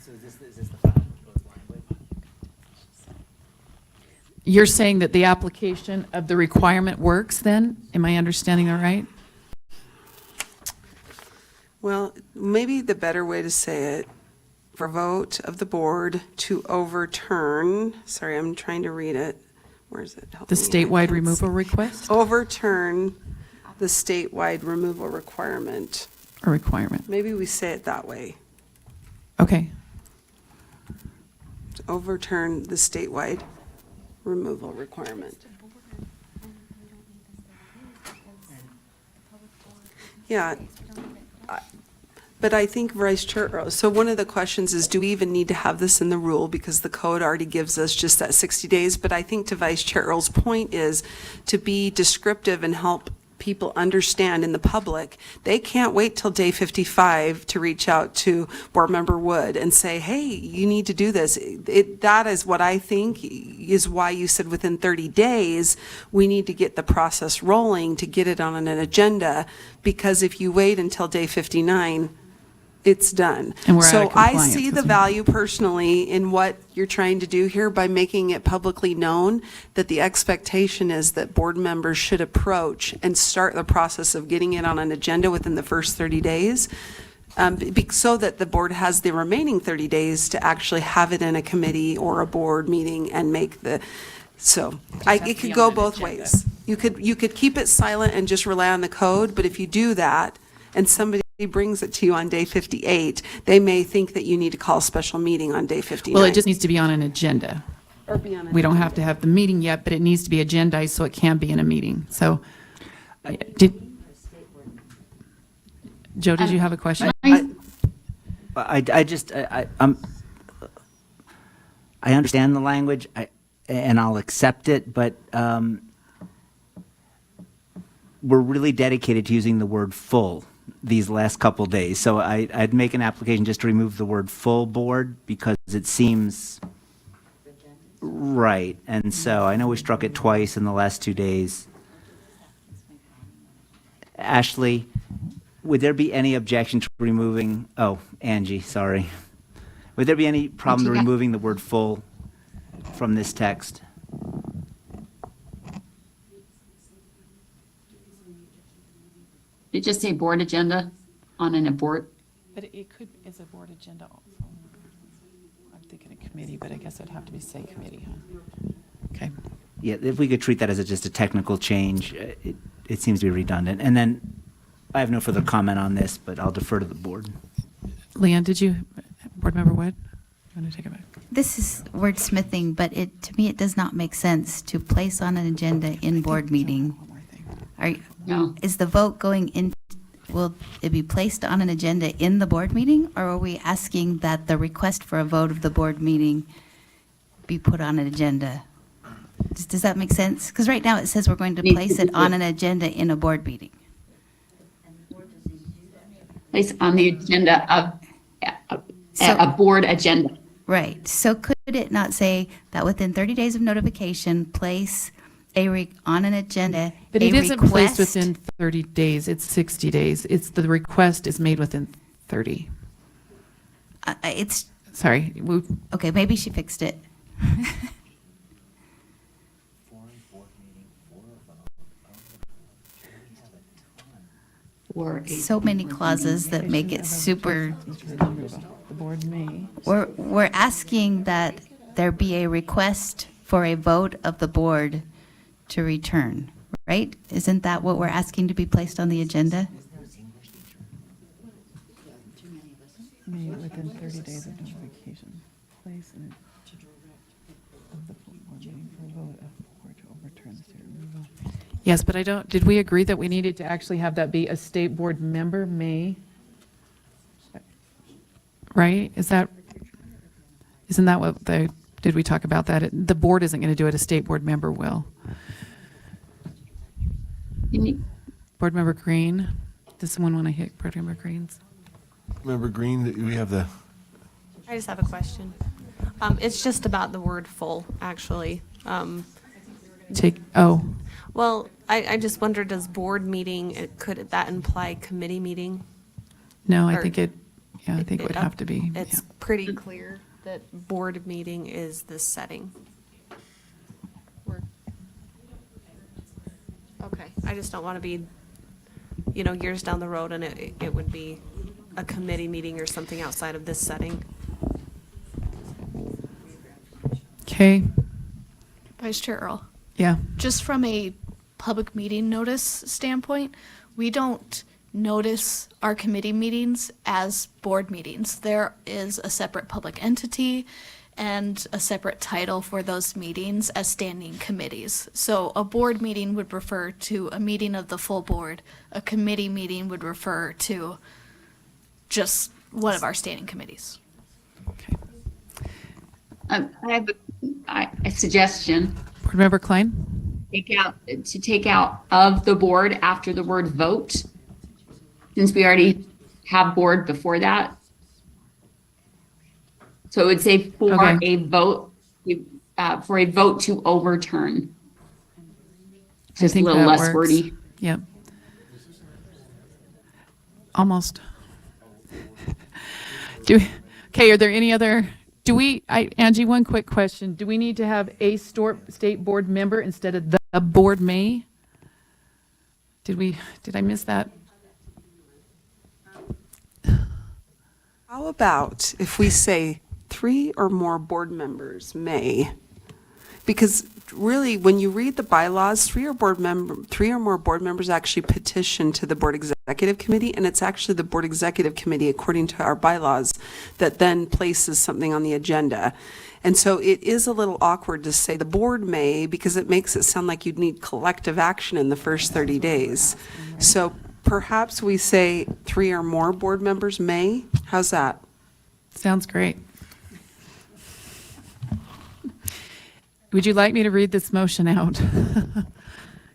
So is this the final proposed language? You're saying that the application of the requirement works then? Am I understanding that right? Well, maybe the better way to say it, for vote of the board to overturn, sorry, I'm trying to read it. Where is it? Help The me. statewide removal request Overturn the statewide removal requirement. or requirement? Maybe we say it that way. Okay. To overturn the statewide removal requirement. Yeah. But I think Vice Chair Earl, so one of the questions is, do we even need to have this in the rule? Because the code already gives us just that 60 days. But I think to Vice Chair Earl's point is to be descriptive and help people understand in the public, they can't wait till day 55 to reach out to Board Member Wood and say, hey, you need to do this. That is what I think is why you said within 30 days, we need to get the process rolling to get it on an agenda. Because if you wait until day 59, it's done. And we're out So of I compliance, see the isn't it? value personally in what you're trying to do here by making it publicly known that the expectation is that board members should approach and start the process of getting it on an agenda within the first 30 days. So that the board has the remaining 30 days to actually have it in a committee or a board meeting and make the, so it could go both ways. You could keep it silent and just rely on the code, but if you do that and somebody brings it to you on day 58, they may think that you need to call a special meeting on day 59. Well, it just needs to be on an agenda. Or be on We don't have to have the meeting yet, but it needs to be agendized so it can be in a meeting. So, Joe, did you have a question? I understand the language, and I'll accept it, but we're really dedicated to using the word full these last couple days. So I'd make an application just to remove the word full board because it seems right. And so I know we struck it twice in the last 2 days. Ashley, would there be any objection to removing, Angie, sorry. Would there be any problem to removing the word full from this text? Did it just say board agenda on an abort? But it could, as a board agenda also. I'm thinking a committee, but I guess it'd have to be say committee, huh? Okay. Yeah, if we could treat that as just a technical change, it seems to be redundant. And then I have no further comment on this, but I'll defer to the board. Leanne, Board Member Wood? You want to take it back? This is wordsmithing, but to me, it does not make sense to place on an agenda in board meeting. No. Is the vote going in, will it be placed on an agenda in the board meeting? Or are we asking that the request for a vote of the board meeting be put on an agenda? Does that make sense? Because right now it says we're going to place it on an agenda in a board meeting. Place on the agenda of a board agenda. Right. So could it not say that within 30 days of notification, place on an agenda But a it isn't placed request? within 30 days, it's 60 days. It's the request is made within 30. It's, Sorry. okay, maybe she fixed it. Or So many clauses that make it super. The board may. We're asking that there be a request for a vote of the board to return, right? Isn't that what we're asking to be placed on the agenda? May within 30 days of notification. Place in of the full board meeting for a vote of the board to overturn the state removal. Yes, but did we agree that we needed to actually have that be a state board member may? Right? Isn't that what did we talk about that? The board isn't going to do it, a state board member will. Board Member Green, does someone want to hit Board Member Green's? Member Green, that we have the, I just have a question. It's just about the word full, actually. Well, I just wonder, does board meeting, could that imply committee meeting? No, I Or- think it would have to be. It's pretty clear that board meeting is this setting. Okay, I just don't want to be, years down the road and it would be a committee meeting or something outside of this setting. Okay, Vice Chair Earl. yeah. Just from a public meeting notice standpoint, we don't notice our committee meetings as board meetings. There is a separate public entity and a separate title for those meetings as standing committees. So a board meeting would refer to a meeting of the full board. A committee meeting would refer to just one of our standing committees. I have a suggestion. Board Member Klein? Take out of the board after the word vote, since we already have board before that. So it would say for Okay. a vote, to overturn. Just a think little that less works. wordy. Yep. Almost. Okay, are there any other, Angie, one quick question. Do we need to have a state board member instead of the board may? Did I miss that? How about if we say 3 or more board members may? Because really, when you read the bylaws, 3 or more board members actually petition to the board executive committee, and it's actually the board executive committee, according to our bylaws, that then places something on the agenda. And so it is a little awkward to say the board may, because it makes it sound like you'd need collective action in the first 30 days. So perhaps we say 3 or more board members may? How's that? Sounds great. Would you like me to read this motion out?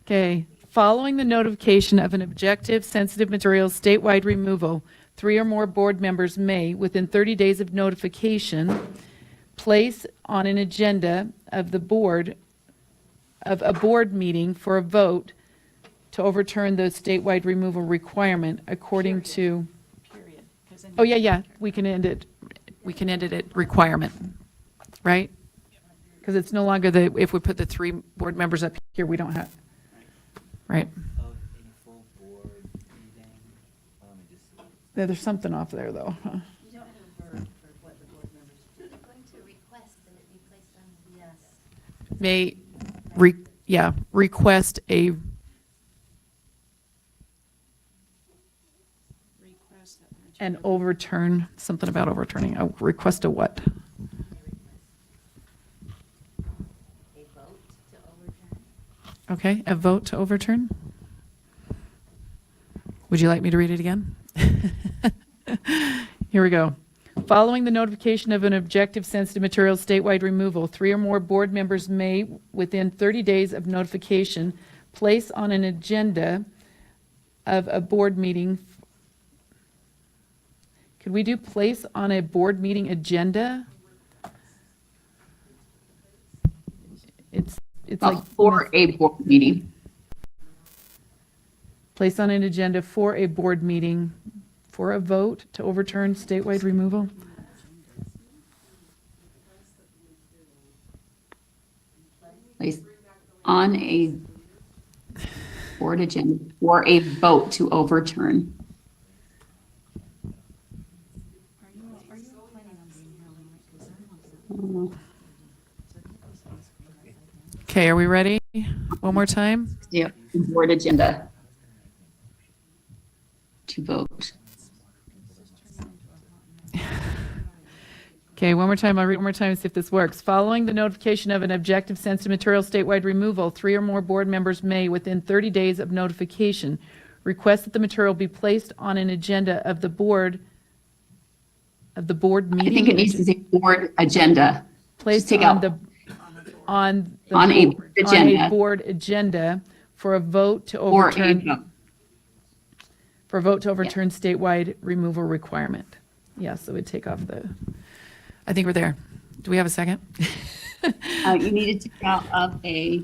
Okay. Following the notification of an objective sensitive materials statewide removal, 3 or more board members may, within 30 days of notification, place on an agenda of the board, of a board meeting for a vote to overturn the statewide removal requirement according to. Oh, yeah, we can end it at requirement, right? Because it's no longer if we put the 3 board members up here, we don't have, right? Yeah, there's something off there, though. Huh? May, request a and overturn, something about overturning, a request of what? Okay, a vote to overturn? Would you like me to read it again? Here we go. Following the notification of an objective sensitive material statewide removal, 3 or more board members may, within 30 days of notification, place on an agenda of a board meeting. Could we do place on a board meeting agenda? It's like For a board meeting. place on an agenda for a board meeting for a vote to overturn statewide removal? Place on a board agenda for a vote to overturn. Okay, are we ready? One more time? Yeah, board agenda to vote. Okay, one more time. I'll read one more time and see if this works. Following the notification of an objective sensitive material statewide removal, 3 or more board members may, within 30 days of notification, request that the material be placed on an agenda of the board meeting. I think it needs to say board agenda. Placed take on out the on the on a bo- agenda. on a board agenda for a vote to Or a overturn vote. for a vote to overturn statewide removal requirement. Yeah, so we'd take off the. I think we're there. Do we have a second? You need to take out of a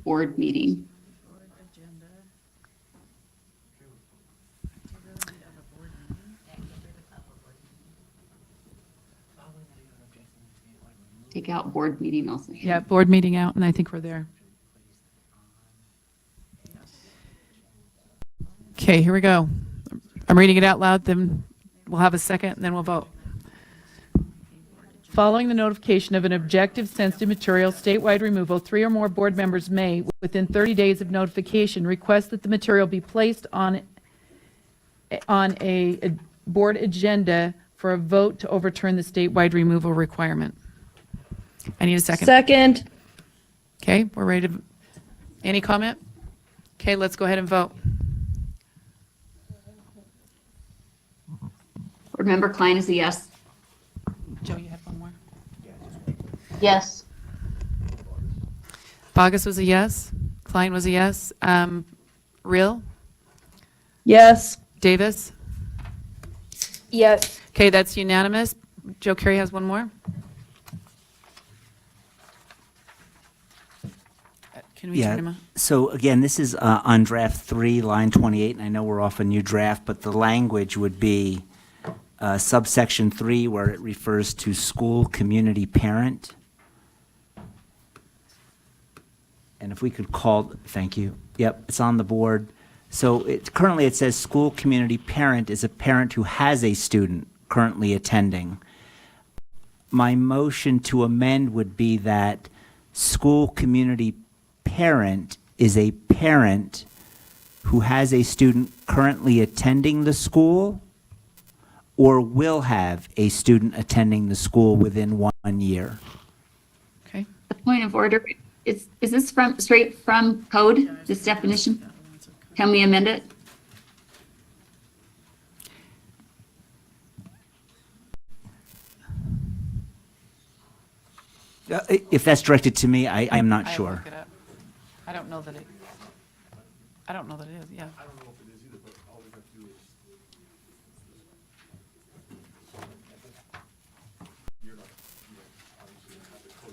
board meeting. Take out board meeting also. Yeah, board meeting out, and I think we're there. Okay, here we go. I'm reading it out loud, then we'll have a second, and then we'll vote. Following the notification of an objective sensitive material statewide removal, 3 or more board members may, within 30 days of notification, request that the material be placed on a board agenda for a vote to overturn the statewide removal requirement. I need a second. Second. Okay, we're ready to, any comment? Okay, let's go ahead and vote. Board Member Klein is a yes. Joe, you had one more? Yes. Bogus was a yes. Klein was a yes. Real? Yes. Davis? Yes. Okay, that's unanimous. Joe Carey has one more. Can we turn him Yeah, on? so again, this is on draft 3, line 28, and I know we're off a new draft, but the language would be subsection 3, where it refers to school community parent. And if we could call, thank you. Yep, it's on the board. So currently it says school community parent is a parent who has a student currently attending. My motion to amend would be that school community parent is a parent who has a student currently attending the school or will have a student attending the school within 1 year. Okay. The point of order, is this straight from code, this definition? Can we amend it? If that's directed to me, I am not I'll sure. look it up. I don't know that it, is, yeah.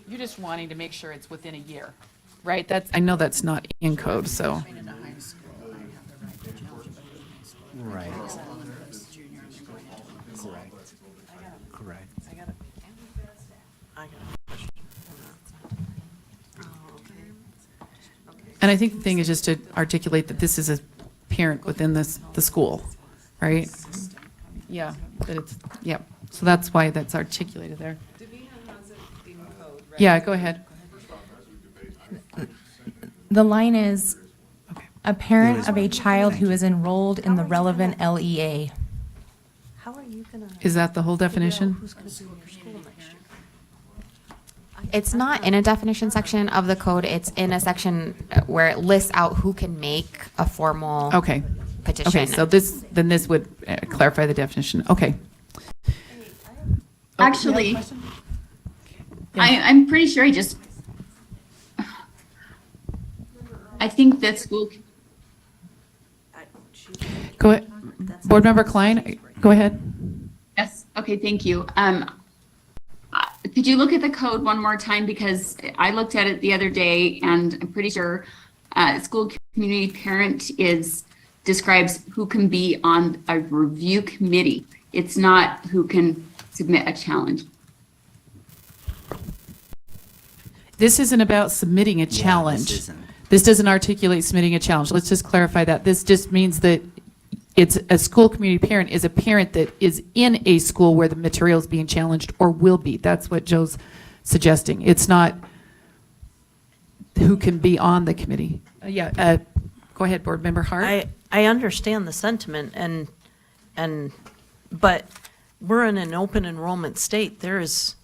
You're just wanting to make sure it's within a year, right? I know that's not in code, so. Right. Correct. And I think the thing is just to articulate that this is a parent within the school, right? Yeah, that it's, yeah. So that's why that's articulated there. Yeah, go ahead. The line is a parent of a child who is enrolled in the relevant LEA. How are you gonna? Is that the whole figure out definition? Who's gonna be in your school next year? It's not in a definition section of the code. It's in a section where it lists out who can make a formal Okay. petition. Okay, so this would clarify the definition. Okay. Actually, I'm pretty sure I think that school, Go ahead. Board Member Klein, go ahead. yes, okay, thank you. Could you look at the code one more time? Because I looked at it the other day and I'm pretty sure school community parent describes who can be on a review committee. It's not who can submit a challenge. This isn't about submitting a challenge. This doesn't articulate submitting a challenge. Let's just clarify that. This just means that it's a school community parent is a parent that is in a school where the material is being challenged or will be. That's what Joe's suggesting. It's not who can be on the committee. Go ahead, Board Member Hart. I understand the sentiment but we're in an open enrollment state. There is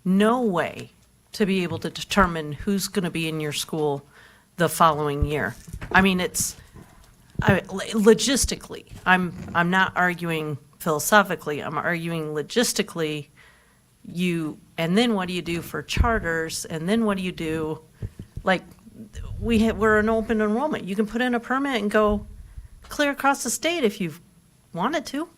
no way to be able to determine who's going to be in your school the following year. I mean, logistically, I'm not arguing philosophically, I'm arguing logistically, and then what do you do for charters, and then what do you do, like, we're in open enrollment. You can put in a permit and go clear across the state if you wanted to.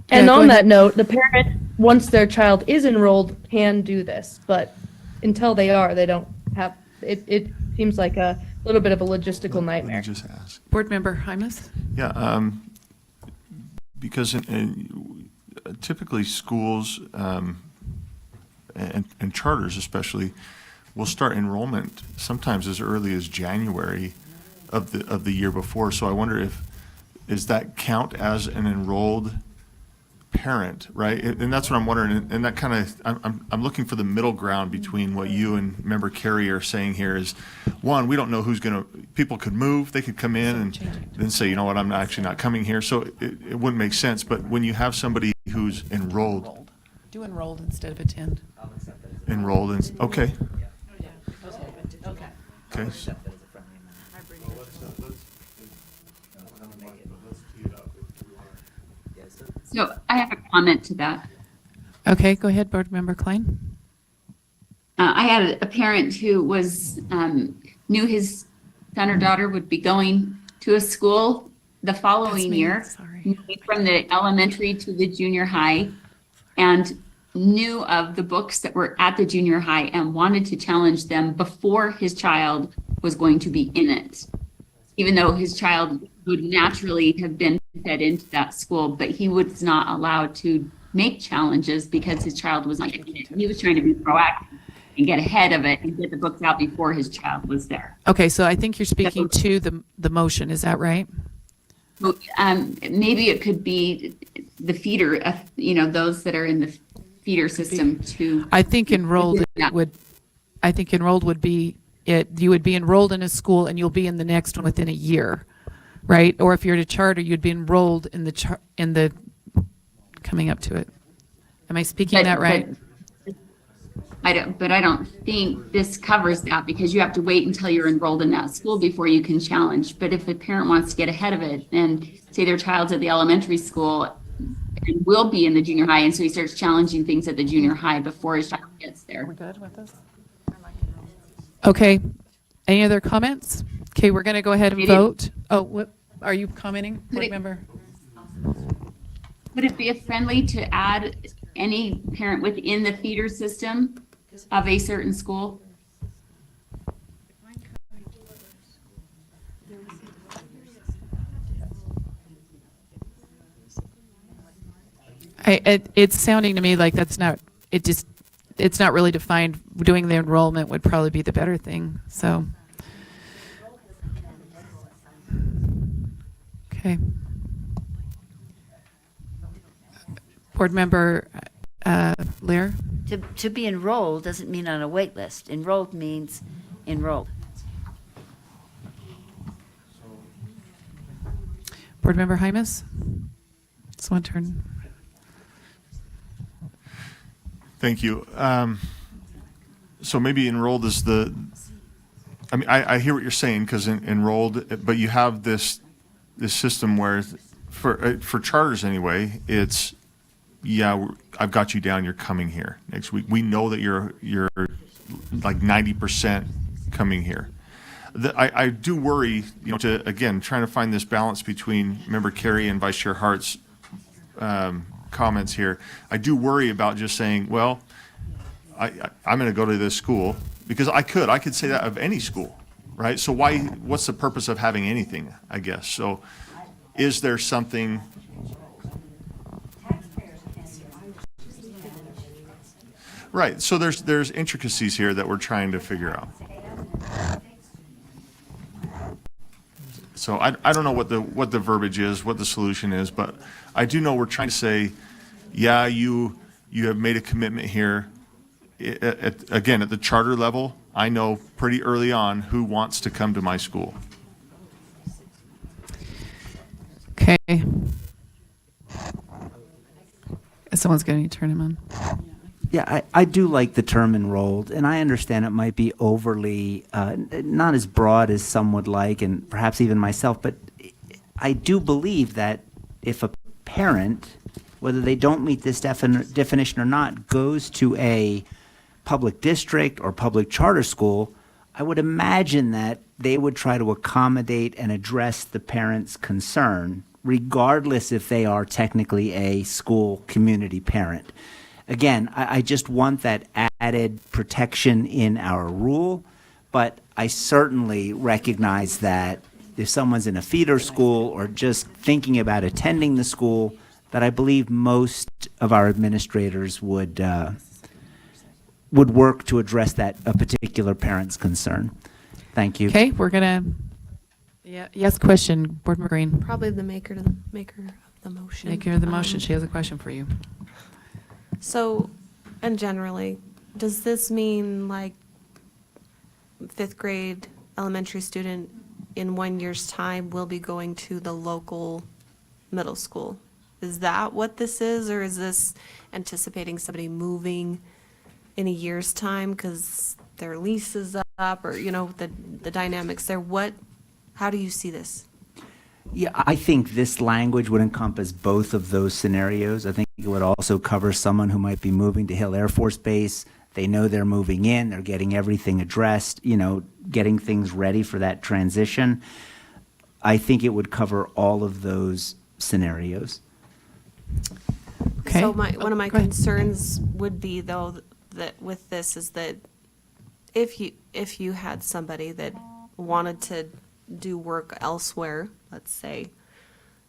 And on that note, the parent, once their child is enrolled, can do this, but until they are, they don't have, it seems like a little bit of a logistical nightmare. Let me just ask. Board Member Hymas? Yeah, because typically schools and charters especially will start enrollment sometimes as early as January of the year before. So I wonder does that count as an enrolled parent, right? And that's what I'm wondering. And that kind of, I'm looking for the middle ground between what you and Member Carey are saying here is, one, we don't know who's going to, people could move, they could come in and then say, you know what, I'm actually not coming here. So it wouldn't make sense. But when you have somebody who's enrolled. Do enrolled instead of attend. Enrolled, okay. Okay. So I have a comment to that. Okay, go ahead, Board Member Klein. I had a parent who knew his son or daughter would be going to a school the following year, moving from the elementary to the junior high, and knew of the books that were at the junior high and wanted to challenge them before his child was going to be in it, even though his child would naturally have been fed into that school, but he was not allowed to make challenges because his child was not in it. He was trying to be proactive and get ahead of it and get the books out before his child was there. Okay, so I think you're speaking to the motion, is that right? Maybe it could be the feeder, those that are in the feeder system too. I think enrolled would be you would be enrolled in a school and you'll be in the next one within a year, right? Or if you're at a charter, you'd be enrolled in the coming up to it. Am I speaking that right? I don't think this covers that because you have to wait until you're enrolled in that school before you can challenge. But if a parent wants to get ahead of it and say their child's at the elementary school and will be in the junior high, and so he starts challenging things at the junior high before his child gets there. We're good with this? Okay. Any other comments? Okay, we're going to go ahead and vote. Oh, what are you commenting, Board Member? Would it be friendly to add any parent within the feeder system of a certain school? It's sounding to me like it's not really defined. Doing the enrollment would probably be the better thing, so. Okay. Board Member Lear? To be enrolled doesn't mean on a wait list. Enrolled means enrolled. Board Member Hymas? It's one turn. Thank you. So maybe enrolled is I mean, I hear what you're saying, because enrolled, but you have this system where, for charters anyway, it's, yeah, I've got you down, you're coming here next week. We know that you're like 90% coming here. I do worry, again, trying to find this balance between Member Carey and Vice Chair Hart's comments here. I do worry about just saying, well, I'm going to go to this school, because I could say that of any school, right? So what's the purpose of having anything, I guess? So is there something? Right, so there's intricacies here that we're trying to figure out. So I don't know what the verbiage is, what the solution is, but I do know we're trying to say, yeah, you have made a commitment here. Again, at the charter level, I know pretty early on who wants to come to my school. Okay. Someone's going to turn him on. Yeah, I do like the term enrolled, and I understand it might be overly, not as broad as some would like, and perhaps even myself, but I do believe that if a parent, whether they don't meet this definition or not, goes to a public district or public charter school, I would imagine that they would try to accommodate and address the parent's concern, regardless if they are technically a school community parent. Again, I just want that added protection in our rule, but I certainly recognize that if someone's in a feeder school or just thinking about attending the school, that I believe most of our administrators would work to address a particular parent's concern. Thank you. Okay, we're going to, yes, question, Board Member Green. Probably the maker of the motion. Maker of the motion, she has a question for you. So, and generally, does this mean like fifth grade elementary student in 1 year's time will be going to the local middle school? Is that what this is, or is this anticipating somebody moving in a year's time because their lease is up, or the dynamics there? How do you see this? Yeah, I think this language would encompass both of those scenarios. I think it would also cover someone who might be moving to Hill Air Force Base. They know they're moving in, they're getting everything addressed, getting things ready for that transition. I think it would cover all of those scenarios. Okay. So one of my concerns would be, though, that with this is that if you had somebody that wanted to do work elsewhere, let's say,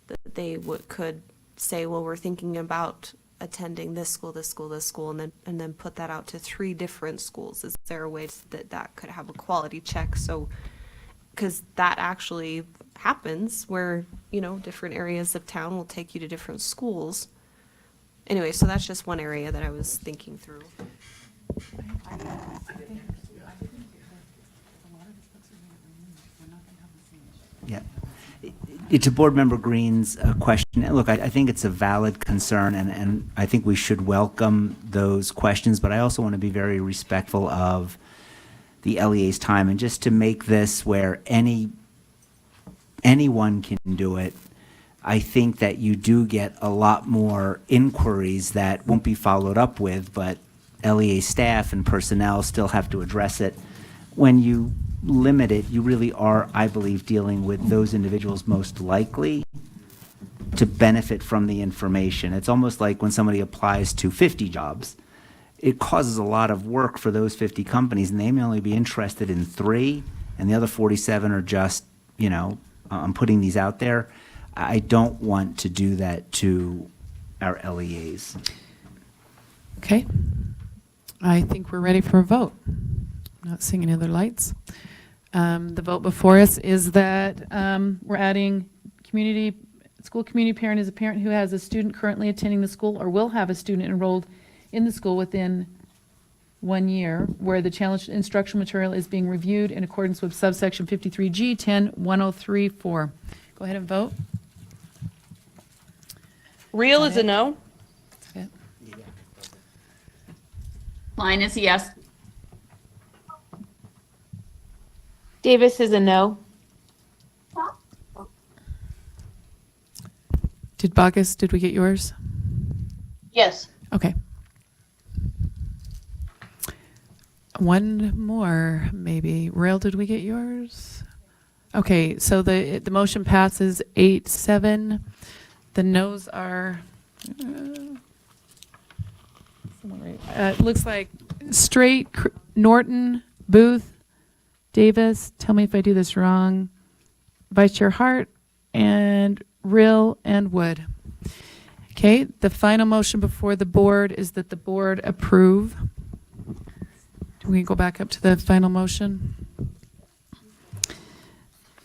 that they could say, well, we're thinking about attending this school, this school, this school, and then put that out to 3 different schools. Is there a way that could have a quality check? So, because that actually happens where, different areas of town will take you to different schools. Anyway, so that's just one area that I was thinking through. Yeah. To Board Member Green's question, look, I think it's a valid concern, and I think we should welcome those questions, but I also want to be very respectful of the LEA's time, and just to make this where anyone can do it, I think that you do get a lot more inquiries that won't be followed up with, but LEA staff and personnel still have to address it. When you limit it, you really are, I believe, dealing with those individuals most likely to benefit from the information. It's almost like when somebody applies to 50 jobs. It causes a lot of work for those 50 companies, and they may only be interested in 3, and the other 47 are just, I'm putting these out there. I don't want to do that to our LEAs. Okay. I think we're ready for a vote. Not seeing any other lights. The vote before us is that we're adding school community parent is a parent who has a student currently attending the school or will have a student enrolled in the school within 1 year where the challenged instructional material is being reviewed in accordance with subsection 53G 10-1034. Go ahead and vote. Real is a no. Klein is a yes. Davis is a no. Did Bogus, did we get yours? Yes. Okay. One more, maybe. Rail, did we get yours? Okay, so the motion passes 8-7. The noes are, it looks like Straight, Norton, Booth, Davis, tell me if I do this wrong, Vice Chair Hart, and Rill and Wood. Okay, the final motion before the board is that the board approve. Do we go back up to the final motion?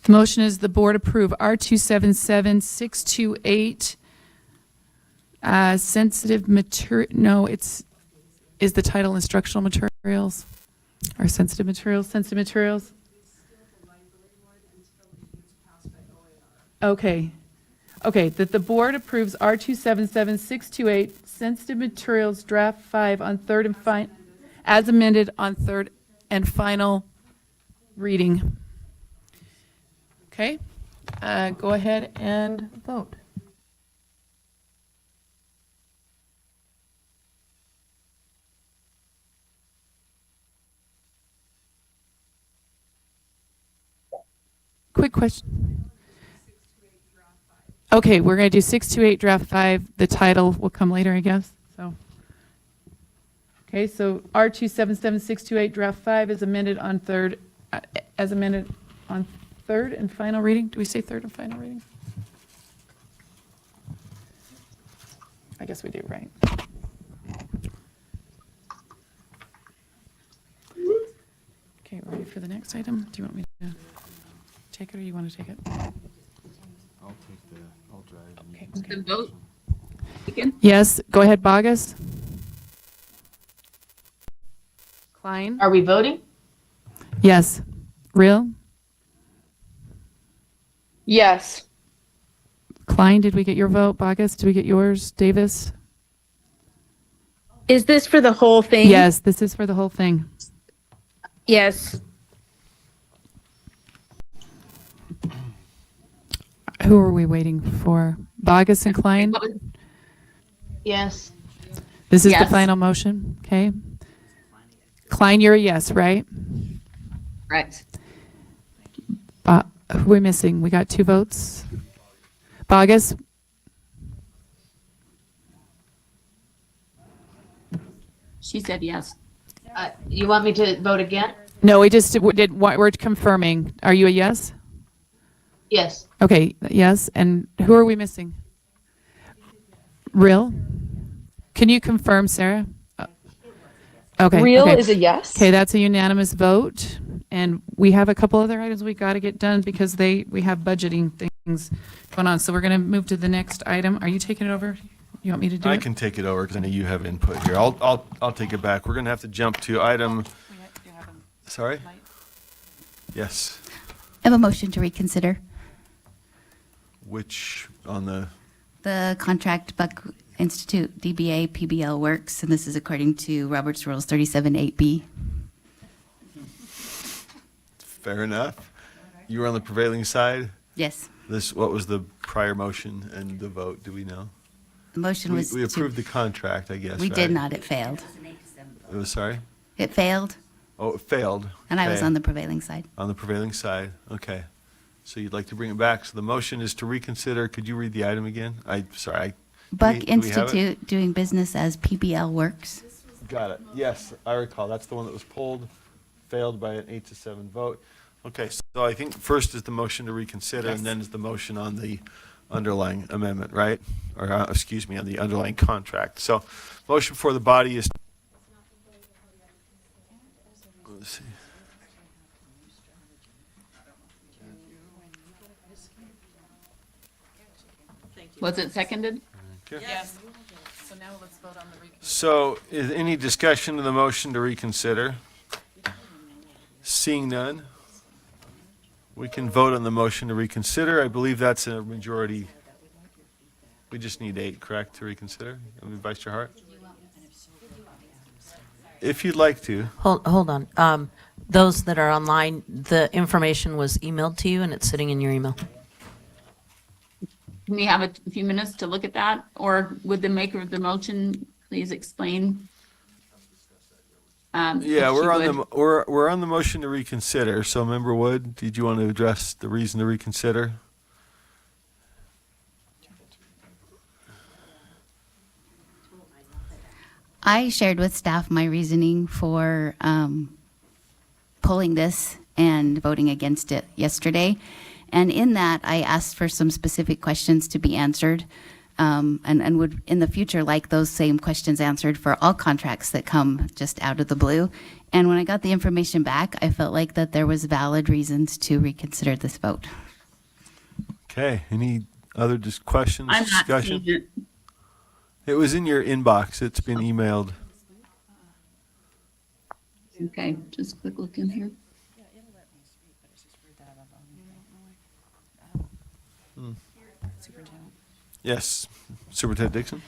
The motion is the board approve R277628 sensitive material, no, is the title instructional materials or sensitive materials? Okay. Okay, that the board approves R277628 sensitive materials draft 5 on third and as amended on third and final reading. Okay, go ahead and vote. Quick question. Okay, we're going to do 628 draft 5. The title will come later, I guess. So, okay, so R277628 draft 5 is amended on third, as amended on third and final reading. Do we say third and final reading? I guess we do, right? Okay, ready for the next item? Do you want me to take it or you want to take it? I'll drive. Okay. The vote. Yes, go ahead, Bogus. Klein? Are we voting? Yes. Real? Yes. Klein, did we get your vote? Bogus, did we get yours? Davis? Is this for the whole thing? Yes, this is for the whole thing. Yes. Who are we waiting for? Bogus and Klein? Yes. This is the Yes. final motion, okay? Klein, you're a yes, right? Correct. Who are we missing? We got 2 votes. Bogus? She said yes. You want me to vote again? No, we're confirming. Are you a yes? Yes. Okay, yes. And who are we missing? Real? Can you confirm, Sarah? Okay. Real okay. is a yes. Okay, that's a unanimous vote. And we have a couple other items we got to get done because we have budgeting things going on. So we're going to move to the next item. Are you taking it over? You want me to do it? I can take it over because I know you have input here. I'll take it back. We're going to have to jump to item. Sorry? Yes. I have a motion to reconsider Which on the, the contract Buck Institute DBA PBL works, and this is according to Robert's Rules 37-8B. fair enough. You were on the prevailing side? Yes. What was the prior motion and the vote? Do we know? The motion was We to- approved the contract, I guess, We right? did not. It failed. It was, sorry? It failed, Oh, it failed. and I was Okay. on the prevailing side. On the prevailing side, okay. So you'd like to bring it back. So the motion is to reconsider. Could you read the item again? Sorry. Buck do we have it? Institute doing business as PBL works. Got it. Yes, I recall. That's the one that was pulled, failed by an 8-7 vote. Okay, so I think first is the motion to reconsider, and then is the motion on the underlying amendment, right? Or, excuse me, on the underlying contract. So motion for the body is, let's see. Was it seconded? Okay. Yes. So now let's vote on the reconsider. So is any discussion of the motion to reconsider? Seeing none, we can vote on the motion to reconsider. I believe that's a majority. We just need 8, correct, to reconsider? Vice Chair Hart? If you'd like to. Hold on. Those that are online, the information was emailed to you and it's sitting in your email. Can we have a few minutes to look at that? Or would the maker of the motion please explain? Yeah, we're on the motion to reconsider. So Member Wood, did you want to address the reason to reconsider? I shared with staff my reasoning for pulling this and voting against it yesterday. And in that, I asked for some specific questions to be answered and would in the future like those same questions answered for all contracts that come just out of the blue. And when I got the information back, I felt like that there was valid reasons to reconsider this vote. Okay, any other questions, I'm not discussion? seeing it. It was in your inbox. It's been emailed. Okay, just a quick look in here. Yes, Superintendent Dixon?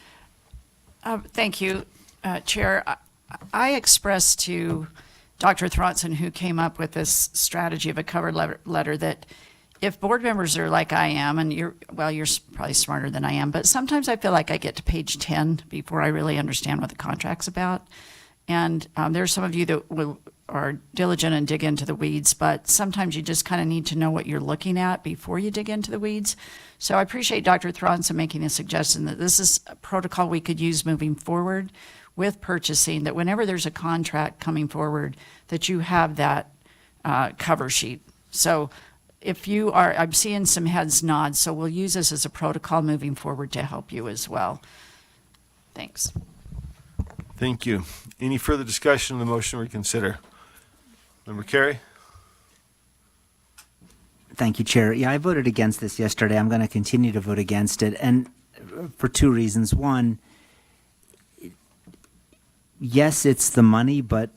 Thank you, Chair. I expressed to Dr. Thronson, who came up with this strategy of a cover letter, that if board members are like I am, and you're probably smarter than I am, but sometimes I feel like I get to page 10 before I really understand what the contract's about. And there's some of you that are diligent and dig into the weeds, but sometimes you just kind of need to know what you're looking at before you dig into the weeds. So I appreciate Dr. Thronson making a suggestion that this is a protocol we could use moving forward with purchasing, that whenever there's a contract coming forward, that you have that cover sheet. So if you are, I'm seeing some heads nod, so we'll use this as a protocol moving forward to help you as well. Thanks. Thank you. Any further discussion on the motion to reconsider? Member Carey? Thank you, Chair. Yeah, I voted against this yesterday. I'm going to continue to vote against it, and for two reasons. One, yes, it's the money, but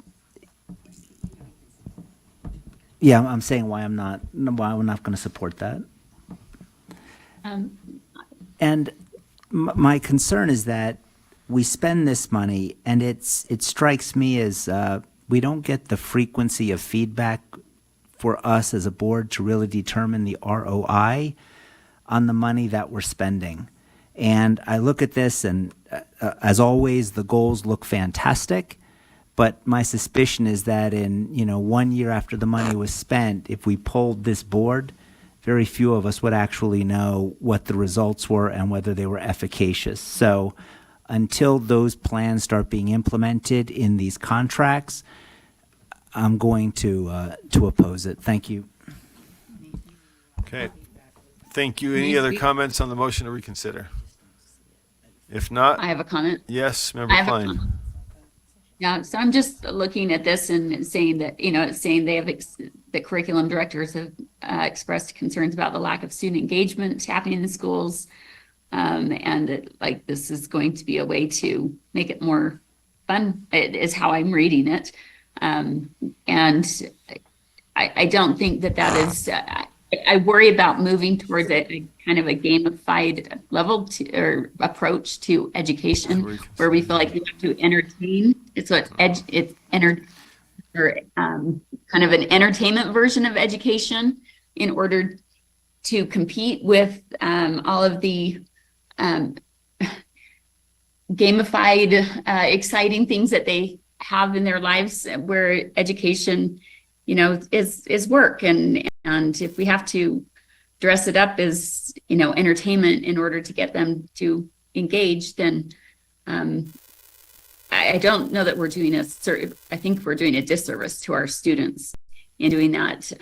yeah, I'm saying why I'm not going to support that. And my concern is that we spend this money, and it strikes me as we don't get the frequency of feedback for us as a board to really determine the ROI on the money that we're spending. And I look at this, and as always, the goals look fantastic. But my suspicion is that in 1 year after the money was spent, if we polled this board, very few of us would actually know what the results were and whether they were efficacious. So until those plans start being implemented in these contracts, I'm going to oppose it. Thank you. Okay. Thank you. Any other comments on the motion to reconsider? If not. I have a comment. Yes, Member Klein. Yeah, so I'm just looking at this and saying that, it's saying they have, the curriculum directors have expressed concerns about the lack of student engagement happening in the schools. And that, this is going to be a way to make it more fun, is how I'm reading it. And I don't think that is, I worry about moving towards a kind of a gamified level or approach to education, where we feel like we have to entertain. It's what kind of an entertainment version of education in order to compete with all of the gamified, exciting things that they have in their lives, where education, is work. And if we have to dress it up as, entertainment in order to get them to engage, then I don't know that we're doing I think we're doing a disservice to our students in doing that.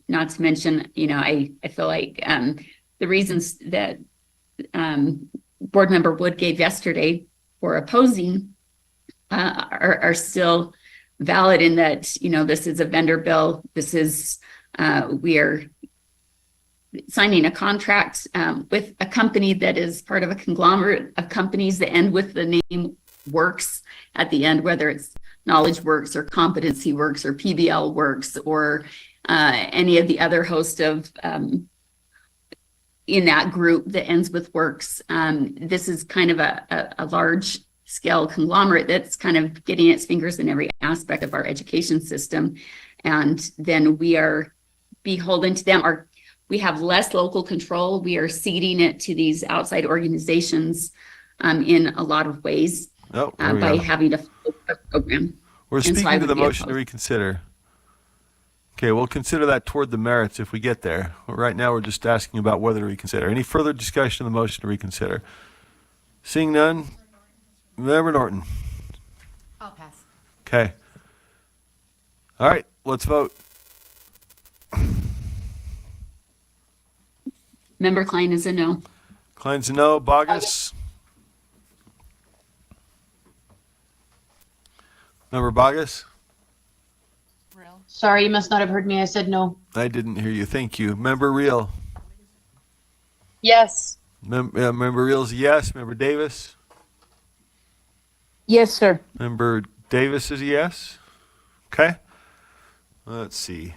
Not to mention, I feel like the reasons that Board Member Wood gave yesterday for opposing are still valid, in that, this is a vendor bill. This is, we are signing a contract with a company that is part of a conglomerate of companies that end with the name Works at the end, whether it's Knowledge Works or Competency Works or PBL Works or any of the other host of in that group that ends with works. This is kind of a large scale conglomerate that's kind of getting its fingers in every aspect of our education system. And then we are beholden to them. We have less local control. We are ceding it to these outside organizations in a lot of ways by having a program. We're And so speaking I to would the be motion to opposed. reconsider. Okay, we'll consider that toward the merits if we get there. Right now, we're just asking about whether to reconsider. Any further discussion of the motion to reconsider? Seeing none, Member Norton. I'll pass. Okay. All right, let's vote. Member Klein is a no. Klein's a no. Bogus? Member Bogus? Sorry, you must not have heard me. I said no. I didn't hear you. Thank you. Member Reel? Yes. Member Reel's a yes. Member Davis? Yes, sir. Member Davis is a yes. Okay. Let's see.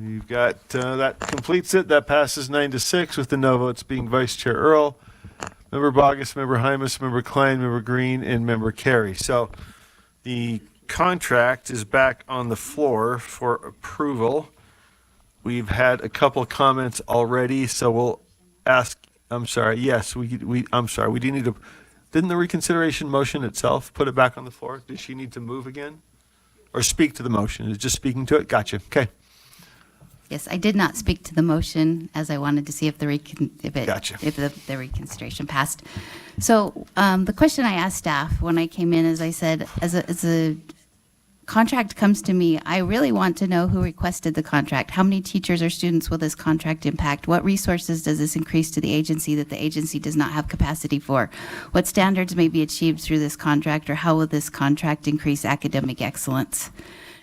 You've got, that completes it. That passes 9-6 with the no votes being Vice Chair Earl, Member Bogus, Member Hymas, Member Klein, Member Green, and Member Carey. So the contract is back on the floor for approval. We've had a couple of comments already, so we'll ask, I'm sorry, yes, I'm sorry, we do need to, didn't the reconsideration motion itself put it back on the floor? Does she need to move again? Or speak to the motion? Is it just speaking to it? Gotcha. Okay. Yes, I did not speak to the motion as I wanted to see if the Gotcha. if the reconsideration passed. So the question I asked staff when I came in is I said, as a contract comes to me, I really want to know who requested the contract. How many teachers or students will this contract impact? What resources does this increase to the agency that the agency does not have capacity for? What standards may be achieved through this contract, or how will this contract increase academic excellence?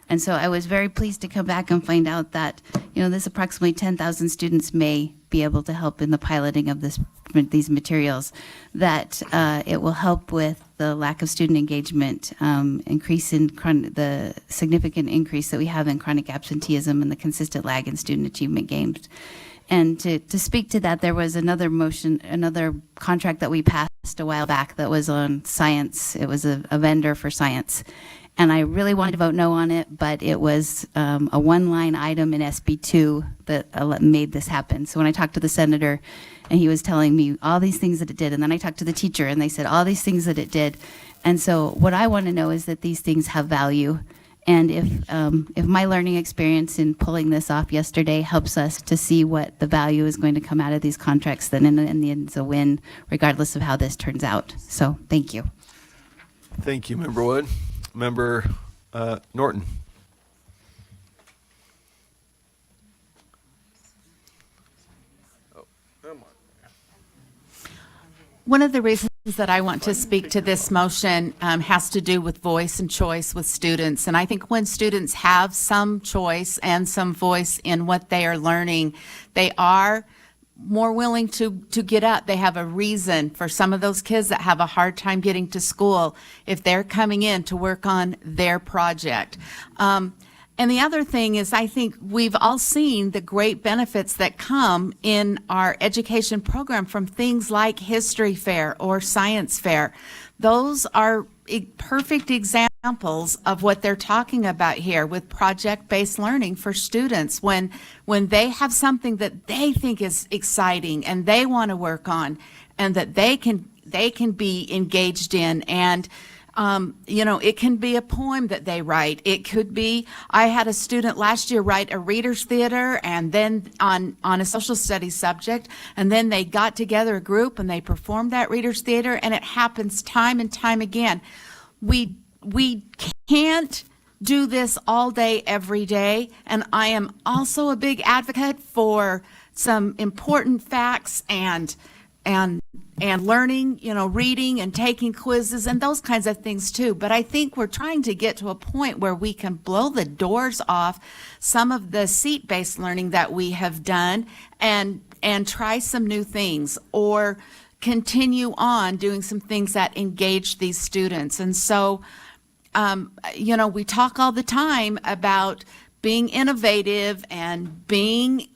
And so I was very pleased to come back and find out that, this approximately 10,000 students may be able to help in the piloting of these materials, that it will help with the lack of student engagement, the significant increase that we have in chronic absenteeism and the consistent lag in student achievement gains. And to speak to that, there was another contract that we passed a while back that was on science. It was a vendor for science. And I really wanted to vote no on it, but it was a one-line item in SB2 that made this happen. So when I talked to the senator, and he was telling me all these things that it did, and then I talked to the teacher, and they said all these things that it did. And so what I want to know is that these things have value. And if my learning experience in pulling this off yesterday helps us to see what the value is going to come out of these contracts, then in the end, it's a win, regardless of how this turns out. So thank you. Thank you, Member Wood. Member Norton. One of the reasons that I want to speak to this motion has to do with voice and choice with students. And I think when students have some choice and some voice in what they are learning, they are more willing to get up. They have a reason. For some of those kids that have a hard time getting to school, if they're coming in to work on their project. And the other thing is, I think we've all seen the great benefits that come in our education program from things like history fair or science fair. Those are perfect examples of what they're talking about here with project-based learning for students. When they have something that they think is exciting and they want to work on, and that they can be engaged in, and it can be a poem that they write. It could be, I had a student last year write a reader's theater, and then on a social studies subject, and then they got together a group and they performed that reader's theater, and it happens time and time again. We can't do this all day, every day, and I am also a big advocate for some important facts and learning, reading and taking quizzes and those kinds of things too. But I think we're trying to get to a point where we can blow the doors off some of the seat-based learning that we have done and try some new things, or continue on doing some things that engage these students. And so, we talk all the time about being innovative and being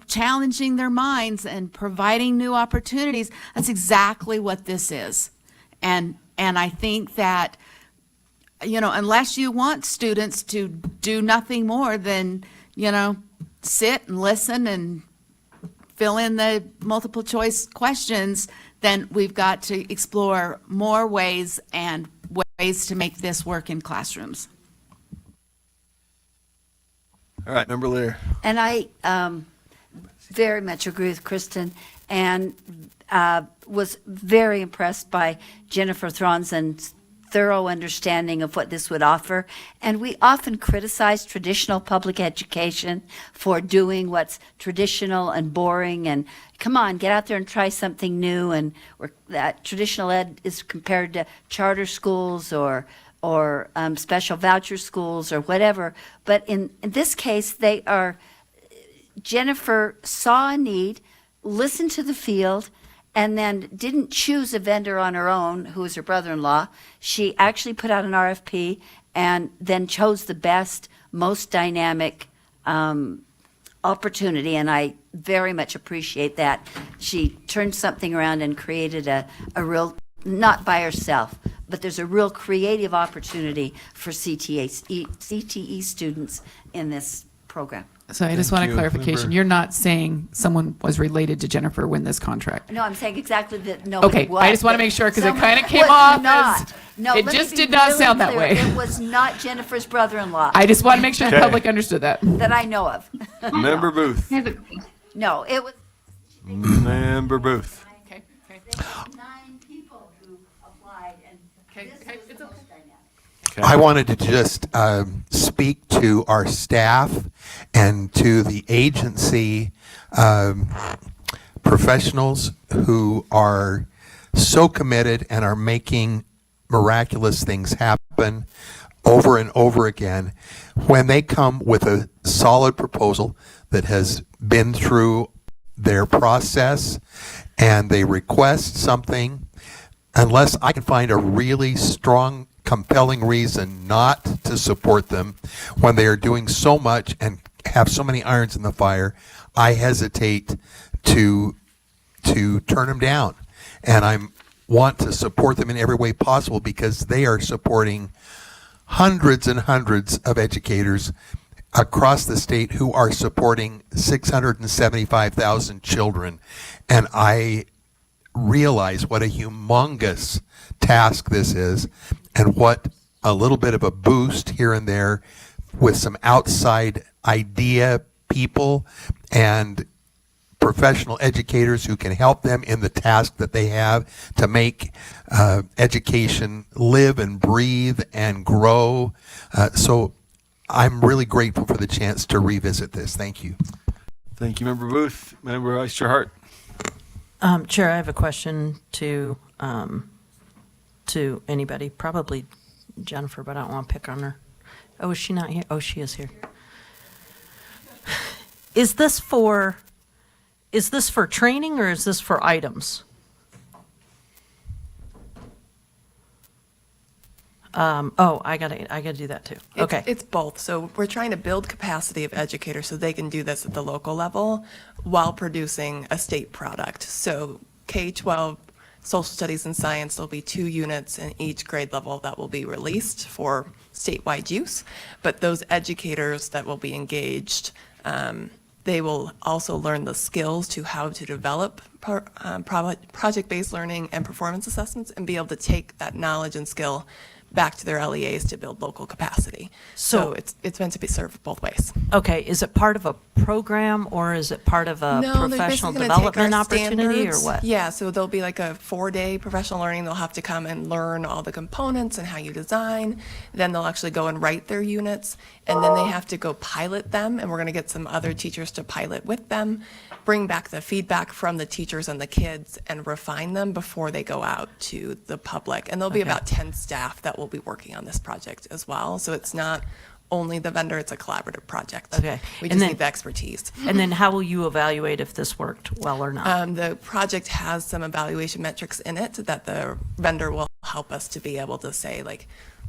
challenging their minds and providing new opportunities. That's exactly what this is. And I think that, unless you want students to do nothing more than, sit and listen and fill in the multiple choice questions, then we've got to explore more ways and ways to make this work in classrooms. All right, Member Lear. And I very much agree with Kristen, and was very impressed by Jennifer Thronson's thorough understanding of what this would offer. And we often criticize traditional public education for doing what's traditional and boring, and come on, get out there and try something new. And that traditional ed is compared to charter schools or special voucher schools or whatever. But in this case, Jennifer saw a need, listened to the field, and then didn't choose a vendor on her own, who was her brother-in-law. She actually put out an RFP and then chose the best, most dynamic opportunity, and I very much appreciate that. She turned something around and created a real, not by herself, but there's a real creative opportunity for CTE students in this program. So I just want a clarification. Member. You're not saying someone was related to Jennifer when this contract? No, I'm saying exactly that nobody Okay, was. I just want to make sure because it Someone kind of came was off not. as, No, it let me just be did not really sound that clear. way. It was not Jennifer's brother-in-law I just want to make sure the Okay. public understood that. that I know of. Member Booth. No, it was Member Booth. Okay. 9 people who applied, and this was the most dynamic. I wanted to just speak to our staff and to the agency professionals who are so committed and are making miraculous things happen over and over again. When they come with a solid proposal that has been through their process and they request something, unless I can find a really strong, compelling reason not to support them when they are doing so much and have so many irons in the fire, I hesitate to turn them down. And I want to support them in every way possible because they are supporting hundreds and hundreds of educators across the state who are supporting 675,000 children. And I realize what a humongous task this is and what a little bit of a boost here and there with some outside idea people and professional educators who can help them in the task that they have to make education live and breathe and grow. So I'm really grateful for the chance to revisit this. Thank you. Thank you, Member Booth. Member Oyster-Hart. Chair, I have a question to anybody, probably Jennifer, but I don't want to pick on her. Oh, is she not here? Oh, she is here. Is this for training or is this for items? I gotta do that too. Okay. It's both. So we're trying to build capacity of educators so they can do this at the local level while producing a state product. So K-12 social studies and science, there'll be 2 units in each grade level that will be released for statewide use. But those educators that will be engaged, they will also learn the skills to how to develop project-based learning and performance assessments and be able to take that knowledge and skill back to their LEAs to build local capacity. So it's meant to be served both ways. Okay, is it part of a program or is it part of a professional development opportunity or what? Yeah, so there'll be like a 4-day professional learning. They'll have to come and learn all the components and how you design. Then they'll actually go and write their units, and then they have to go pilot them, and we're gonna get some other teachers to pilot with them, bring back the feedback from the teachers and the kids, and refine them before they go out to the public. And there'll be about 10 staff that will be working on this project as well. So it's not only the vendor, it's a collaborative project. Okay. We And just then- need the expertise. And then how will you evaluate if this worked well or not? The project has some evaluation metrics in it that the vendor will help us to be able to say, like,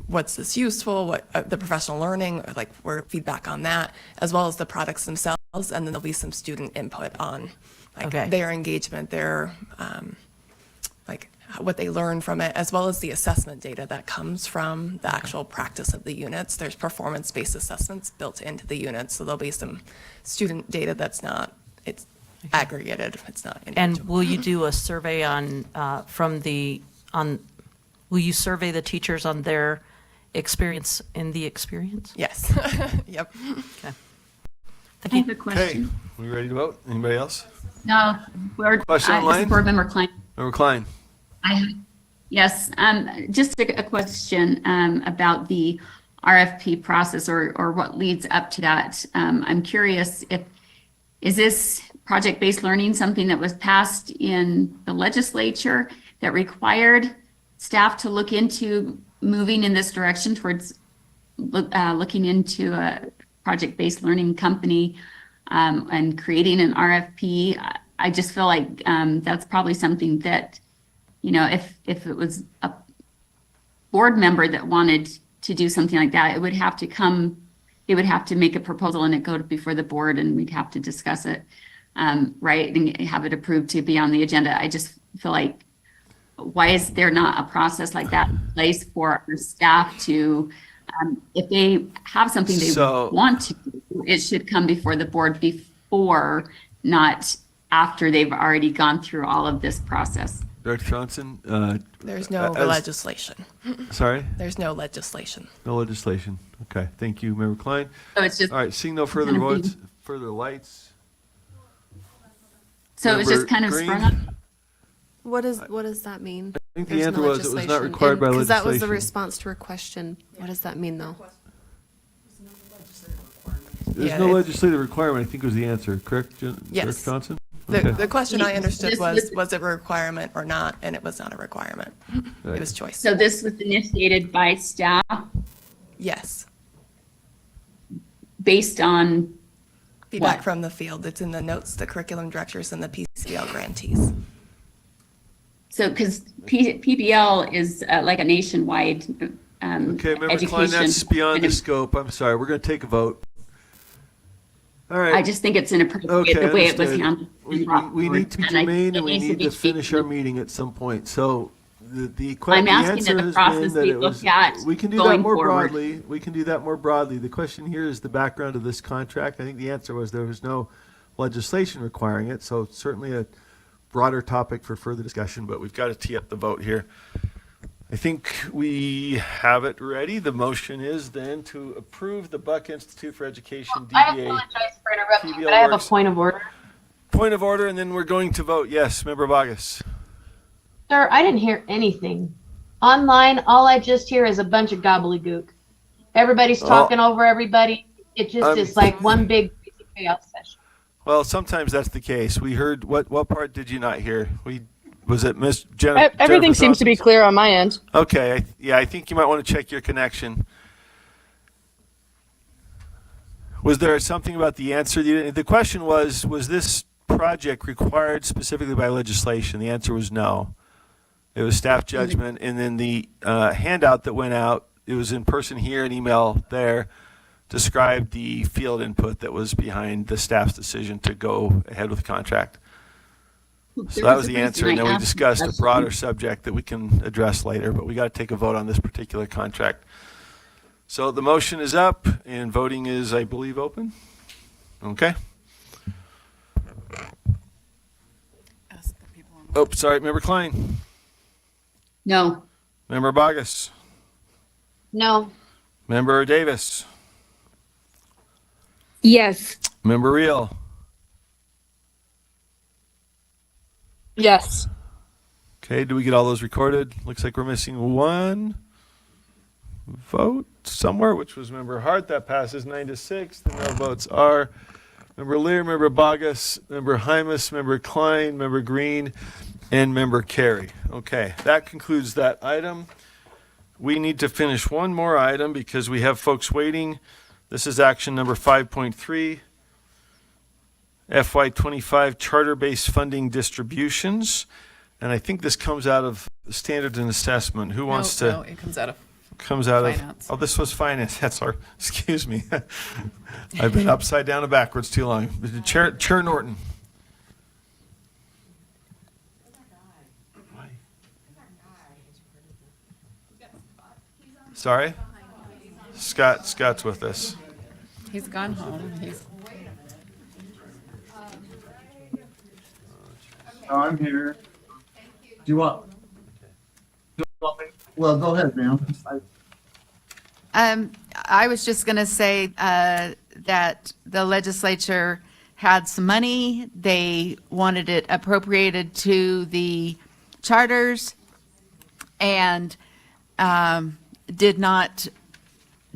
what's this useful, what the professional learning, or like where feedback on that, as well as the products themselves, and then there'll be some student input on like their engagement, their like what they learn from it, as well as the assessment data that comes from the actual practice of the units. There's performance-based assessments built into the units, so there'll be some student data that's not, it's aggregated, it's not individual. And will you do a survey on, will you survey the teachers on their experience in the experience? Yes. Yep. Okay. I have a question. We ready to vote? Anybody else? No, Question online? Board Member Klein. Member Klein. Yes, just a question about the RFP process or what leads up to that. I'm curious is this project-based learning something that was passed in the legislature that required staff to look into moving in this direction towards looking into a project-based learning company and creating an RFP? I just feel like that's probably something that, you know, if it was a board member that wanted to do something like that, it would have to make a proposal and it go before the board and we'd have to discuss it, right, and have it approved to be on the agenda. I just feel like, why is there not a process like that in place for our staff to, if they have something they want to do, it should come before the board before, not after they've already gone through all of this process. Dr. Johnson? There's no legislation. Sorry? There's no legislation. No legislation. Okay, thank you, Member Klein. So it's just. All right, seeing no further votes, further lights. So it was just kind of sprung up? What does that mean? I think the answer was it was not required by legislation. Because that was the response to her question. What does that mean, though? There's no legislative requirement, I think was the answer, correct, Yes. Dr. Johnson? The question I understood was it a requirement or not, and it was not a requirement. Right. It was choice. So this was initiated by staff Yes. based on Feedback what? from the field. It's in the notes, the curriculum directors and the PCL grantees. So, because PBL is like a nationwide Okay, Member education. Klein, that's beyond the scope. I'm sorry, we're going to take a vote. All right. I just think it's inappropriate Okay, the way it was understood. handled. We need to be And I germane think and we it needs need be to finish our meeting at some point. So the question, I'm the asking answer that the has process been that be it was, looked at we can do that going more forward. broadly. We can do that more broadly. The question here is the background of this contract. I think the answer was there was no legislation requiring it. So certainly a broader topic for further discussion, but we've got to tee up the vote here. I think we have it ready. The motion is then to approve the Buck Institute for Education DBA. I apologize for interrupting, but I have a point of order. Point of order, and then we're going to vote. Yes, Member Vargas. Sir, I didn't hear anything. Online, all I just hear is a bunch of gobbledygook. Everybody's talking over everybody. It just is like one big chaos session. Well, sometimes that's the case. We heard, what part did you not hear? Was it Miss Jennifer? Everything seems to be clear on my end. Okay, I think you might want to check your connection. Was there something about the answer? The question was this project required specifically by legislation? The answer was no. It was staff judgment, and then the handout that went out, it was in person here and email there, described the field input that was behind the staff's decision to go ahead with the contract. So that was the answer, and then we discussed a broader subject that we can address later, but we got to take a vote on this particular contract. So the motion is up, and voting is, I believe, open. Okay. Oh, sorry, Member Klein. No. Member Vargas. No. Member Davis. Yes. Member Reel. Yes. Okay, do we get all those recorded? Looks like we're missing one vote somewhere, which was Member Hart. That passes 9-6. The no votes are Member Lear, Member Vargas, Member Hymas, Member Klein, Member Green, and Member Carey. Okay, that concludes that item. We need to finish one more item because we have folks waiting. This is action number 5.3. FY25 charter-based funding distributions. And I think this comes out of standards and assessment. Who wants to? No, it comes out of Comes out of, Finance. oh, this was finance. That's our, excuse me. I've been upside down and backwards too long. Chair Norton. Sorry? Scott's with us. He's gone home. I'm here. Do you want? Well, go ahead, ma'am. I was just going to say that the legislature had some money. They wanted it appropriated to the charters and did not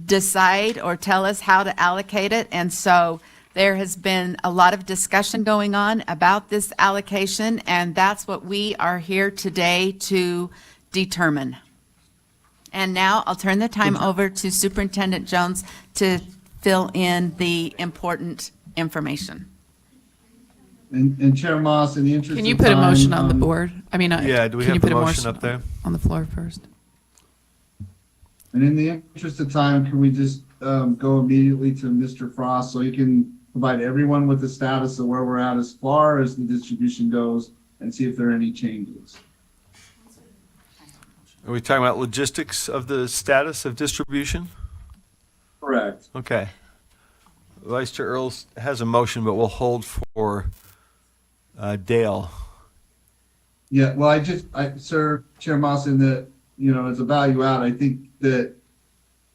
decide or tell us how to allocate it. And so there has been a lot of discussion going on about this allocation, and that's what we are here today to determine. And now I'll turn the time over to Superintendent Jones to fill in the important information. And Chair Moss, in the interest of time. Can you put a motion on the board? I mean, Yeah, do we have the motion up there? On the floor first? And in the interest of time, can we just go immediately to Mr. Frost so he can provide everyone with the status of where we're at as far as the distribution goes and see if there are any changes? Are we talking about logistics of the status of distribution? Correct. Okay. Vice Chair Earl has a motion, but we'll hold for Dale. Yeah, well, Sir Chair Moss, in the, as a value add, I think that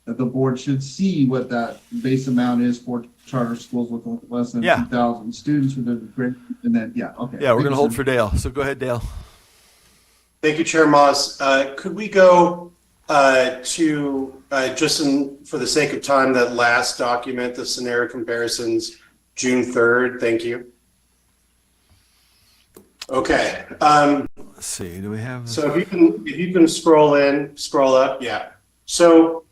the board should see what that base amount is for charter schools with less than 2,000 students within the grade, and then, okay. Yeah, we're going to hold for Dale. So go ahead, Dale. Thank you, Chair Moss. Could we go to, for the sake of time, that last document, the scenario comparisons, June 3rd? Thank you. Okay. Let's see. Do we have? So if you can scroll up, yeah. So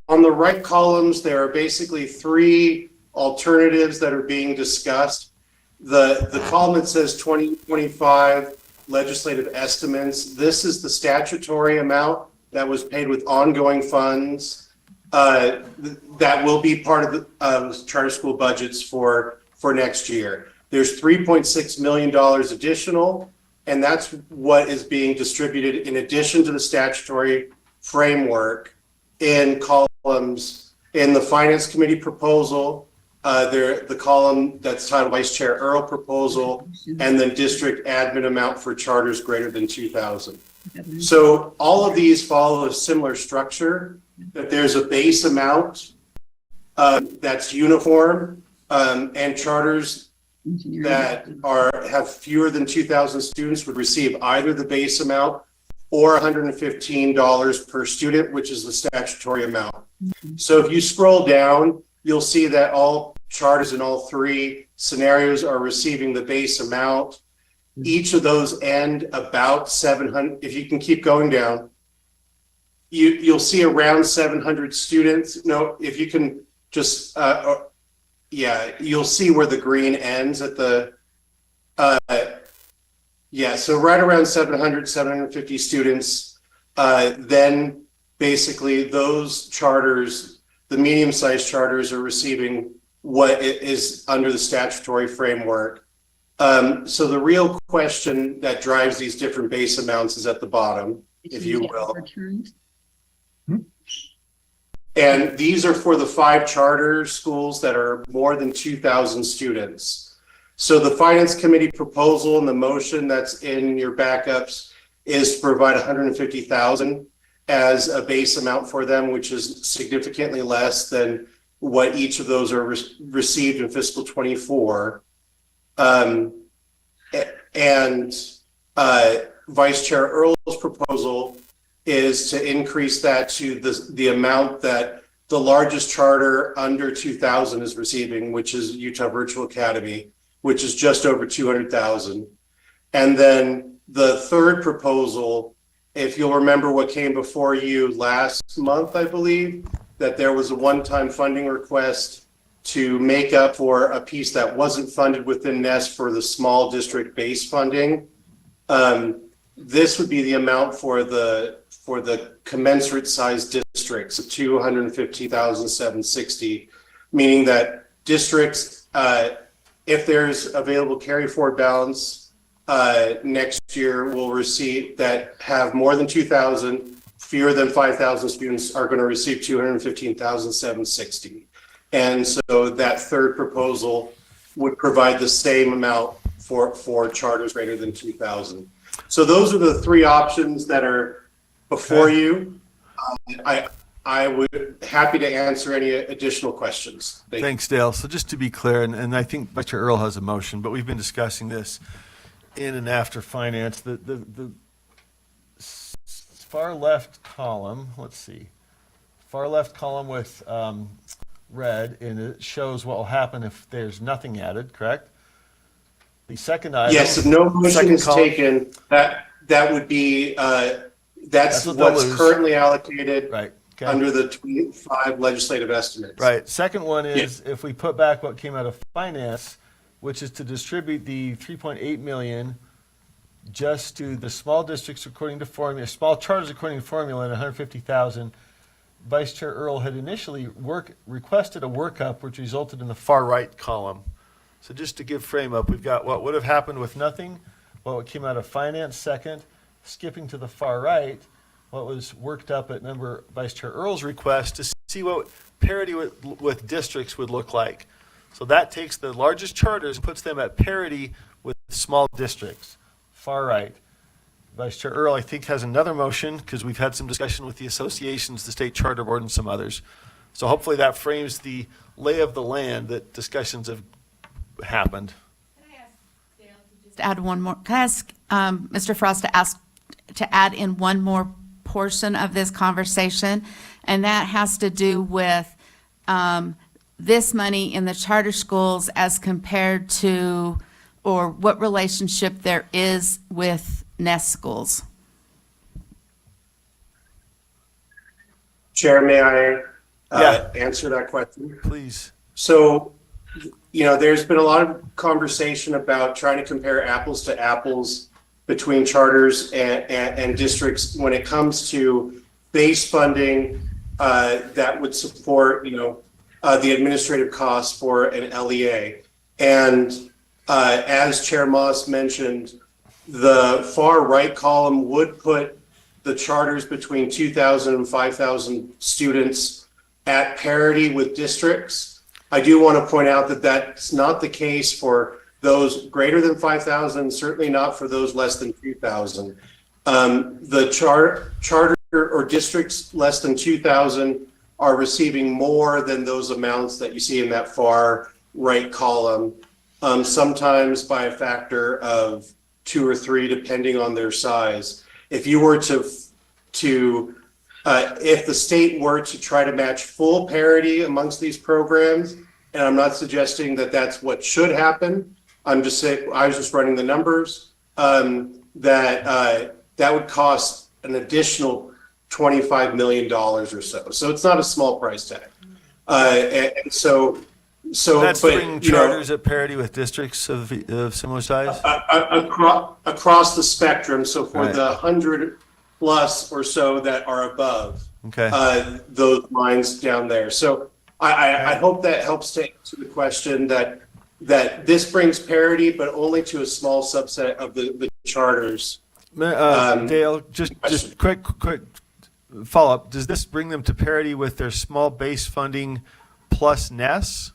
on the right columns, there are basically three alternatives that are being discussed. The column that says 2025 legislative estimates. This is the statutory amount that was paid with ongoing funds that will be part of the charter school budgets for next year. There's $3.6 million additional, and that's what is being distributed in addition to the statutory framework in columns in the Finance Committee proposal, the column that's titled Vice Chair Earl proposal, and then district admin amount for charters greater than 2,000. So all of these follow a similar structure, that there's a base amount that's uniform, and charters that have fewer than 2,000 students would receive either the base amount or $115 per student, which is the statutory amount. So if you scroll down, you'll see that all charters in all three scenarios are receiving the base amount. Each of those end about 700. If you can keep going down, you'll see around 700 students. No, if you can just, you'll see where the green ends at the, so right around 700, 750 students. Then basically those charters, the medium-sized charters, are receiving what is under the statutory framework. So the real question that drives these different base amounts is at the bottom, if you will. And these are for the 5 charter schools that are more than 2,000 students. So the Finance Committee proposal and the motion that's in your backups is to provide $150,000 as a base amount for them, which is significantly less than what each of those are received in fiscal 24. Vice Chair Earl's proposal is to increase that to the amount that the largest charter under 2,000 is receiving, which is Utah Virtual Academy, which is just over 200,000. And then the third proposal, if you'll remember what came before you last month, I believe, that there was a one-time funding request to make up for a piece that wasn't funded within NEST for the small district base funding. This would be the amount for the for the commensurate sized districts of 215,760, meaning that districts, if there's available carry forward balance next year, will receive that have more than 2,000, fewer than 5,000 students are going to receive 215,760. And so that third proposal would provide the same amount for charters greater than 2,000. So those are the three options that are before you. I would happy to answer any additional questions. Thanks, Dale. So just to be clear, and I think Mr. Earl has a motion, but we've been discussing this in and after finance. The far left column, let's see, far left column with red, and it shows what will happen if there's nothing added, correct? The second item. Yes, if no motion is column, taken, that would be, that's what they'll what's lose. currently allocated Right. Okay. under the 25 legislative estimates. Right. Second one is if we put back what came out of finance, which is to distribute the 3.8 million just to the small districts according to formula, small charters according to formula, and 150,000. Vice Chair Earl had initially requested a workup, which resulted in the far right column. So just to give frame up, we've got what would have happened with nothing, what came out of finance second, skipping to the far right, what was worked up at member Vice Chair Earl's request to see what parity with districts would look like. So that takes the largest charters and puts them at parity with small districts. Far right. Vice Chair Earl, I think, has another motion because we've had some discussion with the associations, the State Charter Board, and some others. So hopefully that frames the lay of the land that discussions have happened. Just add one more, can I ask Mr. Frost to add in one more portion of this conversation? And that has to do with this money in the charter schools as compared to, or what relationship there is with nest schools. Chair, may I answer that question? Please. So, there's been a lot of conversation about trying to compare apples to apples between charters and districts when it comes to base funding that would support, the administrative costs for an LEA. And as Chair Moss mentioned, the far right column would put the charters between 2,000 and 5,000 students at parity with districts. I do want to point out that that's not the case for those greater than 5,000, certainly not for those less than 2,000. The charter or districts less than 2,000 are receiving more than those amounts that you see in that far right column, sometimes by a factor of 2 or 3, depending on their size. If you were if the state were to try to match full parity amongst these programs, and I'm not suggesting that that's what should happen, I'm just saying, I was just running the numbers, that would cost an additional $25 million or so. So it's not a small price tag. And so That's but, bringing charters at parity with districts of similar size? Across the spectrum, so for Right. the 100 plus or so that are above Okay. those lines down there. So I hope that helps to answer the question that this brings parity, but only to a small subset of the charters. Dale, just quick follow-up. Does this bring them to parity with their small base funding plus NES?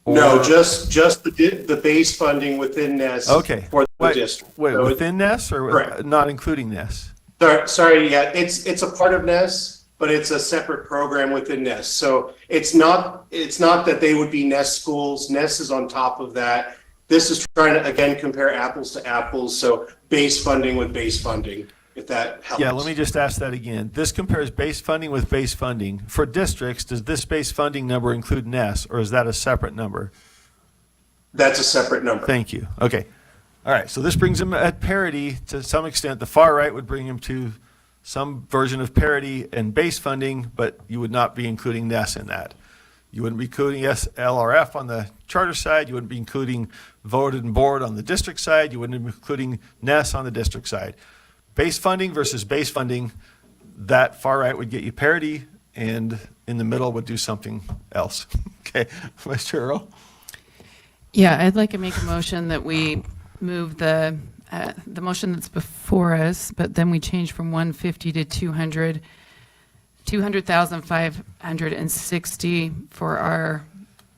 No, just the base funding within NES Okay. for the district. Wait, So within NES or correct. not including NES? Sorry, yeah, it's a part of NES, but it's a separate program within NES. So it's not that they would be NES schools. NES is on top of that. This is trying to, again, compare apples to apples. So base funding with base funding, if that helps. Yeah, let me just ask that again. This compares base funding with base funding. For districts, does this base funding number include NES, or is that a separate number? That's a separate number. Thank you. Okay. All right, so this brings them at parity to some extent. The far right would bring them to some version of parity and base funding, but you would not be including NES in that. You wouldn't be including LRF on the charter side. You wouldn't be including voted and board on the district side. You wouldn't be including NES on the district side. base funding versus base funding, that far right would get you parity, and in the middle would do something else. Okay, Vice Chair Earl? Yeah, I'd like to make a motion that we move the motion that's before us, but then we change from 150 to 200, 200,560 for our,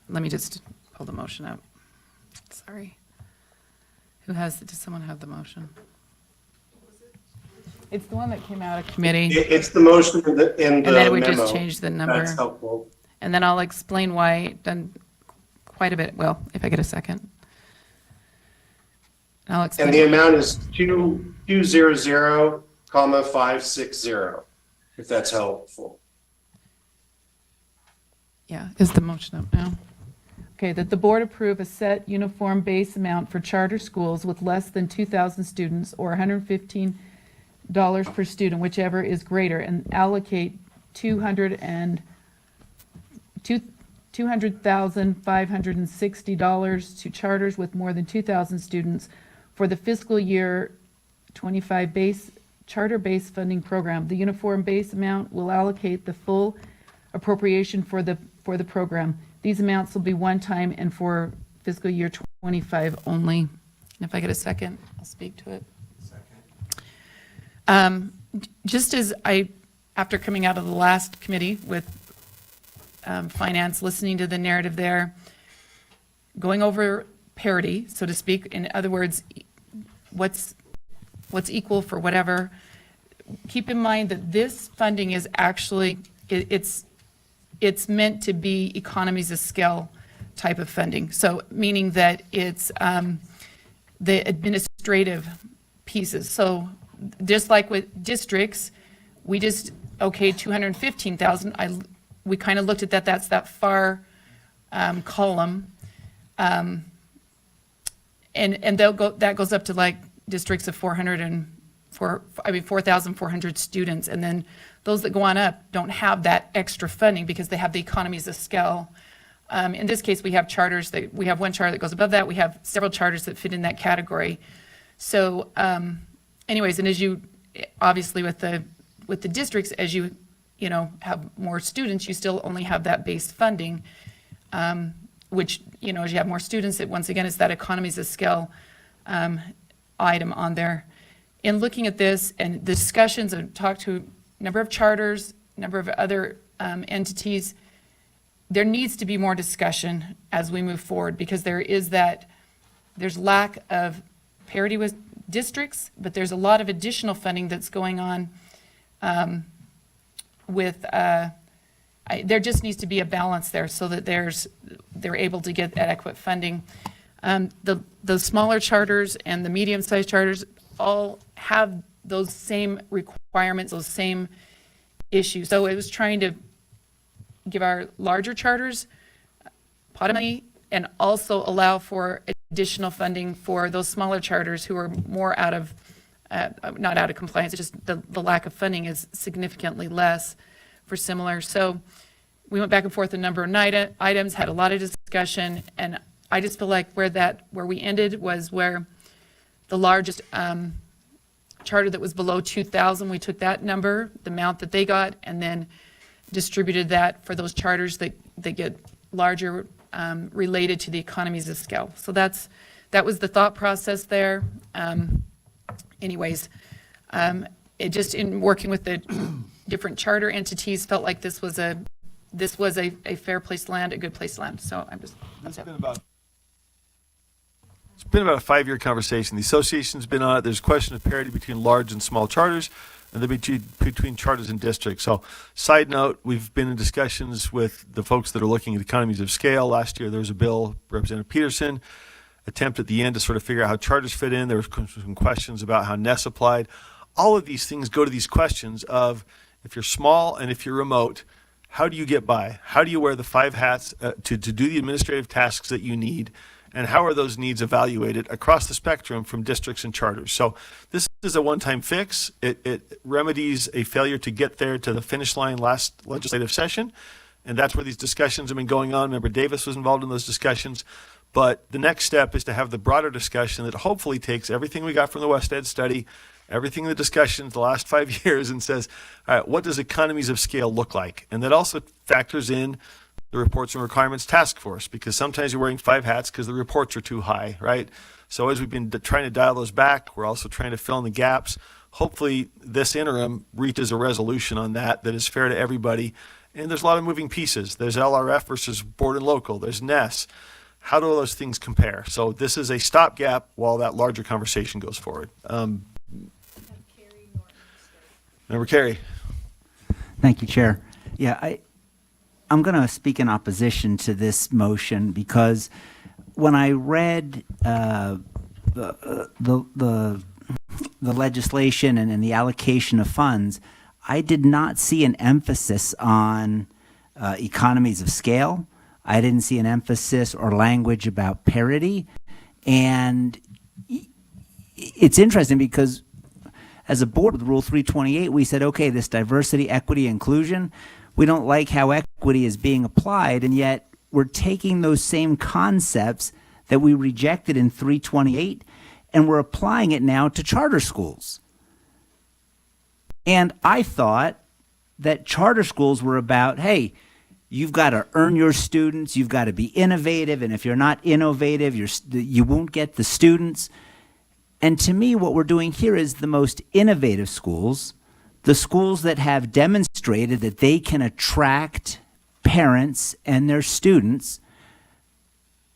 let me just pull the motion up. Sorry. Does someone have the motion? It's the one that came out of committee. It's the motion in the And then we memo. just change the number. That's helpful. And then I'll explain why, done quite a bit, well, if I get a second. I'll explain. And the amount is 200,560, if that's helpful. Yeah, is the motion up now? Okay, that the board approve a set uniform base amount for charter schools with less than 2,000 students or $115 per student, whichever is greater, and allocate $200,560 to charters with more than 2,000 students for the fiscal year 25 charter base funding program. The uniform base amount will allocate the full appropriation for the program. These amounts will be one time and for fiscal year 25 only. And if I get a second, I'll speak to it. Just as after coming out of the last committee with finance, listening to the narrative there, going over parity, so to speak, in other words, what's equal for whatever, keep in mind that this funding is actually, it's meant to be economies of scale type of funding. So meaning that it's the administrative pieces. So just like with districts, we just, okay, 215,000. We kind of looked at that. That's that far column. And that goes up to like districts of 4,400 students. And then those that go on up don't have that extra funding because they have the economies of scale. In this case, we have charters we have one charter that goes above that. We have several charters that fit in that category. So anyways, and as you, obviously with the districts, as you have more students, you still only have that base funding, which, as you have more students, it once again is that economies of scale item on there. In looking at this and the discussions, I've talked to a number of charters, a number of other entities. There needs to be more discussion as we move forward because there's lack of parity with districts, but there's a lot of additional funding that's going on there just needs to be a balance there so that they're able to get adequate funding. The smaller charters and the medium-sized charters all have those same requirements, those same issues. So it was trying to give our larger charters pot of money and also allow for additional funding for those smaller charters who are more not out of compliance, it's just the lack of funding is significantly less for similar. So we went back and forth a number of items, had a lot of discussion, and I just feel like where we ended was where the largest charter that was below 2,000, we took that number, the amount that they got, and then distributed that for those charters that get larger related to the economies of scale. So that was the thought process there. Anyways, it just in working with the different charter entities felt like this was a fair place to land, a good place to land. So that's it. It's been about a 5-year conversation. The association's been on it. There's a question of parity between large and small charters, and then between charters and districts. So, side note, we've been in discussions with the folks that are looking at economies of scale. Last year, there was a bill, Representative Peterson, attempt at the end to sort of figure out how charters fit in. There was some questions about how NES applied. All of these things go to these questions of if you're small and if you're remote, how do you get by? How do you wear the 5 hats to do the administrative tasks that you need? And how are those needs evaluated across the spectrum from districts and charters? So this is a one-time fix. It remedies a failure to get there to the finish line last legislative session. And that's where these discussions have been going on. Member Davis was involved in those discussions. But the next step is to have the broader discussion that hopefully takes everything we got from the West Ed study everything in the discussion the last 5 years and says, all right, what does economies of scale look like? And that also factors in the reports and requirements task force, because sometimes you're wearing 5 hats because the reports are too high, right? So as we've been trying to dial those back, we're also trying to fill in the gaps. Hopefully this interim reaches a resolution on that is fair to everybody. And there's a lot of moving pieces. There's LRF versus board and local. There's NES. How do all those things compare? So this is a stopgap while that larger conversation goes forward. Member Carey. Thank you, Chair. Yeah, I'm going to speak in opposition to this motion because when I read the legislation and the allocation of funds, I did not see an emphasis on economies of scale. I didn't see an emphasis or language about parity. And it's interesting because as a board with Rule 328, we said, okay, this diversity, equity, inclusion, we don't like how equity is being applied, and yet we're taking those same concepts that we rejected in 328 and we're applying it now to charter schools. And I thought that charter schools were about, hey, you've got to earn your students, you've got to be innovative, and if you're not innovative, you won't get the students. And to me, what we're doing here is the most innovative schools, the schools that have demonstrated that they can attract parents and their students,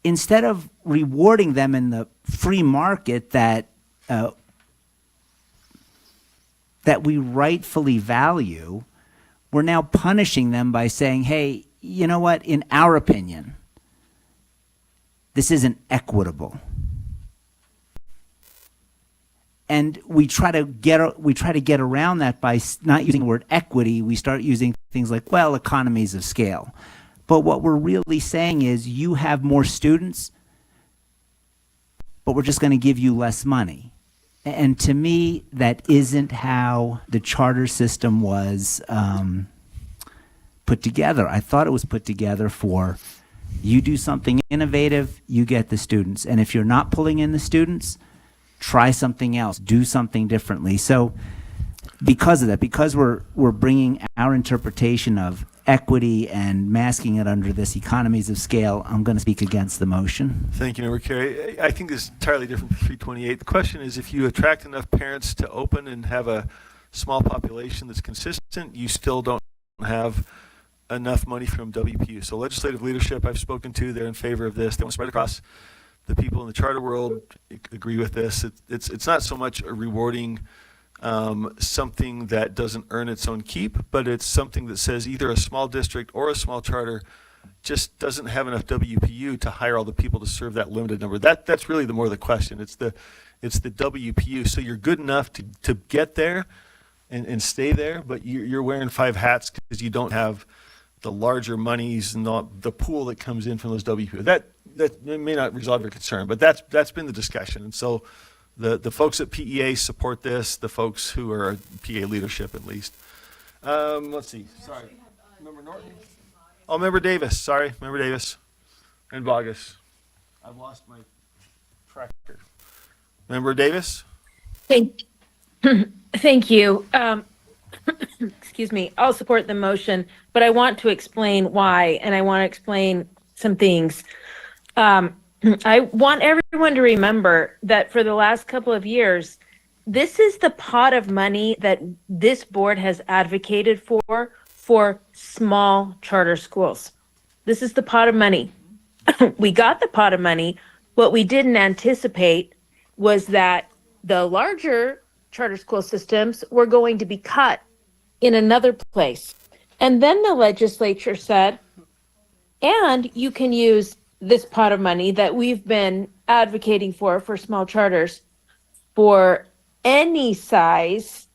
instead of rewarding them in the free market that we rightfully value, we're now punishing them by saying, hey, you know what, in our opinion, this isn't equitable. And we try to get around that by not using the word equity. We start using things like, well, economies of scale. But what we're really saying is you have more students, but we're just going to give you less money. And to me, that isn't how the charter system was put together. I thought it was put together for you do something innovative, you get the students. And if you're not pulling in the students, try something else, do something differently. So because of that, because we're bringing our interpretation of equity and masking it under this economies of scale, I'm going to speak against the motion. Thank you, Member Carey. I think this is entirely different from 328. The question is, if you attract enough parents to open and have a small population that's consistent, you still don't have enough money from WPU. So legislative leadership I've spoken to, they're in favor of this. They want to spread across. The people in the charter world agree with this. It's not so much a rewarding something that doesn't earn its own keep, but it's something that says either a small district or a small charter just doesn't have enough WPU to hire all the people to serve that limited number. That's really the more the question. It's the WPU. So you're good enough to get there and stay there, but you're wearing 5 hats because you don't have the larger monies and the pool that comes in from those WPU. That may not resolve your concern, but that's been the discussion. And so the folks at PEA support this, the folks who are PEA leadership at least. Let's see, sorry. Member Norton? Oh, Member Davis, sorry, Member Davis. And Bogus. I've lost my tracker. Member Davis? Thank you. Excuse me. I'll support the motion, but I want to explain why, and I want to explain some things. I want everyone to remember that for the last couple of years, this is the pot of money that this board has advocated for small charter schools. This is the pot of money. We got the pot of money. What we didn't anticipate was that the larger charter school systems were going to be cut in another place. And then the legislature said, and you can use this pot of money that we've been advocating for small charters for any size.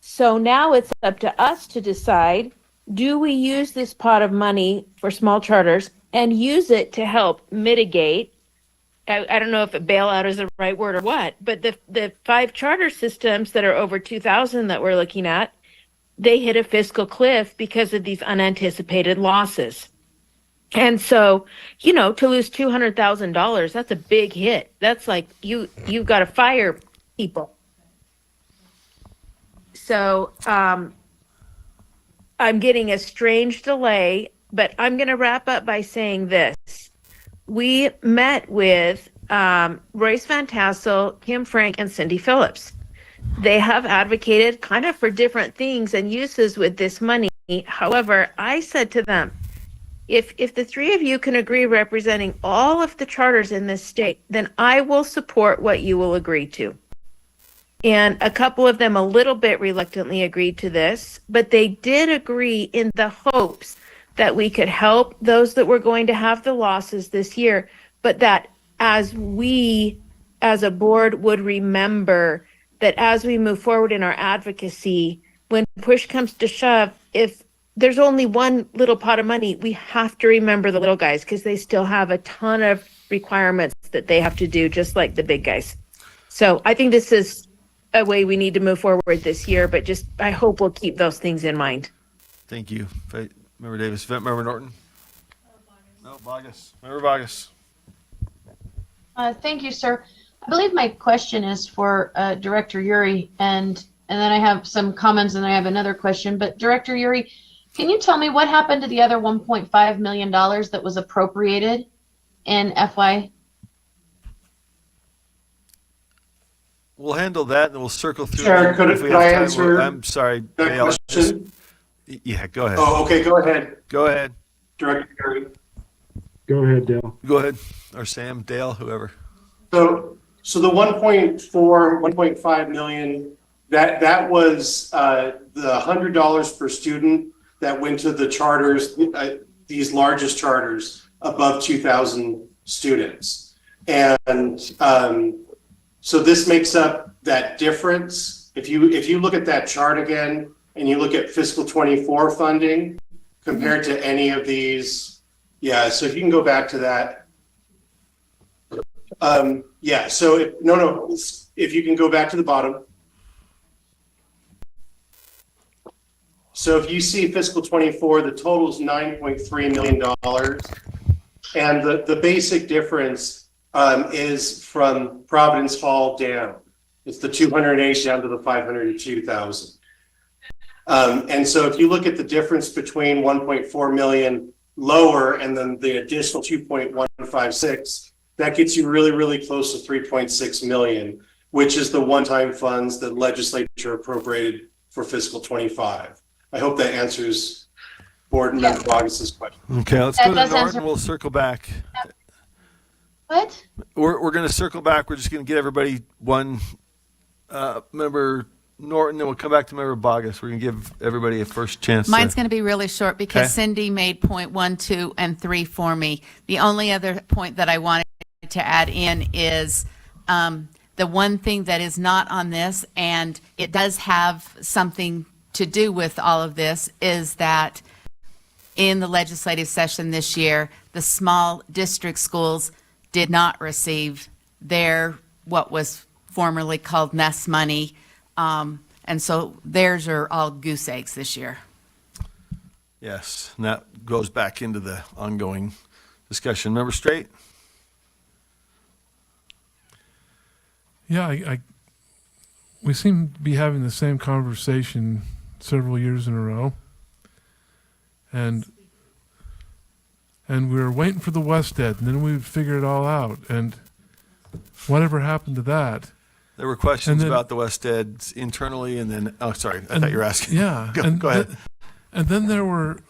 So now it's up to us to decide, do we use this pot of money for small charters and use it to help mitigate, I don't know if a bailout is the right word or what, but the 5 charter systems that are over 2,000 that we're looking at, they hit a fiscal cliff because of these unanticipated losses. And so, to lose $200,000, that's a big hit. That's like you've got to fire people. So, I'm getting a strange delay, but I'm going to wrap up by saying this. We met with Royce Van Tassel, Kim Frank, and Cindy Phillips. They have advocated kind of for different things and uses with this money. However, I said to them, if the three of you can agree representing all of the charters in this state, then I will support what you will agree to. And a couple of them a little bit reluctantly agreed to this, but they did agree in the hopes that we could help those that were going to have the losses this year, but that as we, as a board, would remember that as we move forward in our advocacy, when push comes to shove, if there's only one little pot of money, we have to remember the little guys because they still have a ton of requirements that they have to do, just like the big guys. So I think this is a way we need to move forward this year, but just, I hope we'll keep those things in mind. Thank you. Member Davis. Member Norton? No, Vargas. Member Vargas. Thank you, sir. I believe my question is for Director Uri, and then I have some comments, and I have another question. But Director Uri, can you tell me what happened to the other $1.5 million that was appropriated in FY? We'll handle that, and we'll circle through. Chair, if could we I have time. answer I'm sorry, that Dale. question? Yeah, go ahead. Oh, okay, go ahead. Go ahead. Director Curry. Go ahead, Dale. Go ahead. Or Sam, Dale, whoever. So the 1.5 million, that was the $100 per student that went to the charters, these largest charters above 2,000 students. And so this makes up that difference. If you look at that chart again, and you look at fiscal 24 funding compared to any of these, yeah, so if you can go back to that. Yeah, so if you can go back to the bottom. So if you see fiscal 24, the total is $9.3 million. And the basic difference is from Providence Hall down. It's the 208 down to the 502,000. And so if you look at the difference between 1.4 million lower and then the additional 2.156, that gets you really, really close to 3.6 million, which is the one-time funds that legislature appropriated for fiscal 25. I hope that answers Board Member Vargas's question. Okay, let's go to Norton. We'll circle back. What? We're going to circle back. We're just going to get everybody one member Norton, then we'll come back to Member Bogus. We're going to give everybody a first chance. Mine's going to be really short because Okay. Cindy made point 1, 2, and 3 for me. The only other point that I wanted to add in is the one thing that is not on this, and it does have something to do with all of this, is that in the legislative session this year, the small district schools did not receive their, what was formerly called NEST money. And so theirs are all goose eggs this year. Yes, and that goes back into the ongoing discussion. Member Straight? Yeah, we seem to be having the same conversation several years in a row. And we were waiting for the West Ed, and then we would figure it all out. And whatever happened to that? There were questions then- about the West Ed internally, and then, oh, sorry, I thought you were asking. Yeah. Go ahead. And then there were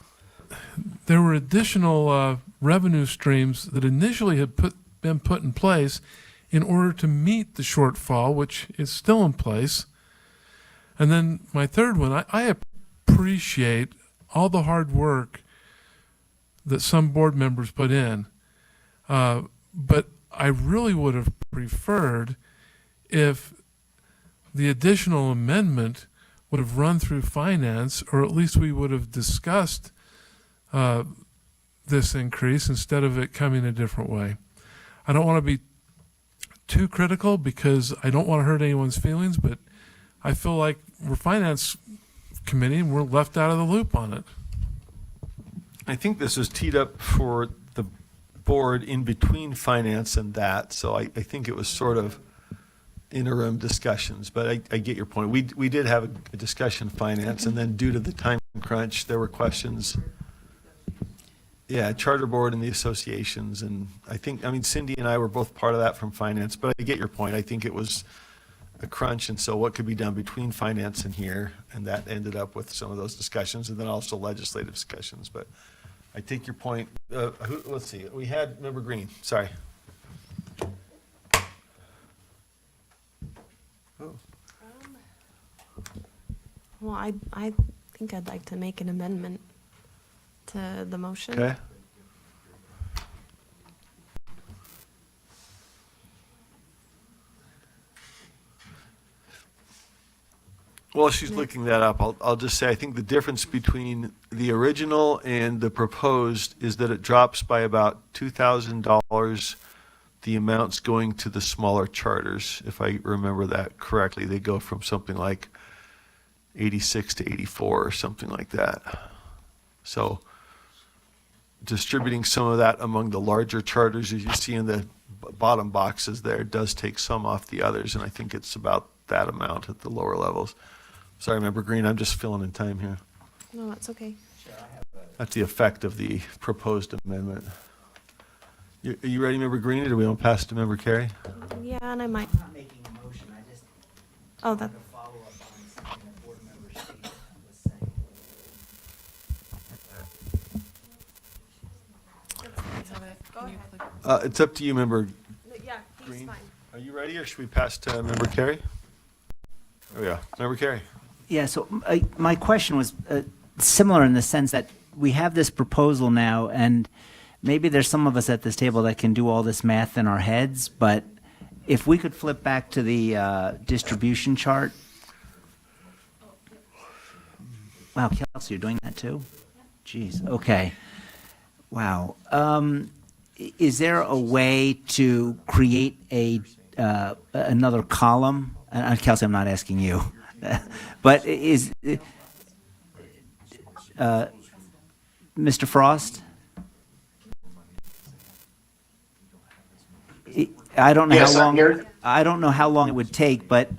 additional revenue streams that initially had been put in place in order to meet the shortfall, which is still in place. And then my third one, I appreciate all the hard work that some board members put in, but I really would have preferred if the additional amendment would have run through finance, or at least we would have discussed this increase instead of it coming a different way. I don't want to be too critical because I don't want to hurt anyone's feelings, but I feel like we're finance committee and we're left out of the loop on it. I think this was teed up for the board in between finance and that, so I think it was sort of interim discussions, but I get your point. We did have a discussion of finance, and then due to the time crunch, there were questions. Yeah, charter board and the associations, and I mean, Cindy and I were both part of that from finance, but I get your point. I think it was a crunch, and so what could be done between finance and here, and that ended up with some of those discussions, and then also legislative discussions, but I take your point. Let's see, we had Member Green, sorry. Well, I think I'd like to make an amendment to the motion. Okay. While she's looking that up, I'll just say, I think the difference between the original and the proposed is that it drops by about $2,000, the amounts going to the smaller charters. If I remember that correctly, they go from something like 86 to 84 or something like that. So distributing some of that among the larger charters, as you see in the bottom boxes there, does take some off the others, and I think it's about that amount at the lower levels. Sorry, Member Green, I'm just filling in time here. No, that's okay. That's the effect of the proposed amendment. Are you ready, Member Green, or do we want to pass it to Member Carey? Yeah, and I might. I'm not making a motion, I just Oh, that. wanted to follow up on something that board member Steve was saying. It's up to you, Member Yeah, he's Green. fine. Are you ready, or should we pass to Member Carey? Oh, yeah, Member Carey. Yeah, so my question was similar in the sense that we have this proposal now, and maybe there's some of us at this table that can do all this math in our heads, but if we could flip back to the distribution chart. Wow, Kelsey, you're doing that too? Jeez, okay. Wow. Is there a way to create another column? Kelsey, I'm not asking you. But is Mr. Frost? I don't know Yes, how I'm long. here. I don't know how long it would take, but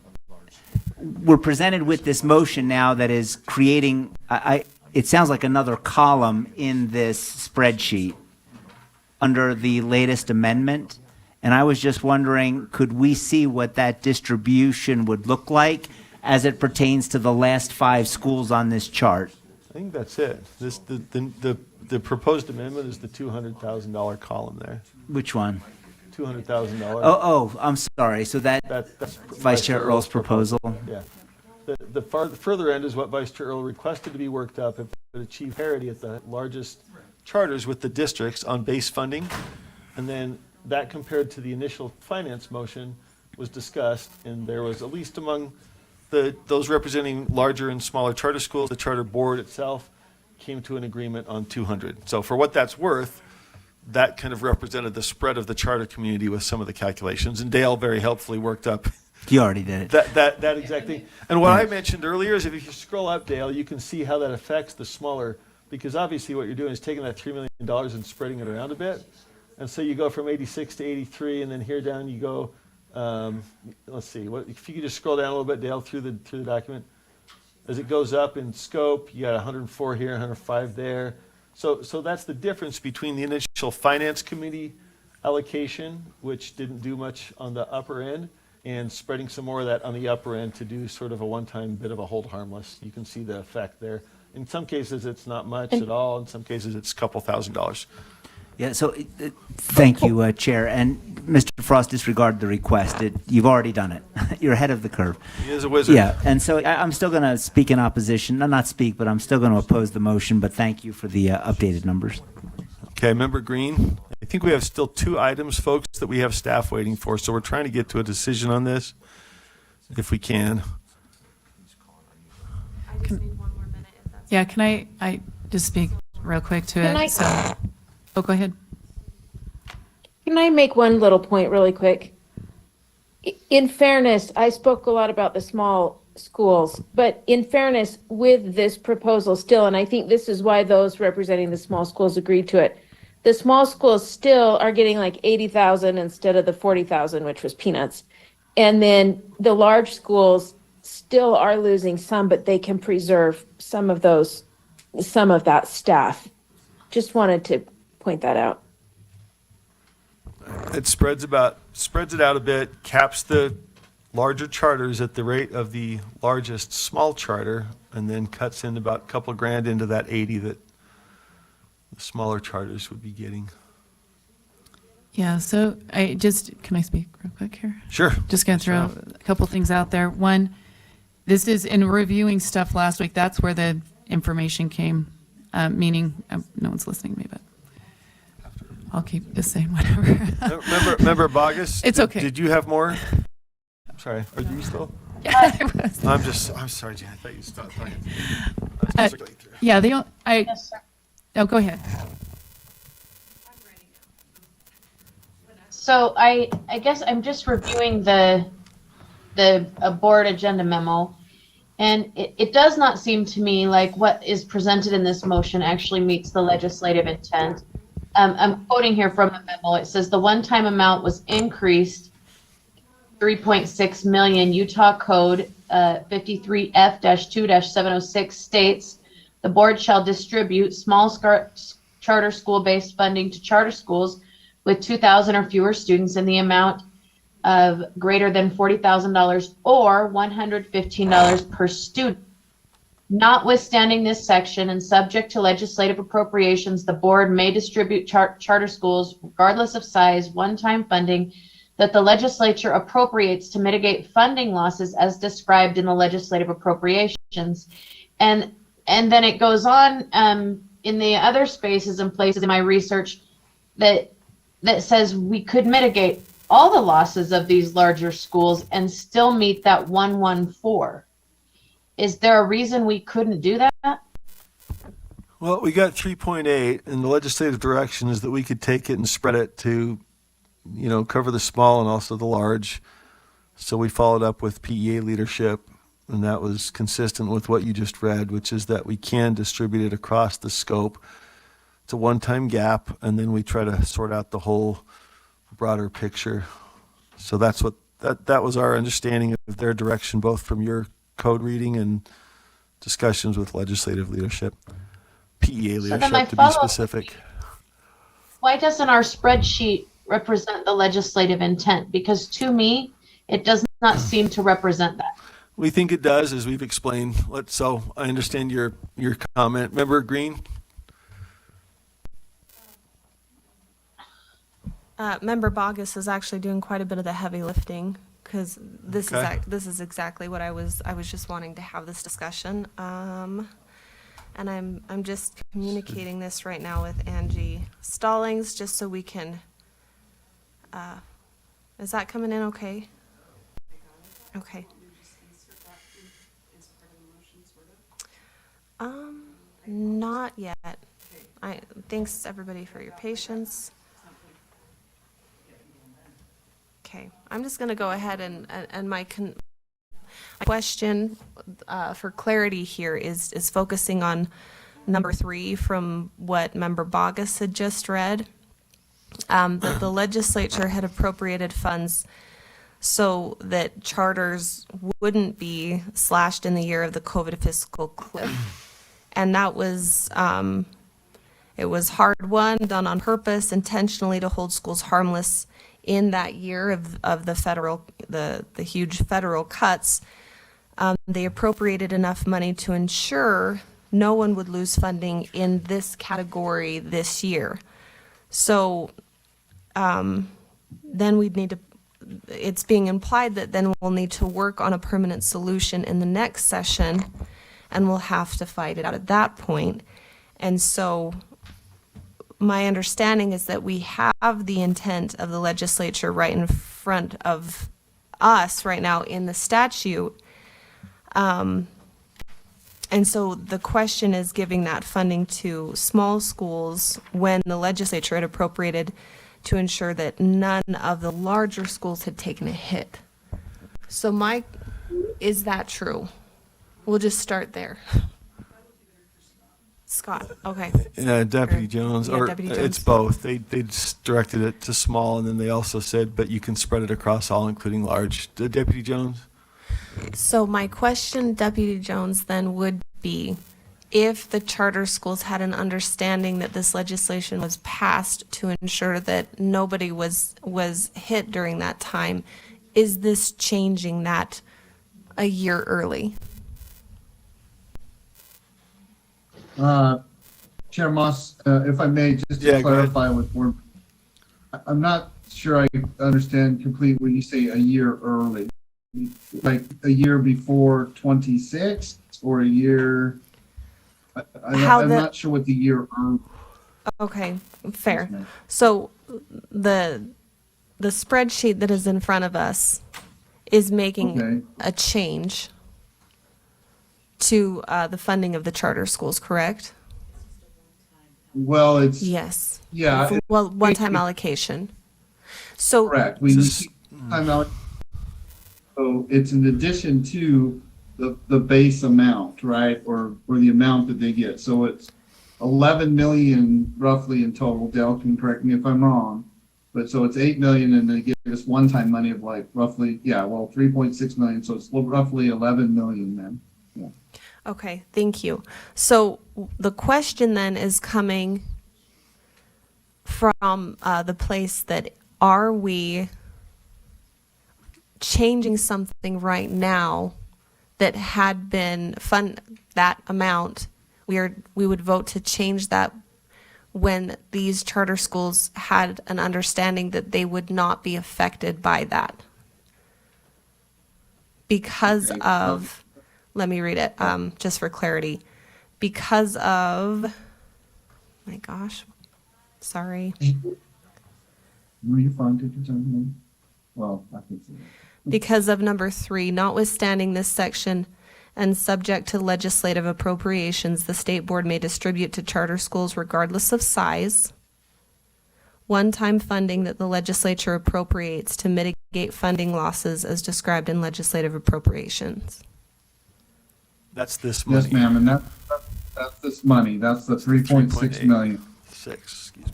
we're presented with this motion now that is creating. It sounds like another column in this spreadsheet under the latest amendment, and I was just wondering, could we see what that distribution would look like as it pertains to the last 5 schools on this chart? I think that's it. The proposed amendment is the $200,000 column there. Which one? $200,000. Oh, I'm sorry. So that's Vice Chair Earl's proposal? Yeah. The further end is what Vice Chair Earl requested to be worked up if it would achieve parity at the largest charters with the districts on base funding. And then that compared to the initial finance motion was discussed, and there was, at least among those representing larger and smaller charter schools, the charter board itself came to an agreement on 200. So for what that's worth, that kind of represented the spread of the charter community with some of the calculations, and Dale very helpfully worked up You already did it. that exact thing. And what I mentioned earlier is if you scroll up, Dale, you can see how that affects the smaller, because obviously what you're doing is taking that $3 million and spreading it around a bit. And so you go from 86 to 83, and then here down you go, let's see, if you could just scroll down a little bit, Dale, through the document. As it goes up in scope, you got 104 here, 105 there. So that's the difference between the initial finance committee allocation, which didn't do much on the upper end, and spreading some more of that on the upper end to do sort of a one-time bit of a hold harmless. You can see the effect there. In some cases, it's not much at all. In some cases, it's a couple $1,000s. Yeah, so thank you, Chair. And Mr. Frost, disregard the request. You've already done it. You're ahead of the curve. He is a wizard. Yeah, and so I'm still going to speak in opposition. No, not speak, but I'm still going to oppose the motion, but thank you for the updated numbers. Okay, Member Green, I think we have still 2 items, folks, that we have staff waiting for, so we're trying to get to a decision on this, if we can. I just need one more minute if that's. Yeah, can I just speak real quick to Can it? I- So, oh, go ahead. Can I make one little point really quick? In fairness, I spoke a lot about the small schools, but in fairness, with this proposal still, and I think this is why those representing the small schools agreed to it, the small schools still are getting like 80,000 instead of the 40,000, which was peanuts. And then the large schools still are losing some, but they can preserve some of that staff. Just wanted to point that out. It spreads it out a bit, caps the larger charters at the rate of the largest small charter, and then cuts in about a couple grand into that 80 that the smaller charters would be getting. Yeah, so can I speak real quick here? Sure. Just going to throw a couple things out there. One, this is in reviewing stuff last week, that's where the information came, meaning, no one's listening to me, but I'll keep this saying whatever. Member Bogus? It's okay. Did you have more? I'm sorry, are you still? Yeah, I was. I'm sorry, Jan, I thought you stopped talking. Yeah, Yes, sir. oh, go ahead. So I guess I'm just reviewing the board agenda memo, and it does not seem to me like what is presented in this motion actually meets the legislative intent. I'm quoting here from the memo. It says the one-time amount was increased 3.6 million. Utah Code 53F-2-706 states the board shall distribute small charter school-based funding to charter schools with 2,000 or fewer students in the amount of greater than $40,000 or $115 per student. Notwithstanding this section and subject to legislative appropriations, the board may distribute charter schools, regardless of size, one-time funding that the legislature appropriates to mitigate funding losses as described in the legislative appropriations. And then it goes on in the other spaces and places in my research that says we could mitigate all the losses of these larger schools and still meet that 114. Is there a reason we couldn't do that? Well, we got 3.8, and the legislative direction is that we could take it and spread it to, cover the small and also the large. So we followed up with PEA leadership, and that was consistent with what you just read, which is that we can distribute it across the scope. It's a one-time gap, and then we try to sort out the whole broader picture. So that's what that was our understanding of their direction, both from your code reading and discussions with legislative leadership, PEA leadership to be specific. Why doesn't our spreadsheet represent the legislative intent? Because to me, it does not seem to represent that. We think it does, as we've explained. So I understand your comment. Member Green? Member Bogus is actually doing quite a bit of the heavy lifting, because this Okay. is exactly what I was just wanting to have this discussion. And I'm just communicating this right now with Angie Stallings, just so we can, is that coming in okay? Okay. Not yet. Thanks everybody for your patience. Okay, I'm just going to go ahead and my question for clarity here is focusing on number 3 from what Member Bogus had just read. That the legislature had appropriated funds so that charters wouldn't be slashed in the year of the COVID fiscal cliff. And that was, it was hard won, done on purpose, intentionally to hold schools harmless in that year of the huge federal cuts. They appropriated enough money to ensure no one would lose funding in this category this year. So then we'd need to, it's being implied that then we'll need to work on a permanent solution in the next session, and we'll have to fight it out at that point. And so my understanding is that we have the intent of the legislature right in front of us right now in the statute. And so the question is giving that funding to small schools when the legislature had appropriated to ensure that none of the larger schools had taken a hit. So is that true? We'll just start there. Scott, okay. Deputy Jones, yeah, or Deputy it's Jones. both. They just directed it to small, and then they also said, but you can spread it across all, including large. Deputy Jones? So my question, Deputy Jones, then would be, if the charter schools had an understanding that this legislation was passed to ensure that nobody was hit during that time, is this changing that a year early? Chair Moss, if I may, just Yeah, to go ahead. clarify with board, I'm not sure I understand completely when you say a year early. Like a year before 26 or a year? I'm not sure what the year early. Okay, fair. So the spreadsheet that is in front of us is making a change to the funding of the charter schools, correct? Well, it's. Yes. Yeah. Well, one-time allocation. So. Correct. We need time out. So it's in addition to the base amount, right? Or the amount that they get. So it's 11 million roughly in total. Dale can correct me if I'm wrong. But so it's 8 million and they give us one-time money of like roughly, 3.6 million. So it's roughly 11 million then. Yeah. Okay, thank you. So the question then is coming from the place that, are we changing something right now that had been that amount, we would vote to change that when these charter schools had an understanding that they would not be affected by that? Because of, let me read it, just for clarity. Because of, my gosh, sorry. Were you fine? Did you tell me? Well, I can see that. Because of number 3, notwithstanding this section and subject to legislative appropriations, the state board may distribute to charter schools regardless of size one-time funding that the legislature appropriates to mitigate funding losses as described in legislative appropriations. That's this money. Yes, ma'am, and that's this money. That's the 3.6 million. 6, excuse me.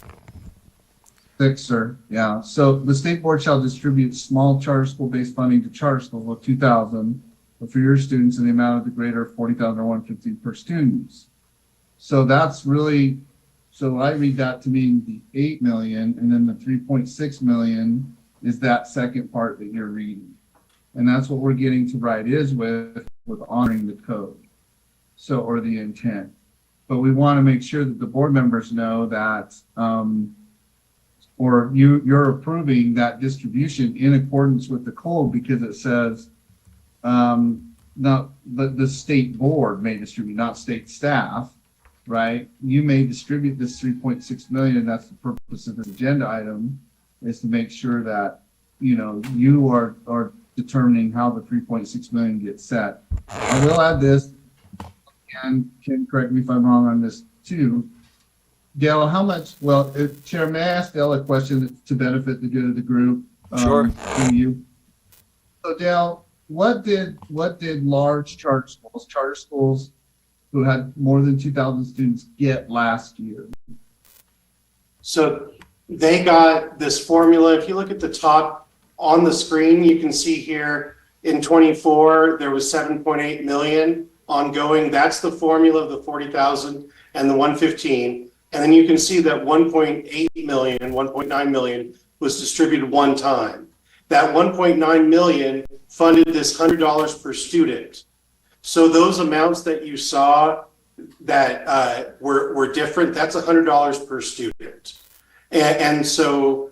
6, sir. Yeah. So the state board shall distribute small charter school-based funding to charter schools of 2,000 for your students in the amount of the greater 40,000 or 150 per students. So that's really, so I read that to mean the 8 million, and then the 3.6 million is that second part that you're reading. And that's what we're getting to write is with honoring the code. So, or the intent. But we want to make sure that the board members know that, or you're approving that distribution in accordance with the code, because it says, not the state board may distribute, not state staff, right? You may distribute this 3.6 million, and that's the purpose of this agenda item, is to make sure that, you are determining how the 3.6 million gets set. I will add this, and Ken, correct me if I'm wrong on this too. Dale, how much, Chair, may I ask Dale a question to benefit the good of the group? Sure. Through you. So Dale, what did large charter schools who had more than 2,000 students get last year? So they got this formula. If you look at the top on the screen, you can see here in 24, there was 7.8 million ongoing. That's the formula of the 40,000 and the 115. And then you can see that 1.8 million, 1.9 million was distributed one time. That 1.9 million funded this $100 per student. So those amounts that you saw that were different, that's $100 per student. And so,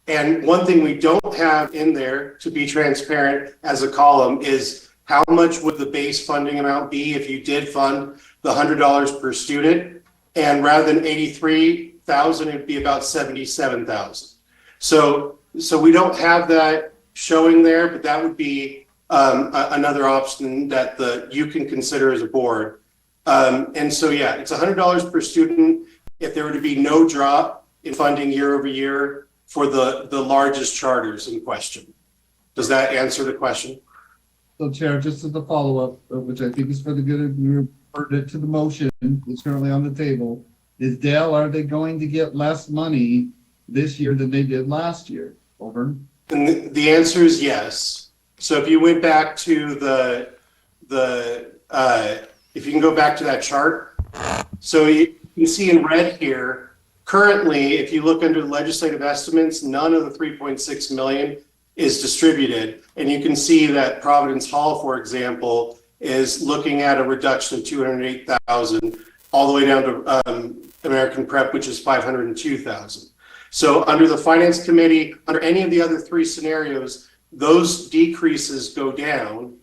and one thing we don't have in there, to be transparent as a column, is how much would the base funding amount be if you did fund the $100 per student? And rather than 83,000, it'd be about 77,000. So we don't have that showing there, but that would be another option that you can consider as a board. And so, yeah, it's $100 per student if there were to be no drop in funding year over year for the largest charters in question. Does that answer the question? So Chair, just as a follow-up, which I think is for the good of the group, or to the motion that's currently on the table, is Dale, are they going to get less money this year than they did last year? Over. And the answer is yes. So if you went back to if you can go back to that chart, so you can see in red here, currently, if you look under the legislative estimates, none of the 3.6 million is distributed. And you can see that Providence Hall, for example, is looking at a reduction of 208,000 all the way down to American Prep, which is 502,000. So under the Finance Committee, under any of the other three scenarios, those decreases go down,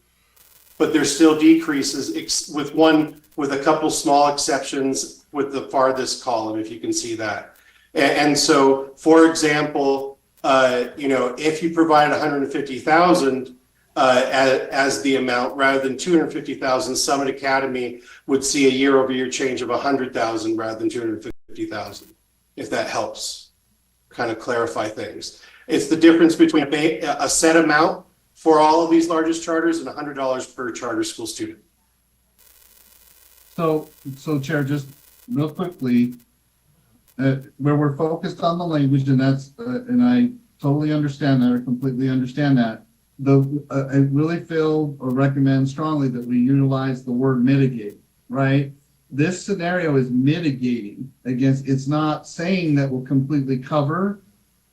but there's still decreases with a couple small exceptions with the farthest column, if you can see that. And so, for example, if you provide 150,000 as the amount rather than 250,000, Summit Academy would see a year-over-year change of 100,000 rather than 250,000, if that helps kind of clarify things. It's the difference between a set amount for all of these largest charters and $100 per charter school student. So Chair, just real quickly, where we're focused on the language, and that's, and I totally understand that, or completely understand that. I really feel or recommend strongly that we utilize the word mitigate, right? This scenario is mitigating against, it's not saying that we'll completely cover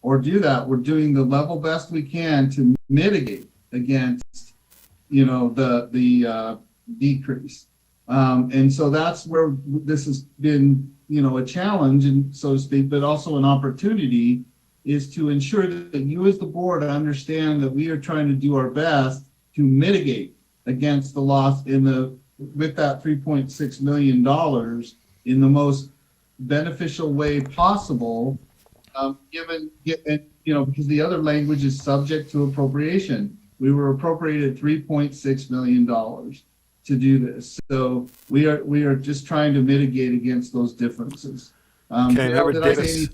or do that. We're doing the level best we can to mitigate against, the decrease. And so that's where this has been, a challenge, and so to speak, but also an opportunity, is to ensure that you as the board understand that we are trying to do our best to mitigate against the loss with that $3.6 million in the most beneficial way possible, because the other language is subject to appropriation. We were appropriated $3.6 million to do this. So we are just trying to mitigate against those differences. Okay, Dale, Member did I say Davis.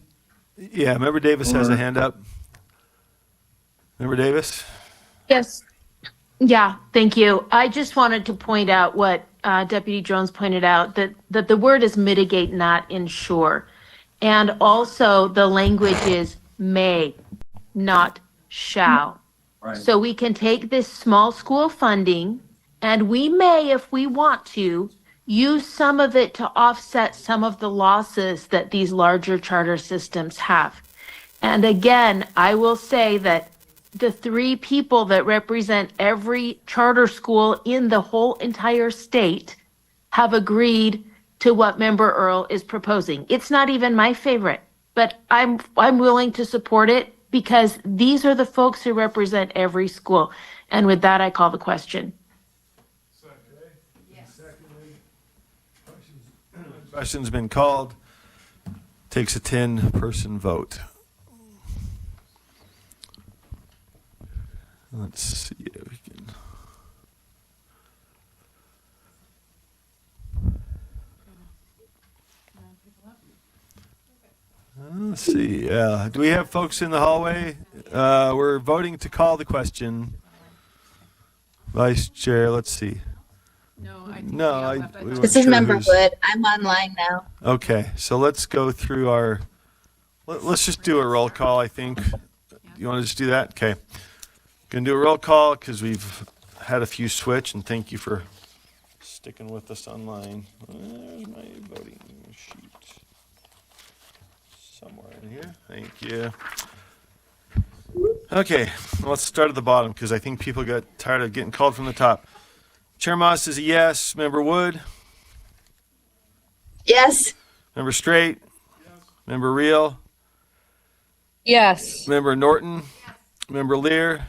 any- Yeah, Member Davis has a Or- hand up. Member Davis? Yes. Yeah, thank you. I just wanted to point out what Deputy Jones pointed out, that the word is mitigate, not ensure. And also the language is may, not shall. Right. So we can take this small school funding and we may, if we want to, use some of it to offset some of the losses that these larger charter systems have. And again, I will say that the three people that represent every charter school in the whole entire state have agreed to what Member Earl is proposing. It's not even my favorite, but I'm willing to support it because these are the folks who represent every school. And with that, I call the question. Question's been called. Takes a 10-person vote. Let's see if we can. Let's see. Do we have folks in the hallway? We're voting to call the question. Vice Chair, let's see. No, I think No, we I- left. we weren't This is sure Member who's- Wood. I'm online now. Okay, so let's go through our, let's just do a roll call, I think. You want to just do that? Okay. Gonna do a roll call because we've had a few switch, and thank you for sticking with us online. Where's my voting sheet? Somewhere in here. Thank you. Okay, let's start at the bottom because I think people got tired of getting called from the top. Chair Moss is a yes. Member Wood? Yes. Member Straight? Member Reel? Yes. Member Norton? Member Lear?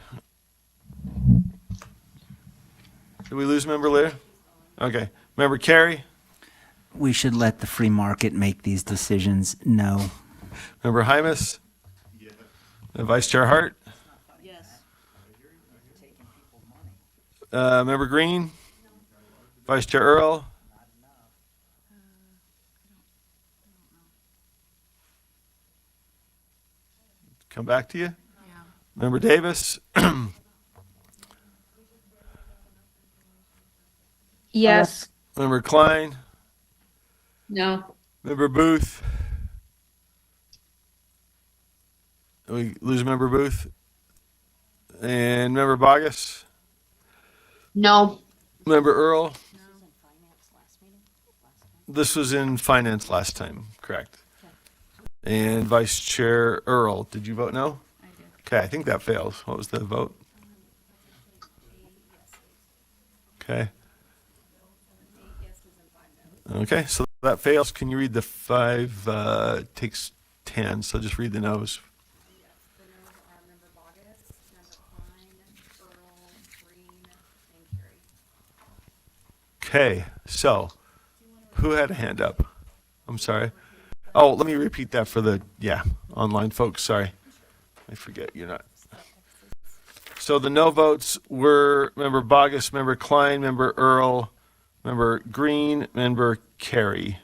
Did we lose Member Lear? Okay. Member Carey? We should let the free market make these decisions. No. Member Hymas? Yes. Vice Chair Hart? Yes. Member Green? Vice Chair Earl? Come back to you? Yeah. Member Davis? Yes. Member Klein, No. Member Booth. We lose Member Booth. And Member Bogus, No. Member Earl. This was in finance last time, correct? And Vice Chair Earl, did you vote no? I did. Okay, I think that fails. What was the vote? Okay. Okay, so that fails. Can you read the 5? Takes 10, so just read the no's. Okay, so who had a hand up? I'm sorry. Oh, let me repeat that for the, online folks. Sorry. I forget you're not. So the no votes were Member Bogus, Member Klein, Member Earl, Member Green, Member Carey.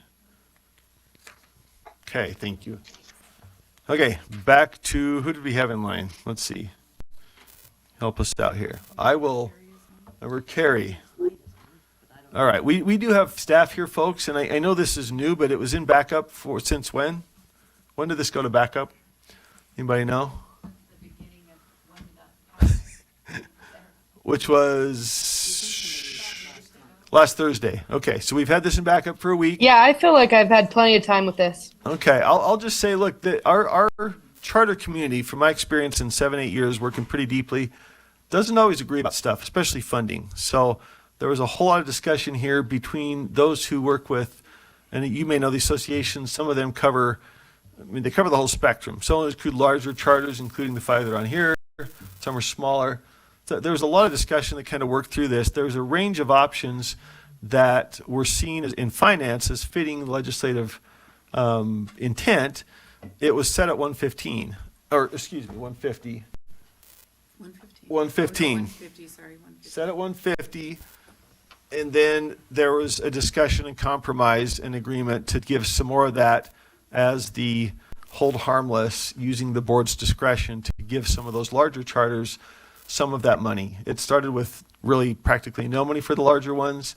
Okay, thank you. Okay, back to, who did we have in line? Let's see. Help us out here. Member Carey. All right, we do have staff here, folks, and I know this is new, but it was in backup for, since when? When did this go to backup? Anybody know? Which was last Thursday. Okay, so we've had this in backup for a week. Yeah, I feel like I've had plenty of time with this. Okay, I'll just say, look, our charter community, from my experience in 7-8 years working pretty deeply, doesn't always agree about stuff, especially funding. So there was a whole lot of discussion here between those who work with, and you may know the associations, some of them cover, they cover the whole spectrum. Some of those include larger charters, including the 5 that are on here. Some are smaller. So there was a lot of discussion that kind of worked through this. There was a range of options that were seen as, in finance, as fitting legislative intent. It was set at 115, or excuse me, 150. 115. Set at 150. And then there was a discussion and compromise and agreement to give some more of that as the hold harmless, using the board's discretion to give some of those larger charters some of that money. It started with really practically no money for the larger ones.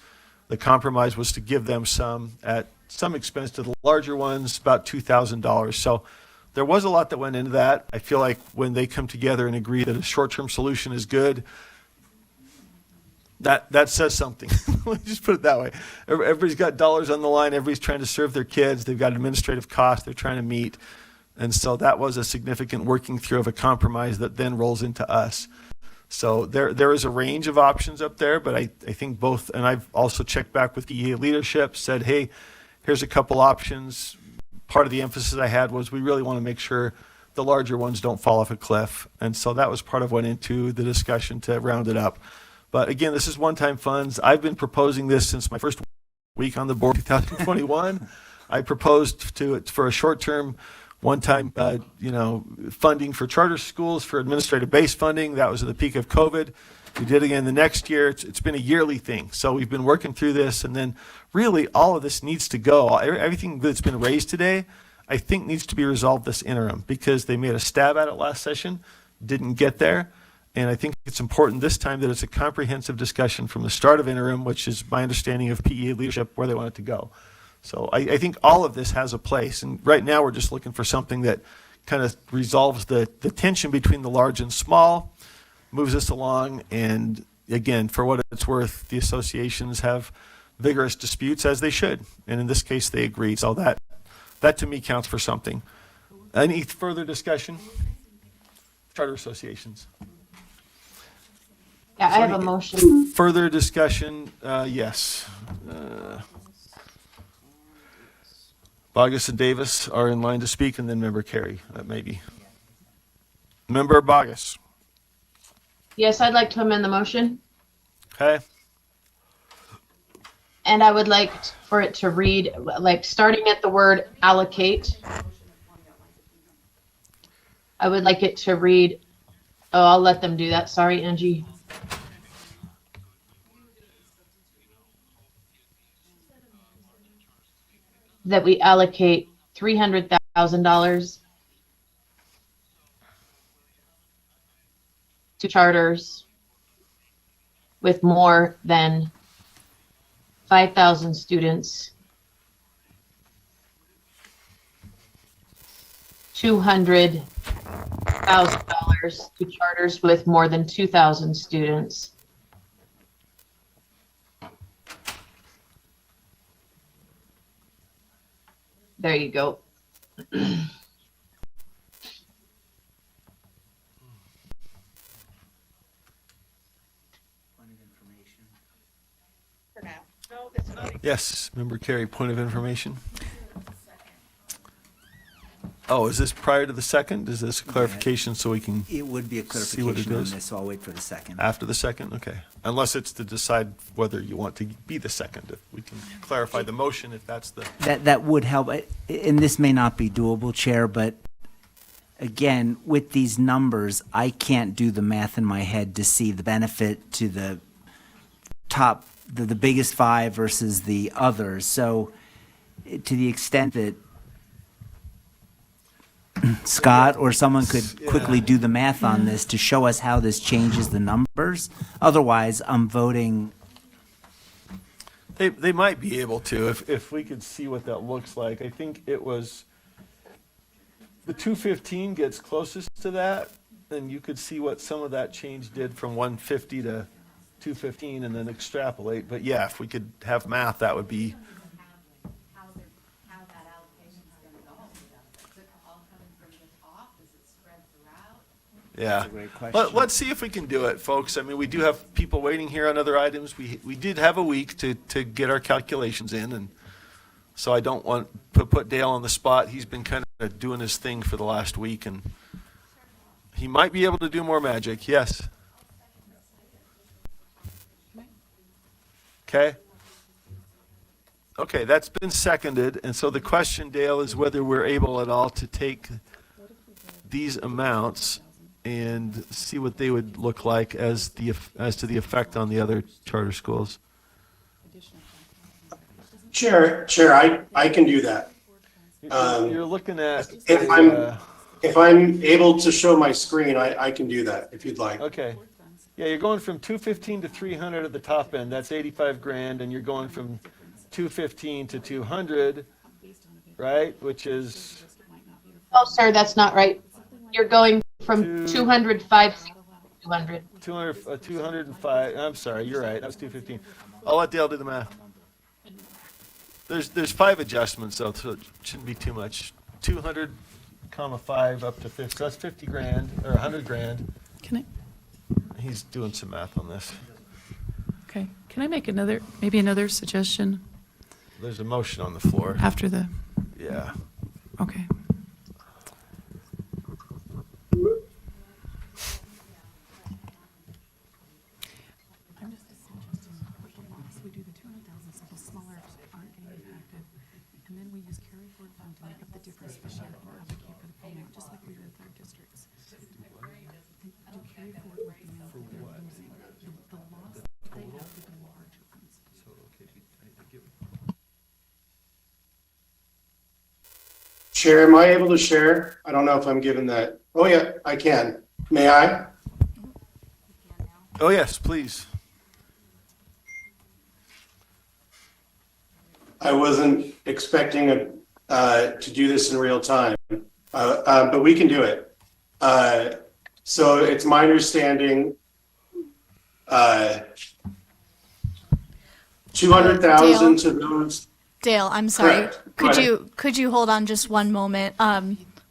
The compromise was to give them some at some expense to the larger ones, about $2,000. So there was a lot that went into that. I feel like when they come together and agree that a short-term solution is good, that says something. Let me just put it that way. Everybody's got dollars on the line. Everybody's trying to serve their kids. They've got administrative costs they're trying to meet. And so that was a significant working through of a compromise that then rolls into us. So there is a range of options up there, but I think both, and I've also checked back with EA leadership, said, hey, here's a couple options. Part of the emphasis I had was we really want to make sure the larger ones don't fall off a cliff. And so that was part of what went into the discussion to round it up. But again, this is one-time funds. I've been proposing this since my first week on the board, 2021. I proposed for a short-term, one-time, funding for charter schools for administrative-based funding. That was at the peak of COVID. We did it again the next year. It's been a yearly thing. So we've been working through this, and then really all of this needs to go. Everything that's been raised today, I think needs to be resolved this interim, because they made a stab at it last session, didn't get there. And I think it's important this time that it's a comprehensive discussion from the start of interim, which is my understanding of PEA leadership, where they want it to go. So I think all of this has a place. And right now we're just looking for something that kind of resolves the tension between the large and small, moves us along. And again, for what it's worth, the associations have vigorous disputes, as they should. And in this case, they agree. So that to me counts for something. Any further discussion? Charter associations. Yeah, I have a motion. Further discussion, yes. Bogus and Davis are in line to speak, and then Member Carey, maybe. Member Bogus. Yes, I'd like to amend the motion, Okay. and I would like for it to read, like, starting at the word allocate. I would like it to read, oh, I'll let them do that. Sorry, Angie. That we allocate $300,000 to charters with more than 5,000 students, $200,000 to charters with more than 2,000 students. There you go. Yes, Member Carey, point of information. Oh, is this prior to the second? Is this a clarification so we can It would be a see what it clarification on is? this, so I'll wait for the second. After the second? Okay. Unless it's to decide whether you want to be the second. If we can clarify the motion, if that's the, That would help, and this may not be doable, Chair, but again, with these numbers, I can't do the math in my head to see the benefit to the top, the biggest five versus the others. So to the extent that Scott or someone could quickly do the math on this to show us how this changes the numbers. Otherwise, I'm voting. they might be able to, if we could see what that looks like. I think it was, the 215 gets closest to that, and you could see what some of that change did from 150 to 215 and then extrapolate. But yeah, if we could have math, that would be. Yeah. Great question. Let's see if we can do it, folks. I mean, we do have people waiting here on other items. We did have a week to get our calculations in, and so I don't want to put Dale on the spot. He's been kind of doing his thing for the last week, and he might be able to do more magic. Yes. Okay. Okay, that's been seconded, and so the question, Dale, is whether we're able at all to take these amounts and see what they would look like as to the effect on the other charter schools. Chair, I can do that. You're looking at If I'm able to show my screen, I can do that if you'd like. okay. Yeah, you're going from 215 to 300 at the top end. That's 85 grand, and you're going from 215 to 200, right? Which is Oh, sir, that's not right. You're going from 205 to 200. 205. I'm sorry, you're right. That was 215. I'll let Dale do the math. There's 5 adjustments, though, so it shouldn't be too much. 200, comma 5 up to 50. So that's 50 grand or 100 grand. Can I, He's doing some math on this. okay, can I make maybe another suggestion There's a motion on the floor. after the, Yeah. okay. We do the 200,000, so the smaller aren't getting impacted, and then we use carry forward fund to make up the difference this year and advocate for the payment, just like we do with our districts. Do carry forward with the amount that they're losing, the loss that they have with the larger ones. Chair, am I able to share? I don't know if I'm given that. Oh, yeah, I can. May I? Oh, yes, please. I wasn't expecting to do this in real time, but we can do it. So it's my understanding, 200,000 to those. Dale, I'm sorry. Correct. Go ahead. Could you hold on just one moment?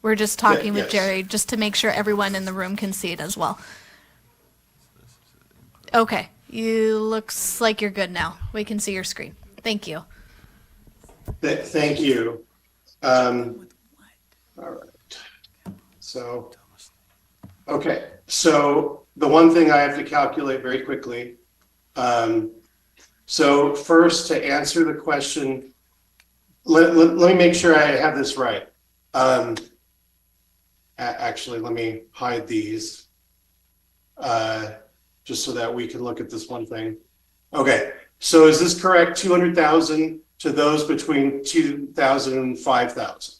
We're just talking with yes. Jerry just to make sure everyone in the room can see it as well. Okay, you looks like you're good now. We can see your screen. Thank you. Thank you. All right. So, okay. So the one thing I have to calculate very quickly. So first, to answer the question, let me make sure I have this right. Actually, let me hide these just so that we can look at this one thing. Okay. So is this correct? 200,000 to those between 2,000 and 5,000,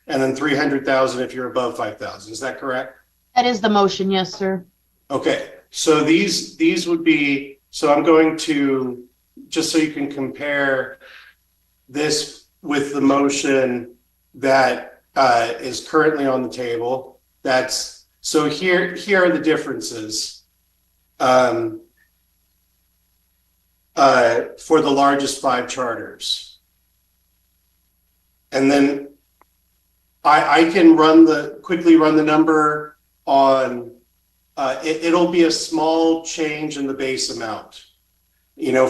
and then 300,000 if you're above 5,000. Is that correct? That is the motion, yes, sir. Okay, so these would be, so I'm going to just so you can compare this with the motion that is currently on the table. So here are the differences for the largest 5 charters. And then I can quickly run the number on, it'll be a small change in the base amount,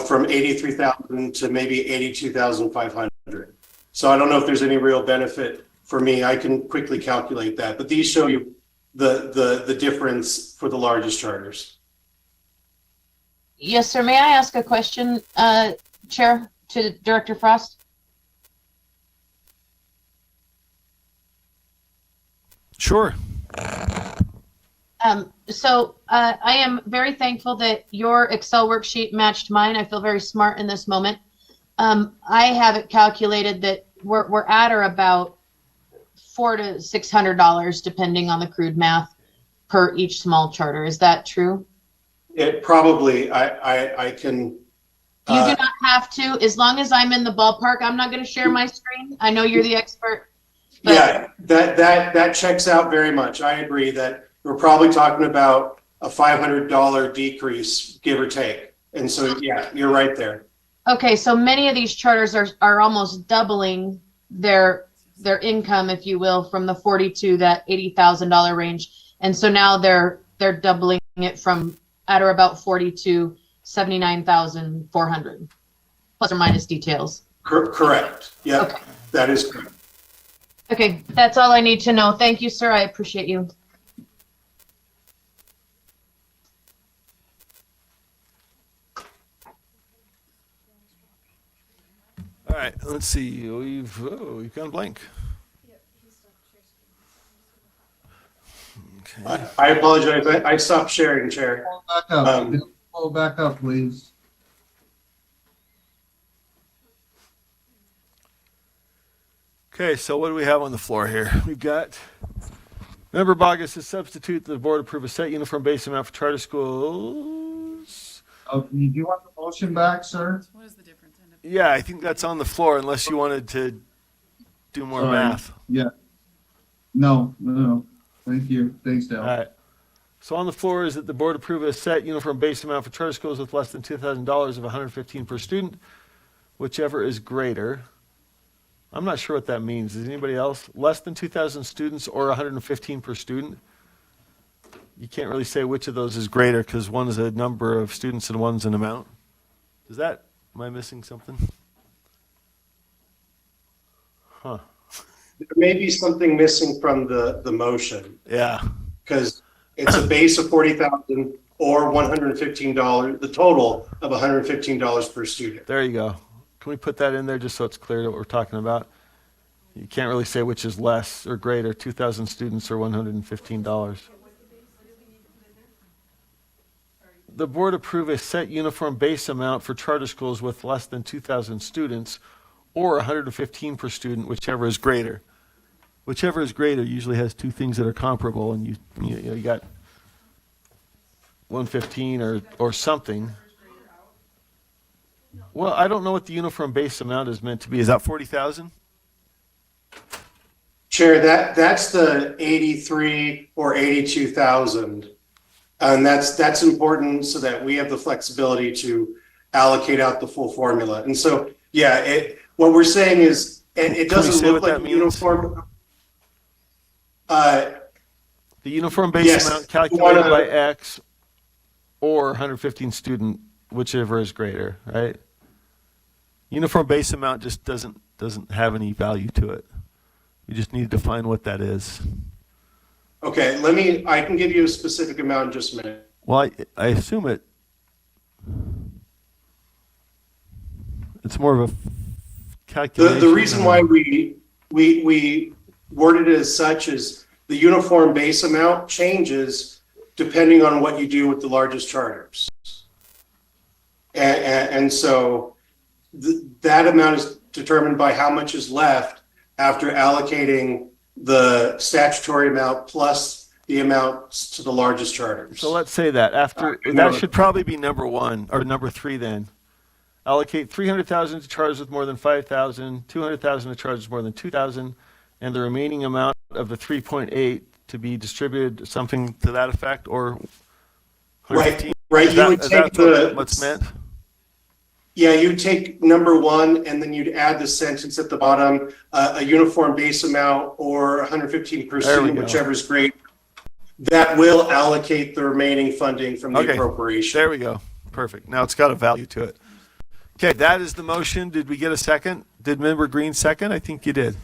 from 83,000 to maybe 82,500. So I don't know if there's any real benefit for me. I can quickly calculate that, but these show you the difference for the largest charters. Yes, sir. May I ask a question, Chair, to Director Frost? Sure. So I am very thankful that your Excel worksheet matched mine. I feel very smart in this moment. I have it calculated that we're at or about $400 to $600, depending on the crude math, per each small charter. Is that true? It probably, I can. You do not have to, as long as I'm in the ballpark. I'm not going to share my screen. I know you're the expert. But Yeah, that checks out very much. I agree that we're probably talking about a $500 decrease, give or take. And so, yeah, you're right there. okay, so many of these charters are almost doubling their income, if you will, from the $42,000 that $80,000 range, and so now they're doubling it from at or about 42 $79,400, plus or minus details. Correct. Yeah, Okay. That is correct. Okay, that's all I need to know. Thank you, sir. I appreciate you. All right, let's see. We've gone blank. Okay. I apologize. I stopped sharing, Chair. Pull back up, please. Okay, so what do we have on the floor here? We've got Member Bogus to substitute the board approve a set uniform base amount for charter schools. Do you want the motion back, sir? Yeah, I think that's on the floor unless you wanted to do more Sorry. math. Yeah. No. Thank you. Thanks, Dale. All right. So on the floor is that the board approve a set uniform base amount for charter schools with less than $2,000 of $115 per student, whichever is greater. I'm not sure what that means. Is anybody else? Less than 2,000 students or 115 per student? You can't really say which of those is greater because one is a number of students and one's an amount. Am I missing something? Huh. There may be something missing from the motion. Yeah. Because it's a base of 40,000 or $115, the total of $115 per student. There you go. Can we put that in there just so it's clear what we're talking about? You can't really say which is less or greater, 2,000 students or $115. The board approve a set uniform base amount for charter schools with less than 2,000 students or 115 per student, whichever is greater. Whichever is greater usually has two things that are comparable, and you got 115 or something. Well, I don't know what the uniform base amount is meant to be. Is that 40,000? Chair, that's the 83 or 82,000. And that's important so that we have the flexibility to allocate out the full formula. And so, yeah, what we're saying is, it doesn't look like a uniform. The uniform base Yes. amount calculated by X or 115 student, whichever is greater, right? Uniform base amount just doesn't have any value to it. We just need to define what that is. Okay, I can give you a specific amount in just a minute. Well, I assume it's more of a calculation. The reason why we worded it as such is the uniform base amount changes depending on what you do with the largest charters. And so that amount is determined by how much is left after allocating the statutory amount plus the amounts to the largest charters. So let's say that that should probably be number one or number three then. allocate 300,000 to charters with more than 5,000, 200,000 to charters with more than 2,000, and the remaining amount of the 3.8 to be distributed, something to that effect, or 115? Right. Is You would that take the what's meant? Yeah, you'd take number one, and then you'd add the sentence at the bottom, a uniform base amount or 115 per There we student, go. whichever is great. That will allocate the remaining funding from the Okay, appropriation. there we go. Perfect. Now it's got a value to it. Okay, that is the motion. Did we get a second? Did Member Green second? I think you did.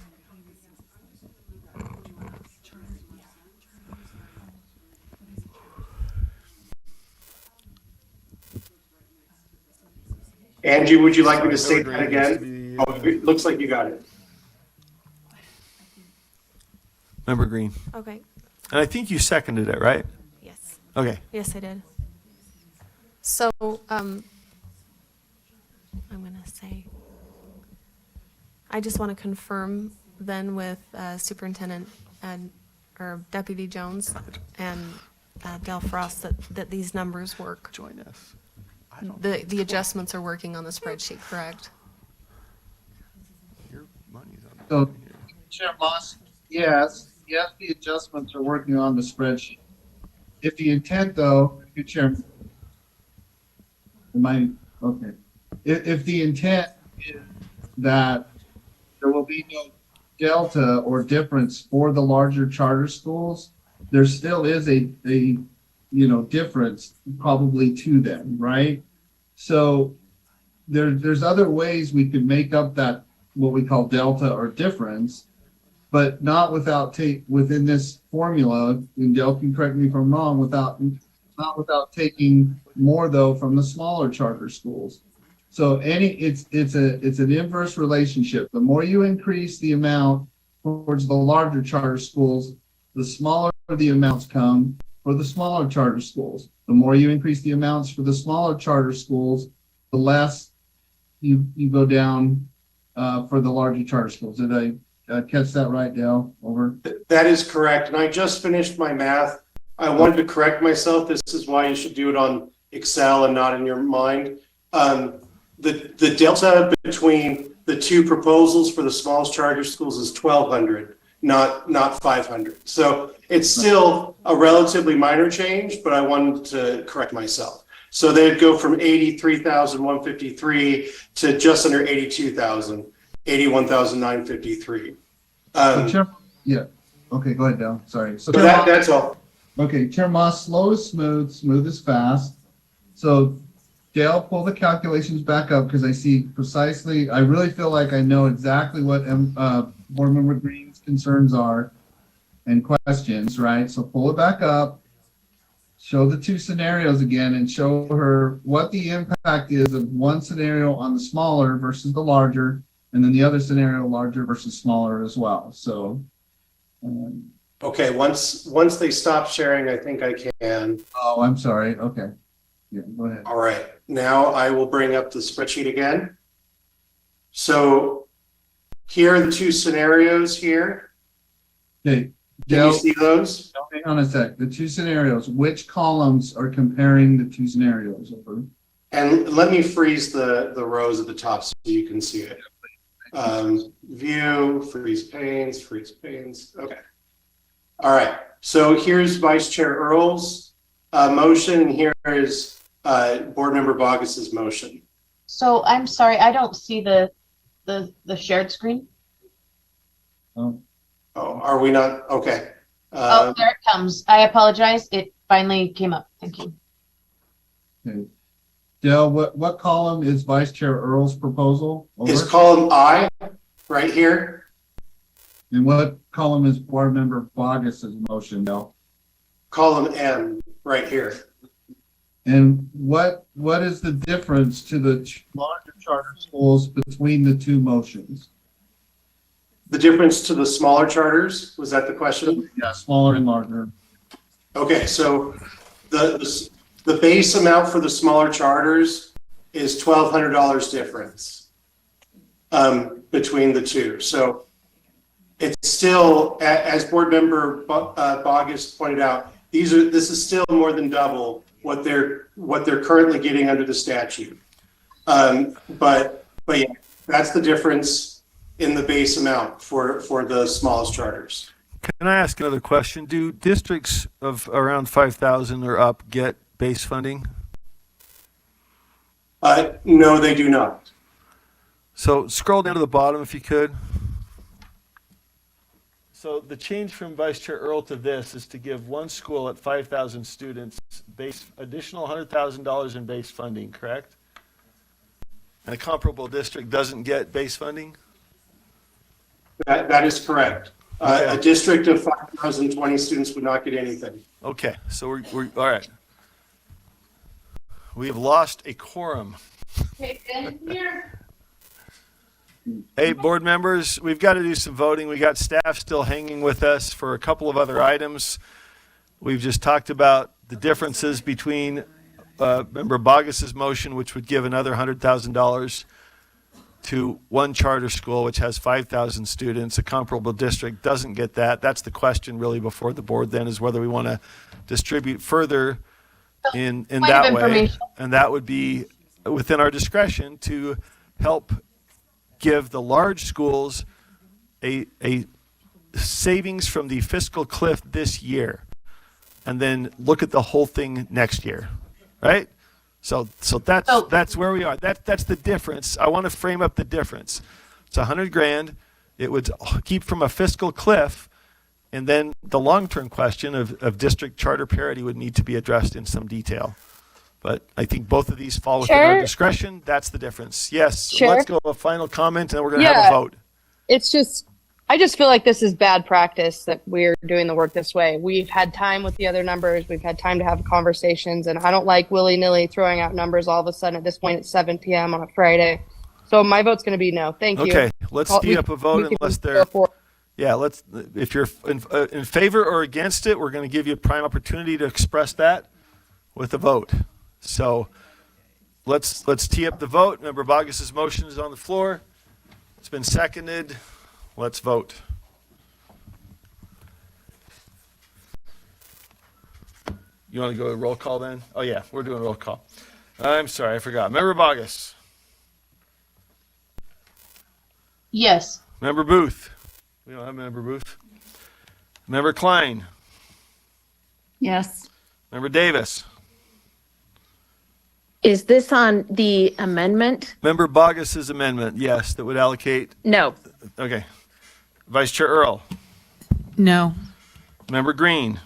Angie, would you like me to Sorry, state Member that Green needs to again? be- Oh, it looks like you got it. Member Green. Okay. And I think you seconded it, right? Yes. Okay. Yes, I did. So, I'm gonna say, I just want to confirm then with Superintendent or Deputy Jones and Del Frost that these numbers work. Join us. The adjustments are working on the spreadsheet, correct? Your money's on So, Chair Moss, yes, the adjustments are working on the spreadsheet. If the intent, though, Chair, okay. If the intent is that there will be no delta or difference for the larger charter schools, there still is a difference probably to them, right? So there's other ways we could make up that, what we call delta or difference, but not within this formula, and Dale can correct me if I'm wrong, not without taking more though from the smaller charter schools. So it's an inverse relationship. The more you increase the amount towards the larger charter schools, the smaller the amounts come for the smaller charter schools. The more you increase the amounts for the smaller charter schools, the less you go down for the larger charter schools. Did I catch that right, Dale? Over. That is correct. And I just finished my math. I wanted to correct myself. This is why you should do it on Excel and not in your mind. The delta between the two proposals for the smallest charter schools is 1,200, not 500. So it's still a relatively minor change, but I wanted to correct myself. So they'd go from 83,153 to just under 82,000, 81,953. Yeah. Okay, go ahead, Dale. Sorry. So that's all. Okay, Chair Moss, slow is smooth, smooth is fast. So Dale, pull the calculations back up because I see precisely, I really feel like I know exactly what Board Member Green's concerns are and questions, right? So pull it back up, show the two scenarios again, and show her what the impact is of one scenario on the smaller versus the larger, and then the other scenario larger versus smaller as well. So. Okay, once they stop sharing, I think I can. Oh, I'm sorry. Okay. Yeah, go ahead. All right, now I will bring up the spreadsheet again. So here are the two scenarios here. Okay. Can you see those? Hang on a sec. The two scenarios, which columns are comparing the two scenarios? Over. And let me freeze the rows at the top so you can see it. View, freeze panes. Okay. All right. So here's Vice Chair Earl's motion, and here is Board Member Bogus's motion. So I'm sorry, I don't see the shared screen. Oh, are we not? Okay. Oh, there it comes. I apologize. It finally came up. Thank you. okay. Dale, what column is Vice Chair Earl's proposal? Over. Is column I right here? And what column is Board Member Bogus's motion, Dale? Column M right here. And what is the difference to the larger charter schools between the two motions? The difference to the smaller charters, was that the question? Yeah, smaller and larger. Okay, so the base amount for the smaller charters is $1,200 difference between the two. So it's still, as Board Member Bogus pointed out, this is still more than double what they're currently getting under the statute. But yeah, that's the difference in the base amount for the smallest charters. Can I ask another question? Do districts of around 5,000 or up get base funding? No, they do not. So scroll down to the bottom if you could. So the change from Vice Chair Earl to this is to give one school at 5,000 students additional $100,000 in base funding, correct? And a comparable district doesn't get base funding? That is correct. A district of 5,020 students would not get anything. Okay, so we're all right. We have lost a quorum. Hey, board members, we've got to do some voting. We got staff still hanging with us for a couple of other items. We've just talked about the differences between Member Bogus's motion, which would give another $100,000 to one charter school, which has 5,000 students. A comparable district doesn't get that. That's the question really before the board then, is whether we want to distribute further in that way. And that would be within our discretion to help give the large schools a savings from the fiscal cliff this year, and then look at the whole thing next year, right? So that's where we are. That's the difference. I want to frame up the difference. It's $100,000. It would keep from a fiscal cliff, and then the long-term question of district charter parity would need to be addressed in some detail. But I think both of these fall within our discretion. That's the difference. Yes. Let's go a final comment, and then we're going to have a vote. I just feel like this is bad practice that we're doing the work this way. We've had time with the other numbers. We've had time to have conversations, and I don't like willy-nilly throwing out numbers all of a sudden at this point at 7 p.m. on a Friday. So my vote's going to be no. Thank you. Okay, let's tee up a vote unless they're. Yeah, if you're in favor or against it, we're going to give you a prime opportunity to express that with a vote. So let's tee up the vote. Member Bogus's motion is on the floor. It's been seconded. Let's vote. You want to go to roll call then? Oh yeah, we're doing roll call. I'm sorry, I forgot. Member Bogus. Yes. Member Booth. We don't have Member Booth. Member Klein. Yes. Member Davis. Is this on the amendment? Member Bogus's amendment, yes, that would allocate. No. Okay. Vice Chair Earl. No. Member Green.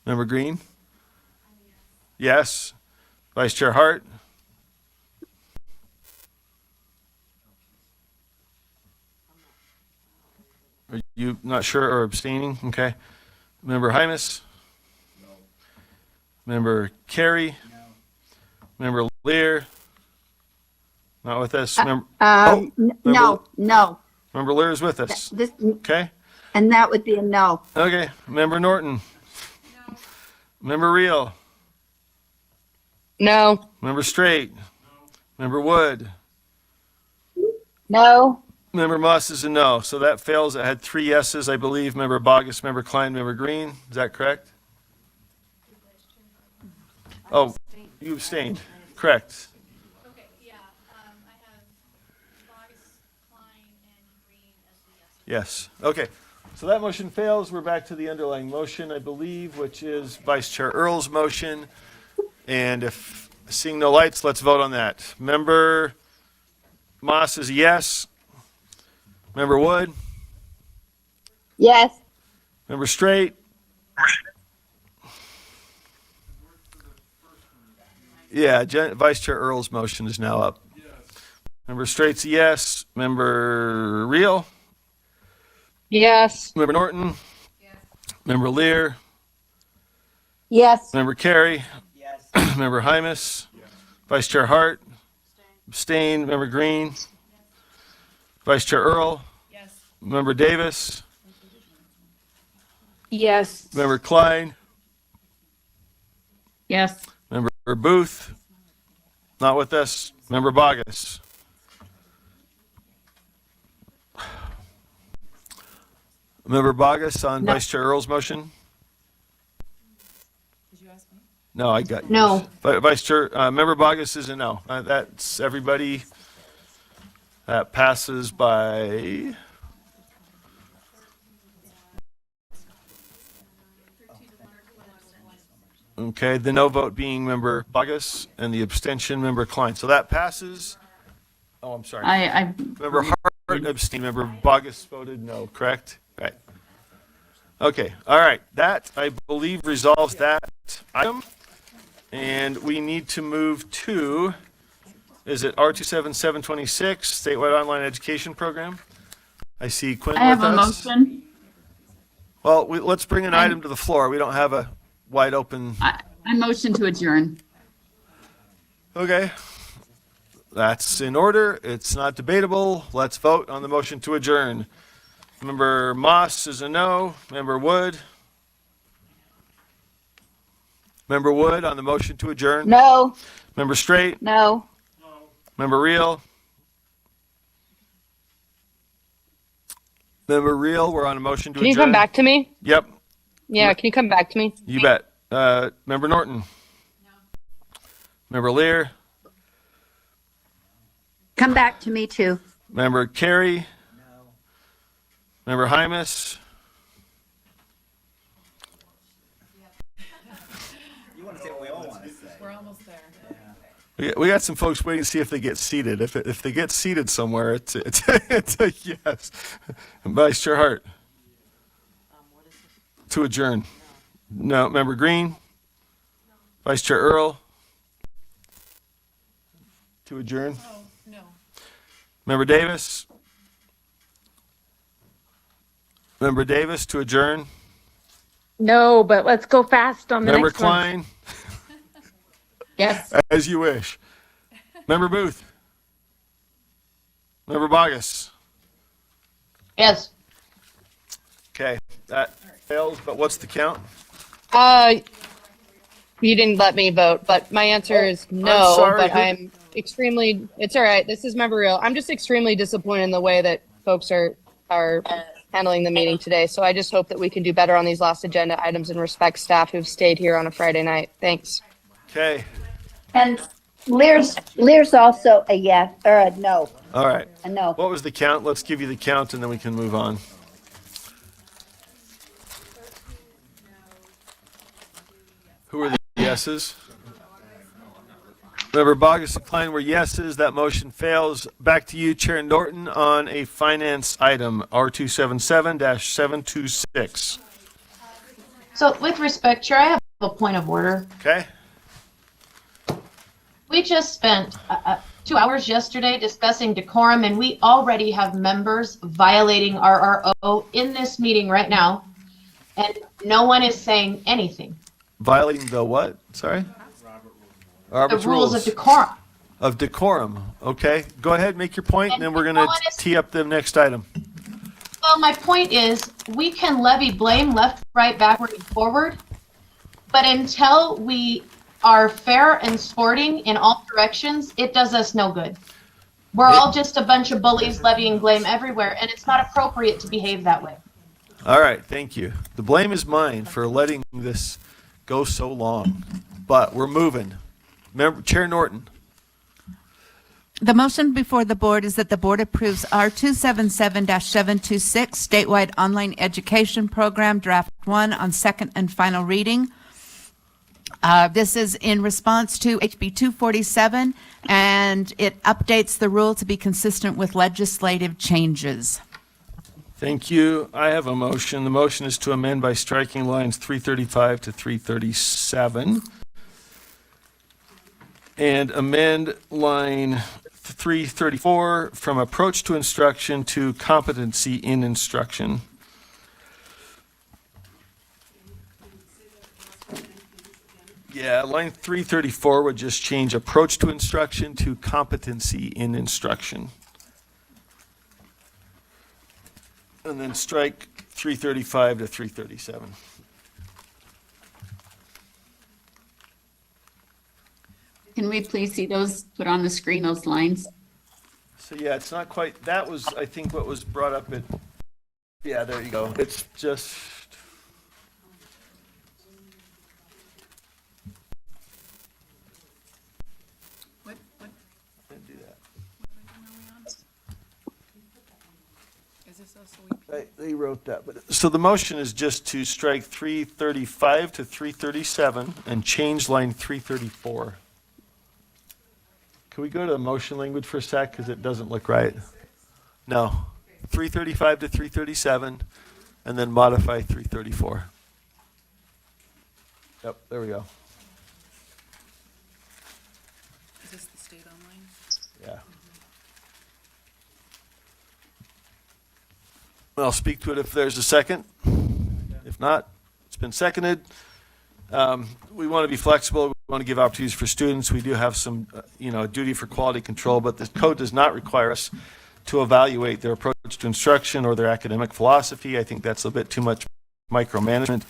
Member Green? Yes. Vice Chair Hart? Are you not sure or abstaining? Okay. Member Hymas? No. Member Carey? No. Member Lear? Not with us? No. Member Lear is with us. Okay. And that would be a no. Okay. Member Norton? No. Member Reel? No. Member Straight? No. Member Wood? No. Member Moss is a no, so that fails. I had 3 yeses, I believe. Member Bogus, Member Klein, Member Green. Is that correct? Oh, you abstained. Correct. Okay, yeah, I have Bogus, Klein, and Green as the yeses. Yes. Okay. So that motion fails. We're back to the underlying motion, I believe, which is Vice Chair Earl's motion. And if seeing no lights, let's vote on that. Member Moss is a yes. Member Wood? Yes. Member Straight? Yeah, Vice Chair Earl's motion is now up. Member Straight's a yes. Member Reel? Yes. Member Norton? Yes. Member Lear? Yes. Member Carey? Yes. Member Hymas? Yes. Vice Chair Hart? Abstain. Member Green? Yes. Vice Chair Earl? Yes. Member Davis? Yes. Member Klein? Yes. Member Booth? Not with us. Member Bogus? Member Bogus on No. Vice Chair Earl's motion? Did you ask me? No, I got. No. Vice Chair, Member Bogus is a no. That's everybody. That passes by. Okay, the no vote being Member Bogus and the abstention Member Klein. So that passes. Oh, I'm sorry. Member Hart abstained. Member Bogus voted no, correct? Right. Okay, all right. That, I believe, resolves that item. And we need to move to, is it R27726, statewide online education program? I see Quinn with us. I have a motion. Well, let's bring an item to the floor. We don't have a wide open. I motion to adjourn. Okay. That's in order. It's not debatable. Let's vote on the motion to adjourn. Member Moss is a no. Member Wood? Member Wood on the motion to adjourn? No. Member Straight? No. Member Reel? Member Reel, we're on a motion to adjourn. Can you come back to me? Yep, Yeah, can you come back to me? you bet. Member Norton? No. Member Lear? Come back to me too. Member Carey? No. Member Hymas? You want to say what we all want to say. We're almost there. We got some folks waiting to see if they get seated. If they get seated somewhere, it's a yes. Vice Chair Hart? To adjourn? No. Member Green? Vice Chair Earl? To adjourn? Oh, no. Member Davis? Member Davis to adjourn? No, but let's go fast on the Member next one. Klein? Yes. As you wish. Member Booth? Member Bogus? Yes. Okay, that fails, but what's the count? You didn't let me vote, but my answer is no, sorry. but I'm extremely, it's all right. This is Member Real. I'm just extremely disappointed in the way that folks are handling the meeting today. So I just hope that we can do better on these last agenda items and respect staff who've stayed here on a Friday night. Thanks. Okay, And Lear's also a yes, or a no, all right. a no. What was the count? Let's give you the count and then we can move on. Who are the yeses? Member Bogus and Klein were yeses. That motion fails. Back to you, Chair Norton, on a finance item, R277-726. So with respect, Chair, I have a point of order. Okay? We just spent 2 hours yesterday discussing decorum, and we already have members violating RRO in this meeting right now, and no one is saying anything. Violating the what? Sorry? The Robert's rules of decorum. Of decorum. Okay, go ahead, make your point, and then we're going no to one is- tee up the next item. Well, my point is, we can levy blame left, right, backward, and forward, but until we are fair and sporting in all directions, it does us no good. We're all just a bunch of bullies levying blame everywhere, and it's not appropriate to behave that way. All right, thank you. The blame is mine for letting this go so long, but we're moving. Chair Norton. The motion before the board is that the board approves R277-726 statewide online education program draft 1 on second and final reading. This is in response to HB 247, and it updates the rule to be consistent with legislative changes. Thank you. I have a motion. The motion is to amend by striking lines 335 to 337 and amend line 334 from approach to instruction to competency in instruction. Yeah, line 334 would just change approach to instruction to competency in instruction. And then strike 335 to 337. Can we please see those put on the screen, those lines? So yeah, it's not quite, that was, I think, what was brought up at, yeah, there you go. It's just, They wrote that, but, so the motion is just to strike 335 to 337 and change line 334. Can we go to the motion language for a sec, because it doesn't look right? No, 335 to 337, and then modify 334. Yep, there we go. Is this the state online? Yeah. I'll speak to it if there's a second. If not, it's been seconded. We want to be flexible. We want to give opportunities for students. We do have some, duty for quality control, but the code does not require us to evaluate their approach to instruction or their academic philosophy. I think that's a bit too much micromanagement.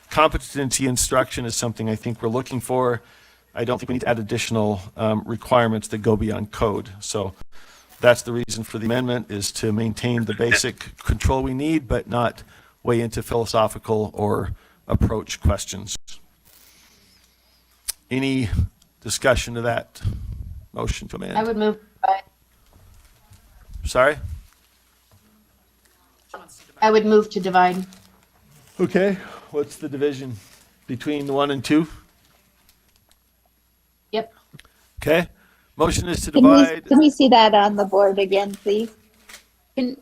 Competency instruction is something I think we're looking for. I don't think we need to add additional requirements that go beyond code. So that's the reason for the amendment, is to maintain the basic control we need, but not weigh into philosophical or approach questions. Any discussion to that motion to amend? I would move. By, Sorry? I would move to divide. Okay, what's the division between 1 and 2? Yep. Okay, motion is to divide. Can we see that on the board again, please? Can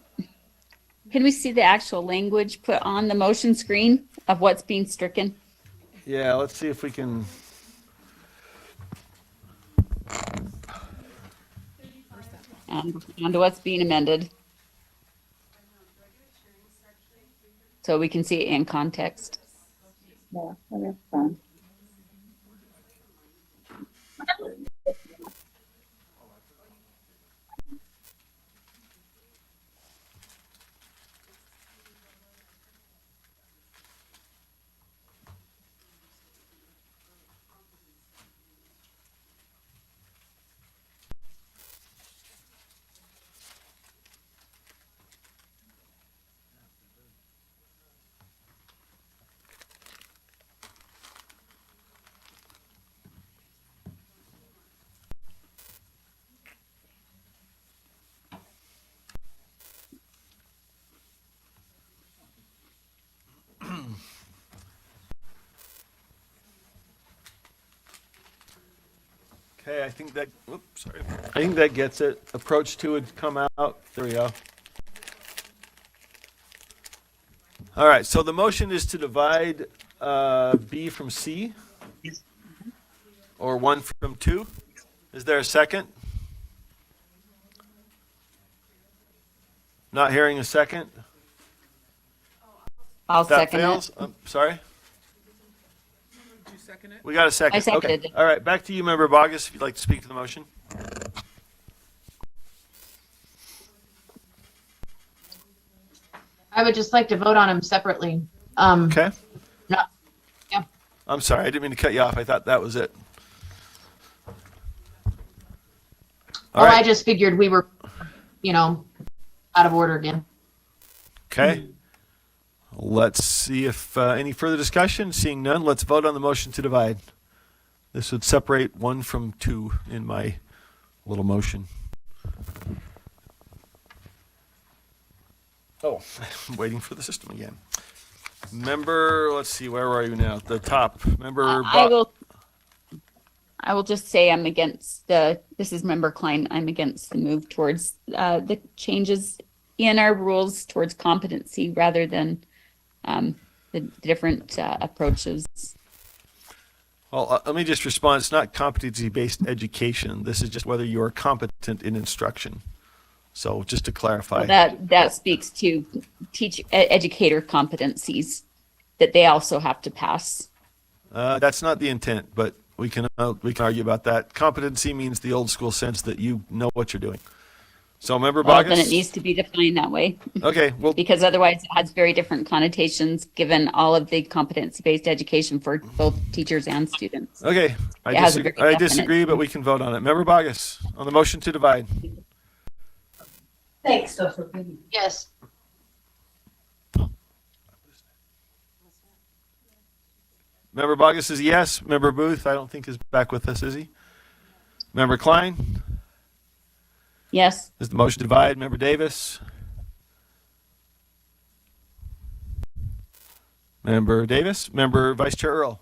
we see the actual language put on the motion screen of what's being stricken? Yeah, let's see if we can. And to what's being amended. So we can see it in context. Yeah, that's fine. Okay, I think that, whoops, sorry. I think that gets it. Approach 2 would come out. There we go. All right, so the motion is to divide B from C, or 1 from 2. Is there a second? Not hearing a second? I'll That second fails? it. Sorry? We got a second. I seconded Okay. it. All right, back to you, Member Bogus, if you'd like to speak to the motion. I would just like to vote on them separately. Okay. No, yeah. I'm sorry, I didn't mean to cut you off. I thought that was it. All I right. just figured we were, out of order again. Okay. Let's see if any further discussion. Seeing none, let's vote on the motion to divide. This would separate 1 from 2 in my little motion. Oh, I'm waiting for the system again. Member, let's see, where are you now? At the top. Member. I will just say I'm against this is Member Klein, I'm against the move towards the changes in our rules towards competency rather than the different approaches. Well, let me just respond. It's not competency-based education. This is just whether you are competent in instruction. So just to clarify. Well, that speaks to educator competencies that they also have to pass. That's not the intent, but we can argue about that. Competency means the old school sense that you know what you're doing. So, Member Well, Bogus? then it needs to be defined that way. Okay, well. Because otherwise it has very different connotations given all of the competency-based education for both teachers and students. Okay, I It has a very definite- disagree, but we can vote on it. Member Bogus, on the motion to divide. Thanks, Yes. Member Bogus is yes. Member Booth, I don't think is back with us, is he? Member Klein? Yes. Is the motion to divide? Member Davis? Member Davis, Member Vice Chair Earl.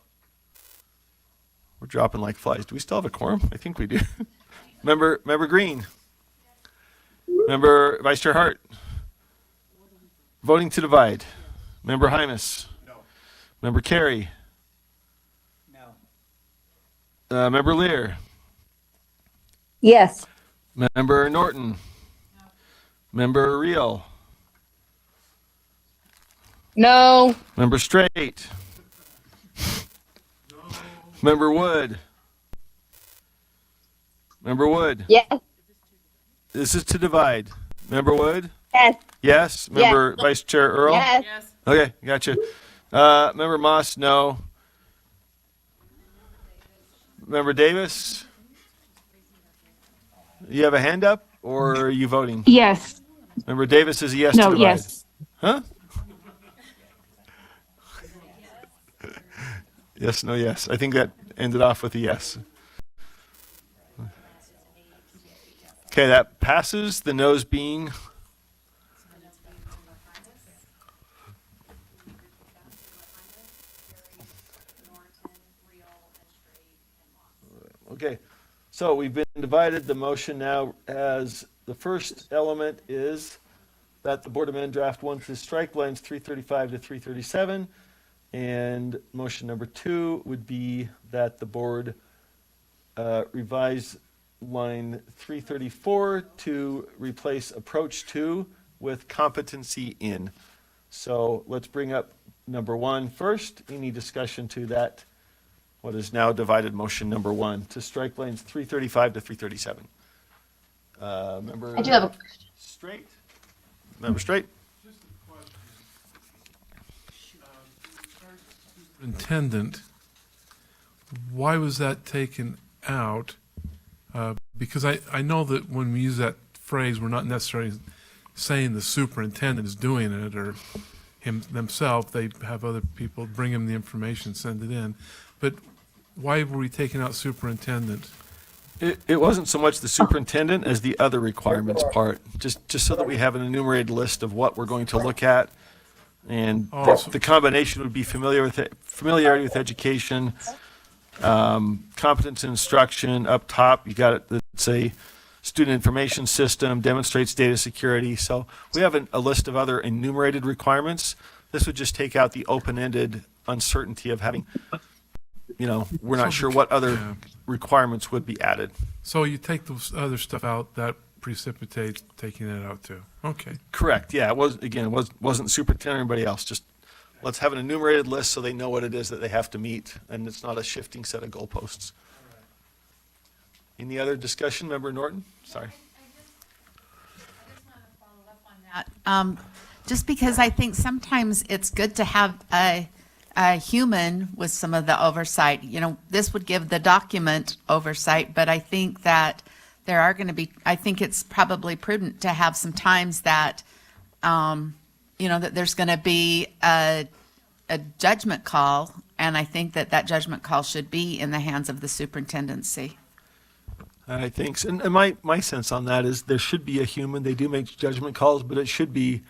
We're dropping like flies. Do we still have a quorum? I think we do. Member Green. Member Vice Chair Hart. Voting to divide. Member Hymas. No. Member Carey. No. Member Lear. Yes. Member Norton. Member Reel. No. Member Straight. Member Wood. Member Wood. Yes. This is to divide. Member Wood? Yes. Yes. Member Vice Chair Earl? Yes. Okay, gotcha. Member Moss, no. Member Davis? You have a hand up, or are you voting? Yes. Member Davis is a yes to No, divide. yes. Huh? Yes, no, yes. I think that ended off with a yes. Okay, that passes, the noes being... Okay, so we've been divided. The motion now as the first element is that the board amend draft 1 to strike lines 335 to 337. And motion number 2 would be that the board revise line 334 to replace approach to with competency in. So let's bring up number 1 first. Any discussion to that? What is now divided motion number 1 to strike lanes 335 to 337. Member I do have a question. Straight. Member Straight. Superintendent, why was that taken out? Because I know that when we use that phrase, we're not necessarily saying the superintendent is doing it or him themselves. They have other people bring him the information, send it in. But why were we taking out superintendent? It wasn't so much the superintendent as the other requirements part, just so that we have an enumerated list of what we're going to look at. And the combination would be familiarity with education, competence in instruction. Up top, you got it, let's say, student information system, demonstrates data security. So we have a list of other enumerated requirements. This would just take out the open-ended uncertainty of having, we're not sure what other requirements would be added. So you take those other stuff out, that precipitates taking it out too. Okay. Correct. Yeah, it wasn't superintendent or anybody else. Just let's have an enumerated list so they know what it is that they have to meet, and it's not a shifting set of goalposts. Any other discussion, Member Norton? Sorry. Just because I think sometimes it's good to have a human with some of the oversight. This would give the document oversight, but I think that there are going to be, I think it's probably prudent to have some times that, that there's going to be a judgment call, and I think that judgment call should be in the hands of the superintendency. I think so. And my sense on that is there should be a human. They do make judgment calls, but it should be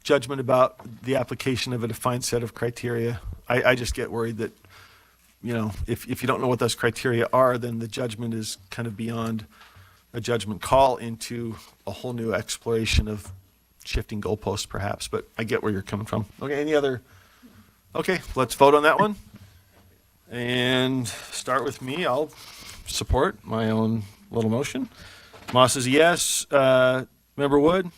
judgment about the application of a defined set of criteria. I just get worried that, if you don't know what those criteria are, then the judgment is kind of beyond a judgment call into a whole new exploration of shifting goalposts perhaps, but I get where you're coming from. Okay, any other? Okay, let's vote on that one. And start with me. I'll support my own little motion. Moss is a yes. Member Wood?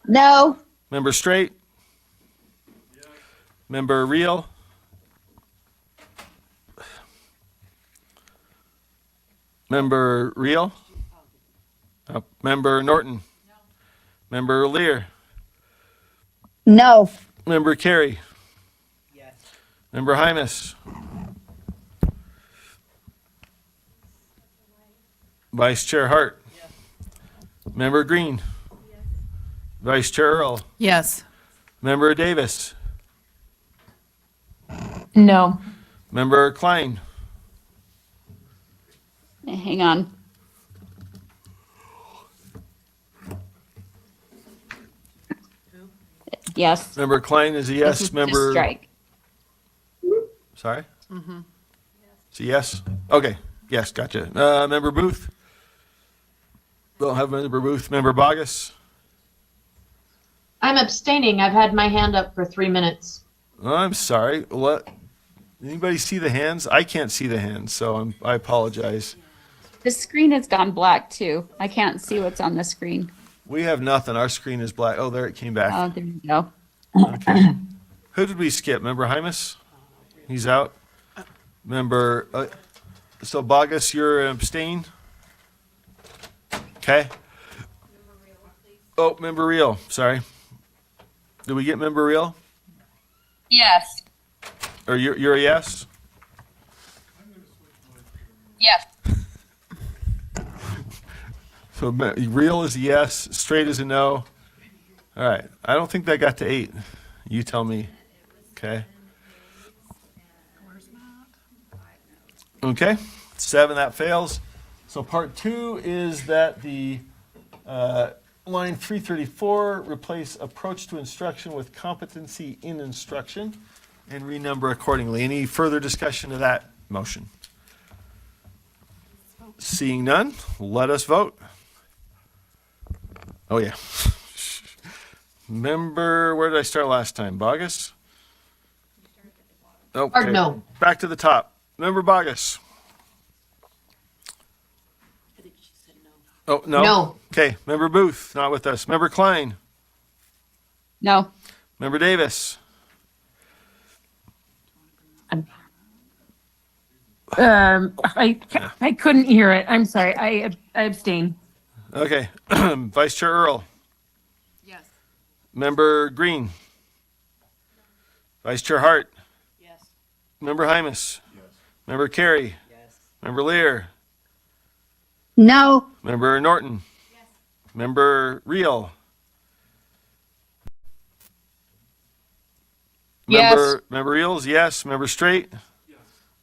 No. Member Straight? Yes. Member Reel? Member Reel? Member Norton? No. Member Lear? No. Member Carey? Yes. Member Hymas? Vice Chair Hart? Yes. Member Green? Yes. Vice Chair Earl? Yes. Member Davis? No. Member Klein? Hang on. Yes. Member Klein is a This yes. is to Member. strike. Sorry? It's a yes? Okay, yes, gotcha. Member Booth? Don't have Member Booth. Member Bogus? I'm abstaining. I've had my hand up for 3 minutes. I'm sorry. What? Anybody see the hands? I can't see the hands, so I apologize. The screen has gone black too. I can't see what's on the screen. We have nothing. Our screen is black. Oh, there it came back. Oh, there you go. Okay. Who did we skip? Member Hymas? He's out. Member, so Bogus, you're abstain? Okay. Oh, Member Real, sorry. Did we get Member Real? Yes. Or you're a yes? Yes. So Real is a yes, Straight is a no. All right, I don't think that got to 8. You tell me. Okay. Okay, 7, that fails. So part 2 is that the line 334, replace approach to instruction with competency in instruction and renumber accordingly. Any further discussion of that motion? Seeing none, let us vote. Oh yeah. Member, where did I start last time? Bogus? Okay. Or no. Back to the top. Member Bogus. Oh, no? No. Okay. Member Booth, not with us. Member Klein. No. Member Davis. I couldn't hear it. I'm sorry. I abstain. Okay. Vice Chair Earl. Yes. Member Green. Vice Chair Hart. Yes. Member Hymas. Yes. Member Carey. Yes. Member Lear. No. Member Norton. Yes. Member Real. Yes. Member Reals, yes. Member Straight. Yes.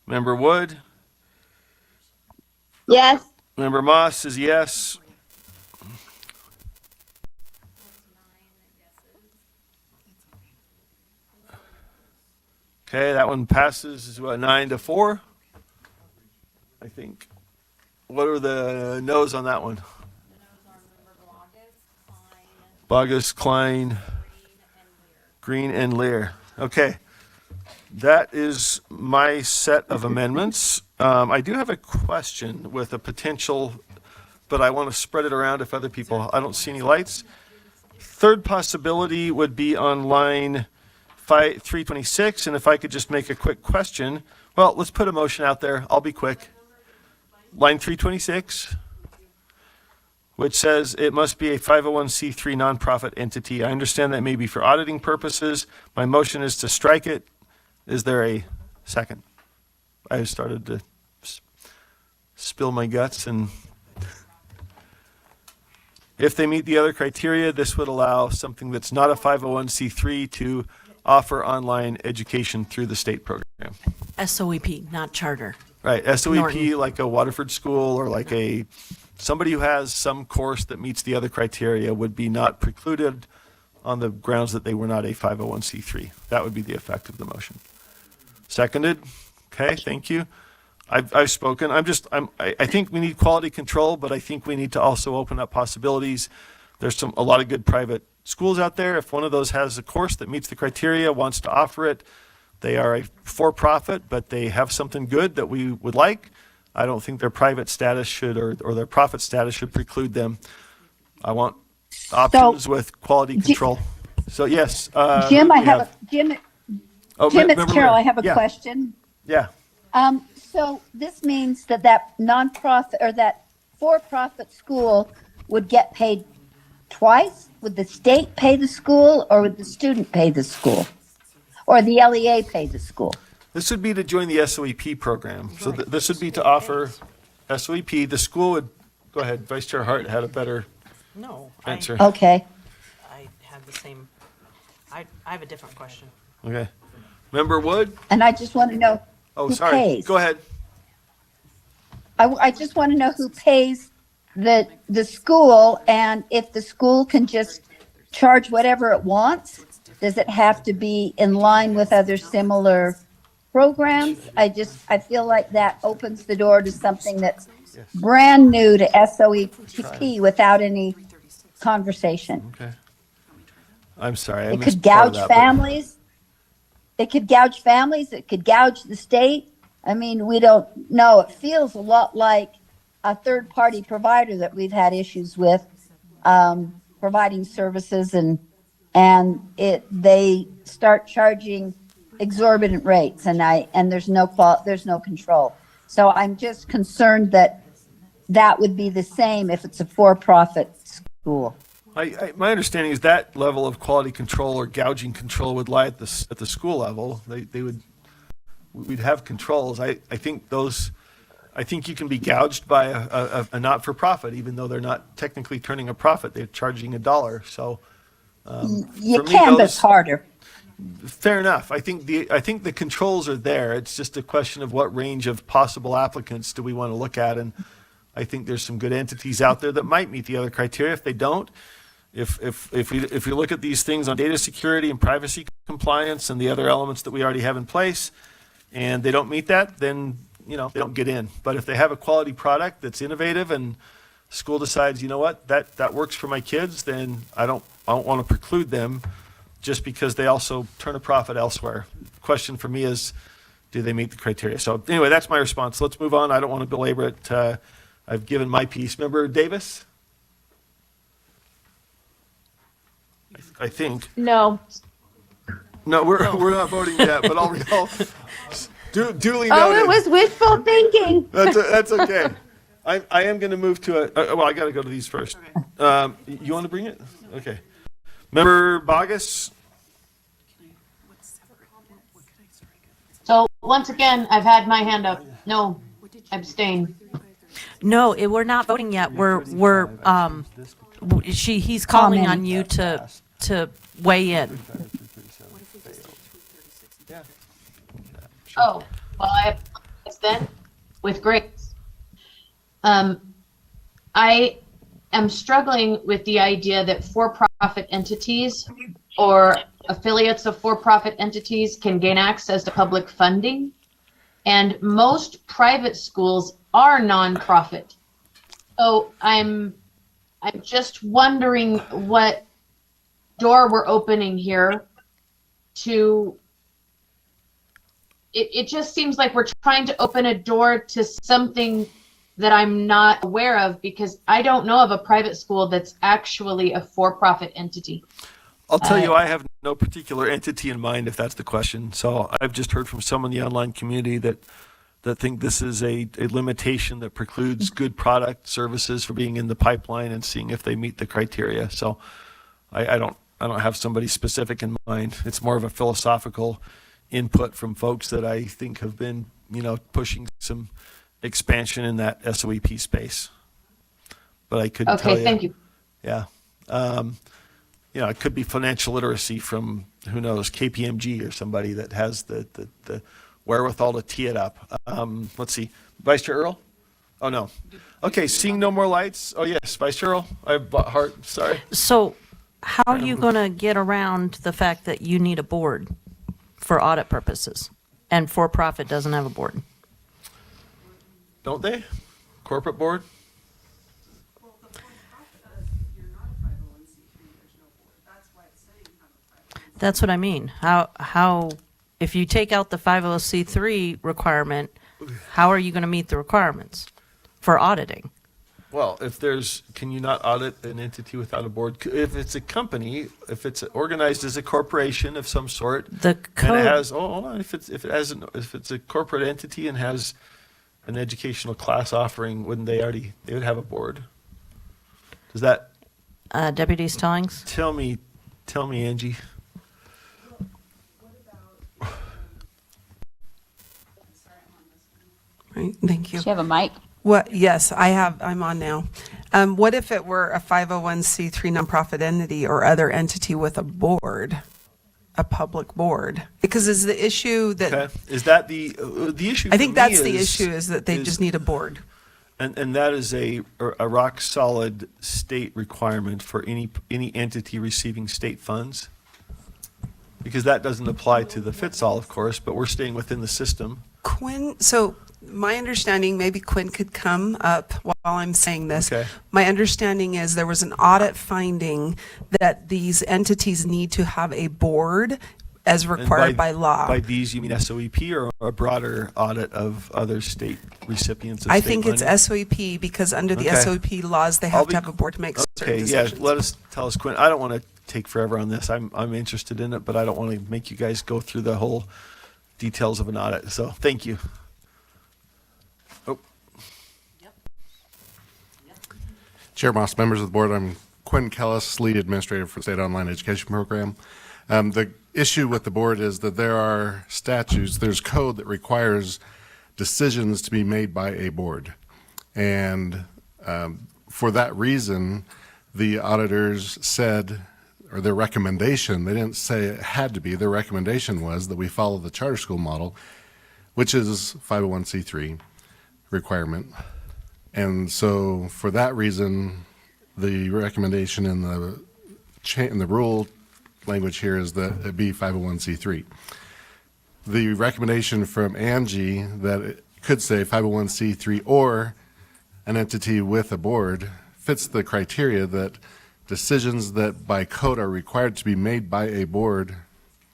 Member Wood. Yes. Member Moss is yes. Okay, that one passes, is what, 9-4? I think. What are the no's on that one? Bogus, Klein, Green, and Lear. Okay. That is my set of amendments. I do have a question with a potential, but I want to spread it around if other people, I don't see any lights. Third possibility would be on line 326, and if I could just make a quick question. Well, let's put a motion out there. I'll be quick. Line 326, which says it must be a 501c3 nonprofit entity. I understand that may be for auditing purposes. My motion is to strike it. Is there a second? I started to spill my guts, and if they meet the other criteria, this would allow something that's not a 501c3 to offer online education through the state program. SOEP, not charter. Right, SOEP, Norton. like a Waterford school or like somebody who has some course that meets the other criteria would be not precluded on the grounds that they were not a 501c3. That would be the effect of the motion. Seconded? Okay, thank you. I've spoken. I think we need quality control, but I think we need to also open up possibilities. There's a lot of good private schools out there. If one of those has a course that meets the criteria, wants to offer it, they are a for-profit, but they have something good that we would like. I don't think their private status should, or their profit status should preclude them. I want options with quality control. So yes. Jim, Jim, it's Carol. I have a Yeah. question. Yeah. So this means that nonprofit or that for-profit school would get paid twice? Would the state pay the school, or would the student pay the school? Or the LEA pay the school? This would be to join the SOEP program. So this would be to offer SOEP. The school would, go ahead, Vice Chair Hart had a better No. answer. Okay. I have the same, I have a different question. Okay. Member Wood? And I just want to know Oh, who sorry. pays. Go ahead. I just want to know who pays the school, and if the school can just charge whatever it wants. Does it have to be in line with other similar programs? I feel like that opens the door to something that's brand new to SOEP without any conversation. Okay. I'm sorry, I It missed could part of gouge that, but- families. It could gouge families. It could gouge the state. I mean, we don't know. It feels a lot like a third-party provider that we've had issues with, providing services, and they start charging exorbitant rates, and there's no control. So I'm just concerned that that would be the same if it's a for-profit school. My understanding is that level of quality control or gouging control would lie at the school level. We'd have controls. I think you can be gouged by a not-for-profit, even though they're not technically turning a profit. They're charging $1. So You for me, can, but it's harder. Fair enough. I think the controls are there. It's just a question of what range of possible applicants do we want to look at, and I think there's some good entities out there that might meet the other criteria. If they don't, if we look at these things on data security and privacy compliance and the other elements that we already have in place, and they don't meet that, then they don't get in. But if they have a quality product that's innovative and school decides, you know what, that works for my kids, then I don't want to preclude them just because they also turn a profit elsewhere. The question for me is, do they meet the criteria? So anyway, that's my response. Let's move on. I don't want to belabor it. I've given my piece. Member Davis? I think. No. No, we're not voting yet, but I'll duly noted. Oh, it was wishful thinking. That's okay. I am going to move to I got to go to these first. You want to bring it? Okay. Member Bogus? So once again, I've had my hand up. No, abstain. No, we're not voting yet. He's calling on you to weigh in. Oh, well, I have then with grace. I am struggling with the idea that for-profit entities or affiliates of for-profit entities can gain access to public funding, and most private schools are nonprofit. So I'm just wondering what door we're opening here to. It just seems like we're trying to open a door to something that I'm not aware of, because I don't know of a private school that's actually a for-profit entity. I'll tell you, I have no particular entity in mind, if that's the question. So I've just heard from some in the online community that think this is a limitation that precludes good product services from being in the pipeline and seeing if they meet the criteria. So I don't have somebody specific in mind. It's more of a philosophical input from folks that I think have been, pushing some expansion in that SOEP space. But I couldn't tell you. Okay, thank you. Yeah. It could be financial literacy from, who knows, KPMG or somebody that has the wherewithal to tee it up. Let's see. Vice Chair Earl? Oh, no. Okay, seeing no more lights. Oh, yes, Vice Chair Earl. I have heart. Sorry. So how are you going to get around the fact that you need a board for audit purposes, and for-profit doesn't have a board? Don't they? Corporate board? That's what I mean. How, if you take out the 501c3 requirement, how are you going to meet the requirements for auditing? Well, can you not audit an entity without a board? If it's a company, if it's organized as a corporation of some sort, The and code. it has, hold on, if it's a corporate entity and has an educational class offering, they would have a board? Does that Deputy Stallings? tell me, Angie? Right, thank you. Do you have a mic? What, yes, I'm on now. What if it were a 501c3 nonprofit entity or other entity with a board, a public board? Because is the issue that, Okay. Is that the issue? I for think me that's the issue, is that they is- just need a board. And that is a rock solid state requirement for any entity receiving state funds. Because that doesn't apply to the FITSAL, of course, but we're staying within the system. Quinn, so my understanding, maybe Quinn could come up while I'm saying this. Okay. My understanding is there was an audit finding that these entities need to have a board as And required by law. By these, you mean SOEP or a broader audit of other state recipients of I state think it's money? SOEP because under the Okay. SOEP laws, they I'll have be- to have a board to make certain Okay, yeah, decisions. tell us, Quinn. I don't want to take forever on this. I'm interested in it, but I don't want to make you guys go through the whole details of an audit. So, thank you. Oh, Chair Moss, members of the board, I'm Quinn Kellis, lead administrator for the State Online Education Program. The issue with the board is that there are statutes, there's code that requires decisions to be made by a board. And for that reason, the auditors said, or their recommendation, they didn't say it had to be, their recommendation was that we follow the charter school model, which is 501c3 requirement. And so for that reason, the recommendation in the rule language here is that it be 501c3. The recommendation from Angie that it could say 501c3 or an entity with a board fits the criteria that decisions that by code are required to be made by a board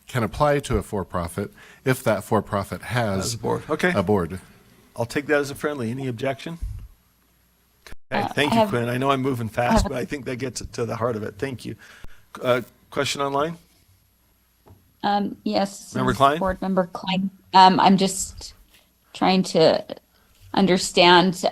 can apply to a for-profit if that for-profit has As a board. Okay. a board. I'll take that as a friendly. Any objection? Okay, thank I you, have- Quinn. I know I'm moving fast, have- but I think that gets to the heart of it. Thank you. Question online? Yes. Member Klein? Board Member Klein. I'm just trying to understand,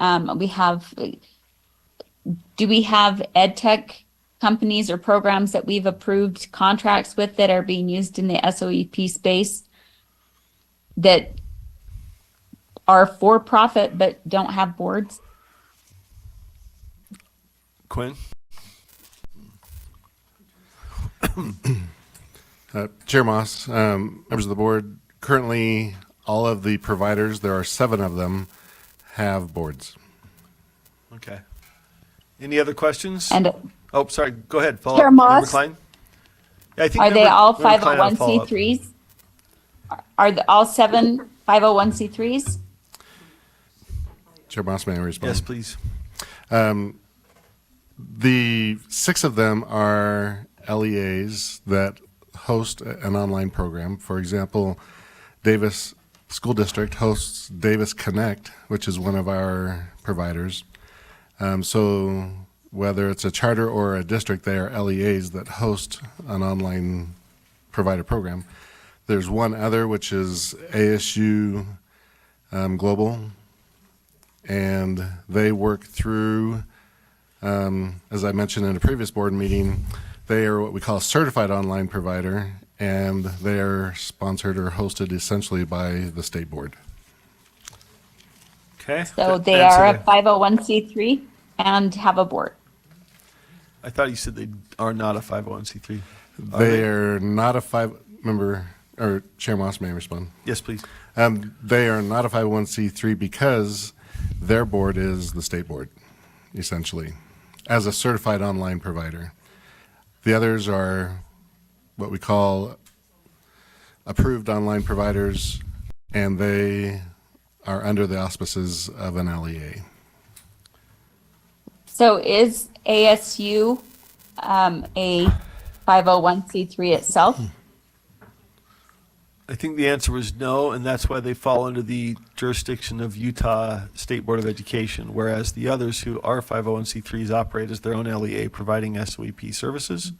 do we have ed tech companies or programs that we've approved contracts with that are being used in the SOEP space that are for-profit but don't have boards? Quinn? Chair Moss, members of the board, currently all of the providers, there are 7 of them, have boards. Okay. Any other questions? And Oh, sorry, go ahead. Follow Chair up. Member Moss? Klein? Yeah, I think are they member- all member Klein had a follow-up. 501c3s? Are all 7 501c3s? Chair Moss, may I respond? Yes, please. The 6 of them are LEAs that host an online program. For example, Davis School District hosts Davis Connect, which is one of our providers. So whether it's a charter or a district, they are LEAs that host an online provider program. There's one other, which is ASU Global, and they work through, as I mentioned in a previous board meeting, they are what we call a certified online provider, and they are sponsored or hosted essentially by the state board. Okay. So That they answered are a it. 501c3 and have a board. I thought you said they are not a 501c3. Are They are not a member, or Chair Moss, may I respond? Yes, please. They are not a 501c3 because their board is the state board, essentially, as a certified online provider. The others are what we call approved online providers, and they are under the auspices of an LEA. So is ASU a 501c3 itself? I think the answer was no, and that's why they fall under the jurisdiction of Utah State Board of Education, whereas the others who are 501c3s operate as their own LEA providing SOEP services.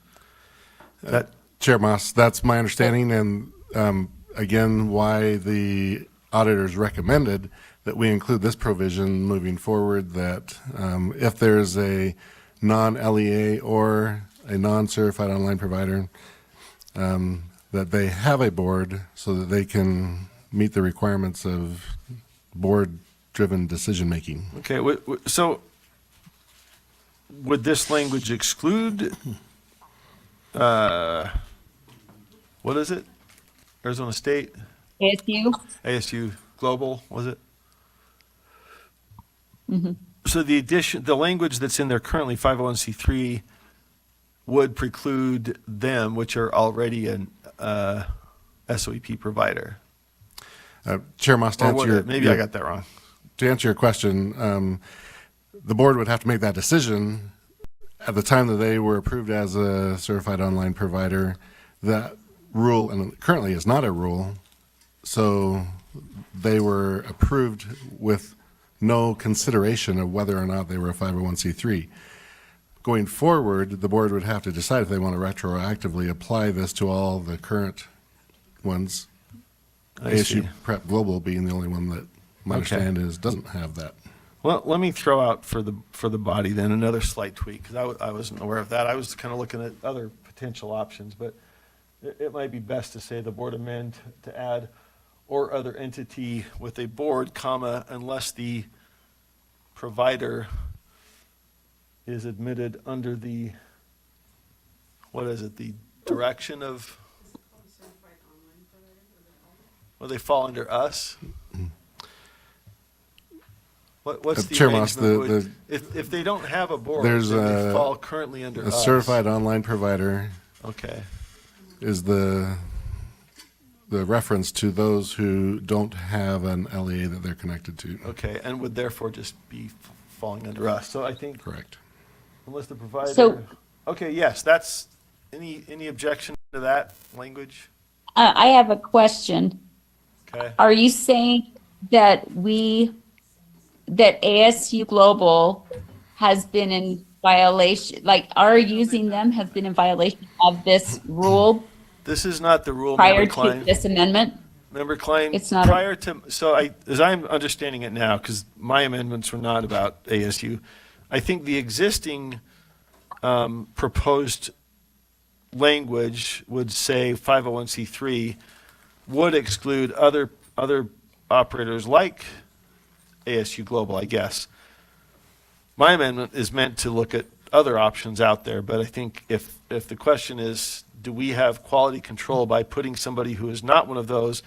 That Chair Moss, that's my understanding, and again, why the auditors recommended that we include this provision moving forward, that if there's a non-LEA or a non-certified online provider, that they have a board so that they can meet the requirements of board-driven decision-making. Okay, so would this language exclude, what is it? Arizona State? ASU? ASU Global, was it? Mm-hmm. So the language that's in there currently, 501c3, would preclude them, which are already SOEP provider. Chair Moss, to Or answer would your, it? Maybe I got that wrong. To answer your question, the board would have to make that decision at the time that they were approved as a certified online provider. That rule, and currently is not a rule, so they were approved with no consideration of whether or not they were a 501c3. Going forward, the board would have to decide if they want to retroactively apply this to all the current ones. I ASU see. Prep Global being the only one that my Okay. understanding is doesn't have that. Well, let me throw out for the body then another slight tweak, because I wasn't aware of that. I was kind of looking at other potential options, but it might be best to say the board amend to add or other entity with a board, comma, unless the provider is admitted under the, what is it, the direction of? Well, they fall under us? What's the Chair Moss, arrangement? If they don't have a board, There's then they fall currently under a us. certified online provider Okay, is the reference to those who don't have an LEA that they're connected to. okay, and would therefore just be falling under us. So I think, Correct. unless the provider. So- Okay, yes, that's, any objection to that language? I have a question. Okay, Are you saying that that ASU Global has been in violation, like our using them has been in violation of this rule this is not the rule, prior Member to Klein. this amendment? Member Klein, It's not a- prior to, so as I'm understanding it now, because my amendments were not about ASU, I think the existing proposed language would say 501c3 would exclude other operators like ASU Global, I guess. My amendment is meant to look at other options out there, but I think if the question is, do we have quality control by putting somebody who is not one of those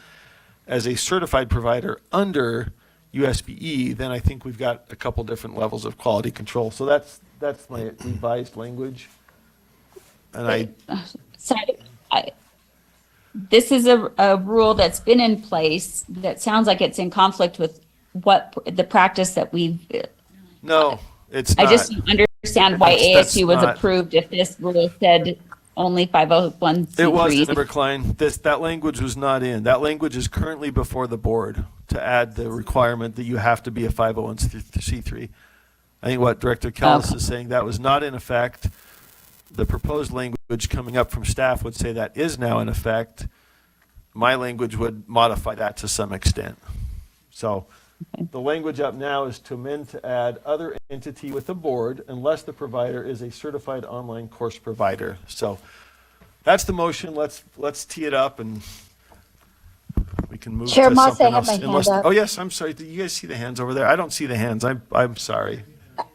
as a certified provider under USBE, then I think we've got a couple different levels of quality control. So that's my revised language. And So this is a rule that's been in place that sounds like it's in conflict with what the practice that we've, no, it's I not. just don't understand why That's ASU was not- approved if this rule said only 501c3. It was, Member Klein. That language was not in. That language is currently before the board to add the requirement that you have to be a 501c3. I think what Director Kellis is saying, that was not in effect. The proposed language coming up from staff would say that is now in effect. My language would modify that to some extent. So the language up now is to amend to add other entity with the board unless the provider is a certified online course provider. So that's the motion. Let's tee it up and we can move Chair to Moss, I something have else. my hand up. Oh, yes, I'm sorry. Do you guys see the hands over there? I don't see the hands. I'm sorry.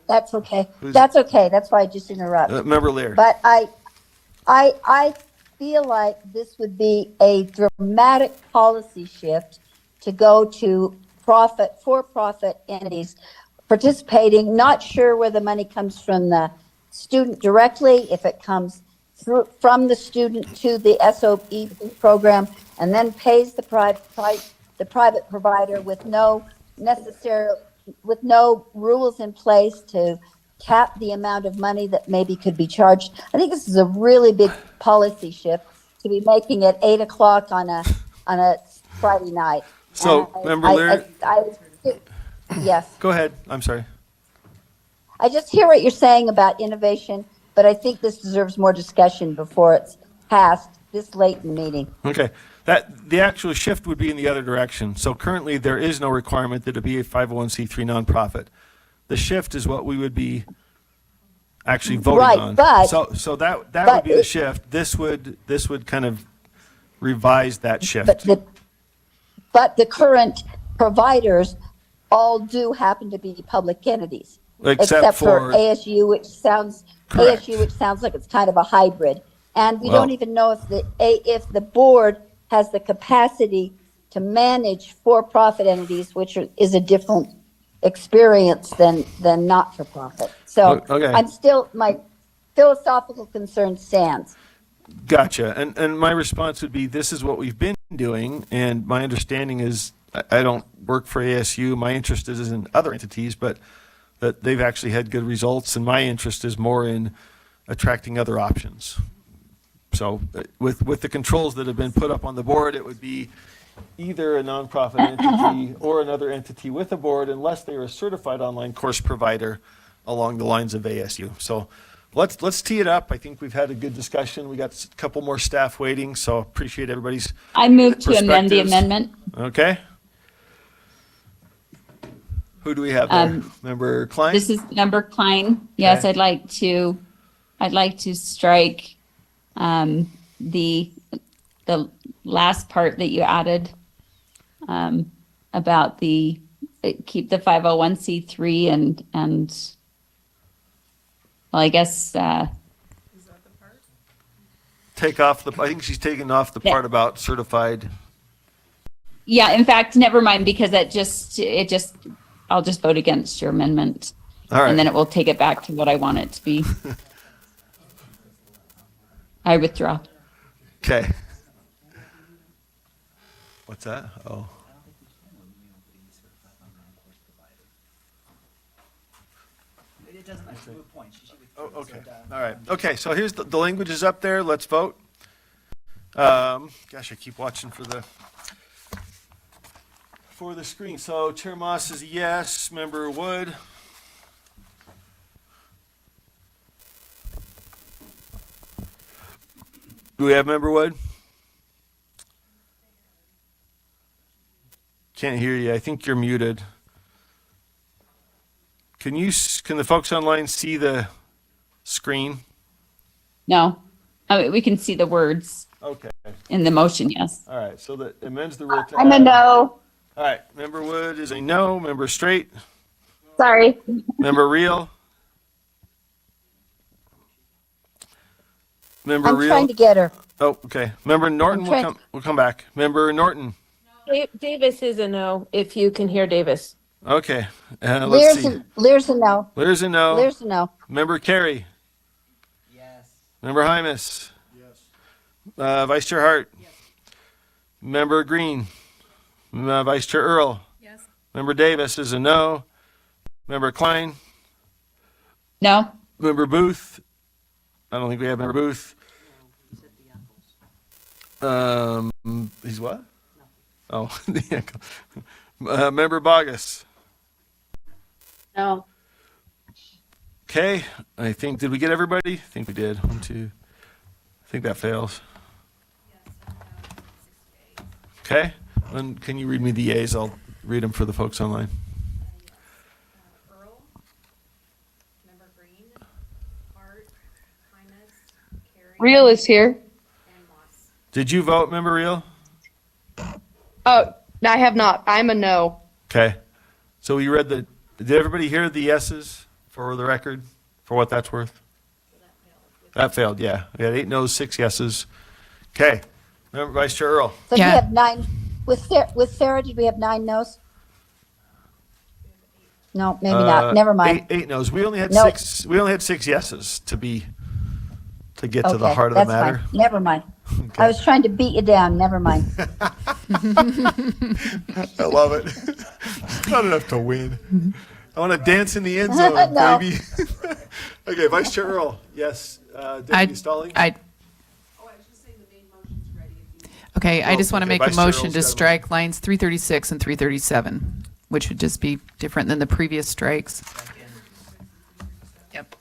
That's okay. Who's- That's okay. That's why I just interrupted. Member Lear. But I feel like this would be a dramatic policy shift to go to for-profit entities participating, not sure where the money comes from the student directly, if it comes from the student to the SOE program, and then pays the private provider with no rules in place to cap the amount of money that maybe could be charged. I think this is a really big policy shift to be making at 8 o'clock on a Friday night. So, And Member Lear, yes. go ahead. I'm sorry. I just hear what you're saying about innovation, but I think this deserves more discussion before it's passed this late in the meeting. Okay, the actual shift would be in the other direction. So currently, there is no requirement that it be a 501c3 nonprofit. The shift is what we would be actually voting Right, on. but- So that would but be the it- shift. This would kind of revise that shift. But the current providers all do happen to be public entities. Except for- ASU, which sounds Correct. like it's kind of a hybrid. And we Well- don't even know if the board has the capacity to manage for-profit entities, which is a different experience than not-for-profit. So Okay. I'm still, my philosophical concern stands. Gotcha. And my response would be, this is what we've been doing, and my understanding is, I don't work for ASU, my interest is in other entities, but that they've actually had good results, and my interest is more in attracting other options. So with the controls that have been put up on the board, it would be either a nonprofit entity or another entity with a board, unless they are a certified online course provider along the lines of ASU. So let's tee it up. I think we've had a good discussion. We got a couple more staff waiting, so appreciate everybody's I move to amend the perspectives. amendment. Okay. Who do we have there? Member Klein? This is Member Klein. Yes, Okay. I'd like to strike the last part that you added about keep the 501c3 and well, I guess Take off I think she's taking off the part about certified. yeah, in fact, never mind, because I'll just vote against your amendment. All right. And then it will take it back to what I want it to be. I withdraw. Okay. What's that? Oh. Oh, okay. All right. Okay, so here's the language is up there. Let's vote. Gosh, I keep watching for the screen. So Chair Moss is a yes. Member Wood? Do we have Member Wood? Can't hear you. I think you're muted. Can the folks online see the screen? No, I mean, we can see the words Okay. in the motion, yes. All right, so that amends the rule. I'm a no. All right, Member Wood is a no. Member Straight? Sorry. Member Reel? Member I'm Reel? trying to get her. Oh, okay. Member Norton, I'm trying- we'll come back. Member Norton? Davis is a no, if you can hear Davis. Okay, let's see. Lear's a no. Lear's a no. Lear's a no. Member Carey? Yes. Member Hymas? Yes. Vice Chair Hart? Yes. Member Green? Vice Chair Earl? Yes. Member Davis is a no. Member Klein? No? Member Booth? I don't think we have Member Booth. He's what? Oh, Member Bogus? No. Okay, I think, did we get everybody? I think we did. 1, 2. I think that fails. Okay, and can you read me the yeas? I'll read them for the folks online. Earl, Member Green, Hart, Hymas, Carey, Real is here. and Moss. Did you vote, Member Reel? Oh, I have not. I'm a no. Okay, so we read did everybody hear the yeses for the record, for what that's worth? That failed, yeah. We had 8 noes, 6 yeses. Okay, Member Vice Chair Earl? So Yeah. we have 9. With Sarah, did we have 9 no's? No, maybe not. Never mind. 8 noes. We only had Nope. 6. We only had 6 yeses to get to the Okay, heart of the that's matter. fine. Never mind. Okay. I was trying to beat you down. Never mind. I love it. Not enough to win. I want to dance in the end zone, No. baby. Okay, Vice Chair Earl, yes. Deputy Stallings? Okay, I just want to okay, make a Vice Chair motion Earl's to got a strike lines 336 and 337, which would just be different than the previous strikes. Yep.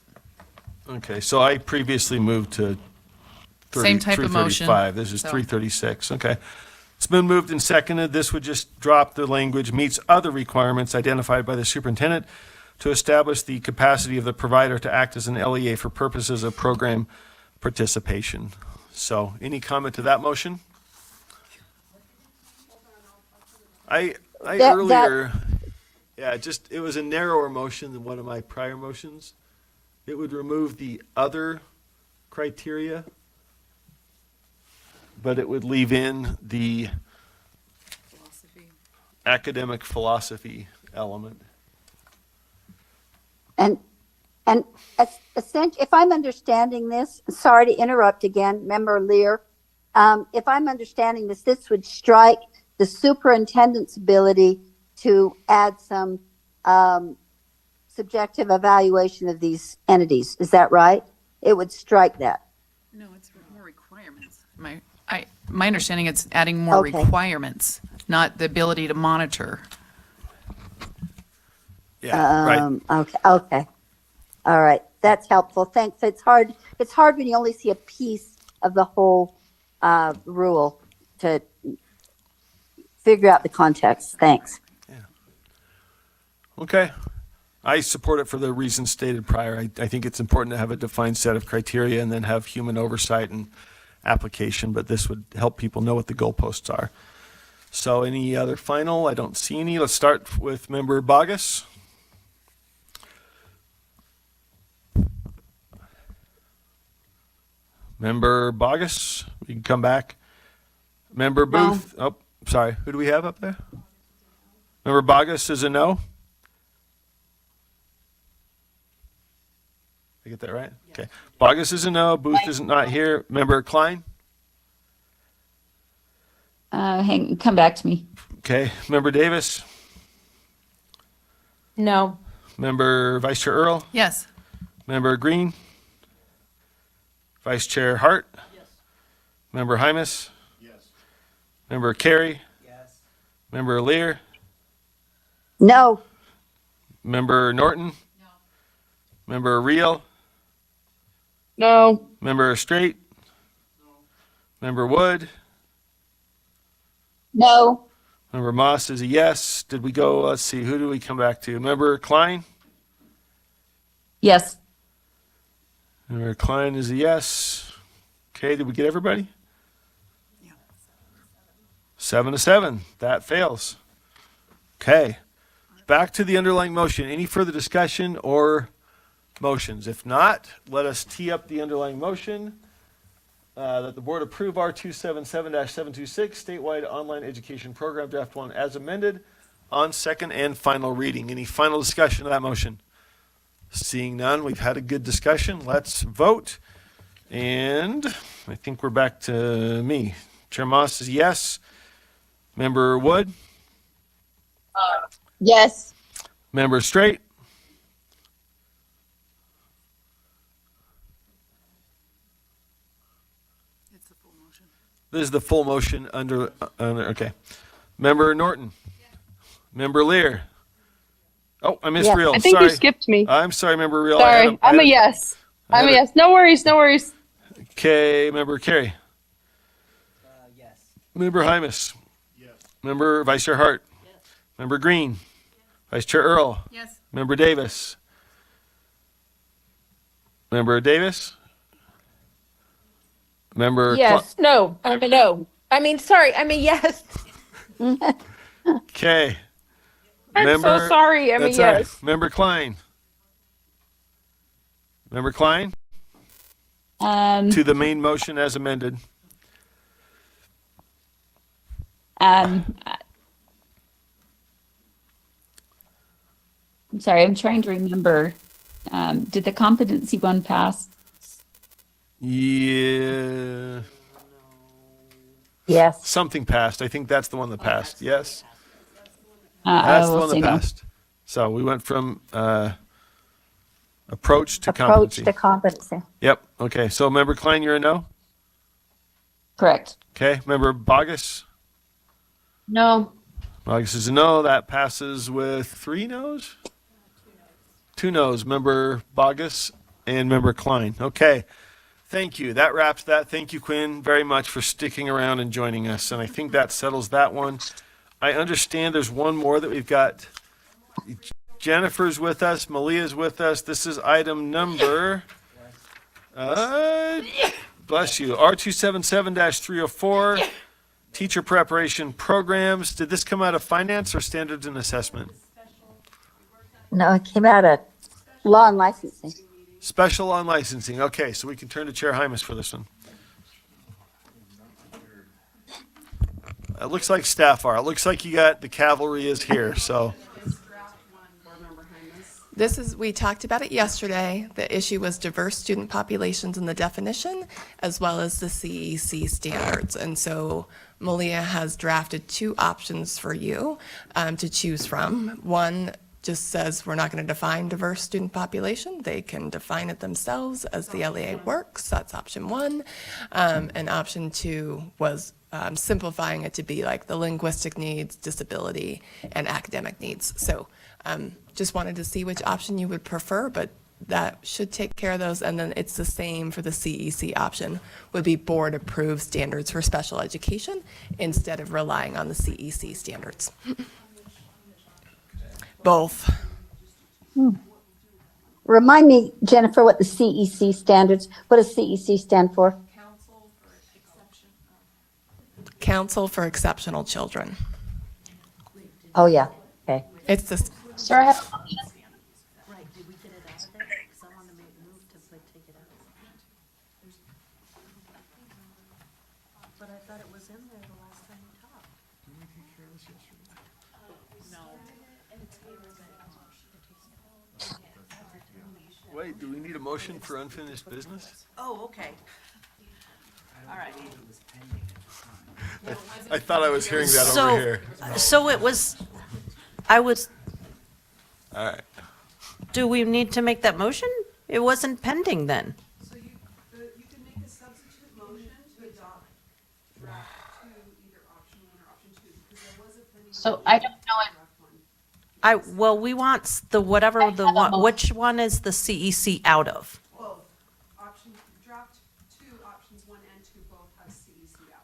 Okay, so I previously moved to Same type of motion, 335. This is so. 336, okay. It's been moved and seconded. This would just drop the language, meets other requirements identified by the superintendent to establish the capacity of the provider to act as an LEA for purposes of program participation. So, any comment to that motion? I earlier, it was a narrower motion than one of my prior motions. It would remove the other criteria, but it would leave in the academic philosophy element. And And essentially, if I'm understanding this, sorry to interrupt again, Member Lear. If I'm understanding this, this would strike the superintendent's ability to add some subjective evaluation of these entities. Is that right? It would strike that. No, it's more requirements. My understanding it's adding more Okay. requirements, not the ability to monitor. Yeah, right. Okay. All right. That's helpful. Thanks. It's hard when you only see a piece of the whole rule to figure out the context. Thanks. Okay. I support it for the reasons stated prior. I think it's important to have a defined set of criteria and then have human oversight and application, but this would help people know what the goalposts are. So any other final? I don't see any. Let's start with Member Bogus. Member Bogus, we can come back. Member Booth, oh, sorry, who do we have up there? Member Bogus is a no? I get that right? Okay. Bogus is a no, Booth is not here. Member Klein? Come back to me. Okay. Member Davis? No. Member Vice Chair Earl? Yes. Member Green? Vice Chair Hart? Yes. Member Hymas? Yes. Member Carey? Yes. Member Lear? No. Member Norton? No. Member Reel? No. Member Straight? No. Member Wood? No. Member Moss is a yes. Did we go, let's see, who do we come back to? Member Klein? Yes. Member Klein is a yes. Okay, did we get everybody? Yeah. 7-7. That fails. Okay. Back to the underlying motion. Any further discussion or motions? If not, let us tee up the underlying motion that the board approve R277-726 statewide online education program draft 1 as amended on second and final reading. Any final discussion of that motion? Seeing none, we've had a good discussion. Let's vote. And I think we're back to me. Chair Moss is yes. Member Wood? Yes. Member Straight? It's the full motion. This is the full motion under okay. Member Norton? Member Lear? Oh, I missed Yes. Reel. I think sorry. you skipped me. I'm sorry, Member Reel. Sorry. I'm a yes. I'm a yes. No worries. No worries. Okay, Member Carey. Yes. Member Hymas. Yes. Member Vice Chair Hart. Yes. Member Green. Yes. Vice Chair Earl. Yes. Member Davis. Member Davis. Member. Yes. No. I'm a no. I mean, sorry. I'm a yes. Okay. I'm so sorry. I'm a That's all right. yes. Member Klein. Member Klein. To the main motion as amended. I'm sorry, I'm trying to remember. Did the competency one pass? Yeah. Yes. Something passed. I think that's the one that passed. Yes. I That's the will one say that no. passed. So we went from approach to Approach competency. to competency. Yep. Okay. So Member Klein, you're a no? Correct. Okay. Member Bogus? No. Bogus is a no. That passes with 3 no's? 2 no's. Member Bogus and Member Klein. Okay. Thank you. That wraps that. Thank you, Quinn, very much for sticking around and joining us. And I think that settles that one. I understand there's one more that we've got. Jennifer's with us. Malia's with us. This is item number, bless you, R277-304, teacher preparation programs. Did this come out of finance or standards and assessment? No, it came out of law and licensing. Special on licensing. Okay, so we can turn to Chair Hymas for this one. It looks like staff are. It looks like you got the cavalry is here, so. We talked about it yesterday. The issue was diverse student populations in the definition, as well as the CEC standards. And so Malia has drafted two options for you to choose from. One just says we're not going to define diverse student population. They can define it themselves as the LEA works. That's option one. And option two was simplifying it to be like the linguistic needs, disability, and academic needs. So just wanted to see which option you would prefer, but that should take care of those. And then it's the same for the CEC option, would be board approved standards for special education instead of relying on the CEC standards. Both. Remind me, Jennifer, what the CEC standards, what does CEC stand for? Council for Exceptional Children. Oh, yeah, okay. It's this. Sir, I have a question. But I thought it was in there the last time we talked. Wait, do we need a motion for unfinished business? Oh, okay. All right. I thought I was hearing that So- over here. So it was, All right. do we need to make that motion? It wasn't pending then. So you can make a substitute motion to adopt draft two, either option one or option two, because there was a pending. So I don't know if Well, we want the whatever the one, which one is the CEC out of? Both. Option, draft two, options one and two both have CEC out.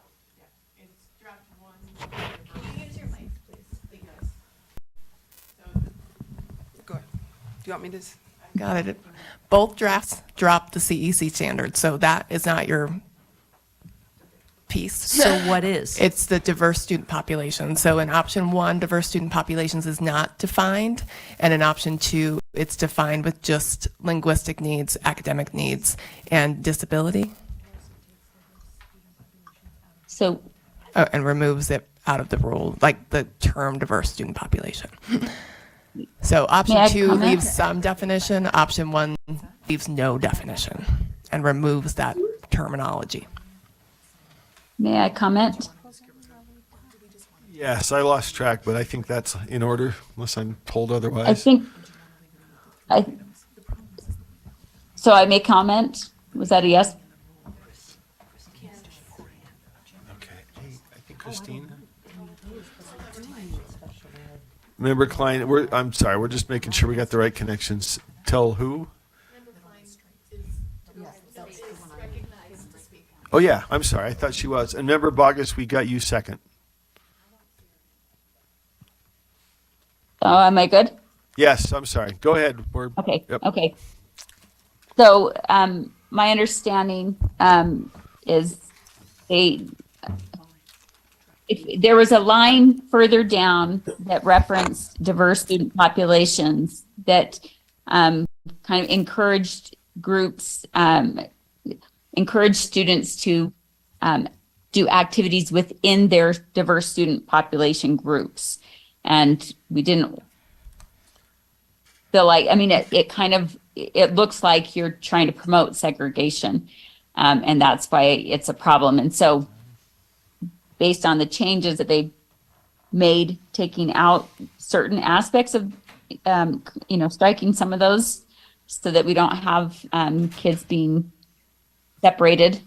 It's draft one. Can you use your mic, please? Go ahead. Do you want me to? Got it. Both drafts drop the CEC standard, so that is not your piece. So what is? It's the diverse student population. So in option one, diverse student populations is not defined, and in option two, it's defined with just linguistic needs, academic needs, and disability. So Oh, and removes it out of the rule, like the term diverse student population. So May option I two comment? leaves some definition, option one leaves no definition and removes that terminology. may I comment? Yes, I lost track, but I think that's in order, unless I'm told otherwise. I think, so I may comment? Was that a yes? Okay. Hey, I think Christine. Member Klein, I'm sorry, we're just making sure we got the right connections. Tell who? Oh, yeah, I'm sorry, I thought she was. And Member Bogus, we got you second. Oh, am I good? Yes, I'm sorry. Go ahead. Okay, Yep. okay. So, my understanding, is if there was a line further down that referenced diverse student populations that, kind of encouraged groups, encouraged students to, do activities within their diverse student population groups. And we didn't feel like, I mean, it kind of, it looks like you're trying to promote segregation. And that's why it's a problem. And so based on the changes that they made, taking out certain aspects of, striking some of those so that we don't have kids being separated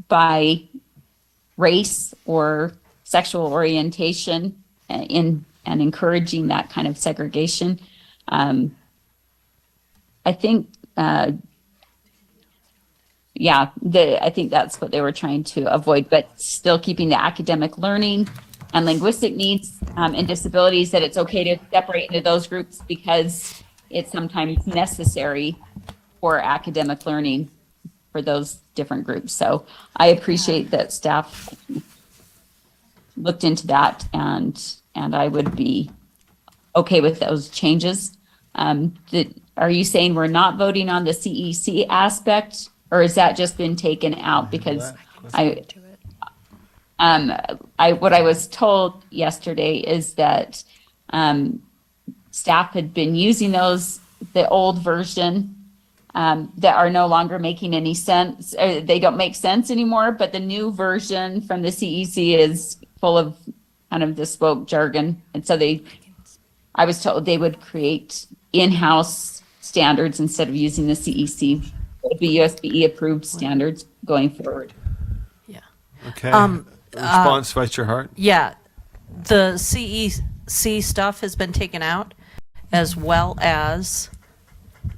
by race or sexual orientation and encouraging that kind of segregation. I think, I think that's what they were trying to avoid, but still keeping the academic learning and linguistic needs and disabilities, that it's okay to separate into those groups because it's sometimes necessary for academic learning for those different groups. So I appreciate that staff looked into that, and I would be okay with those changes. Are you saying we're not voting on the CEC aspect, or has that just been taken out? Because what I was told yesterday is that staff had been using those the old version that are no longer making any sense. They don't make sense anymore, but the new version from the CEC is full of kind of bespoke jargon. And so I was told they would create in-house standards instead of using the CEC. It would be USBE approved standards going forward. Okay. Response, Vice Chair Hart? Yeah, the CEC stuff has been taken out, as well as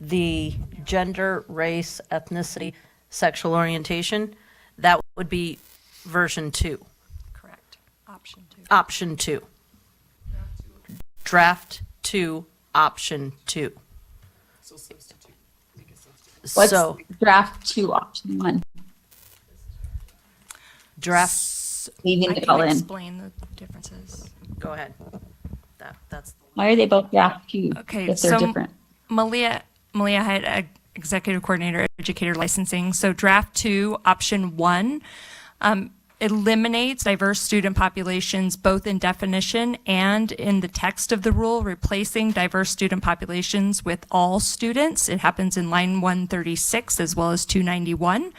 the gender, race, ethnicity, sexual orientation. That would be version 2. Correct. Option 2. Option 2. Draft 2, option 2. What's So draft 2, option 1? draft, Leaving I it can all in. explain the differences. go ahead. That's Why are they both draft 2 Okay, if they're so different? Malia had executive coordinator, educator licensing. So draft 2, option 1, eliminates diverse student populations both in definition and in the text of the rule, replacing diverse student populations with all students. It happens in line 136 as well as 291.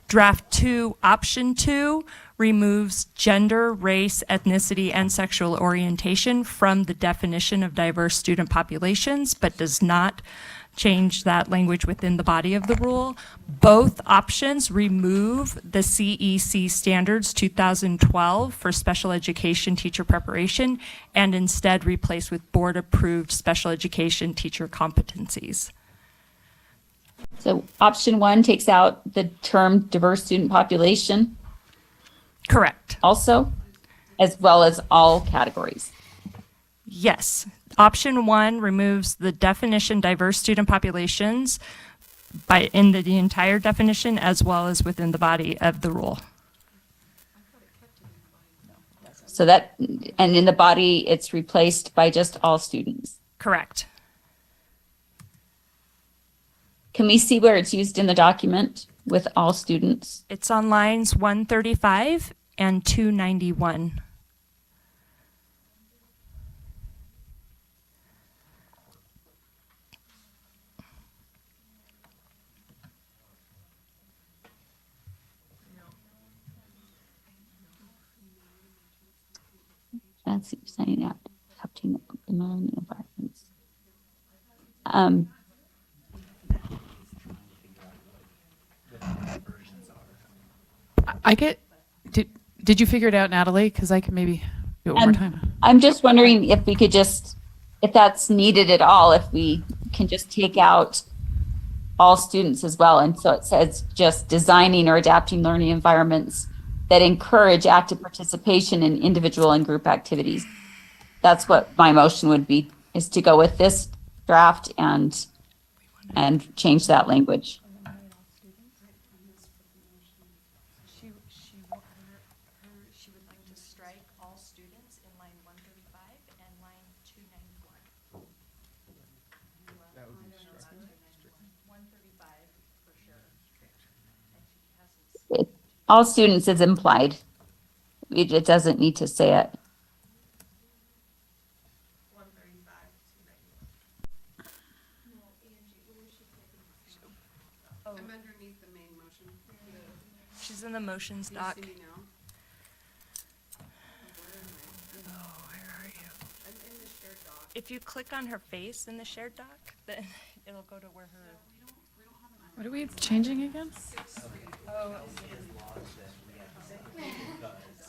Draft 2, option 2, removes gender, race, ethnicity, and sexual orientation from the definition of diverse student populations, but does not change that language within the body of the rule. Both options remove the CEC standards 2012 for special education teacher preparation and instead replace with board-approved special education teacher competencies. So option 1 takes out the term diverse student population. Correct. Also, as well as all categories. Yes. Option 1 removes the definition diverse student populations in the entire definition as well as within the body of the rule. So that, and in the body, it's replaced by just all students. Correct. Can we see where it's used in the document with all students? It's on lines 135 and 291. That's signing out, adopting the learning environments. Did you figure it out, Natalie? Because I can maybe do it one more time. I'm just wondering if we could just, if that's needed at all, if we can just take out all students as well. And so it says just designing or adapting learning environments that encourage active participation in individual and group activities. That's what my motion would be, is to go with this draft and change that language. She would like to strike all students in line 135 and line 291. 135 for sure. All students is implied. It doesn't need to say it. I'm underneath the main motion. She's in the motions doc. If you click on her face in the shared doc, then it'll go to where her. What are we changing again? Oh.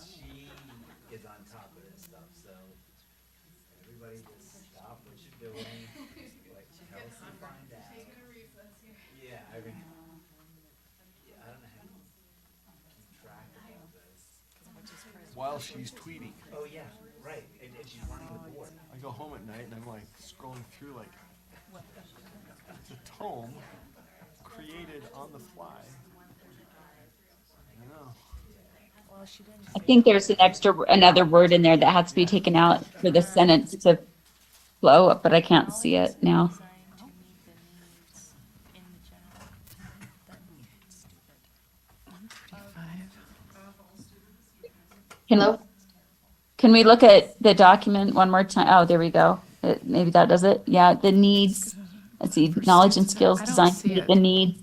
She is on top of this stuff, so everybody just stop what you're doing. Like, Kelsey, find out. Yeah, I mean, yeah, I don't know how you keep track of all this. While she's tweeting. Oh, yeah, right, and she's running the board. I go home at night and I'm like scrolling through like, it's a tome created on the fly. I know. I think there's another word in there that has to be taken out for the sentence to flow, but I can't see it now. Can we look at the document one more time? Oh, there we go. Maybe that does it. Yeah, the needs let's see, knowledge and skills I don't designed to see meet it. the needs.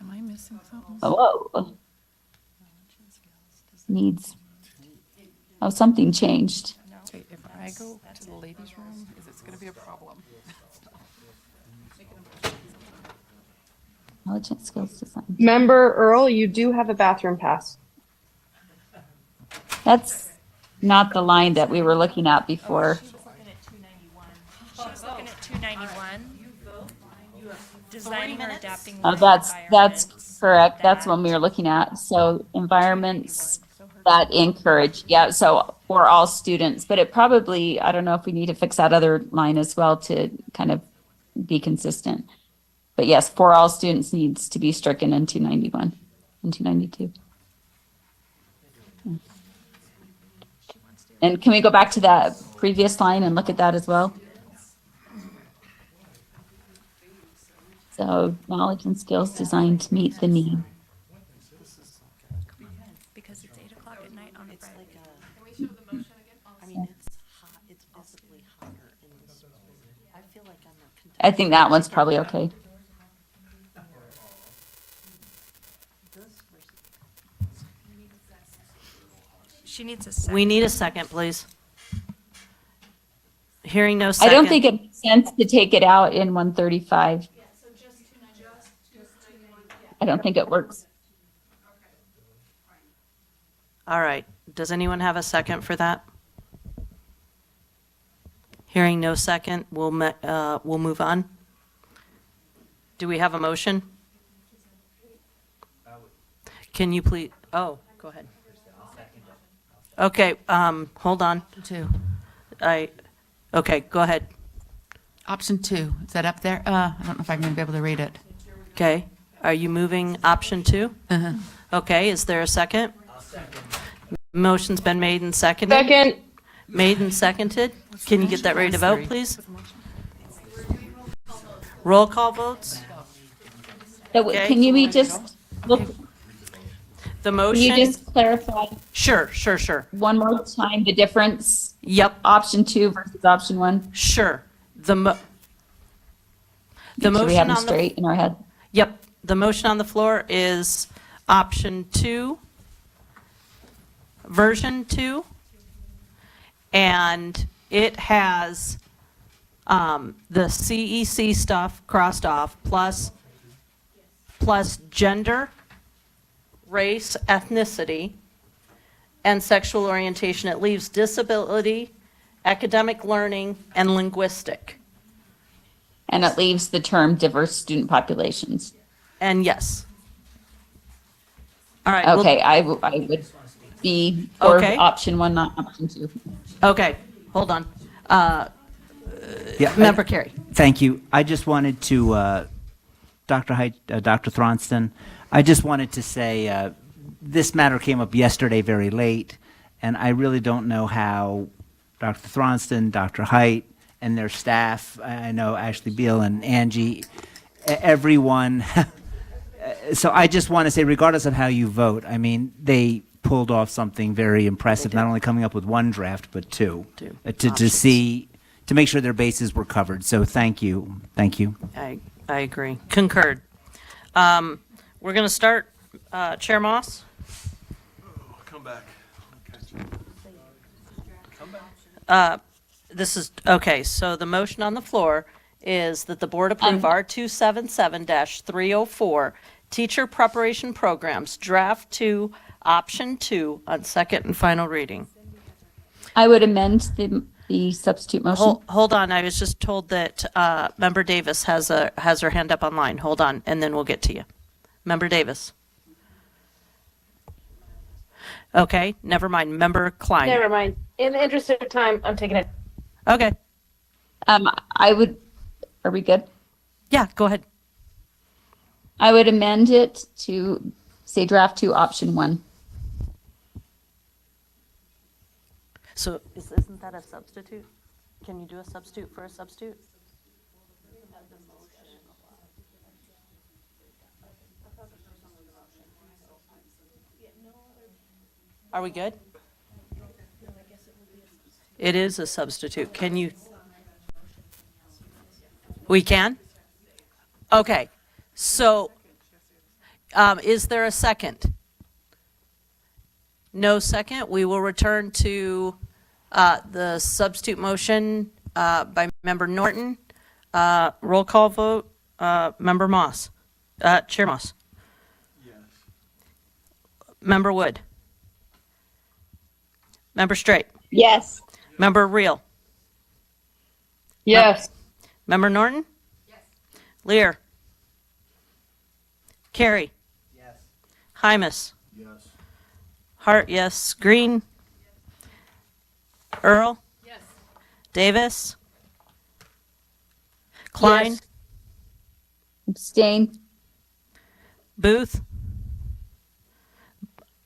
Am I missing something? Whoa. Needs. Oh, something changed. Okay, if I go to the ladies' room, is this gonna be a problem? Knowledge and skills design. Member Earl, you do have a bathroom pass. That's not the line that we were looking at before. She's looking at 291. Designing or adapting. Oh, learning that's environments correct. That's that- one we were looking at. So environments that encourage, yeah, so for all students, but it probably, I don't know if we need to fix that other line as well to kind of be consistent. But yes, for all students needs to be stricken in 291 and 292. And can we go back to that previous line and look at that as well? So knowledge and skills designed to meet the need. Because it's 8 o'clock at night on a Friday. Can we show the motion again? I mean, it's hot, it's visibly hotter in this. I feel like I'm a. I think that one's probably okay. She needs a second. We need a second, please. Hearing no I second. don't think it makes sense to take it out in 135. I don't think it works. All right. Does anyone have a second for that? Hearing no second, we'll move on. Do we have a motion? Can you please, oh, go ahead. Okay, hold on. Two. Okay, go ahead. Option 2, is that up there? I don't know if I'm gonna be able to read it. Okay, are you moving option 2? Uh-huh. Okay, is there a second? Motion's been made and seconded. Second. Made and seconded. Can you get that ready to vote, please? Roll call votes? So Okay. can you just look, The can motion? you just clarify Sure. one more time the difference? Yep, Option 2 versus option 1? sure. The Make sure we motion have them on the, straight in our head. yep, the motion on the floor is option 2, version 2. And it has the CEC stuff crossed off, plus gender, race, ethnicity, and sexual orientation. It leaves disability, academic learning, and linguistic. And it leaves the term diverse student populations. And yes. All right. well- Okay, I would be for Okay. option 1, not option 2. Okay, hold on. Yeah, Member Carey. Thank you. I just wanted to, Dr. Thronston, I just wanted to say, this matter came up yesterday very late, and I really don't know how Dr. Thronston, Dr. Height, and their staff, I know Ashley Beal and Angie, everyone, so I just want to say, regardless of how you vote, I mean, they pulled off something very impressive, not only coming up with one draft, but two. To see, to make sure their bases were covered. So thank you. Thank you. I agree. Concurred. We're going to start, Chair Moss. Come back. This is, okay, so the motion on the floor is that the board approve R277-304, Teacher Preparation Programs, Draft 2, Option 2, on second and final reading. I would amend the substitute motion. Hold on, I was just told that Member Davis has her hand up online. Hold on, and then we'll get to you. Member Davis. Okay, never mind. Member Klein. Never mind. In the interest of time, I'm taking it. Okay, I would, are we good? yeah, go ahead. I would amend it to say draft 2, option 1. So isn't that a substitute? Can you do a substitute for a substitute? Are we good? It is a substitute. Can you? We can? Okay, so, is there a second? No second, we will return to, the substitute motion, by Member Norton. Roll call vote, Member Moss, Chair Moss. Yes. Member Wood. Member Straight. Yes. Member Reel. Yes. Member Norton? Yes. Lear? Carey? Yes. Hymus? Yes. Hart, yes. Green? Earl? Yes. Davis? Klein? Yes. Abstain. Booth?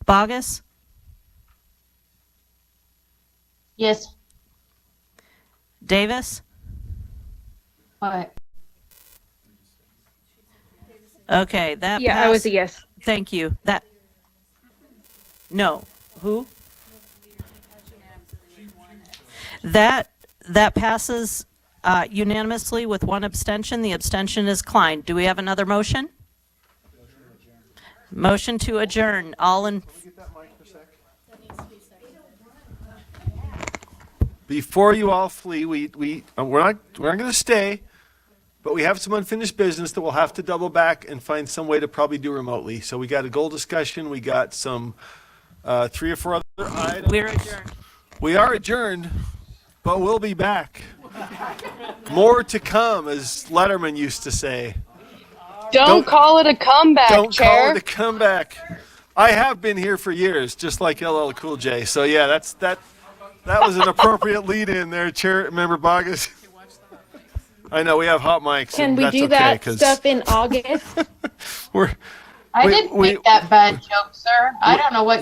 Bogus? Yes. Davis? What? Okay, that Yeah, I was a passed. yes. Thank you. That, no, who? That passes unanimously with one abstention. The abstention is Klein. Do we have another motion? Motion to adjourn. All in, Before you all flee, we're not going to stay, but we have some unfinished business that we'll have to double back and find some way to probably do remotely. So we got a goal discussion. We got some 3 or 4 other items. we're adjourned. We are adjourned, but we'll be back. More to come, as Letterman used to say. Don't call it a comeback, Don't Chair. call it a comeback. I have been here for years, just like LL Cool J. So yeah, that was an appropriate lead in there, Chair Member Bogus. I know we have hot mics. Can and we that's do okay, that 'cause stuff in August? we're I we- didn't we- make that bad joke, sir. I don't know what you're